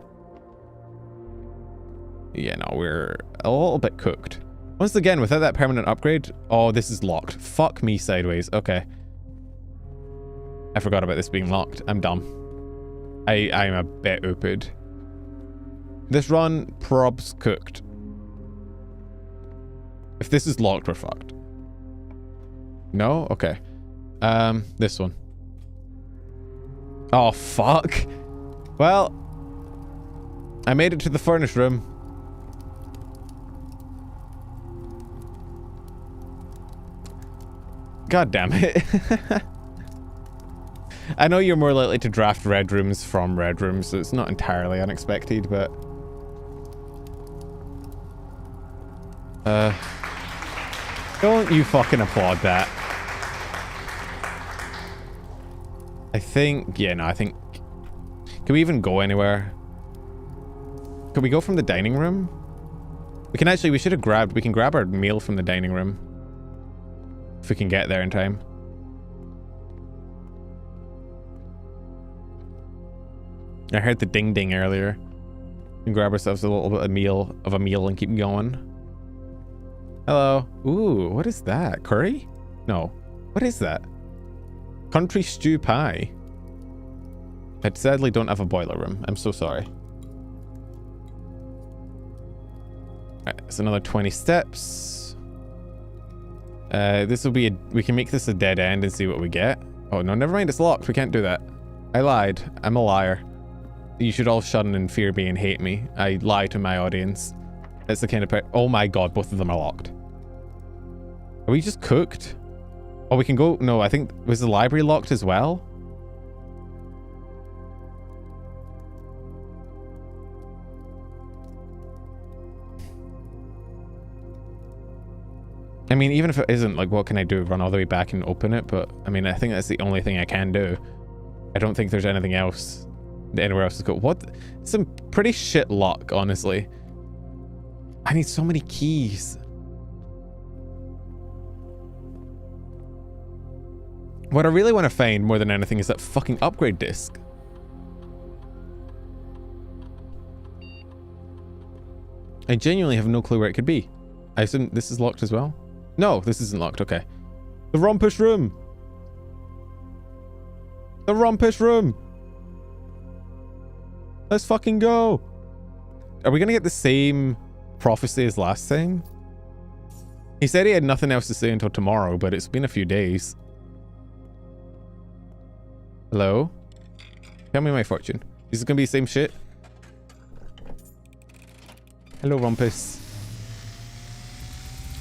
Yeah, no, we're a little bit cooked. Once again, without that permanent upgrade... Oh, this is locked. Fuck me sideways. Okay. I forgot about this being locked. I'm dumb. I'm a bit ooped. This run, probs cooked. If this is locked, we're fucked. No? Okay. This one. Oh, fuck. Well, I made it to the furnace room. God damn it. I know you're more likely to draft red rooms from red rooms, so it's not entirely unexpected, but... don't you fucking applaud that. I think... Yeah, no, I think... Can we even go anywhere? Can we go from the dining room? We can actually... We should have grabbed... We can grab our meal from the dining room. If we can get there in time. I heard the ding ding earlier. We can grab ourselves a little bit of a meal and keep going. Hello. Ooh, what is that? Curry? No. What is that? Country stew pie. I sadly don't have a boiler room. I'm so sorry. Alright, it's another 20 steps. This will be we can make this a dead end and see what we get. Oh no, never mind, it's locked. We can't do that. I lied. I'm a liar. You should all shun and fear me and hate me. I lie to my audience. That's the kind of oh my god, both of them are locked. Are we just cooked? Oh, we can go... No, I think... Was the library locked as well? I mean, even if it isn't, like, what can I do? Run all the way back and open it? But, I mean, I think that's the only thing I can do. I don't think there's anything else. Anywhere else to go. What? Some pretty shit luck, honestly. I need so many keys. What I really want to find more than anything is that fucking upgrade disc. I genuinely have no clue where it could be. I assume this is locked as well? No, this isn't locked. Okay. The Rompish room. The Rompish room. Let's fucking go. Are we going to get the same prophecy as last time? He said he had nothing else to say until tomorrow, but it's been a few days. Hello? Tell me my fortune. Is it going to be the same shit? Hello, Rumpus.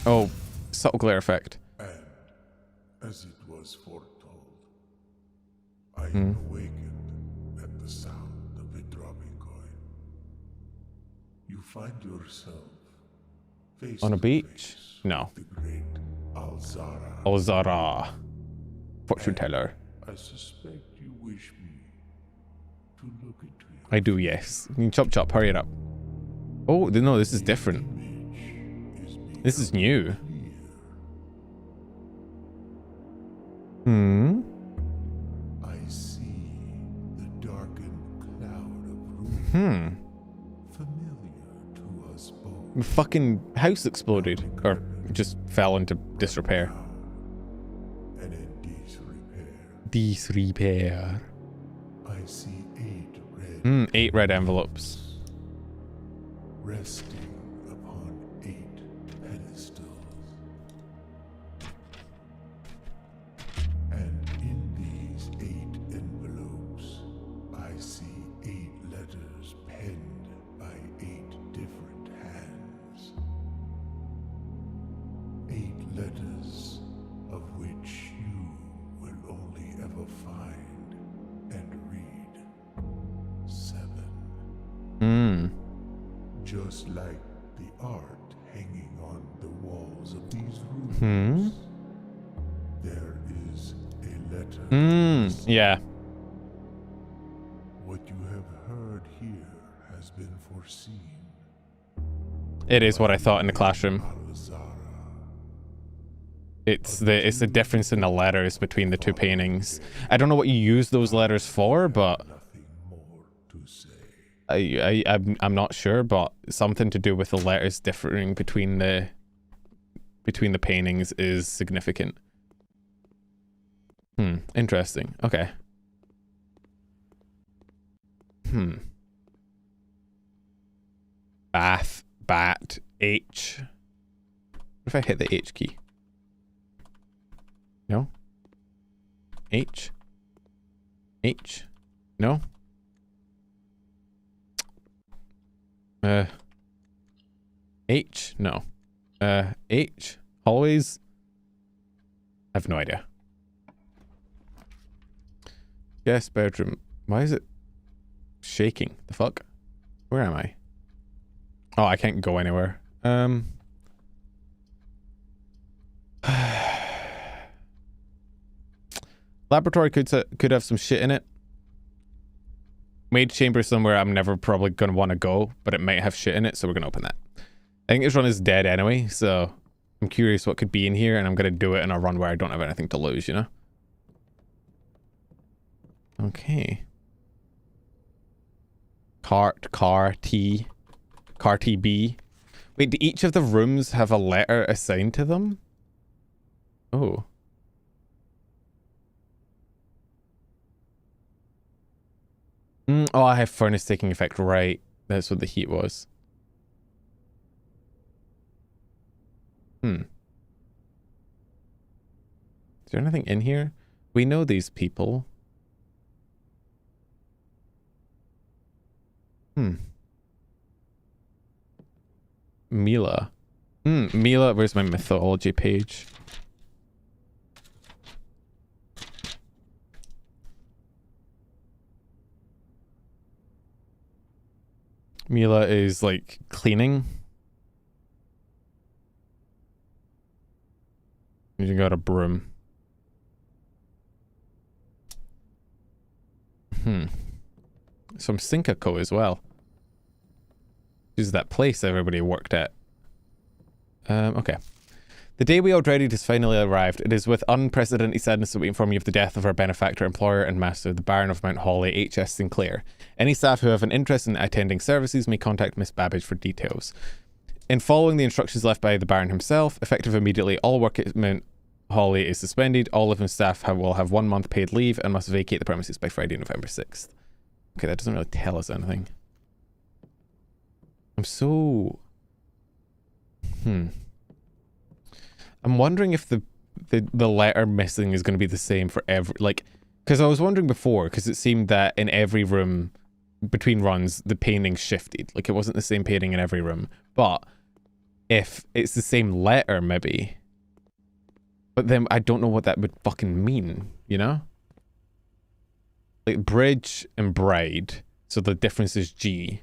Oh, subtle glare effect. And, as it was foretold, I awakened at the sound of a dropping coin. You find yourself face On a to beach? face No. with the great Alzara. Alzara. Fortune teller. I suspect you wish me to look into your I do, yes. Chop chop, hurry it up. Oh, no, this is different. This is new. Hmm. I see the darkened cloud of ruin, familiar to us both. The fucking house exploded. Or just fell into disrepair. And in disrepair, Disrepair. I see 8 red 8 red envelopes. resting upon 8 pedestals. And in these 8 envelopes, I see 8 letters penned by 8 different hands. 8 letters of which you Hmm. Just like the art hanging on the walls of these rooms. Hmm. There is a letter. Hmm. Yeah. What you have heard here has been foreseen. It is what I thought in the classroom. It's the difference in the letters between the two paintings. I don't know what you use those letters for, but Nothing more to say. I'm not sure, but something to do with the letters differing between the paintings is significant. Hmm, interesting. Okay. Hmm. Bath, bat, H. What if I hit the H key? No? H? H? No? H? No. H? Always? I have no idea. Guest bedroom. Why is it shaking? The fuck? Where am I? Oh, I can't go anywhere. Laboratory could have some shit in it. Maid chamber somewhere I'm never probably going to want to go, but it might have shit in it, so we're going to open that. I think this run is dead anyway, so I'm curious what could be in here, and I'm going to do it in a run where I don't have anything to lose, you know? Okay. Car TB. Wait, do each of the rooms have a letter assigned to them? Oh. Oh, I have furnace taking effect, right. That's what the heat was. Is there anything in here? We know these people. Mila. Mila, where's my mythology page? Mila is like cleaning. You got a broom. Some Syncaco as well. This is that place everybody worked at. Okay. The day we all dreaded has finally arrived. It is with unprecedented sadness that we inform you of the death of our benefactor, employer, and master, the Baron of Mount Holly, H.S. Sinclair. Any staff who have an interest in attending services may contact Miss Babbage for details. In following the instructions left by the Baron himself, effective immediately, all work at Mount Holly is suspended. All living staff will have 1 month paid leave and must vacate the premises by Friday, November 6th. Okay, that doesn't really tell us anything. I'm so... I'm wondering if the letter missing is going to be the same for every... Like, because I was wondering before, because it seemed that in every room, between runs, the painting shifted. Like, it wasn't the same painting in every room. But if it's the same letter, maybe... But then I don't know what that would fucking mean, you know? Like, bridge and bride. So the difference is G.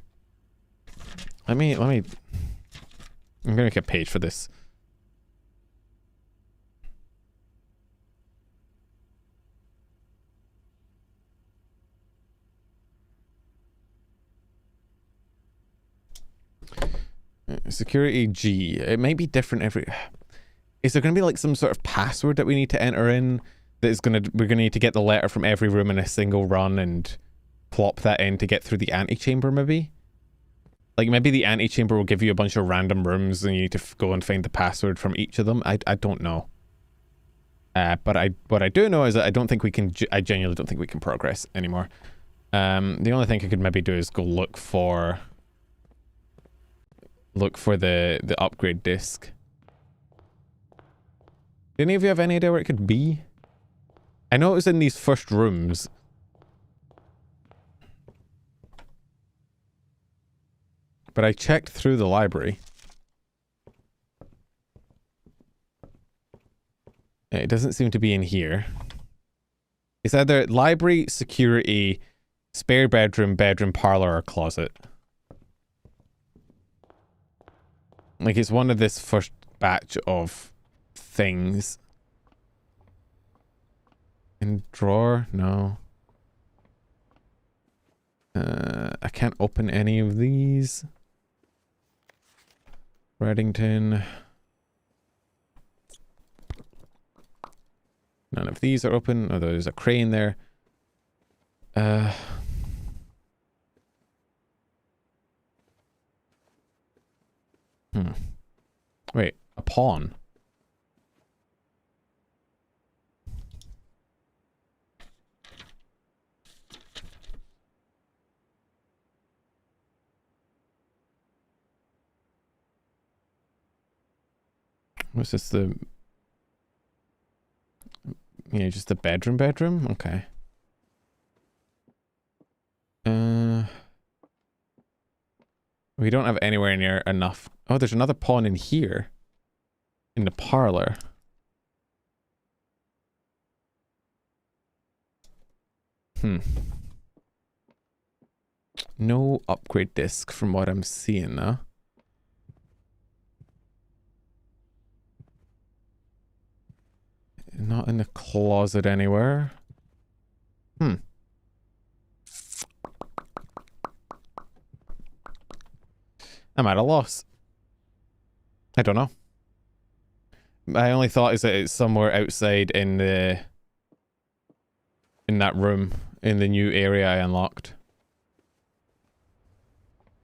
Let me... I'm gonna make a page for this. Security G. It might be different every... Is there going to be like some sort of password that we need to enter in that is we're going to need to get the letter from every room in a single run and plop that in to get through the antechamber maybe? Like maybe the antechamber will give you a bunch of random rooms and you need to go and find the password from each of them. I don't know. But what I do know is that I don't think we can... I genuinely don't think we can progress anymore. The only thing I could maybe do is go look for the upgrade disc. Do any of you have any idea where it could be? I know it was in these first rooms. But I checked through the library. It doesn't seem to be in here. It's either library, security, spare bedroom, bedroom, parlor, or closet. Like, it's one of this first batch of things. In drawer? No. I can't open any of these. Reddington. None of these are open. Oh, there's a crane there. Wait, a pawn. What's this, the... Yeah, just the bedroom? Okay. We don't have anywhere near enough. Oh, there's another pawn in here. In the parlor. No upgrade disc from what I'm seeing though. Not in the closet anywhere. I'm at a loss. I don't know. My only thought is that it's somewhere outside in the... in that room, in the new area I unlocked.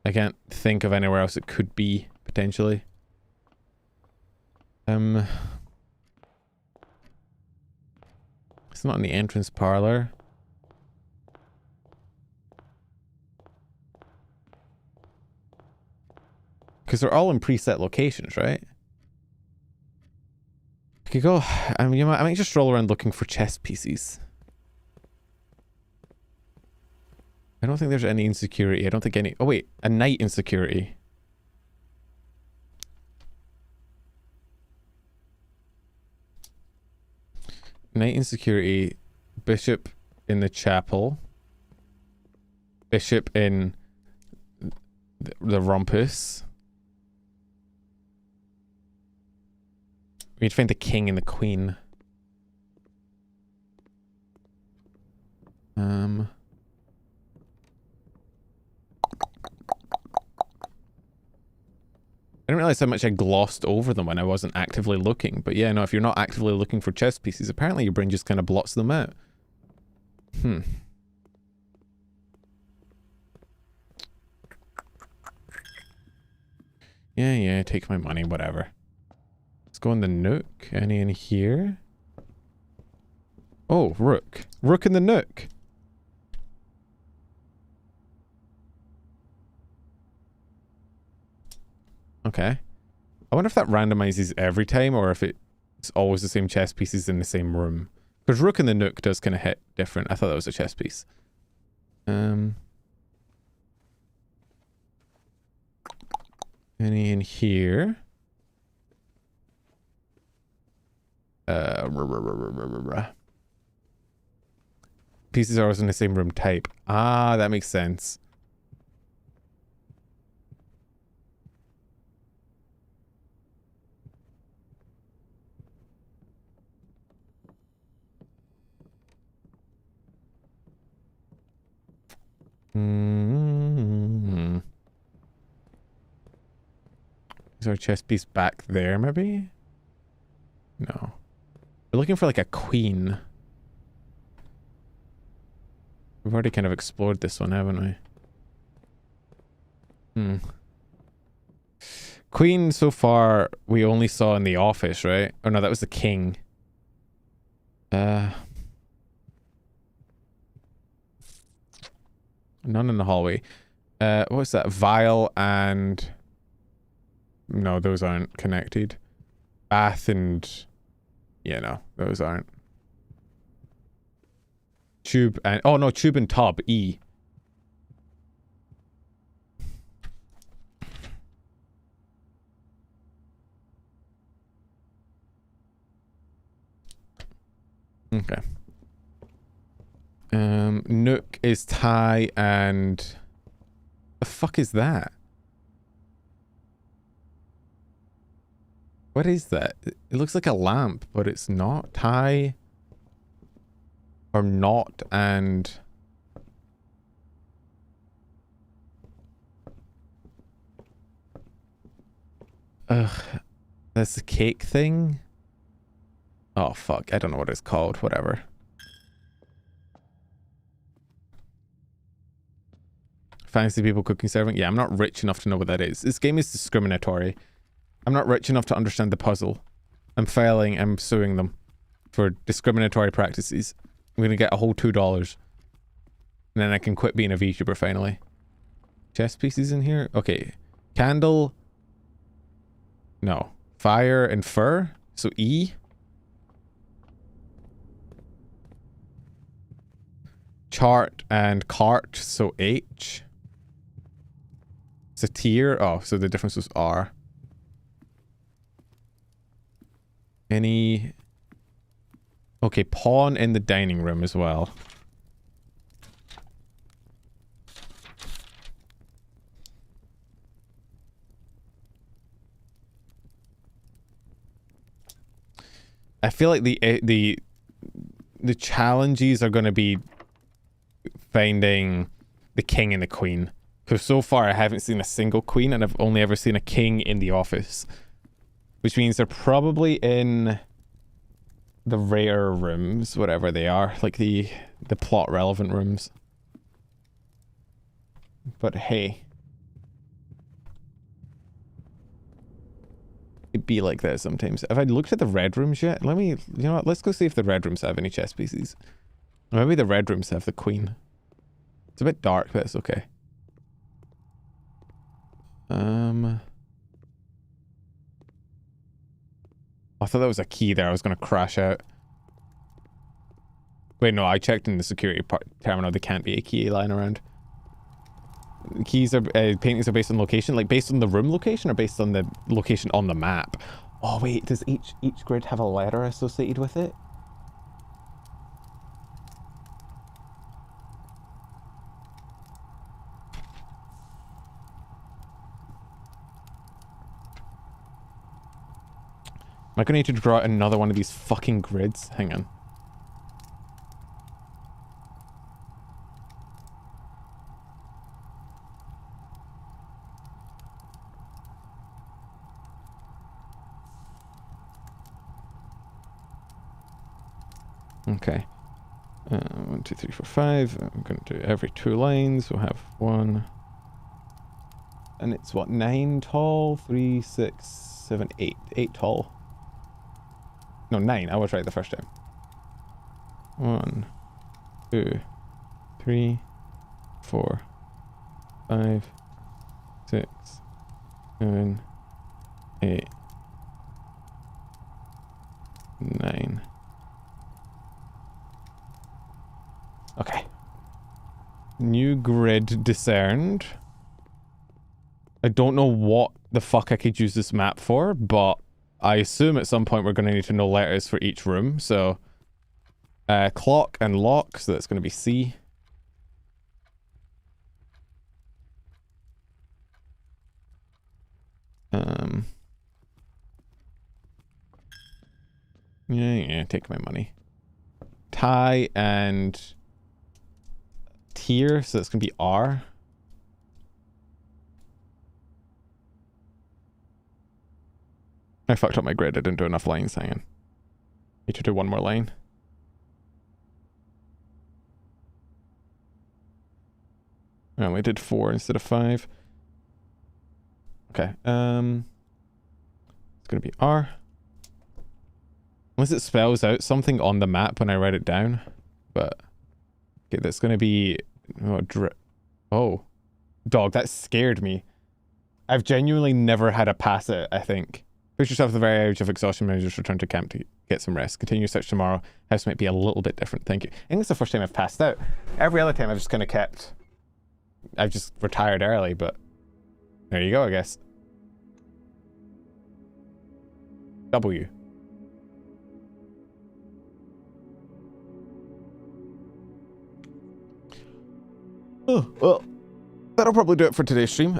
I can't think of anywhere else it could be, potentially. It's not in the entrance parlor. Because they're all in preset locations, right? I could go... I might just roll around looking for chess pieces. I don't think there's any insecurity. I don't think any... Oh wait, a knight insecurity. Knight insecurity. Bishop in the chapel. Bishop in the rumpus. We need to find the king and the queen. I didn't realize how much I glossed over them when I wasn't actively looking. But yeah, no, if you're not actively looking for chess pieces, apparently your brain just kind of blots them out. Yeah, take my money, whatever. Let's go in the nook. Any in here? Oh, rook. Rook in the nook. Okay. I wonder if that randomizes every time or if it's always the same chess pieces in the same room. Because rook in the nook does kind of hit different. I thought that was a chess piece. Any in here? Pieces are always in the same room type. Ah, that makes sense. Is our chess piece back there, maybe? No. We're looking for like a queen. We've already kind of explored this one, haven't we? Queen, so far, we only saw in the office, right? Oh no, that was the king. None in the hallway. What's that? Vial and... No, those aren't connected. Bath and... Yeah, no, those aren't. Tube and... Oh, no, tube and tub. E. Okay. Nook is Thai and... The fuck is that? What is that? It looks like a lamp, but it's not. Tie or not and... Ugh. That's the cake thing? Oh, fuck. I don't know what it's called. Whatever. Fancy people cooking serving? Yeah, I'm not rich enough to know what that is. This game is discriminatory. I'm not rich enough to understand the puzzle. I'm failing. I'm suing them for discriminatory practices. I'm gonna get a whole $2. And then I can quit being a VTuber finally. Chess pieces in here? Okay. Candle. No. Fire and fur? So E? Chart and cart, so H. Satyr, oh, so the difference was R. Any... Okay, pawn in the dining room as well. I feel like the challenges are going to be finding the king and the queen. Because so far I haven't seen a single queen and I've only ever seen a king in the office. Which means they're probably in the rare rooms, whatever they are. Like the plot relevant rooms. But hey. It'd be like that sometimes. Have I looked at the red rooms yet? Let me, you know what, let's go see if the red rooms have any chess pieces. Or maybe the red rooms have the queen. It's a bit dark, but it's okay. I thought that was a key there. I was going to crash out. Wait, no, I checked in the security terminal. There can't be a key lying around. Keys are, paintings are based on location, like based on the room location or based on the location on the map? Oh wait, does each grid have a letter associated with it? Am I gonna need to draw another one of these fucking grids? Hang on. Okay. 1, 2, 3, 4, 5. I'm going to do every 2 lines. We'll have 1. And it's what, 9 tall? 3, 6, 7, 8. 8 tall. No, 9. I was right the first time. 1, 2, 3, 4, 5, 6, 7, 8, 9. Okay. New grid discerned. I don't know what the fuck I could use this map for, but I assume at some point we're going to need to know letters for each room. So, clock and lock, so that's going to be C. Yeah, take my money. Tie and tier, so that's gonna be R. I fucked up my grid. I didn't do enough lines. Hang on. Need to do one more line. I only did 4 instead of 5. Okay. It's gonna be R. Unless it spells out something on the map when I write it down. But okay, that's gonna be oh, dog, that scared me. I've genuinely never had a pass it, I think. Push yourself to the very edge of exhaustion measures, return to camp to get some rest. Continue your search tomorrow. House might be a little bit different. Thank you. I think it's the first time I've passed out. Every other time I've just kind of kept... I've just retired early, but... There you go, I guess. W. Oh, well, that'll probably do it for today's stream.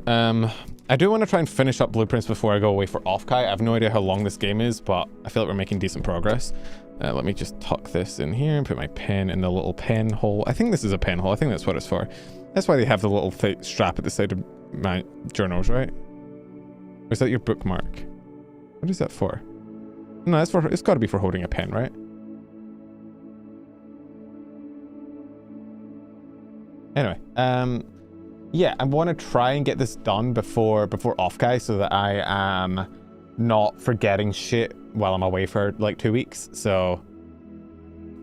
I do want to try and finish up blueprints before I go away for Offkai. I have no idea how long this game is, but I feel like we're making decent progress. Let me just tuck this in here and put my pen in the little pen hole. I think this is a pen hole. I think that's what it's for. That's why they have the little strap at the side of my journals, right? Or is that your bookmark? What is that for? No, that's for, it's got to be for holding a pen, right? Anyway, yeah, I want to try and get this done before Offkai so that I am not forgetting shit while I'm away for like 2 weeks. So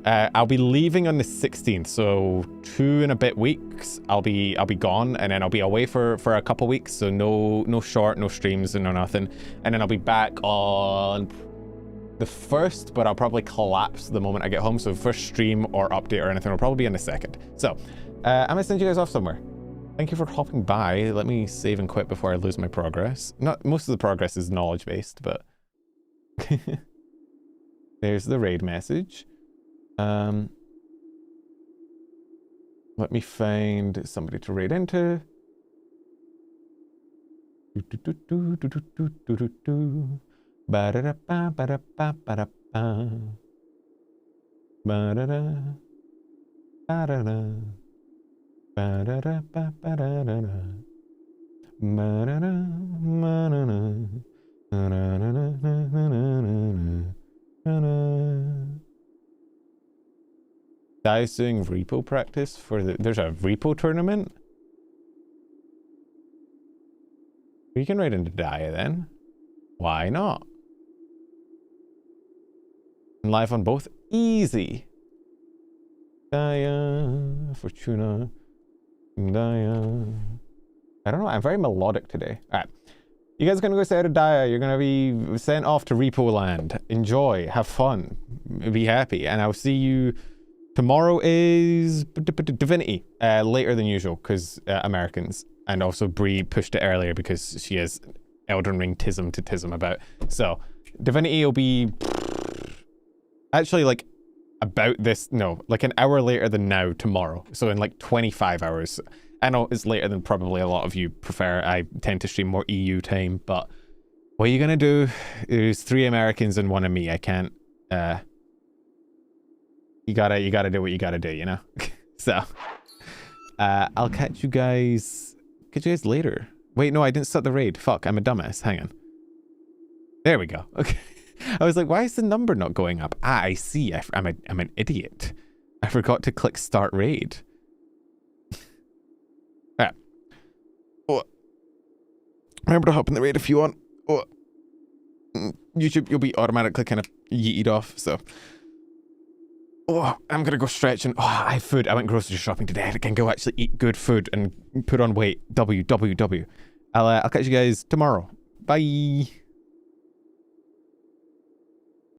I'll be leaving on the 16th, so 2 and a bit weeks I'll be gone, and then I'll be away for a couple weeks, so no short, no streams, and no nothing. And then I'll be back on the 1st, but I'll probably collapse the moment I get home, so first stream or update or anything will probably be on the 2nd. So I'm gonna send you guys off somewhere. Thank you for hopping by. Let me save and quit before I lose my progress. Not most of the progress is knowledge based, but there's the raid message. Let me find somebody to raid into. Guys doing repo practice for there's a repo tournament? We can raid into Dia then. Why not? And live on both? Easy. Dia, Fortuna, Dia. I don't know, I'm very melodic today. Alright. You guys are gonna go say out of Dia. You're gonna be sent off to Repo Land. Enjoy, have fun, be happy, and I'll see you. Tomorrow is Divinity, later than usual, because Americans. And also Bree pushed it earlier because she has Elden Ring tism to tism about. So, Divinity will be actually like about this, no, like an hour later than now tomorrow. So in like 25 hours. I know it's later than probably a lot of you prefer. I tend to stream more EU time, but what are you gonna do? There's 3 Americans and 1 of me. I can't, you gotta do what you gotta do, you know? So, I'll catch you guys later. Wait, no, I didn't start the raid. Fuck, I'm a dumbass. Hang on. There we go. Okay. I was like, why is the number not going up? Ah, I see. I'm an idiot. I forgot to click start raid. Alright. Oh. Remember to hop in the raid if you want. Oh. YouTube, you'll be automatically kind of yeeted off, so. Oh, I'm gonna go stretch and I have food. I went grocery shopping today. I can go actually eat good food and put on weight. WWW. I'll catch you guys tomorrow. Bye.